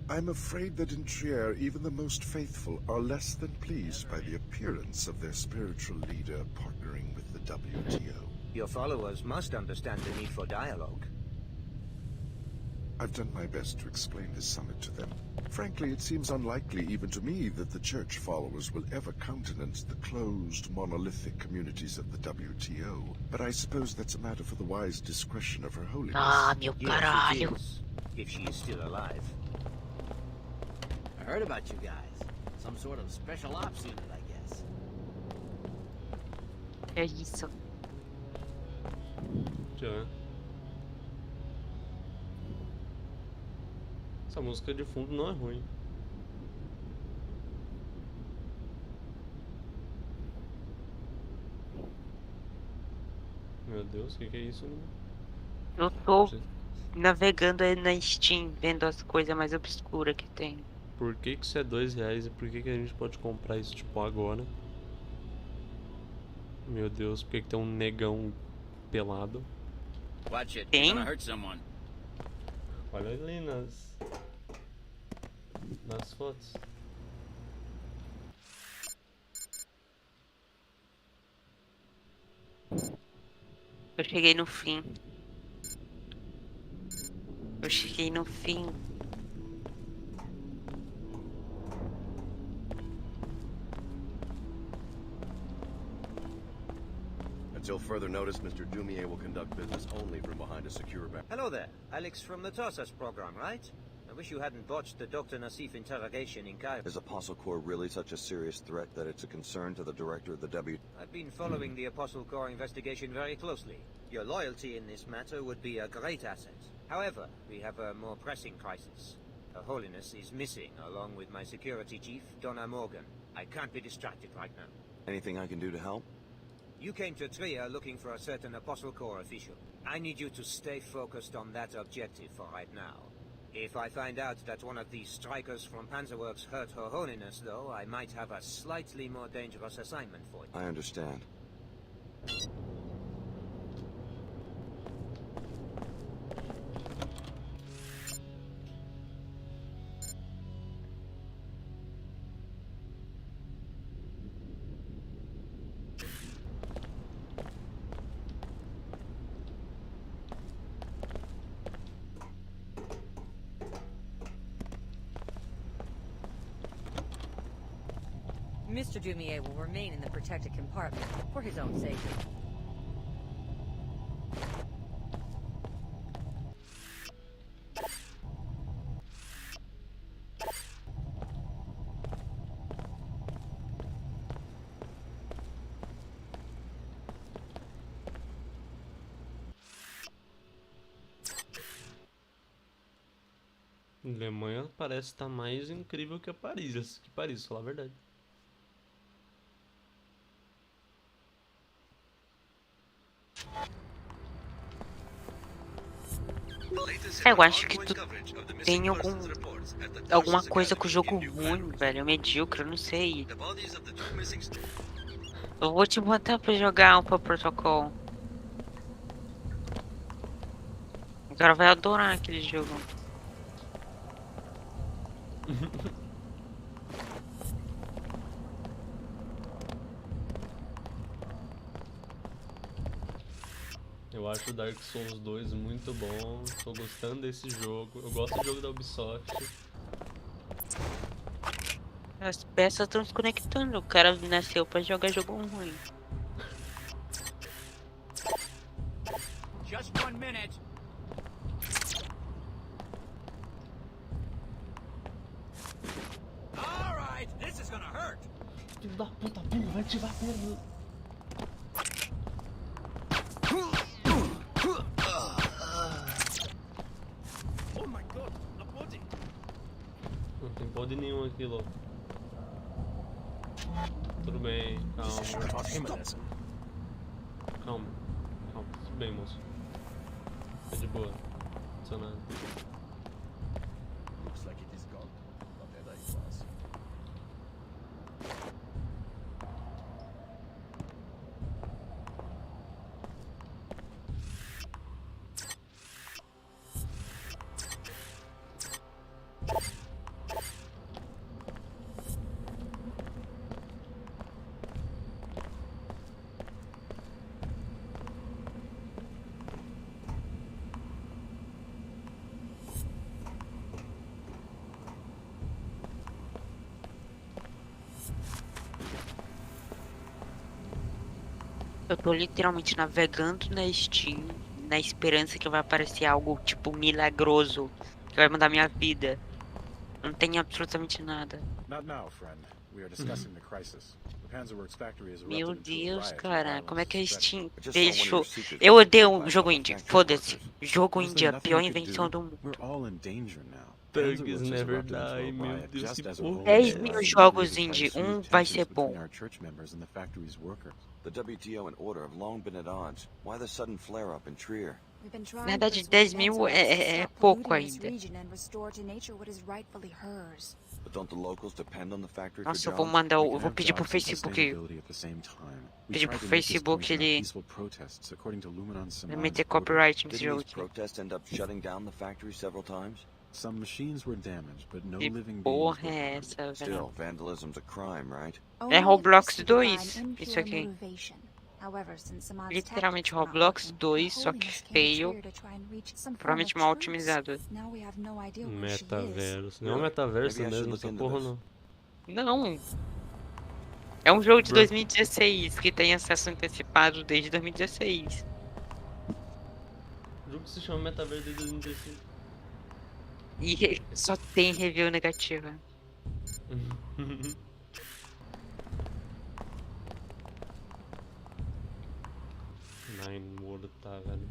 I'm afraid that in Trier, even the most faithful are less than pleased by the appearance of their spiritual leader partnering with the WTO. Your followers must understand the need for dialogue. I've done my best to explain this summit to them. Frankly, it seems unlikely even to me that the church followers will ever countenance the closed, monolithic communities of the WTO. But I suppose that's a matter for the wise discretion of Her Holiness. Ah, meu Yes, caralho. it is, if she is still alive. I heard about you guys. Some sort of special ops unit, I guess. É isso. Já. Essa música de fundo não é ruim. Meu Deus, o que é isso? Eu tô navegando aí na Steam, vendo as coisas mais obscuras que tem. Por que isso é R$2 e por que a gente pode comprar isso tipo agora? Meu Deus, por que tem um negão pelado? Watch it. You're gonna hurt someone. Olha ali nas fotos. Eu cheguei no fim. Eu cheguei no fim. Until further notice, Mr. Dumier will conduct business only from behind a secure back. Hello there. Alex from the Tarsus program, right? I wish you hadn't botched the Dr. Nassif interrogation in Cairo. Is Apostle Corps really such a serious threat that it's a concern to the director of the W? I've been following the Apostle Corps investigation very closely. Your loyalty in this matter would be a great asset. However, we have a more pressing crisis. Her Holiness is missing, along with my security chief, Donna Morgan. I can't be distracted right now. Anything I can do to help? You came to Trier looking for a certain Apostle Corps official. I need you to stay focused on that objective for right now. If I find out that one of these strikers from Panzerworks hurt Her Holiness, though, I might have a slightly more dangerous assignment for you. I understand. Mr. Dumier will remain in the protected compartment for his own safety. Alemanha parece estar mais incrível que Paris, falar a verdade. Eu acho que tu tem alguma coisa com o jogo ruim, velho. Medíocre, eu não sei. Eu vou te botar pra jogar um protocolo. O cara vai adorar aquele jogo. Eu acho o Dark Souls 2 muito bom, tô gostando desse jogo. Eu gosto do jogo da Ubisoft. As peças estão se conectando. O cara nasceu pra jogar jogo ruim. Just 1 minute. All right, this is gonna hurt. Filho da puta, burro, vai ativar a perna. Oh my god, a body. Não tem bode nenhum aqui, louco. Tudo bem, calma. Calma, calma, tudo bem, moço. Tá de boa, não aconteceu nada. Looks like it is gone. Whatever it was. Eu tô literalmente navegando na Steam, na esperança que vai aparecer algo tipo milagroso que vai mudar minha vida. Não tem absolutamente nada. Not now, friend. We are discussing the crisis. The Panzerworks factory is Meu erupted into a Deus, riot of cara, violence como é que a and destruction. Steam I just saw one of deixou... your secrets Eu odeio by jogo all indie, factory foda-se. workers. Jogo Was there indie é a nothing pior we could invenção do? do mundo. We're all in danger now. Thugs Panzerworks has never erupted into a die, meu riot Deus, just que as a porra whole é 10 essa? mil riot jogos created by indie, smooth vai ser tensions bom. between our church members and the factory's workers. The WTO and Order have long been at odds. Why the sudden flare-up in Trier? Na verdade, 10 mil é pouco ainda. But don't the locals depend on the factory for Nossa, eu vou jobs? mandar, We eu can vou have pedir pro jobs and Facebook, sustainability at the same time. We pedir tried pro to make this Facebook commission ele peaceful protests according to Luminon's vai surmise meter orders. copyright nesse Didn't jogo these aqui. protests end up shutting down the factory several times? Some machines were damaged, but no Que living beings porra were é harmed. essa, velho? Still, vandalism's a crime, right? É Roblox 2, isso aqui. Literalmente Roblox 2, só que feio. Provavelmente mal otimizado. Metaverso. Não é um metaverso mesmo, essa porra não. Não. É um jogo de 2016 que tem acesso antecipado desde 2016. O jogo se chama Metaverso desde 2016. E só tem review negativa. Nine World, tá, velho.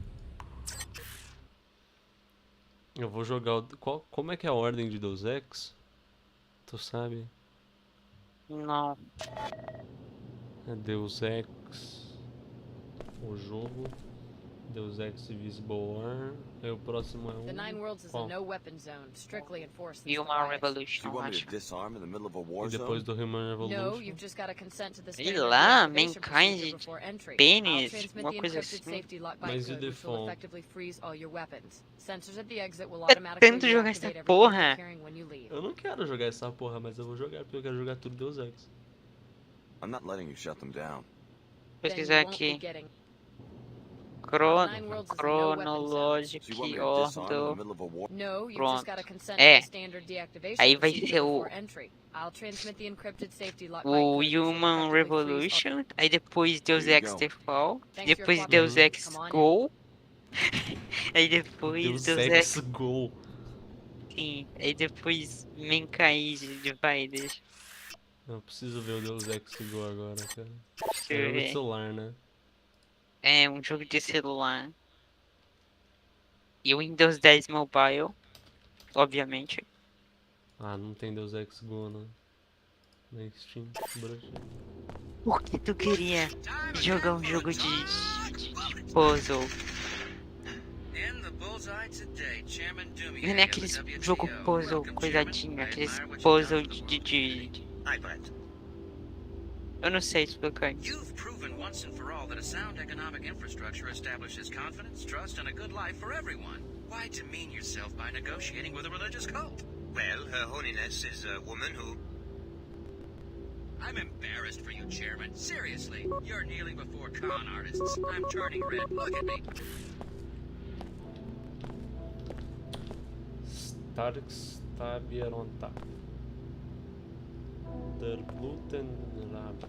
Eu vou jogar o... Como é que é a ordem de Deus Ex? Tu sabe? Não. É Deus Ex... O jogo... Deus Ex Invisible War... Aí o próximo é The Nine Worlds is a qual? no weapon zone, strictly enforced. since the Human riot. Revolution, You want me acho. to disarm in the middle of a war E depois zone? do Human No, Revolution... you've just got to consent to the Sei standard lá, deactivation Mankind, procedure before entry. pênis, I'll transmit uma the coisa encrypted assim. safety lock Mas e bytecode, which will default? effectively freeze all your weapons. Sensors at the exit will É automatically tanto jogar essa deactivate everything porra. you're carrying when you leave. Eu não quero jogar essa porra, mas eu vou jogar porque eu quero jogar tudo Deus Ex. I'm not letting you shut them down. Pesquisar Then you won't be aqui. getting- Cronológico So you want me to disarm in the ordo. middle of a war? No, you've Pronto. just got to consent É. to the standard deactivation Aí vai procedure ser o- before entry. I'll transmit the encrypted safety lock O bytecode, which will Human effectively freeze all- Revolution, aí depois Deus Here you Ex go. The Fall, Thanks for depois your Deus cooperation. Ex Come on in. Go, aí depois Deus Deus Ex Ex, Go. sim, aí depois Mankind Divided. Eu preciso ver o Deus Ex Go agora, cara. Deixa É eu jogo de ver. celular, né? É um jogo de celular. E o Windows 10 Mobile, obviamente. Ah, não tem Deus Ex Go, não. Na Steam, bruxa. Por que tu queria jogar um jogo de puzzle? In the bullseye today. Chairman Dumie Não é aqueles jogo puzzle coisadinho, aqueles puzzle Hi, Brett. Eu não sei explicar isso. You've proven once and for all that a sound economic infrastructure establishes confidence, trust, and a good life for everyone. Why demean yourself by negotiating with a religious cult? Well, Her Holiness is a woman who... I'm embarrassed for you, Chairman. Seriously, you're kneeling before con artists. I'm turning red. Look at me. Starks Tabieronta. Der Blutenrab.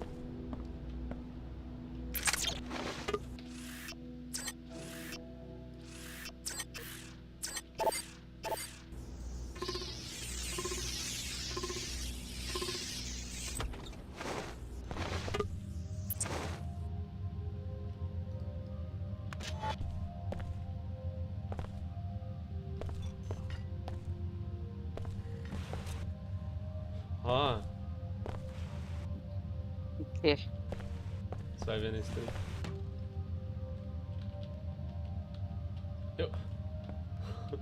Ah, O quê? você vai ver nesse daí. Eu...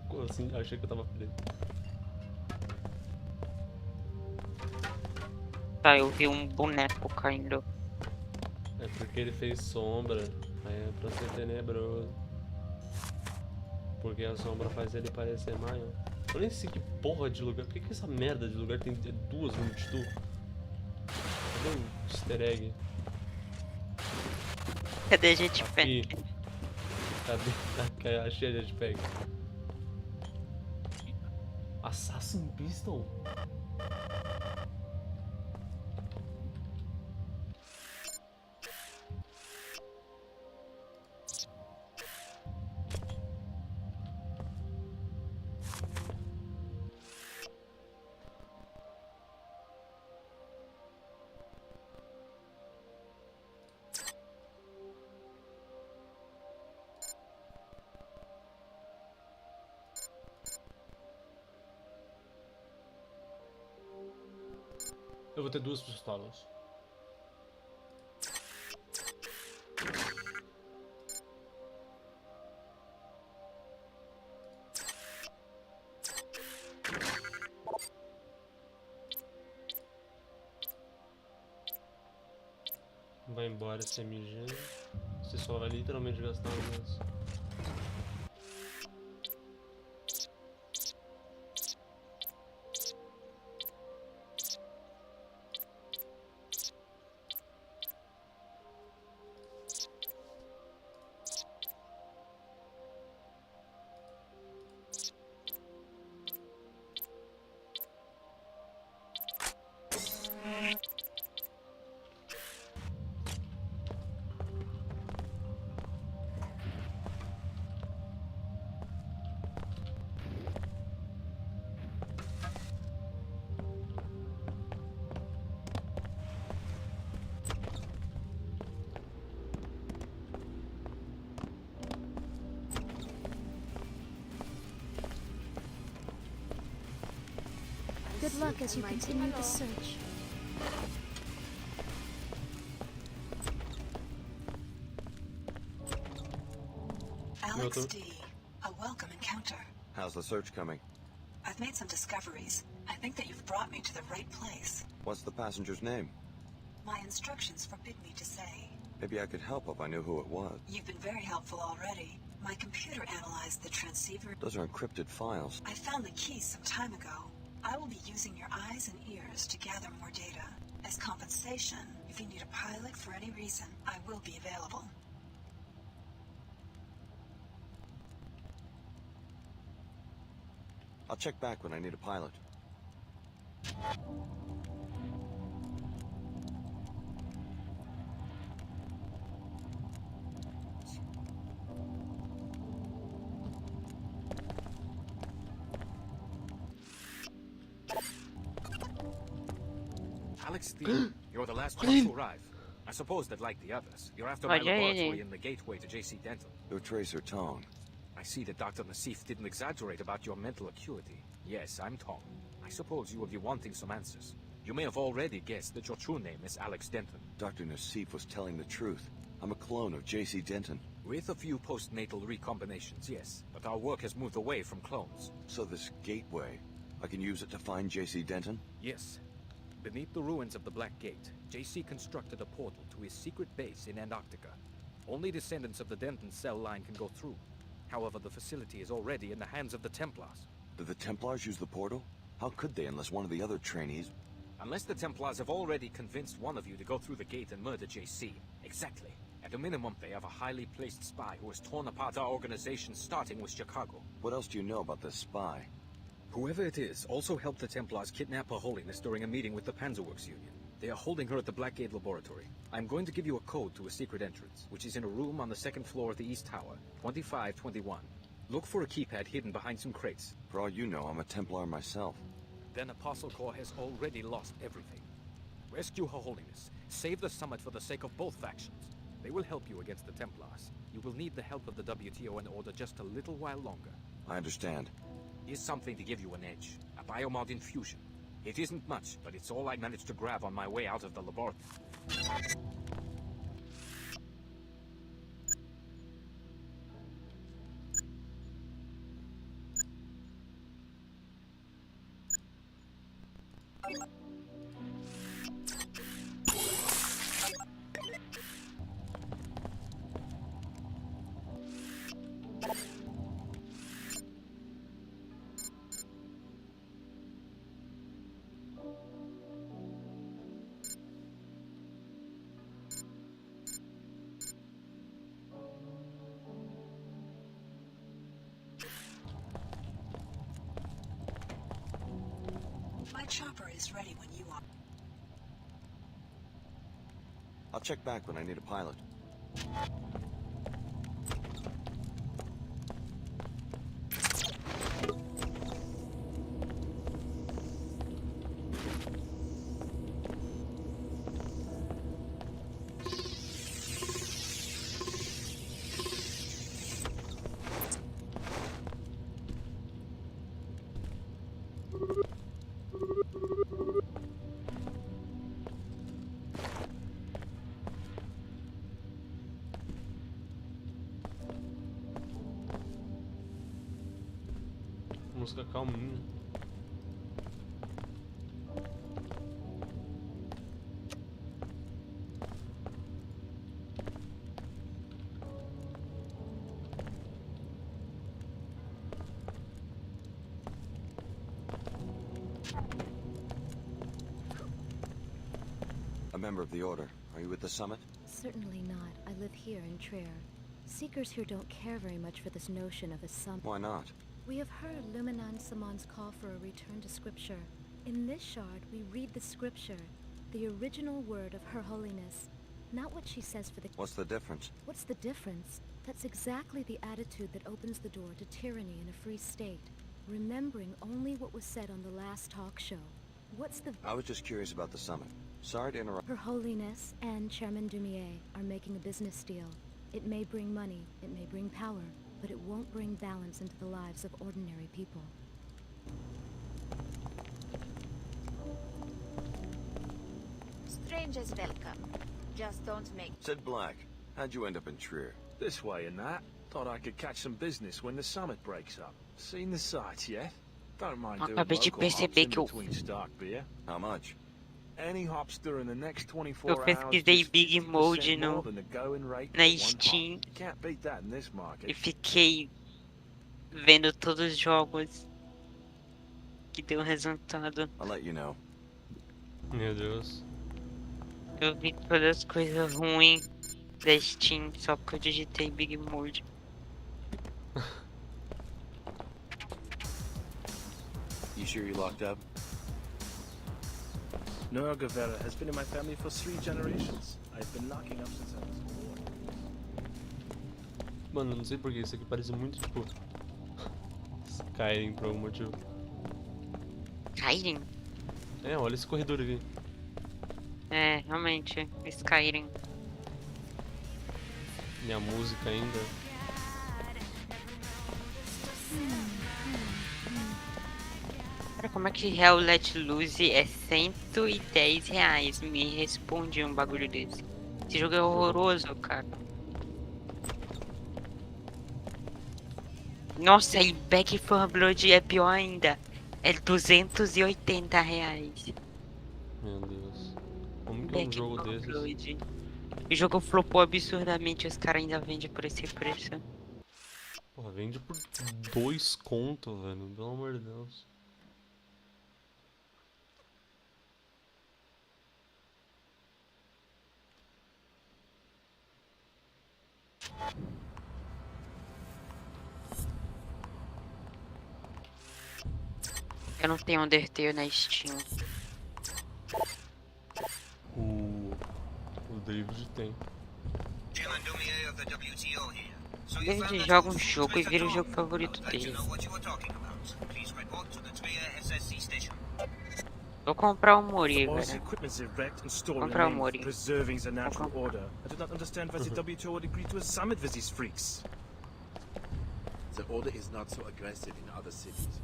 Como assim? Achei que eu tava preso. Tá, eu vi um boneco caindo. É porque ele fez sombra. Aí é pra ser tenebroso. Porque a sombra faz ele parecer maior. Eu nem sei que porra de lugar. Por que essa merda de lugar tem duas multitudes? Cadê um easter egg? Cadê a gente Aqui. Cadê? Achei a jetpack. Assassin Pistol? Eu vou ter duas pistolas. Vai embora esse MG. Você só vai literalmente gastar umas. Good luck as you continue the search. Alex D, a welcome encounter. How's the search coming? I've made some discoveries. I think that you've brought me to the right place. What's the passenger's name? My instructions forbid me to say. Maybe I could help if I knew who it was. You've been very helpful already. My computer analyzed the transceiver. Those are encrypted files. I found the keys some time ago. I will be using your eyes and ears to gather more data. As compensation, if you need a pilot for any reason, I will be available. I'll check back when I need a pilot. Alex D, you're the last one to arrive. I suppose that, like the others, you're after my laboratory in the gateway to JC Dental. Your tracer Tong. I see that Dr. Nassif didn't exaggerate about your mental acuity. Yes, I'm Tong. I suppose you will be wanting some answers. You may have already guessed that your true name is Alex Denton. Dr. Nassif was telling the truth. I'm a clone of J.C. Denton. With a few postnatal recombinations, yes. But our work has moved away from clones. So this gateway, I can use it to find J.C. Denton? Yes. Beneath the ruins of the Black Gate, J.C. constructed a portal to his secret base in Antarctica. Only descendants of the Denton cell line can go through. However, the facility is already in the hands of the Templars. Did the Templars use the portal? How could they unless one of the other trainees... Unless the Templars have already convinced one of you to go through the gate and murder J.C. Exactly. At a minimum, they have a highly placed spy who has torn apart our organization, starting with Chicago. What else do you know about this spy? Whoever it is also helped the Templars kidnap Her Holiness during a meeting with the Panzerworks Union. They are holding her at the Blackgate Laboratory. I'm going to give you a code to a secret entrance, which is in a room on the second floor of the East Tower, 2521. Look for a keypad hidden behind some crates. For all you know, I'm a Templar myself. Then Apostle Corps has already lost everything. Rescue Her Holiness. Save the summit for the sake of both factions. They will help you against the Templars. You will need the help of the WTO in order just a little while longer. I understand. Here's something to give you an edge. A biomod infusion. It isn't much, but it's all I managed to grab on my way out of the laboratory. My chopper is ready when you are. I'll check back when I need a pilot. Música calminha. A member of the Order. Are you at the summit? Certainly not. I live here in Trier. Seekers here don't care very much for this notion of a summit. Why not? We have heard Luminan Samon's call for a return to scripture. In this shard, we read the scripture, the original word of Her Holiness, not what she says for the... What's the difference? What's the difference? That's exactly the attitude that opens the door to tyranny in a free state, remembering only what was said on the last talk show. What's the... I was just curious about the summit. Sorry to interrupt. Her Holiness and Chairman Dumier are making a business deal. It may bring money, it may bring power, but it won't bring balance into the lives of ordinary people. Strangers welcome. Just don't make... Sid Black, how'd you end up in Trier? This way and that. Thought I could catch some business when the summit breaks up. Seen the sights yet? Don't mind doing Acabei de local hops perceber in que eu... between stock beer. How much? Any hops during the next 24 Eu hours pesquisei just Big 50% Mode more than the going rate na for one Steam hop. You can't beat that in this market. e fiquei vendo todos os jogos que deu resultado. I'll let you know. Meu Deus. Eu vi todas as coisas ruins da Steam só porque eu digitei Big Mode. You sure you locked up? Noah Guevara has been in my family for 3 generations. I've been locking up since I was born. Mano, não sei porquê, isso aqui parece muito tipo Skyrim por algum motivo. Skyrim? É, olha esse corredor aqui. É, realmente, Skyrim. E a música ainda. Cara, como é que Hell Let Loose é R$110? Me responde um bagulho desse. Esse jogo é horroroso, cara. Nossa, e Back 4 Blood é pior ainda. É R$ 280. Meu Deus. Como que é um Back jogo 4 desses? Blood. O jogo flopou absurdamente, os caras ainda vendem por esse preço. Porra, vende por 2 conto, velho. Pelo amor de Deus. Eu não tenho Undertale na Steam. O David tem. David joga um jogo e vira o jogo favorito dele. Vou comprar o Mori, All this velho. equipment's erect and stored in Comprar the o name of Mori. preserving the natural order. I do not understand why the WTO would agree to a summit with these freaks. The order is not so aggressive in other cities.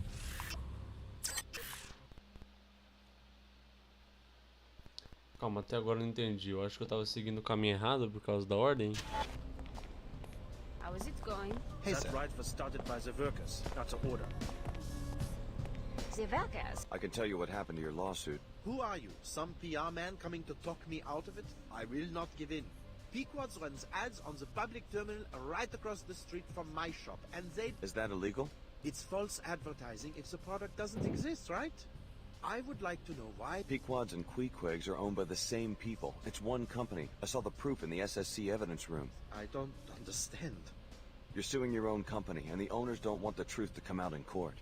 Calma, até agora eu não entendi. Eu acho que eu tava seguindo o caminho errado por causa da ordem. How is it going? That right was started by the workers, not the order. The workers. I can tell you what happened to your lawsuit. Who are you? Some PR man coming to talk me out of it? I will not give in. Pequod's runs ads on the public terminal right across the street from my shop, and they... Is that illegal? It's false advertising if the product doesn't exist, right? I would like to know why... Pequods and Queequegs are owned by the same people. It's one company. I saw the proof in the SSC evidence room. I don't understand. You're suing your own company, and the owners don't want the truth to come out in court.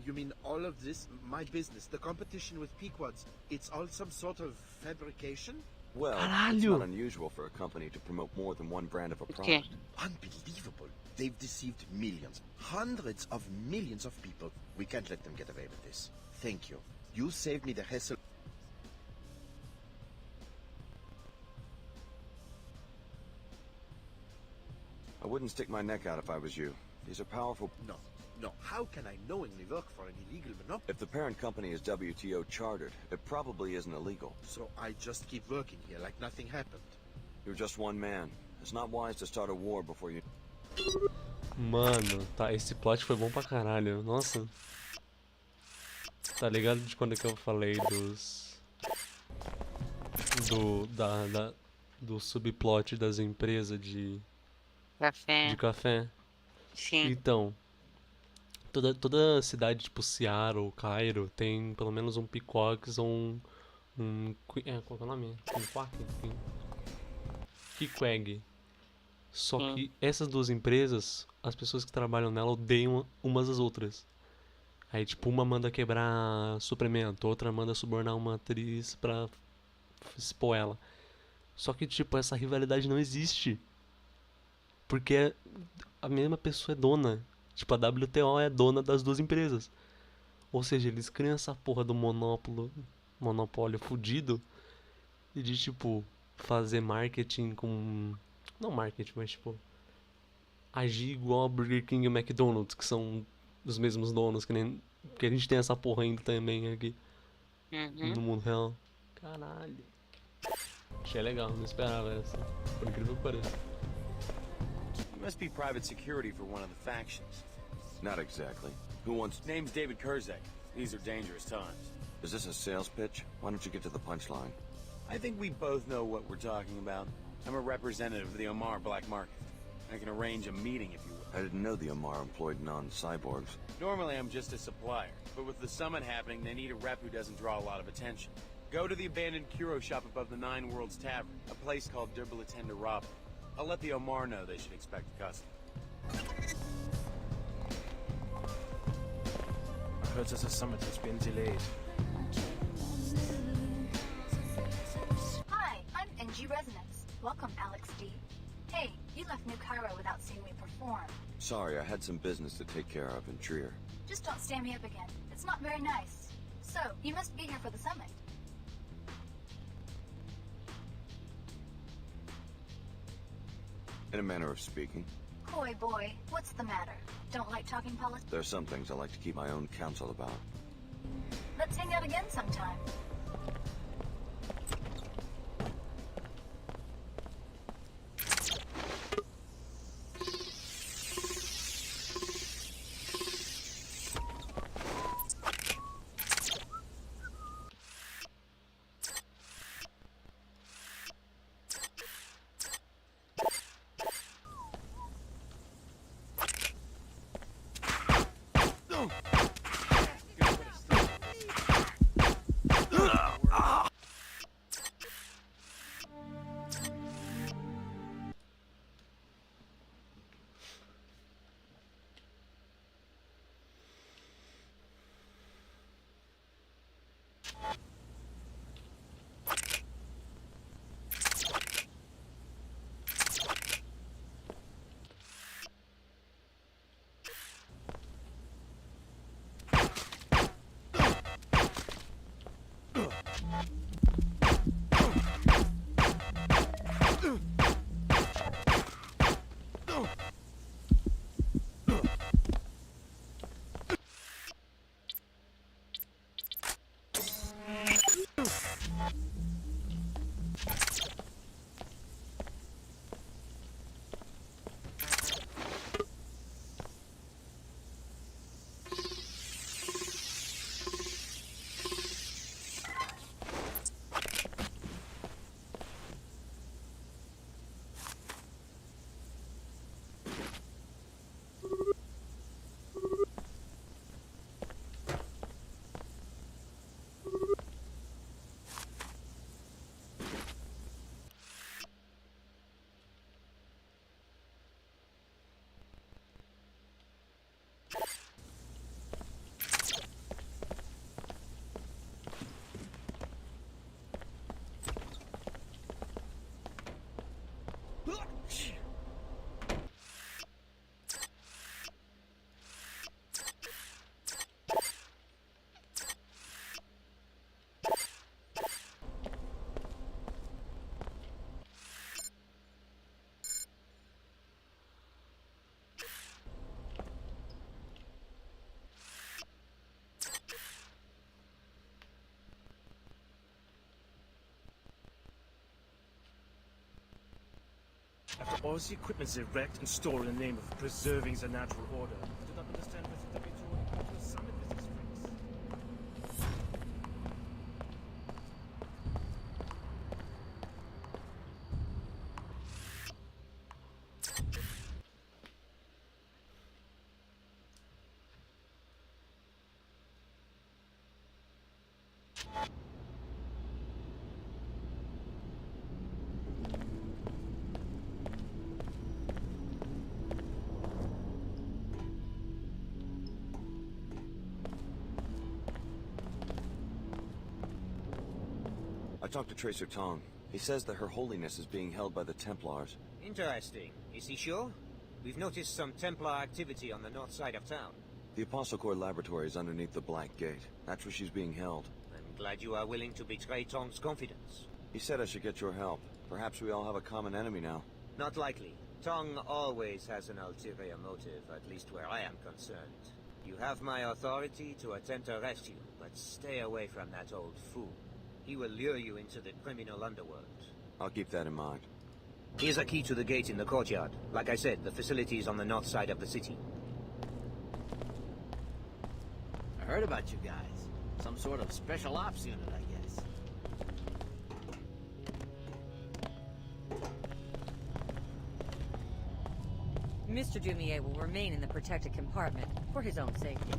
You mean all of this, my business, the competition with Pequods, it's all some sort of fabrication? Well, it's not unusual for a company to promote more than one brand of a product. Unbelievable. They've deceived millions, hundreds of millions of people. We can't let them get away with this. Thank you. You saved me the hassle. I wouldn't stick my neck out if I was you. These are powerful... No. How can I knowingly work for an illegal monopoly? If the parent company is WTO chartered, it probably isn't illegal. So I just keep working here like nothing happened. You're just one man. It's not wise to start a war before you... Mano, tá, esse plot foi bom pra caralho. Nossa. Tá ligado de quando é que eu falei dos... Do subplot das empresas de... Café. De café? Sim. Então... Toda cidade, tipo Seattle, Cairo, tem pelo menos um Peacocks ou qual é o nome? Queequeg. Só que essas duas empresas, as pessoas que trabalham nela odeiam umas às outras. Aí, tipo, uma manda quebrar suplemento, outra manda subornar uma atriz pra expor ela. Só que, tipo, essa rivalidade não existe. Porque a mesma pessoa é dona. Tipo, a WTO é dona das duas empresas. Ou seja, eles criam essa porra do monopólio fudido e de, tipo, fazer marketing com... Não marketing, mas, tipo... Agir igual a Burger King e McDonald's, que são os mesmos donos, que a gente tem essa porra ainda também aqui. No mundo real. Caralho. Achei legal, não esperava essa. Por incrível que pareça. You must be private security for one of the factions. Not exactly. Who wants... Name's David Kurzek. These are dangerous times. Is this a sales pitch? Why don't you get to the punchline? I think we both know what we're talking about. I'm a representative of the Omar black market. I can arrange a meeting if you will. I didn't know the Omar employed non-cyborgs. Normally I'm just a supplier, but with the summit happening, they need a rep who doesn't draw a lot of attention. Go to the abandoned Kuro shop above the Nine Worlds Tavern, a place called Durbalatenda Robin. I'll let the Omar know they should expect a customer. I heard that the summit has been delayed. Hi, I'm NG Resonance. Welcome, Alex D. Hey, you left New Cairo without seeing me perform. Sorry, I had some business to take care of in Trier. Just don't stand me up again. It's not very nice. So, you must be here for the summit. In a manner of speaking. Coy boy, what's the matter? Don't like talking politics? There are some things I like to keep my own counsel about. Let's hang out again sometime. After all the equipment's erect and stored in the name of preserving the natural order, I do not understand what the W2 to summit with these freaks. I talked to Tracer Tong. He says that Her Holiness is being held by the Templars. Interesting. Is he sure? We've noticed some Templar activity on the north side of town. The Apostle Corps laboratory is underneath the Black Gate. That's where she's being held. I'm glad you are willing to betray Tong's confidence. He said I should get your help. Perhaps we all have a common enemy now. Not likely. Tong always has an ulterior motive, at least where I am concerned. You have my authority to attempt to arrest you, but stay away from that old fool. He will lure you into the criminal underworld. I'll keep that in mind. Here's a key to the gate in the courtyard. Like I said, the facility is on the north side of the city. I heard about you guys. Some sort of special ops unit, I guess. Mr. Dumier will remain in the protected compartment for his own safety.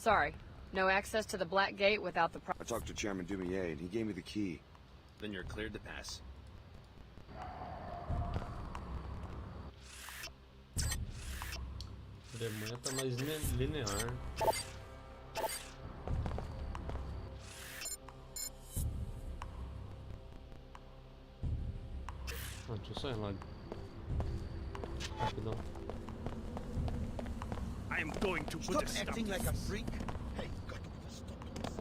Sorry. No access to the Black Gate without the I talked to Chairman Dumier, and he gave me the key. Then you're cleared to pass. A Alemanha tá mais linear. Ah, deixa eu sair lá. Rapidão. I am going to put a stop acting to like a this. freak. Hey, got to put a stop to this.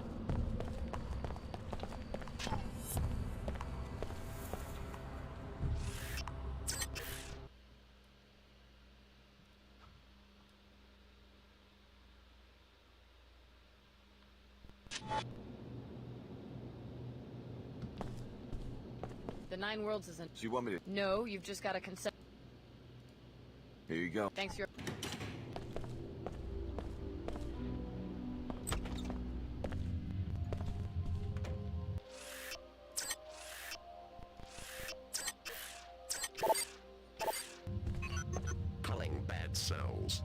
The Nine Worlds isn't. So you want me to... No, you've just got to consent. Here you go. Thanks for your... Culling bad cells.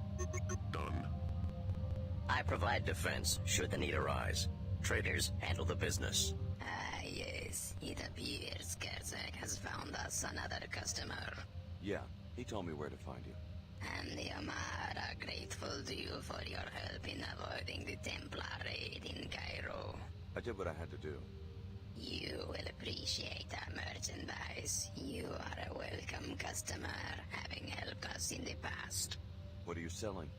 Done. I provide defense should the need arise. Traders handle the business. Yes. It appears Kerzak has found us another customer. Yeah, he told me where to find you. And the Amar are grateful to you for your help in avoiding the Templar raid in Cairo. I did what I had to do. You will appreciate our merchandise. You are a welcome customer, having helped us in the past. What are you selling?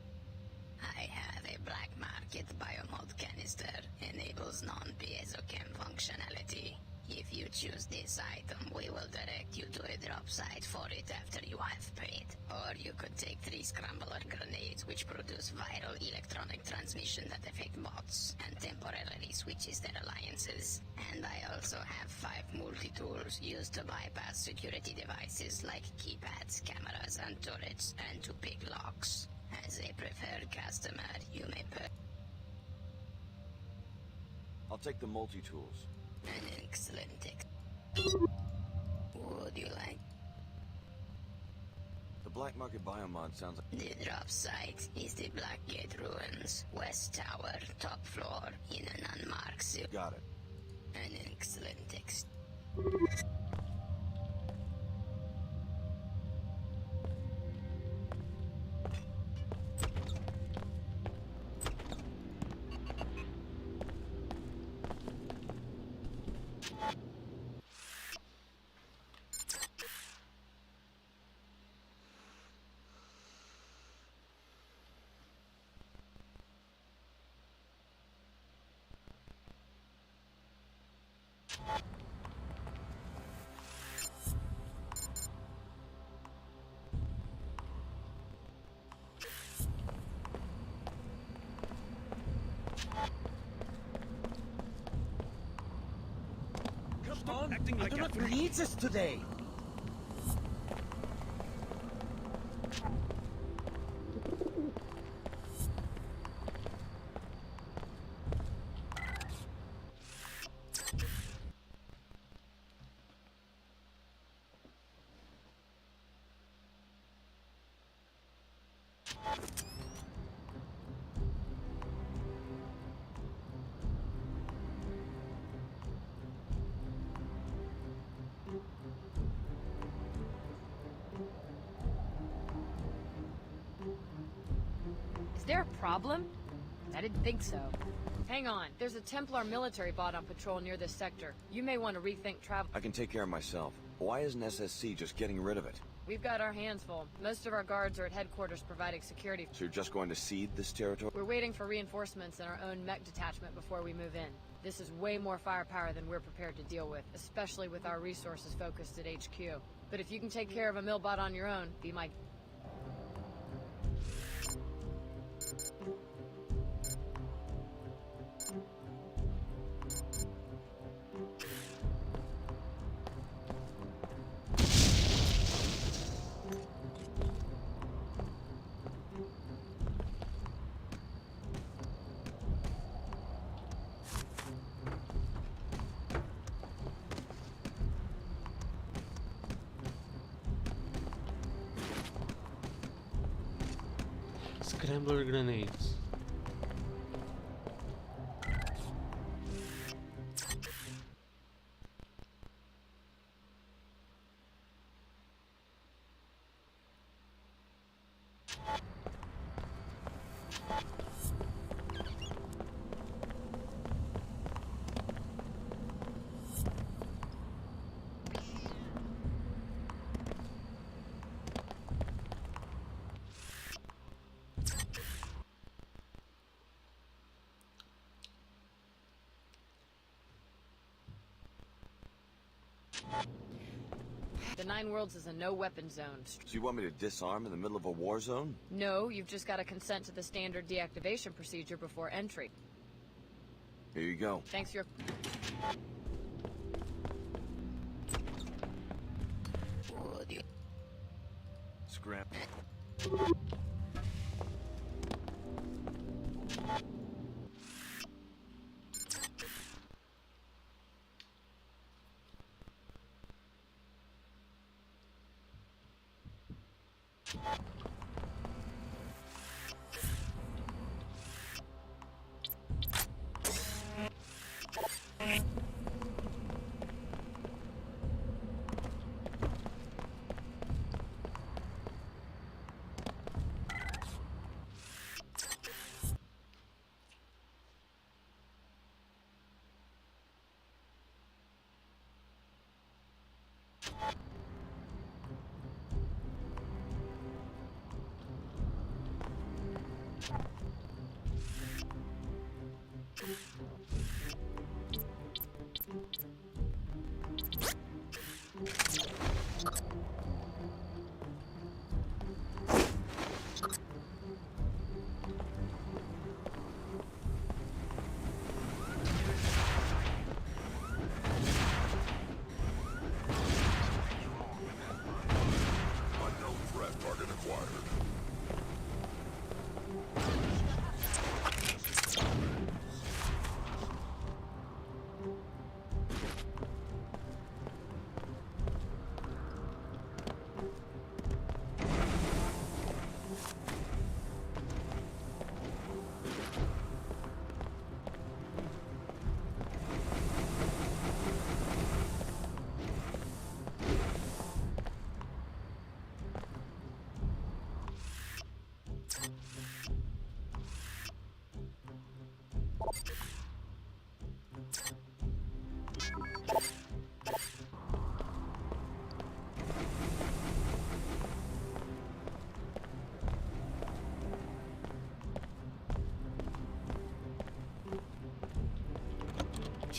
I have a black market biomod canister. Enables non-piezochem functionality. If you choose this item, we will direct you to a drop site for it after you have paid. Or you could take 3 scrambler grenades which produce viral electronic transmission that affect bots and temporarily switches their alliances. And I also have 5 multi-tools used to bypass security devices like keypads, cameras and turrets, and to pick locks. As a preferred customer, you may I'll take the multi-tools. An excellent Would you like? The black market biomod sounds like... The drop site is the Blackgate Ruins, West Tower, top floor, in an unmarked suit. Got it. An excellent text. Come on, acting like I do not need this today. Is there a problem? I didn't think so. Hang on, there's a Templar military bot on patrol near this sector. You may want to rethink travel. I can take care of myself. Why isn't SSC just getting rid of it? We've got our hands full. Most of our guards are at headquarters providing security. So you're just going to cede this territory? We're waiting for reinforcements and our own mech detachment before we move in. This is way more firepower than we're prepared to deal with, especially with our resources focused at HQ. But if you can take care of a millbot on your own, be my... Scrambler grenades. The Nine Worlds is a no-weapon zone. So you want me to disarm in the middle of a war zone? No, you've just got to consent to the standard deactivation procedure before entry. Here you go. Thanks for your... Scrap.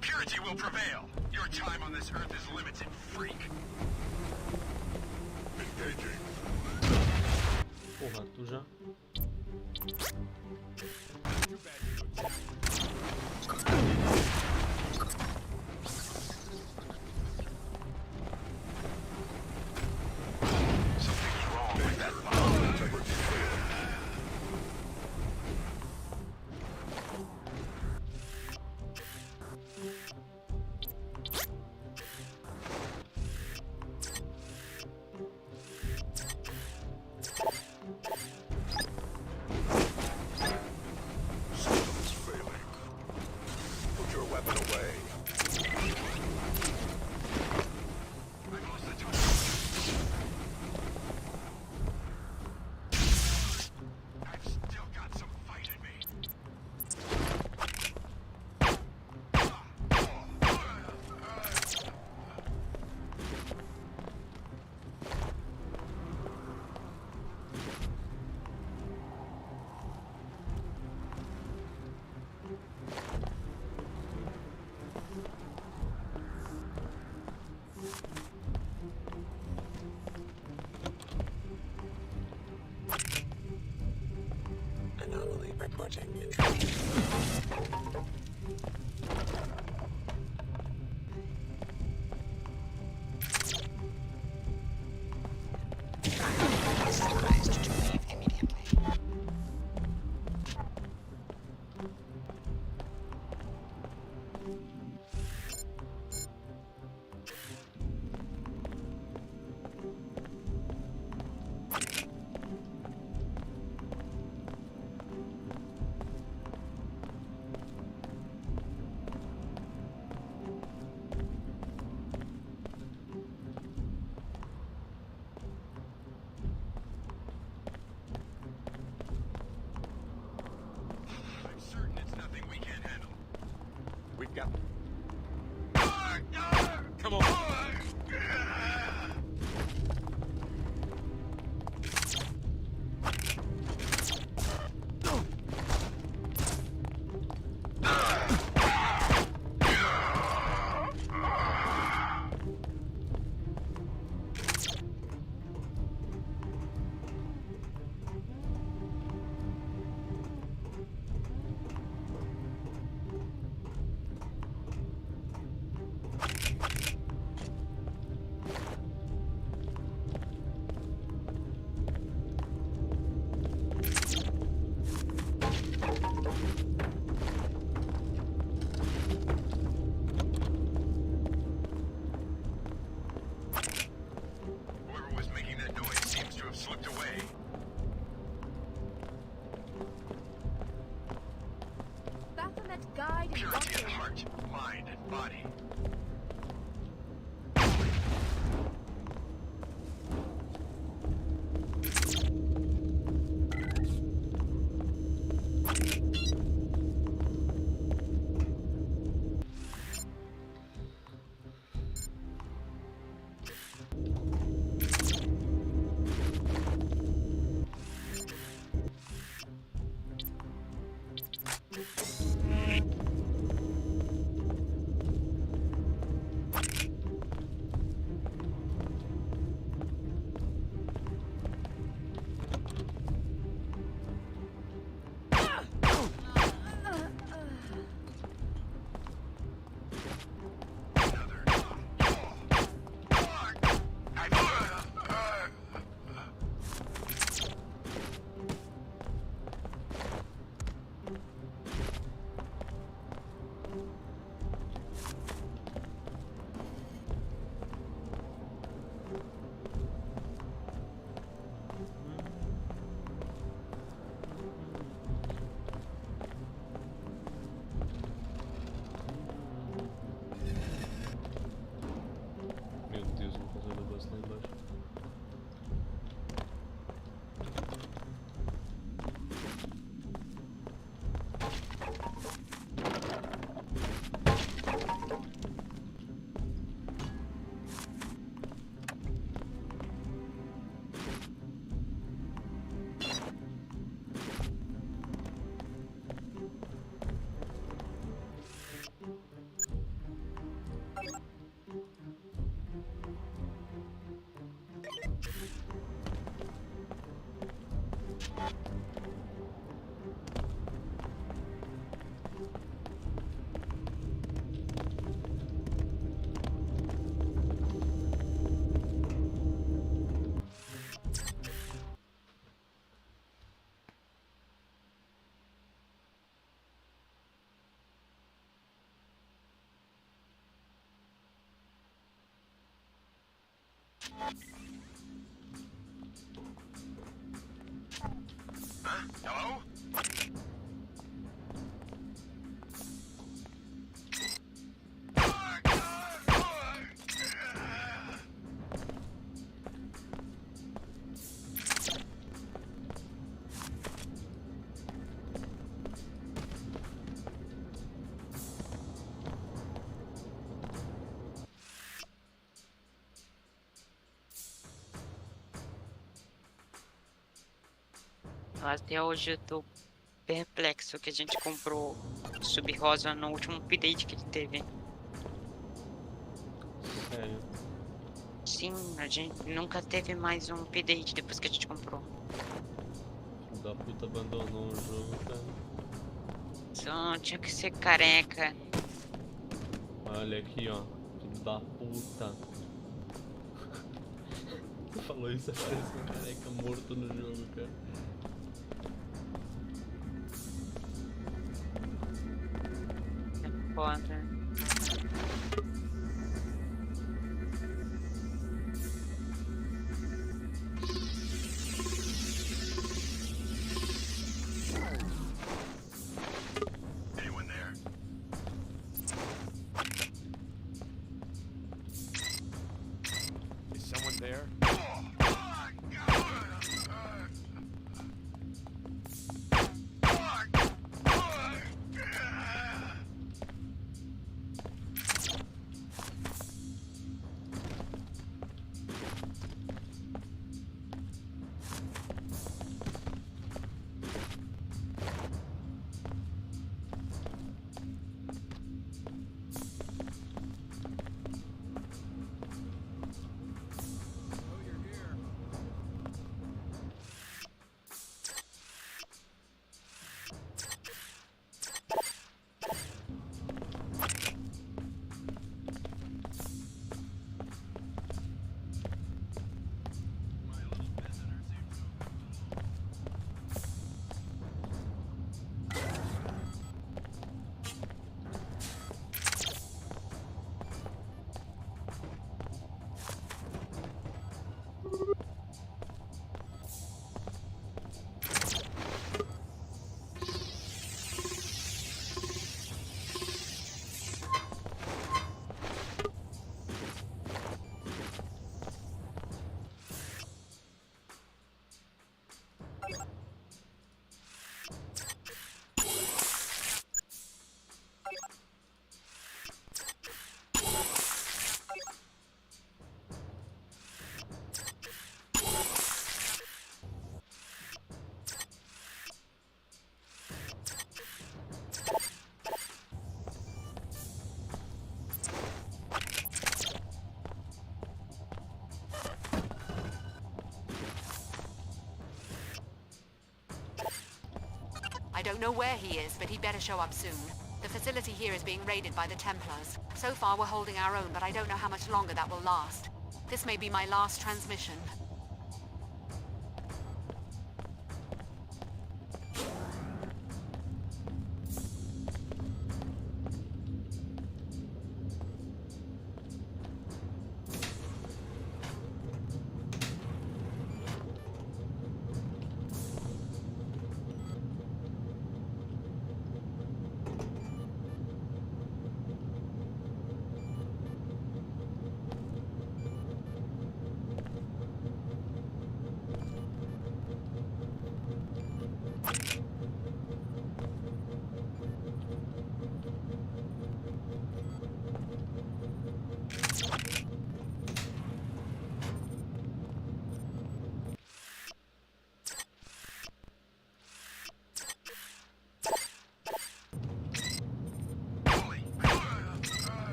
Purity will prevail. Your time on this earth is limited, freak. Engaging. Porra, tu já. Something's wrong with that bomb. Integrity failing. Systems failing. Put your weapon away. I lost the touch. I've still got some fight in me. Anomaly reporting intrusion. Authorized to leave immediately. I'm certain it's nothing we can't handle. We've got... Come on. Whoever was making that noise seems to have slipped away. Baphomet guide and Purity doctor. in heart, mind, and body. Hello? Até hoje eu tô perplexo que a gente comprou Sub-Rosa no último update que ele teve. Sério. Sim, a gente nunca teve mais um update depois que a gente comprou. Filho da puta abandonou o jogo, cara. Só tinha que ser careca. Olha aqui, ó. Filho da puta. Você falou isso, aparece um careca morto no jogo, cara. É foda. Anyone there? Is someone there? I don't know where he is, but he'd better show up soon. The facility here is being raided by the Templars. So far we're holding our own, but I don't know how much longer that will last. This may be my last transmission.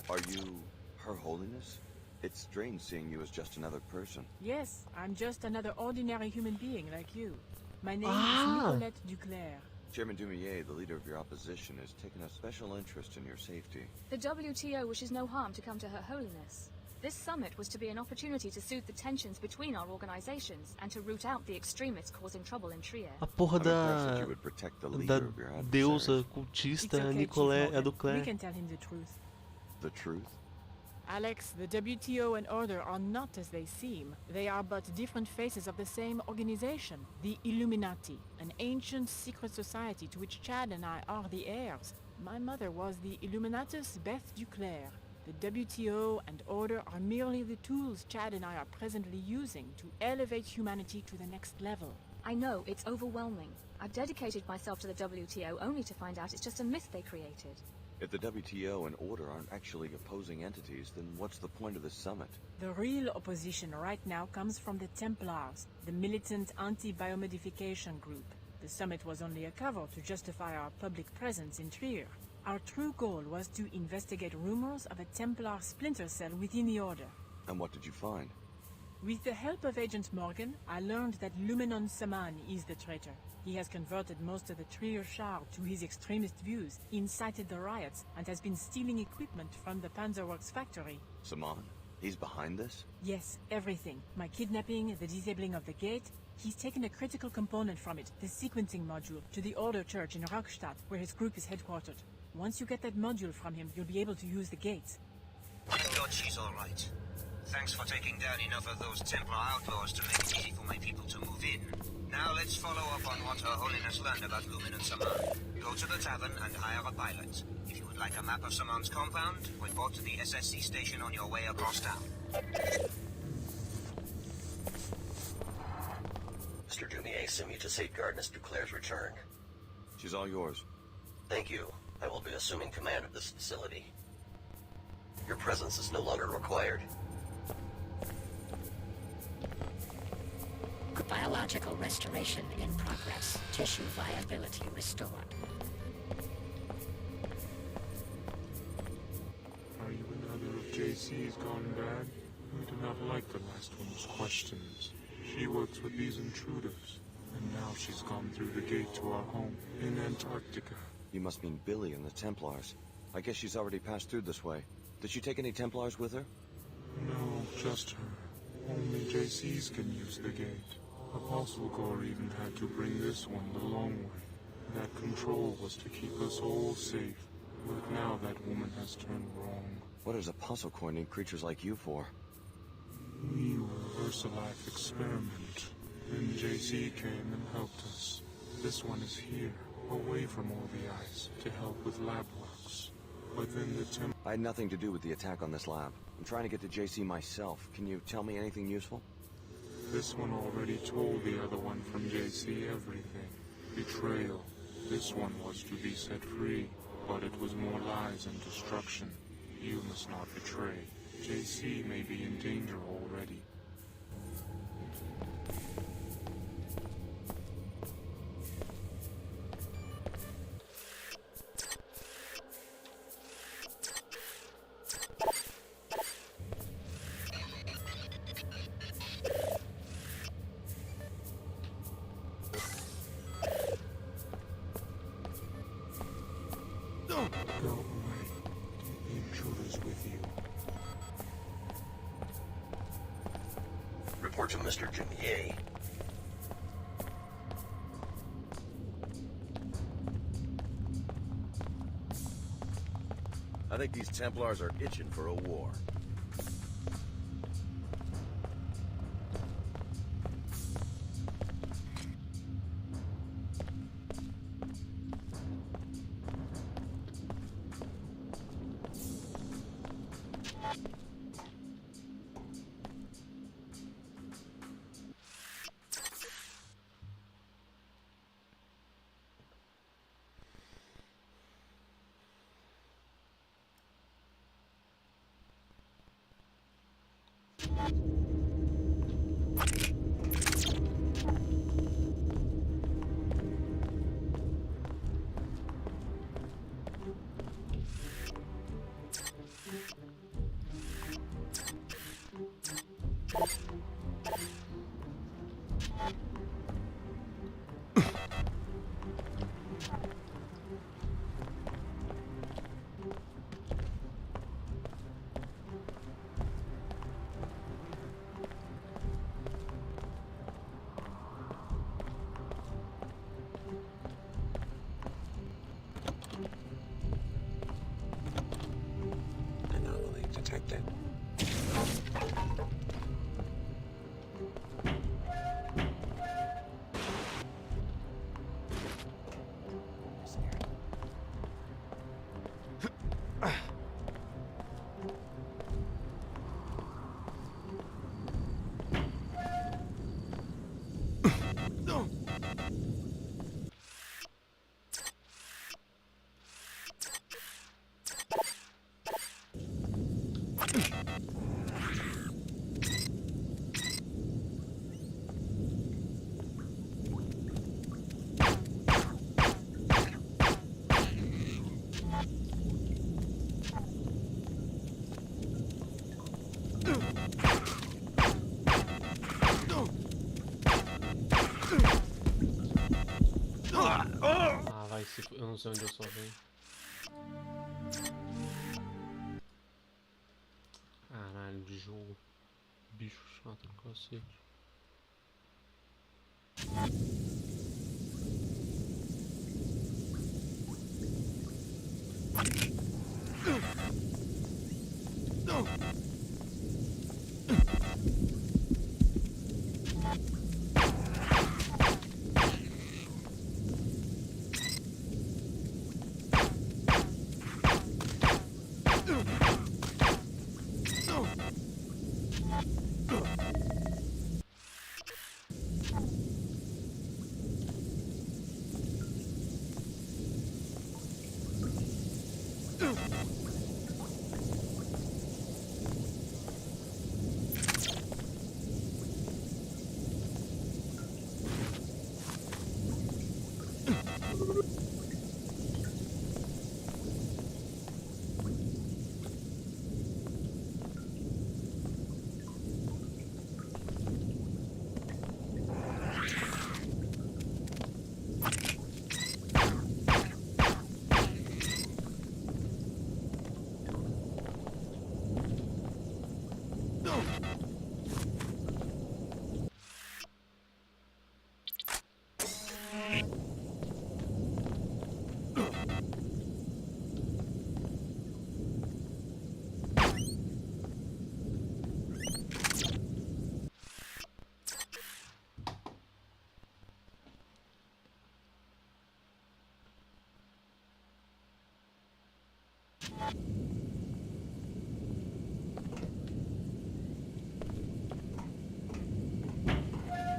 Are you Her Holiness? It's strange seeing you as just another person. Yes, I'm just another ordinary human being like you. My name is Nicolette Duclair. Chairman Dumier, the leader of your opposition, has taken a special interest in your safety. The WTO wishes no harm to come to Her Holiness. This summit was to be an opportunity to soothe the tensions between our organizations and to root out the extremists causing trouble in Trier. A porra da deusa cultista Nicolette Duclair. We can tell him the truth. The truth? Alex, the WTO and Order are not as they seem. They are but different faces of the same organization, the Illuminati, an ancient secret society to which Chad and I are the heirs. My mother was the Illuminatus Beth Duclair. The WTO and Order are merely the tools Chad and I are presently using to elevate humanity to the next level. I know, it's overwhelming. I've dedicated myself to the WTO only to find out it's just a myth they created. If the WTO and Order aren't actually opposing entities, then what's the point of this summit? The real opposition right now comes from the Templars, the militant anti-biomodification group. The summit was only a cover to justify our public presence in Trier. Our true goal was to investigate rumors of a Templar splinter cell within the Order. And what did you find? With the help of Agent Morgan, I learned that Lumenon Saman is the traitor. He has converted most of the Trier Shard to his extremist views, incited the riots, and has been stealing equipment from the Panzerworks factory. Saman? He's behind this? Yes, everything. My kidnapping, the disabling of the gate. He's taken a critical component from it, the sequencing module, to the Order Church in Rockstadt, where his group is headquartered. Once you get that module from him, you'll be able to use the gates. Thank God she's all right. Thanks for taking down enough of those Templar outlaws to make it easy for my people to move in. Now let's follow up on what Her Holiness learned about Lumen and Saman. Go to the tavern and hire a pilot. If you would like a map of Saman's compound, report to the SSC station on your way across town. Mr. Dumier sent me to safeguard Miss Duclair's return. She's all yours. Thank you. I will be assuming command of this facility. Your presence is no longer required. Biological restoration in progress. Tissue viability restored. Are you another of JC's gone bad? I do not like the last one's questions. She works with these intruders, and now she's gone through the gate to our home in Antarctica. You must mean Billy and the Templars. I guess she's already passed through this way. Did she take any Templars with her? No, just her. Only JC's can use the gate. Apostle Gore even had to bring this one the long way. That control was to keep us all safe. But now that woman has turned wrong. What does Apostle Corps need creatures like you for? We were a VersaLife experiment. Then JC came and helped us. This one is here, away from all the ice, to help with lab works. But then the I had nothing to do with the attack on this lab. I'm trying to get to JC myself. Can you tell me anything useful? This one already told the other one from JC everything. Betrayal. This one was to be set free, but it was more lies and destruction. You must not betray. JC may be in danger already. Go away. Take the intruders with you. Report to Mr. Dumier. I think these Templars are itching for a war. Anomaly detected. Ah, vai se... Eu não sei onde eu sou, velho. Caralho, de jogo. Bicho chato do cacete.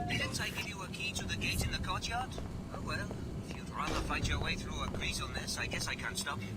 Didn't I give you a key to the gate in the courtyard? Oh well, if you'd rather fight your way through a greasel mess, I guess I can't stop you.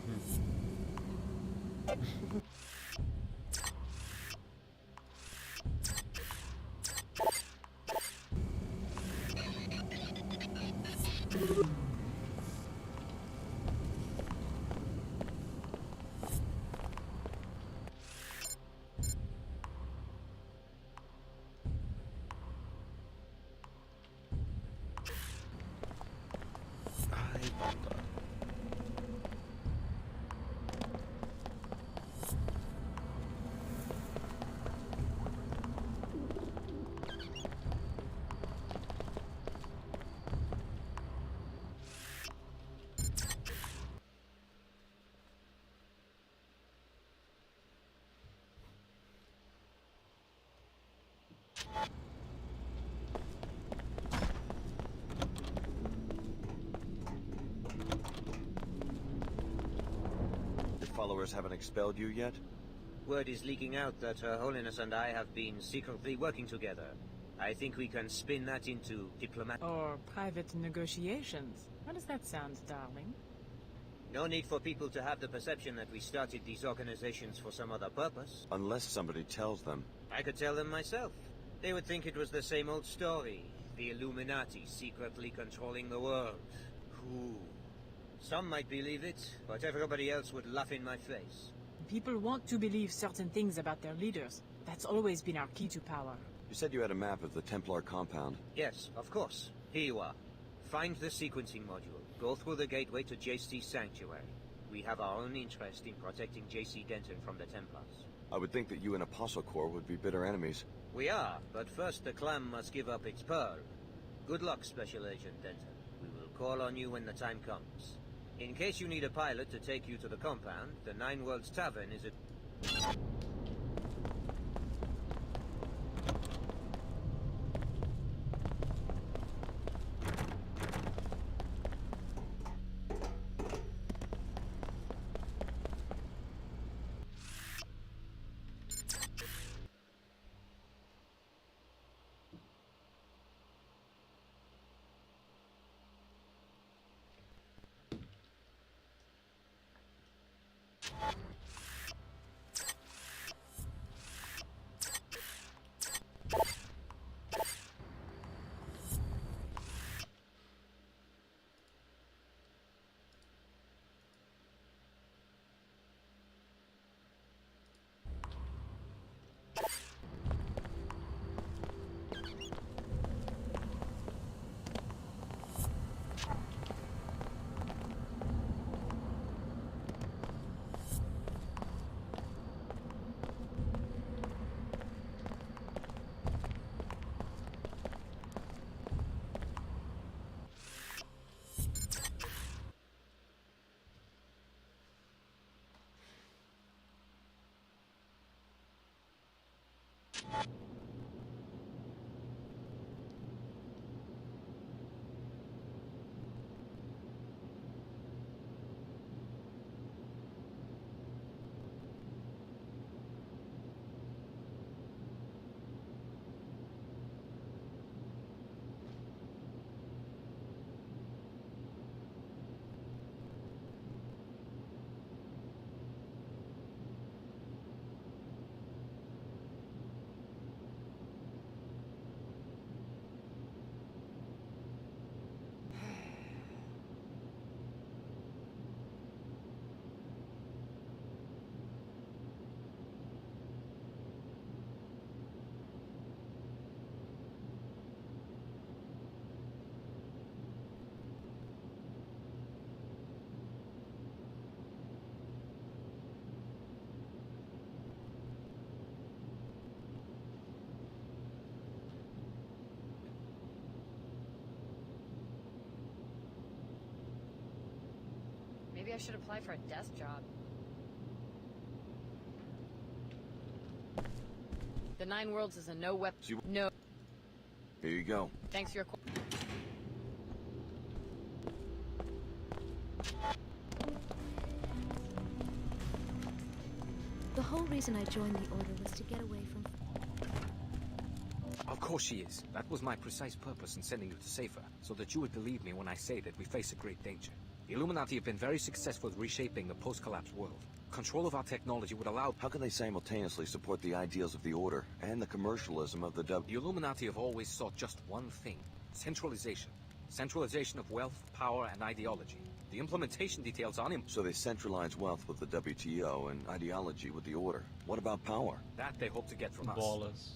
Followers haven't expelled you yet? Word is leaking out that Her Holiness and I have been secretly working together. I think we can spin that into diplomatic... Or private negotiations. How does that sound, darling? No need for people to have the perception that we started these organizations for some other purpose. Unless somebody tells them. I could tell them myself. They would think it was the same old story. The Illuminati secretly controlling the world. Who? Some might believe it, but everybody else would laugh in my face. People want to believe certain things about their leaders. That's always been our key to power. You said you had a map of the Templar compound. Yes, of course. Here you are. Find the sequencing module. Go through the gateway to JC Sanctuary. We have our own interest in protecting JC Denton from the Templars. I would think that you and Apostle Corps would be bitter enemies. We are, but first the clam must give up its pearl. Good luck, Special Agent Denton. We will call on you when the time comes. In case you need a pilot to take you to the compound, the Nine Worlds Tavern is at... Maybe I should apply for a desk job. The Nine Worlds is a no weapon. No. Here you go. Thanks for your. The whole reason I joined the Order was to get away from... Of course she is. That was my precise purpose in sending you to save her, so that you would believe me when I say that we face a great danger. The Illuminati have been very successful at reshaping the post-collapse world. Control of our technology would allow... How can they simultaneously support the ideals of the Order and the commercialism of the The Illuminati have always sought just one thing. Centralization. Centralization of wealth, power, and ideology. The implementation details on him. So they centralize wealth with the WTO and ideology with the Order. What about power? That they hope to get from us. Ballers.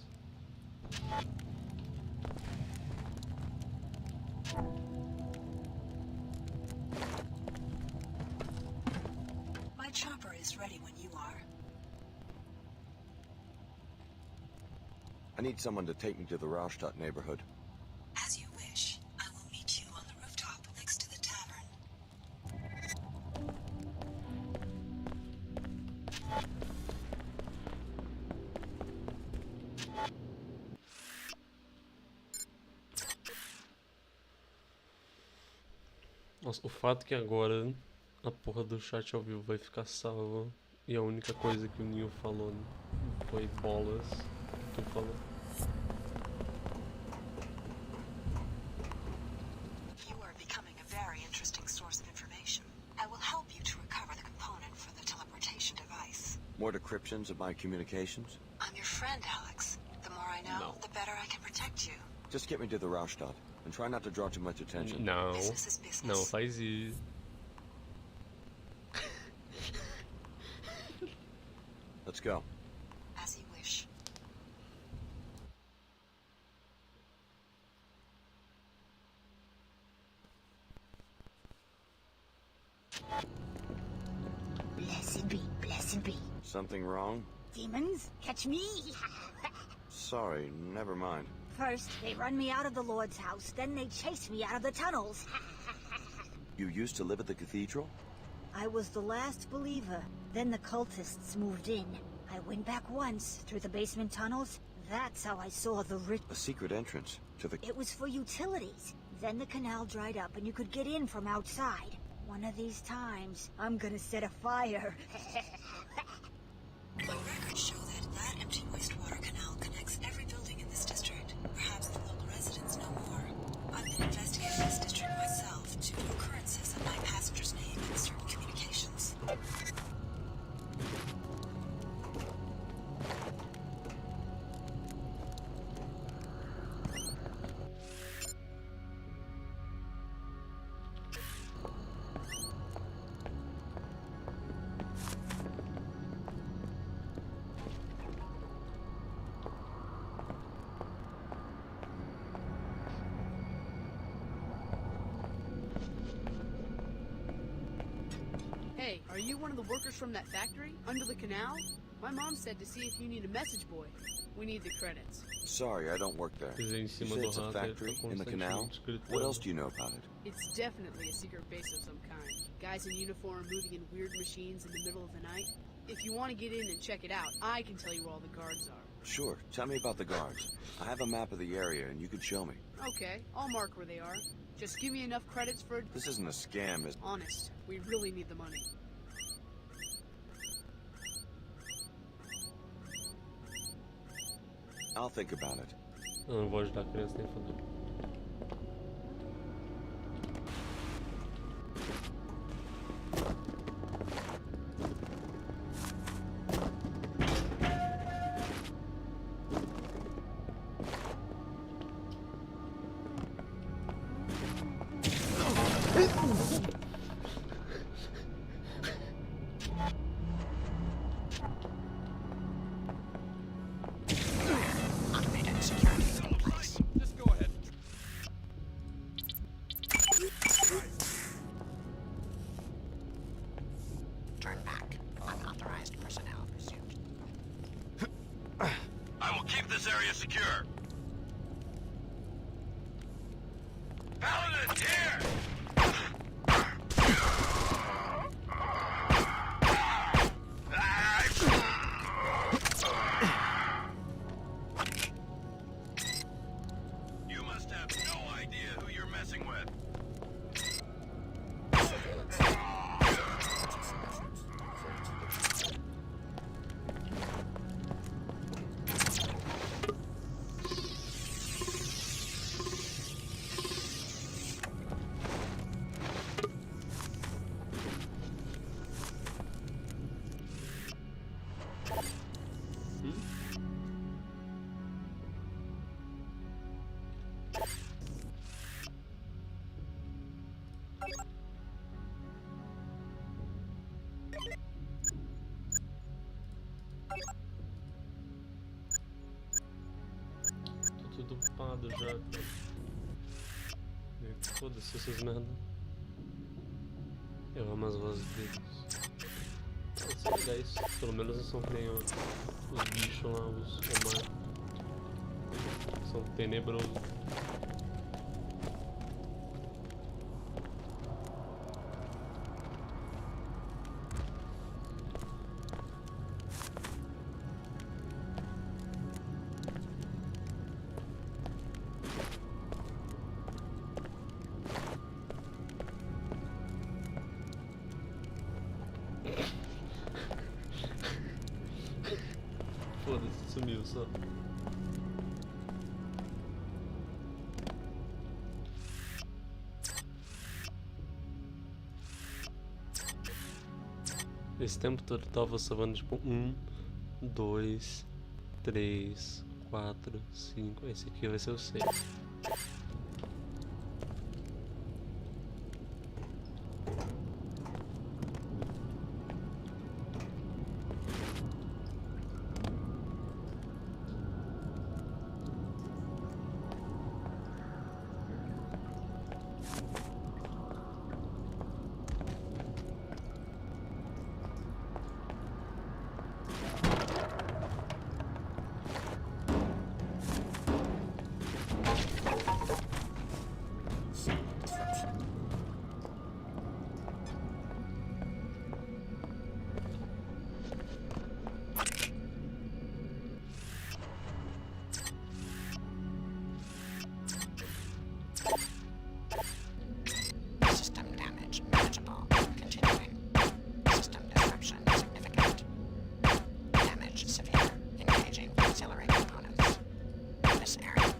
My chopper is ready when you are. I need someone to take me to the Raustadt neighborhood. As you wish. I will meet you on the rooftop next to the tavern. Nossa, o fato que agora a porra do chat ao vivo vai ficar salva e a única coisa que o Neo falou foi bolas que tu falou. You are becoming a very interesting source of information. I will help you to recover the component for the teleportation device. More decryptions of my communications? I'm your friend, Alex. The more I know, the better I can protect you. Just get me to the Raustadt. And try not to draw too much attention. Não, Business is business. não faz isso. Let's go. As you wish. Something wrong? Demons? Catch me? Sorry, never mind. First, they run me out of the Lord's house, then they chase me out of the tunnels. You used to live at the cathedral? I was the last believer. Then the cultists moved in. I went back once, through the basement tunnels. That's how I saw the A secret entrance to the... It was for utilities. Then the canal dried up and you could get in from outside. One of these times, I'm gonna set a fire. My records show that empty wastewater canal connects every building in this district. Perhaps the local residents know more. I've been investigating this district myself due to occurrences of my passenger's name in certain communications. Hey, are you one of the workers from that factory under the canal? My mom said to see if you need a message boy. We need the credits. Sorry, I don't work there. You said it's a factory in the canal? What else do you know about it? It's definitely a secret base of some kind. Guys in uniform moving in weird machines in the middle of the night. If you want to get in and check it out, I can tell you where all the guards are. Sure, tell me about the guards. I have a map of the area and you can show me. Okay, I'll mark where they are. Just give me enough credits for... This isn't a scam, is... Honest, we really need the money. I'll think about it. Eu não vou ajudar a criança nem foder. Turn back. Unauthorized personnel pursuit. I will keep this area secure. Paladin, here! You must have no idea who you're messing with. Tô tudo upado já. Foda-se essas merda. Eu amo as vozes deles. Elas são legais. Pelo menos não são que nem os bichos lá, os humanos. São tenebrosos. Foda-se, sumiu só. Esse tempo todo eu tava salvando tipo 1, 2, 3, 4, 5. Esse aqui vai ser o 6. this area.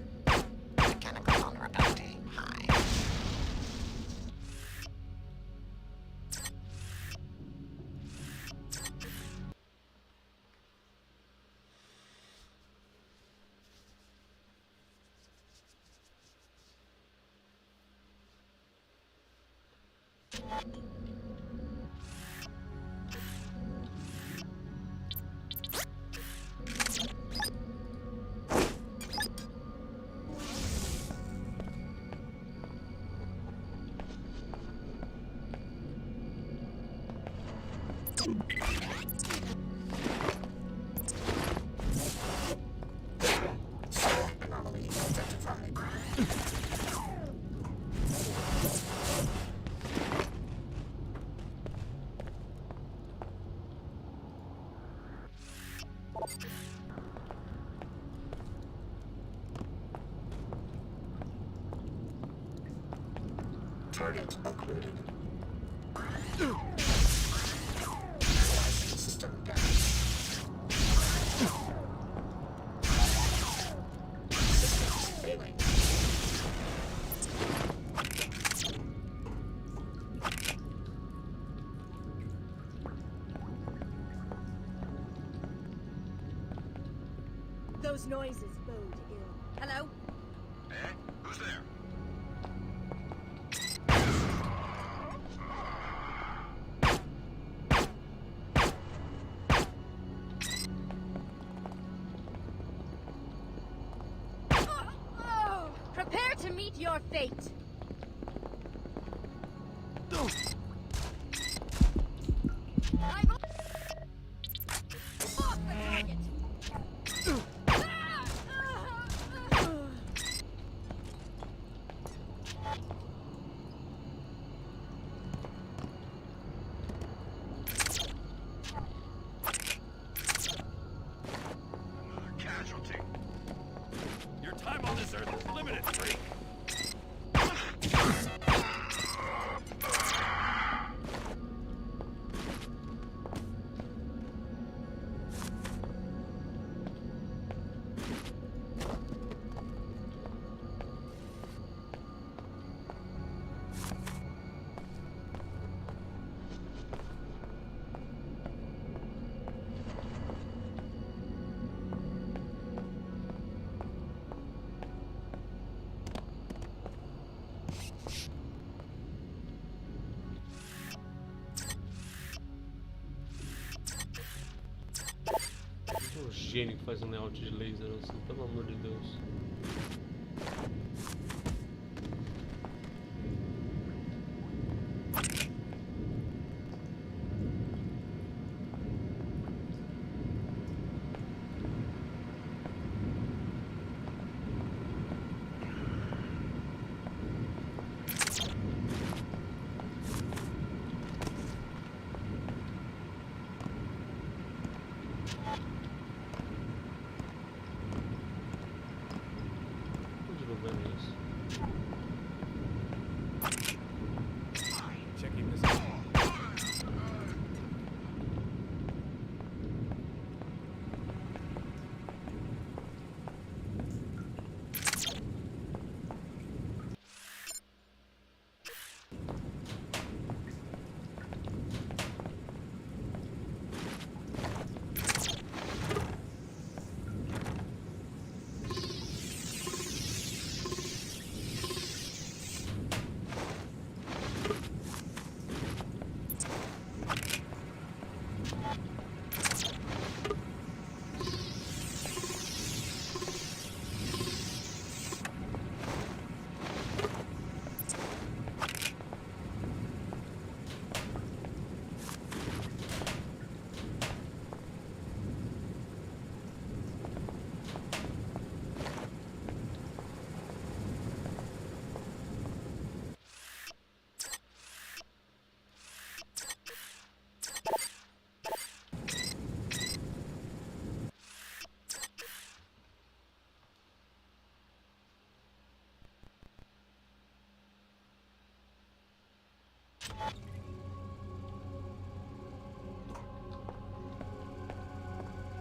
Mechanical vulnerability high. Anomaly identified. Target occluded. System down. Systems failing. Those noises bode ill. Hello? Eh? Who's there? Prepare to meet your fate. I'm off the target. Casualty. Your time on this earth is limited, freak. Um gênio que faz um layout de laser assim, pelo amor de Deus. Onde eu vou ver isso? Checking this out.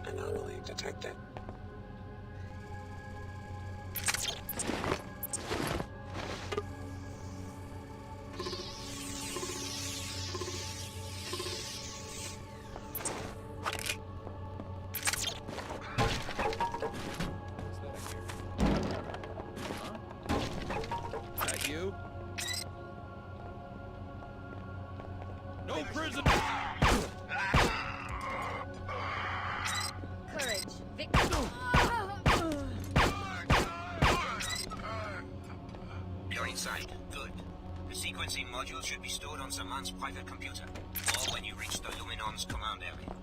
Anomaly detected. prison! Courage, victory. You're inside. Good. The sequencing module should be stored on some man's private computer, or when you reach the Luminon's command area.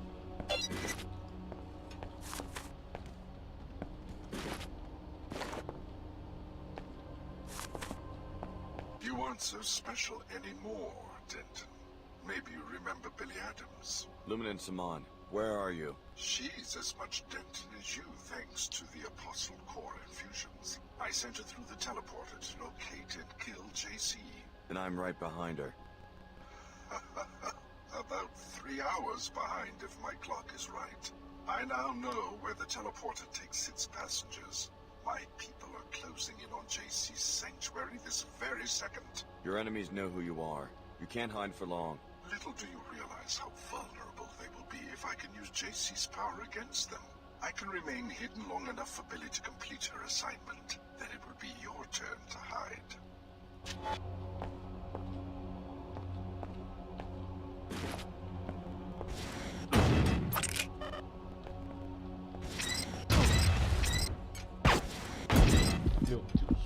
You aren't so special anymore, Denton. Maybe you remember Billy Adams. Lumin Saman, where are you? She's as much Denton as you, thanks to the Apostle Core infusions. I sent her through the teleporter to locate and kill JC. And I'm right behind her. About 3 hours behind, if my clock is right. I now know where the teleporter takes its passengers. My people are closing in on JC's sanctuary this very second. Your enemies know who you are. You can't hide for long. Little do you realize how vulnerable they will be if I can use JC's power against them. I can remain hidden long enough for Billy to complete her assignment. Then it will be your turn to hide. Meu Deus.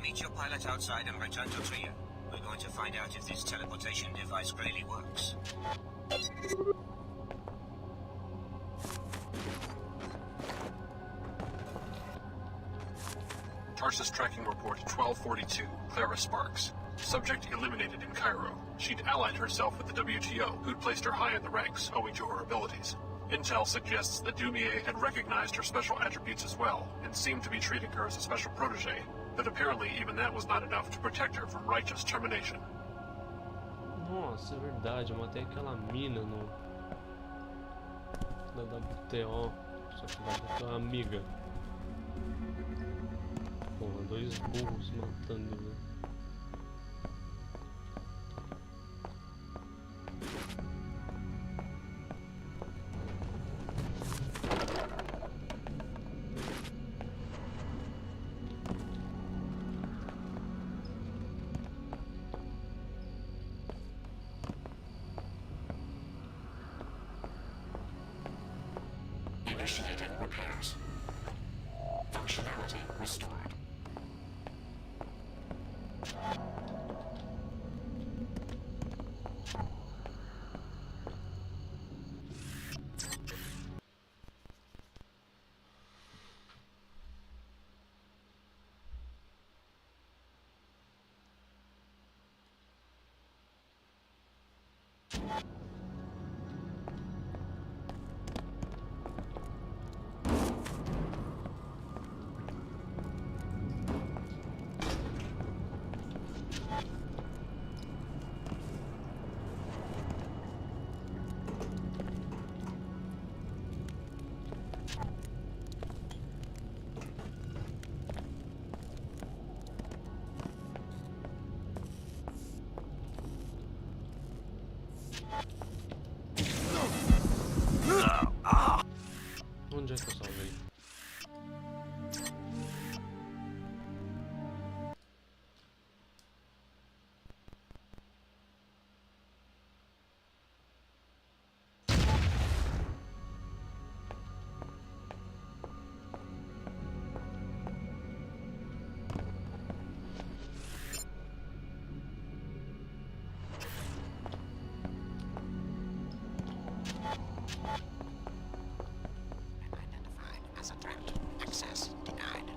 Meet your pilot outside and return to Tria. We're going to find out if this teleportation device really works. Tarsus tracking report 1242, Clara Sparks. Subject eliminated in Cairo. She'd allied herself with the WTO, who'd placed her high in the ranks owing to her abilities. Intel suggests that Dumier had recognized her special attributes as well, and seemed to be treating her as a special protege. But apparently even that was not enough to protect her from righteous termination. Nossa, é verdade, eu matei aquela mina no... da WTO, só que da WTO é uma amiga. Porra, dois burros matando, né? Initiating repairs. Functionality restored. Onde é que eu salvei? As a threat. Access denied.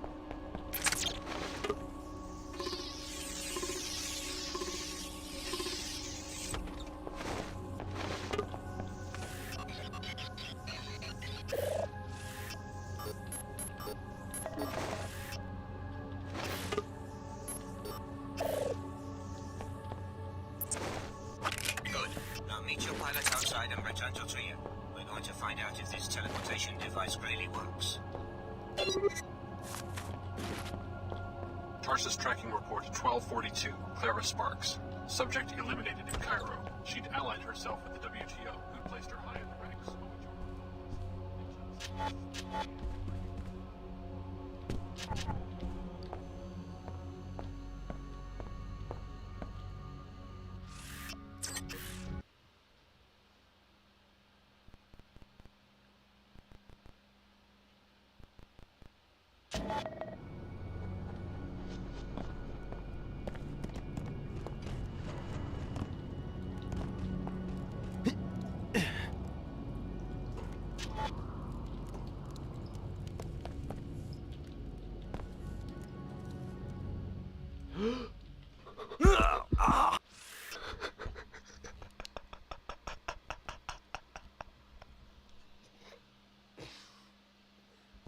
Good. Now meet your pilot outside and return to Tria. We're going to find out if this teleportation device really works. Tarsus tracking report 1242, Clara Sparks. Subject eliminated in Cairo. She'd allied herself with the WTO, who placed her high in the ranks.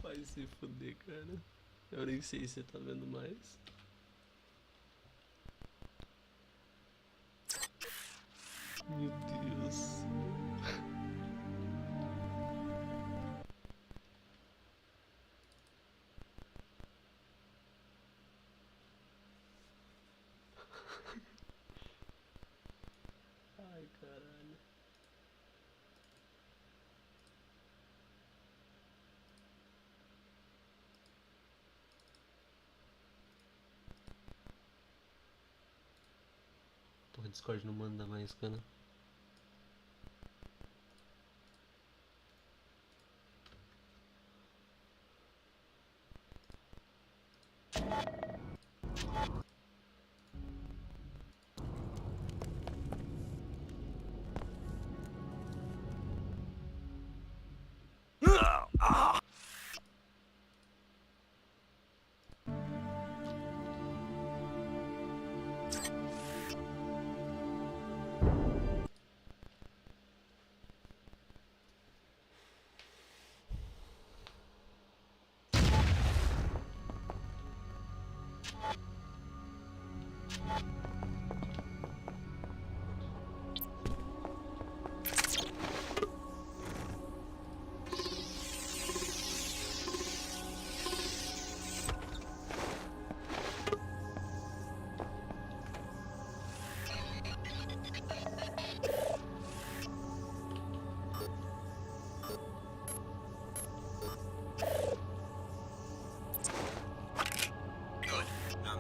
Vai se fuder, cara. Eu nem sei se você tá vendo mais. Meu Deus. Ai, caralho. Porra, Discord não manda mais, cara.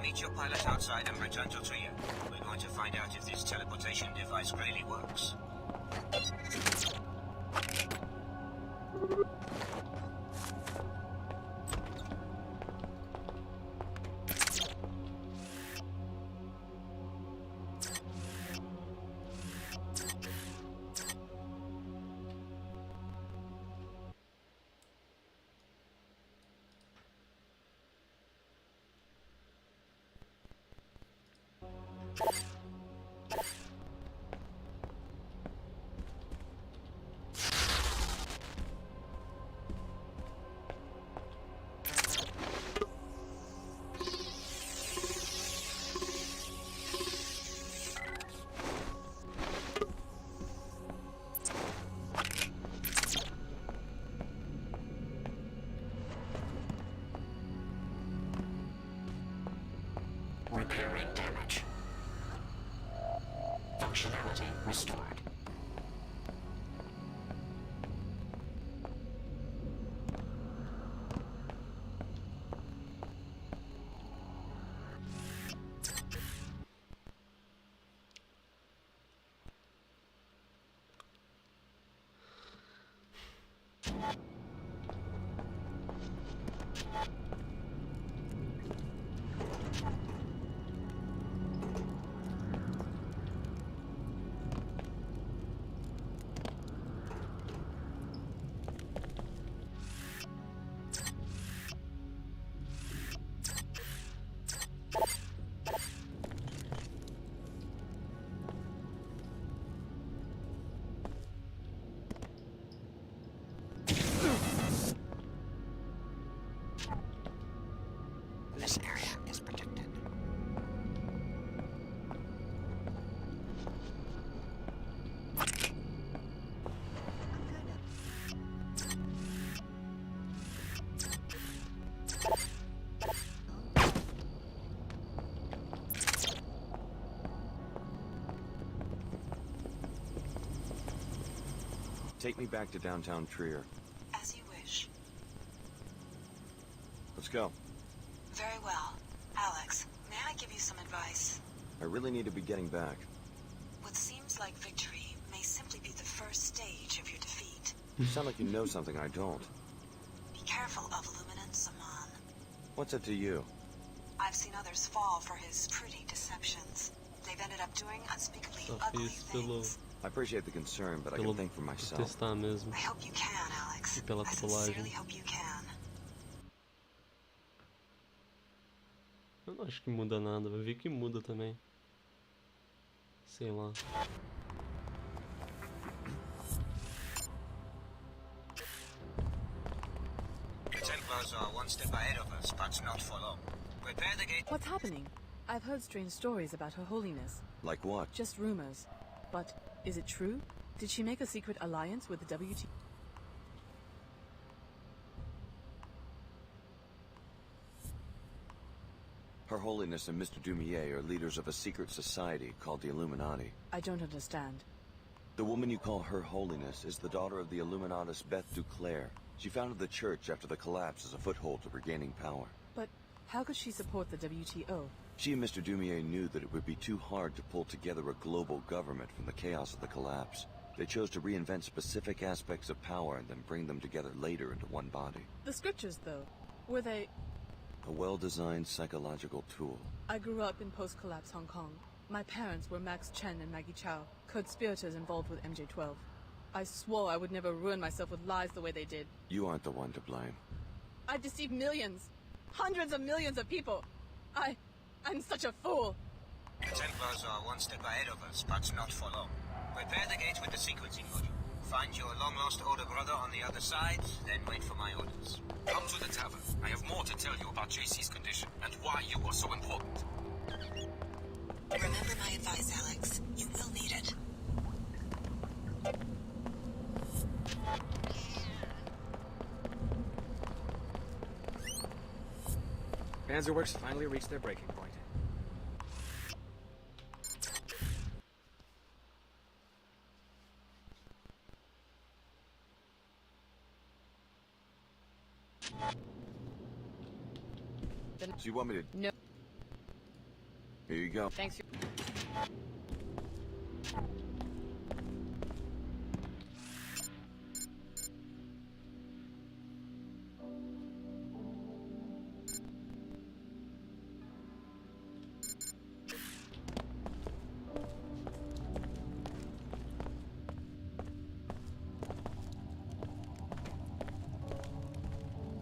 Meet your pilot outside and return to Tria. We're going to find out if this teleportation device really works. Repairing damage. Functionality restored. This area is protected. Take me back to downtown Trier. As you wish. Let's go. Very well. Alex, may I give you some advice? I really need to be getting back. What seems like victory may simply be the first stage of your defeat. You sound like you know something I don't. Be careful of Illuminant Saman. What's it to you? I've seen others fall for his pretty deceptions. They've ended up doing unspeakably ugly things. I appreciate the concern, but I can think for myself. Testar mesmo. I hope you can, Alex. E pela I trollagem. sincerely hope you can. Eu não acho que muda nada, vai ver que muda também. Sei lá. The Templars are one step ahead of us, but not for long. Prepare the gate. What's happening? I've heard strange stories about Her Holiness. Like what? Just rumors. But is it true? Did she make a secret alliance with the WT? Her Holiness and Mr. Dumier are leaders of a secret society called the Illuminati. I don't understand. The woman you call Her Holiness is the daughter of the Illuminatus Beth Duclair. She founded the church after the collapse as a foothold to regaining power. But how could she support the WTO? She and Mr. Dumier knew that it would be too hard to pull together a global government from the chaos of the collapse. They chose to reinvent specific aspects of power and then bring them together later into one body. The scriptures, though, were they... A well-designed psychological tool. I grew up in post-collapse Hong Kong. My parents were Max Chen and Maggie Chow, conspirators involved with MJ-12. I swore I would never ruin myself with lies the way they did. You aren't the one to blame. I deceived millions, hundreds of millions of people. I'm such a fool. The Templars are one step ahead of us, but not for long. Prepare the gate with the sequencing module. Find your long-lost older brother on the other side, then wait for my orders. Come to the tavern. I have more to tell you about JC's condition and why you are so important. Remember my advice, Alex. You will need it. Panzerworks finally reached their breaking point. So you want me to... No. Here you go. Thanks.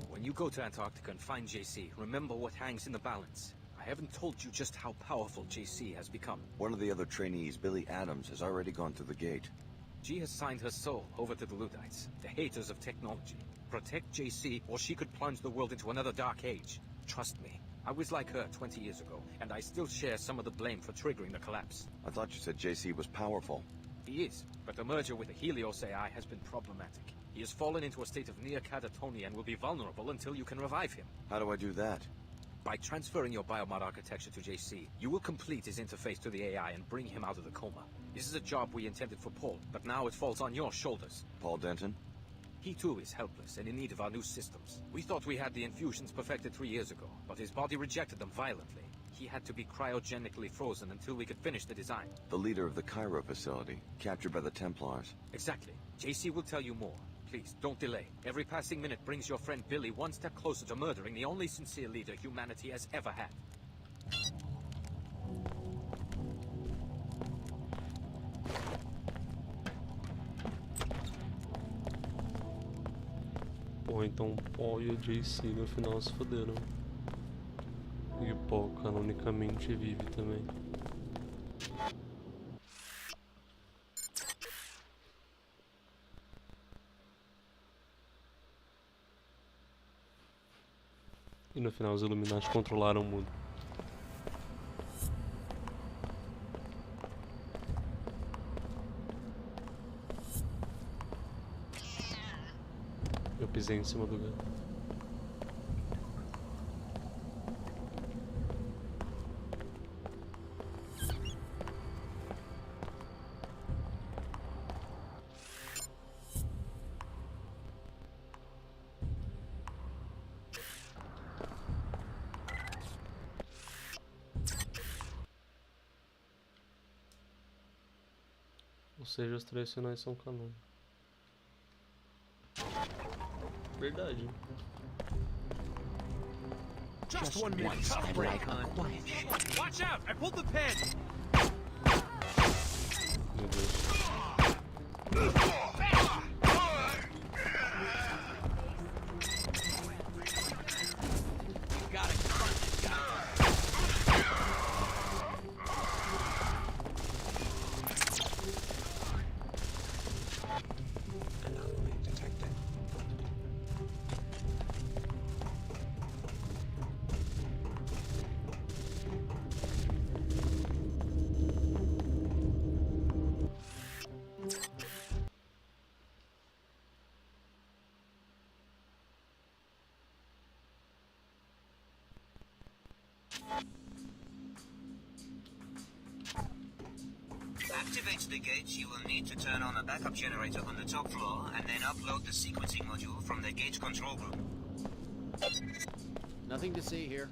When you go to Antarctica and find JC, remember what hangs in the balance. I I haven't told you just how powerful JC has become. One of the other trainees, Billy Adams, has already gone through the gate. She has signed her soul over to the Luddites, the haters of technology. Protect JC, or she could plunge the world into another dark age. Trust me, I was like her 20 years ago, and I still share some of the blame for triggering the collapse. I thought you said JC was powerful. He is, but the merger with the Helios AI has been problematic. He has fallen into a state of near catatonia and will be vulnerable until you can revive him. How do I do that? By transferring your biomod architecture to JC, you will complete his interface to the AI and bring him out of the coma. This is a job we intended for Paul, but now it falls on your shoulders. Paul Denton? He too is helpless and in need of our new systems. We thought we had the infusions perfected 3 years ago, but his body rejected them violently. He had to be cryogenically frozen until we could finish the design. The leader of the Cairo facility, captured by the Templars. Exactly. JC will tell you more. Please, don't delay. Every passing minute brings your friend Billy one step closer to murdering the only sincere leader humanity has ever had. Bom, então o Paul e o JC no final se fuderam. E o Paul canonicamente vive também. E no final os Illuminati controlaram o mundo. Eu pisei em cima do gato. Ou seja, os 3 finais são canon. Verdade. Just 1 minute. Tough break, hon. Watch out! I pulled the pin! Meu Deus. Got it. To activate the gate, you will need to turn on a backup generator on the top floor and then upload the sequencing module from the gate control room. Nothing to see here.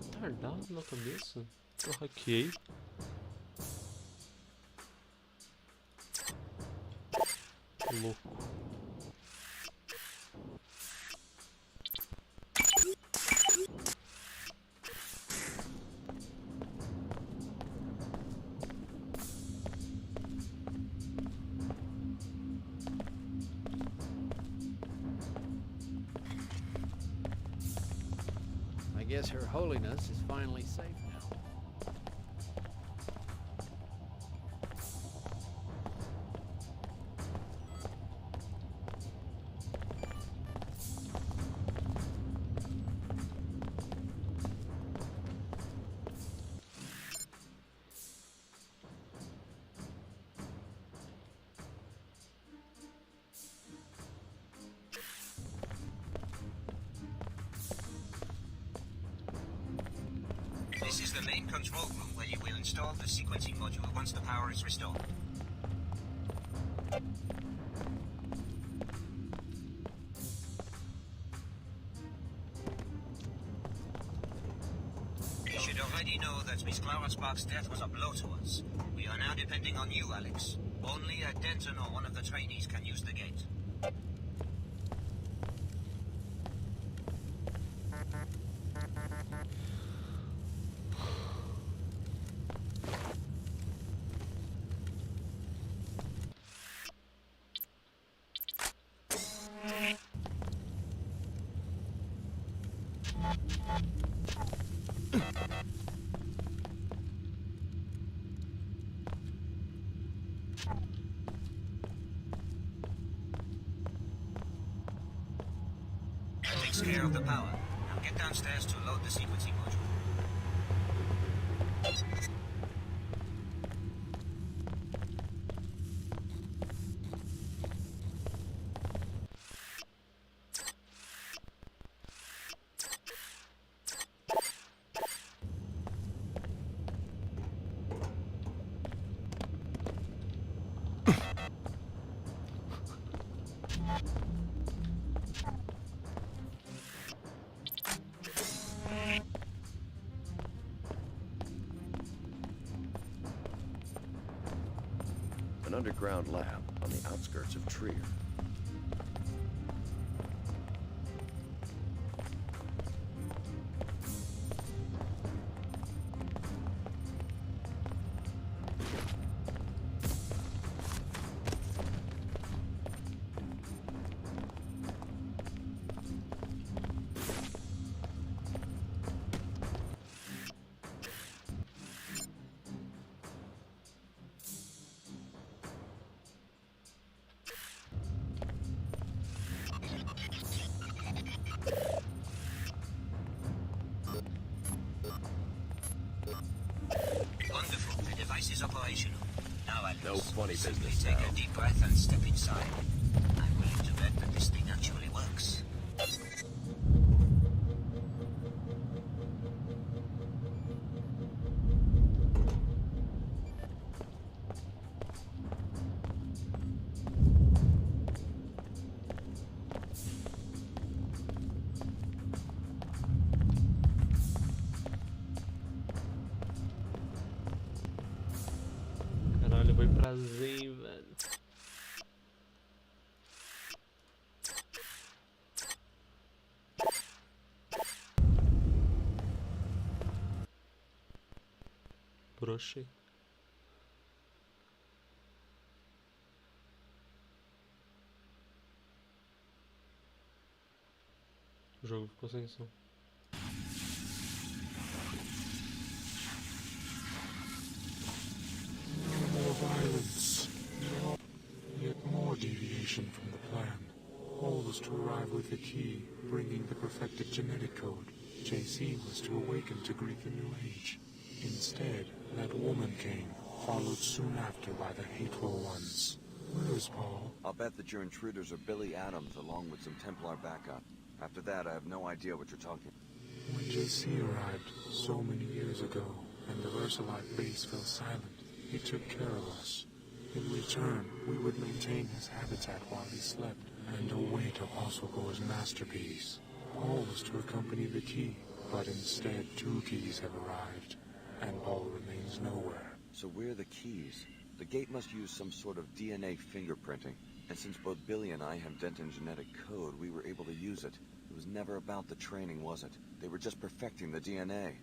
Retardado na cabeça? Eu hackeei. Louco. I guess Her Holiness is finally safe now. This is the main control room where you will install the sequencing module once the power is restored. already know that Miss Clara Sparks' death was a blow to us. We are now depending on you, Alex. Only a Denton or one of the trainees can use the gate. That takes care of the power. Now get downstairs to load the sequencing module. An underground lab on the outskirts of Trier. Wonderful. The device is operational. Now, Alex, No funny simply business take now. a deep breath and step inside. I'm willing to bet that this thing actually works. Caralho, foi pra Zen, velho. Broxei. O jogo ficou sem som. More violence. Yet more deviation from the plan. All was to arrive with the key, bringing the perfected genetic code. JC was to awaken to greet the new age. Instead, that woman came, followed soon after by the hateful ones. Where is Paul? I'll bet that your intruders are Billy Adams along with some Templar backup. After that, I have no idea what you're talking. When JC arrived so many years ago, and the Versalite base fell silent, he took care of us. In return, we would maintain his habitat while he slept, and await Apostlegore's masterpiece. Paul was to accompany the key, but instead 2 keys have arrived, and Paul remains nowhere. So we're the keys. The gate must use some sort of DNA fingerprinting. And since both Billy and I have Denton genetic code, we were able to use it. It was never about the training, was it? They were just perfecting the DNA.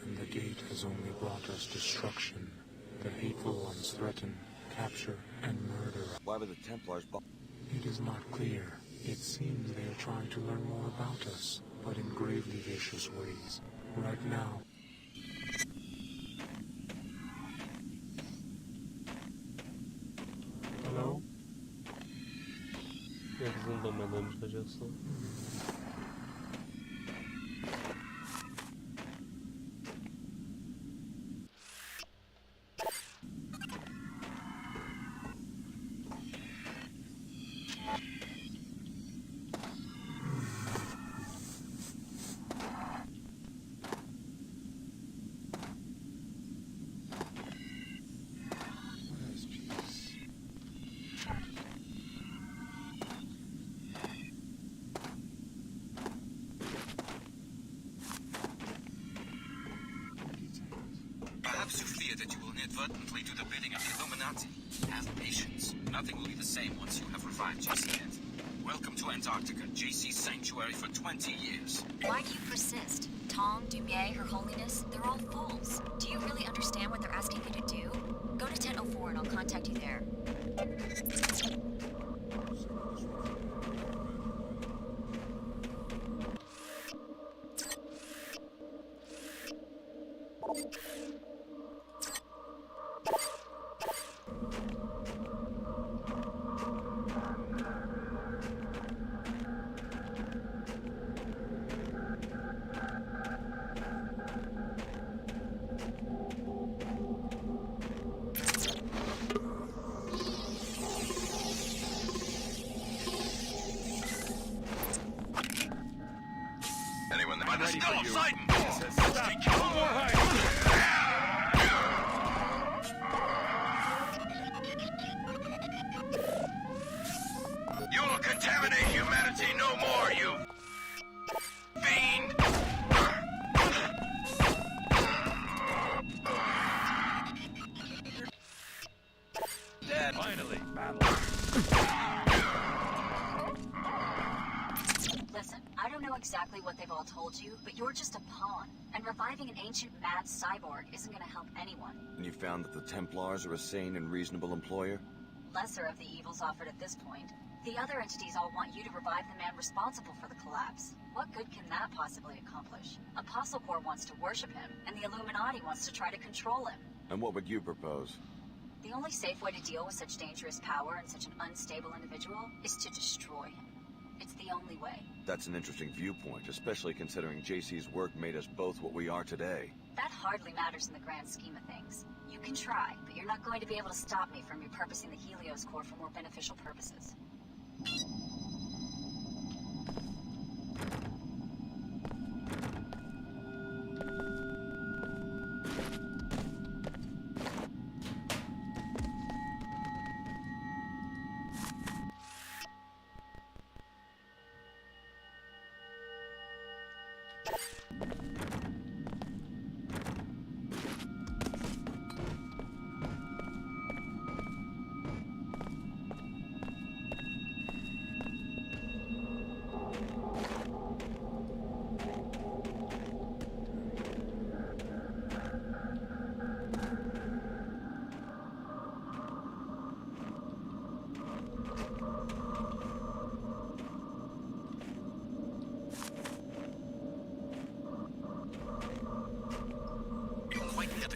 And the gate has only brought us destruction. The hateful ones threaten, capture, and murder. Why were the Templars It is not clear. It seems they are trying to learn more about us, but in gravely vicious ways. Right now. Hello? Eles não dão mais dano de radiação. inadvertently do the bidding of the Illuminati. Have patience. Nothing will be the same once you have revived JC. Welcome to Antarctica, JC's sanctuary for 20 years. Why do you persist? Tom, Dumier, Her Holiness, they're all fools. Do you really understand what they're asking you to do? Go to 1004 and I'll contact you there. Anyone by the skull of Sidon! You'll contaminate humanity no more, you fiend! Dead. Finally, battle. Listen, I don't know exactly what they've all told you, but you're just a pawn. And reviving an ancient mad cyborg isn't gonna help anyone. And you found that the Templars are a sane and reasonable employer? Lesser of the evils offered at this point. The other entities all want you to revive the man responsible for the collapse. What good can that possibly accomplish? Apostle Corps wants to worship him, and the Illuminati wants to try to control him. And what would you propose? The only safe way to deal with such dangerous power and such an unstable individual is to destroy him. It's the only way. That's an interesting viewpoint, especially considering JC's work made us both what we are today. That hardly matters in the grand scheme of things. You can try, but you're not going to be able to stop me from repurposing the Helios core for more beneficial purposes.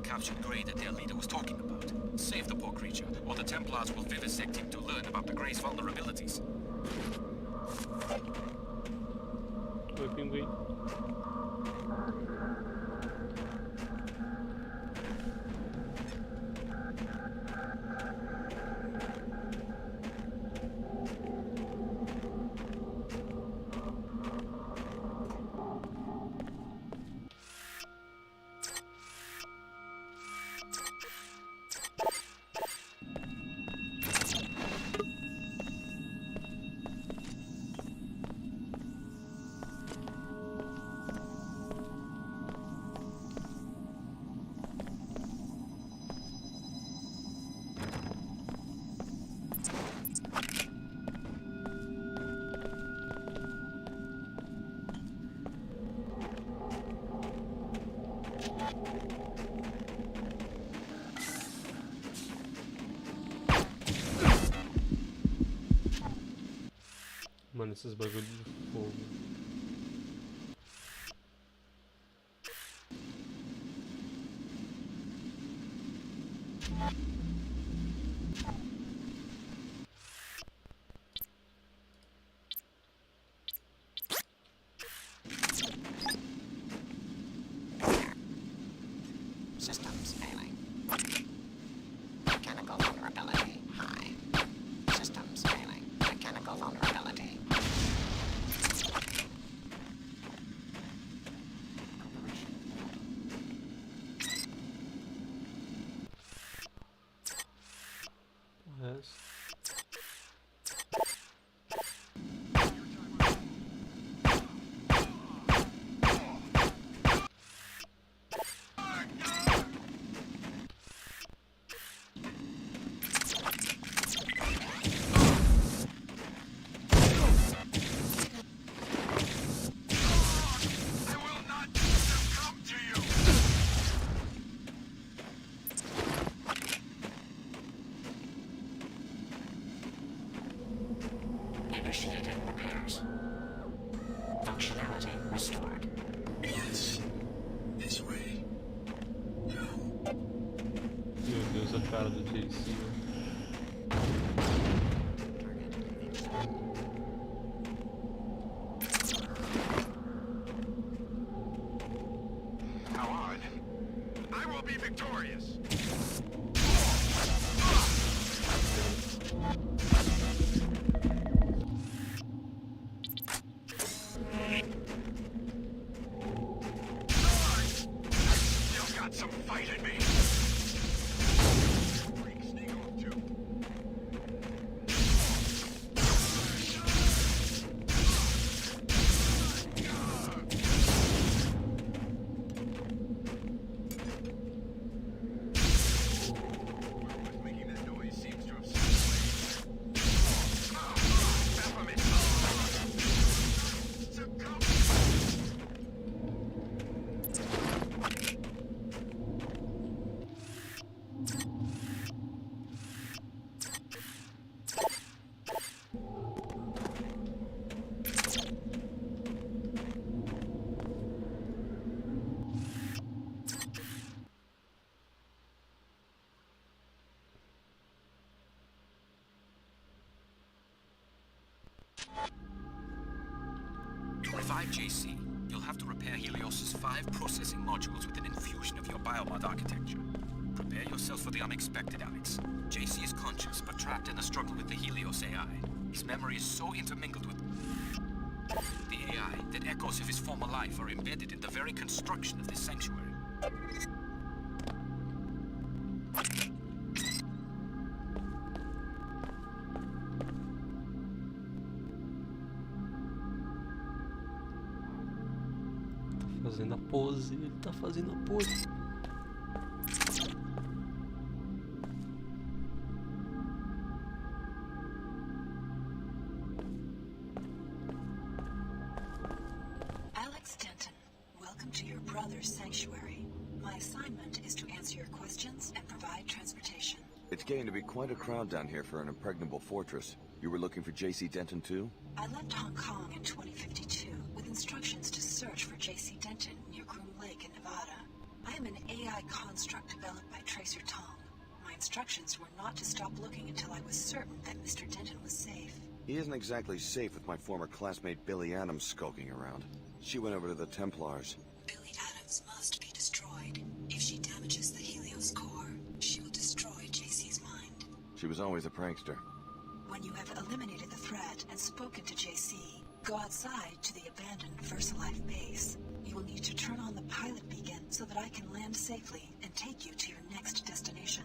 Captured Grey that their leader was talking about. Save the poor creature, or the Templars will vivisect him to learn about the Grey's vulnerabilities. Oi, pinguim. Mano, esses bagulhos de fogo. Systems failing. Mechanical vulnerability high. Systems failing. Mechanical vulnerability. Yes. repairs. Functionality restored. Yes. This way. Go. Meu Deus, a cara do JC. How odd. I will be victorious. Still got some fight in me. Freak sneak off too. Whoever's making that noise seems to have slipped away. Baphomet. Succumb. To revive JC, you'll have to repair Helios's 5 processing modules with an infusion of your biomod architecture. Prepare yourself for the unexpected, Alex. JC is conscious, but trapped in the struggle with the Helios AI. His memory is so intermingled with the AI that echoes of his former life are embedded in the very construction of this sanctuary. Fazendo a pose, ele tá fazendo a pose. Alex Denton, welcome to your brother's sanctuary. My assignment is to answer your questions and provide transportation. It's getting to be quite a crowd down here for an impregnable fortress. You were looking for J.C. Denton too? I left Hong Kong in 2052 with instructions to search for J.C. Denton near Groom Lake in Nevada. I am an AI construct developed by Tracer Tong. My instructions were not to stop looking until I was certain that Mr. Denton was safe. He isn't exactly safe with my former classmate Billy Adams skulking around. She went over to the Templars. Billy Adams must be destroyed. If she damages the Helios core, she will destroy JC's mind. She was always a prankster. When you have eliminated the threat and spoken to JC, go outside to the abandoned VersaLife base. You will need to turn on the pilot beacon so that I can land safely and take you to your next destination.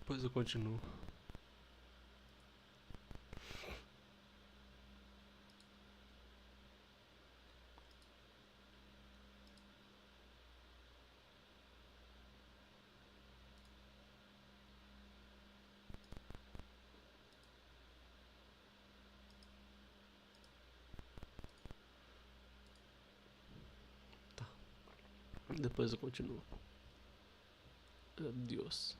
Depois eu continuo. Depois eu continuo. Deus.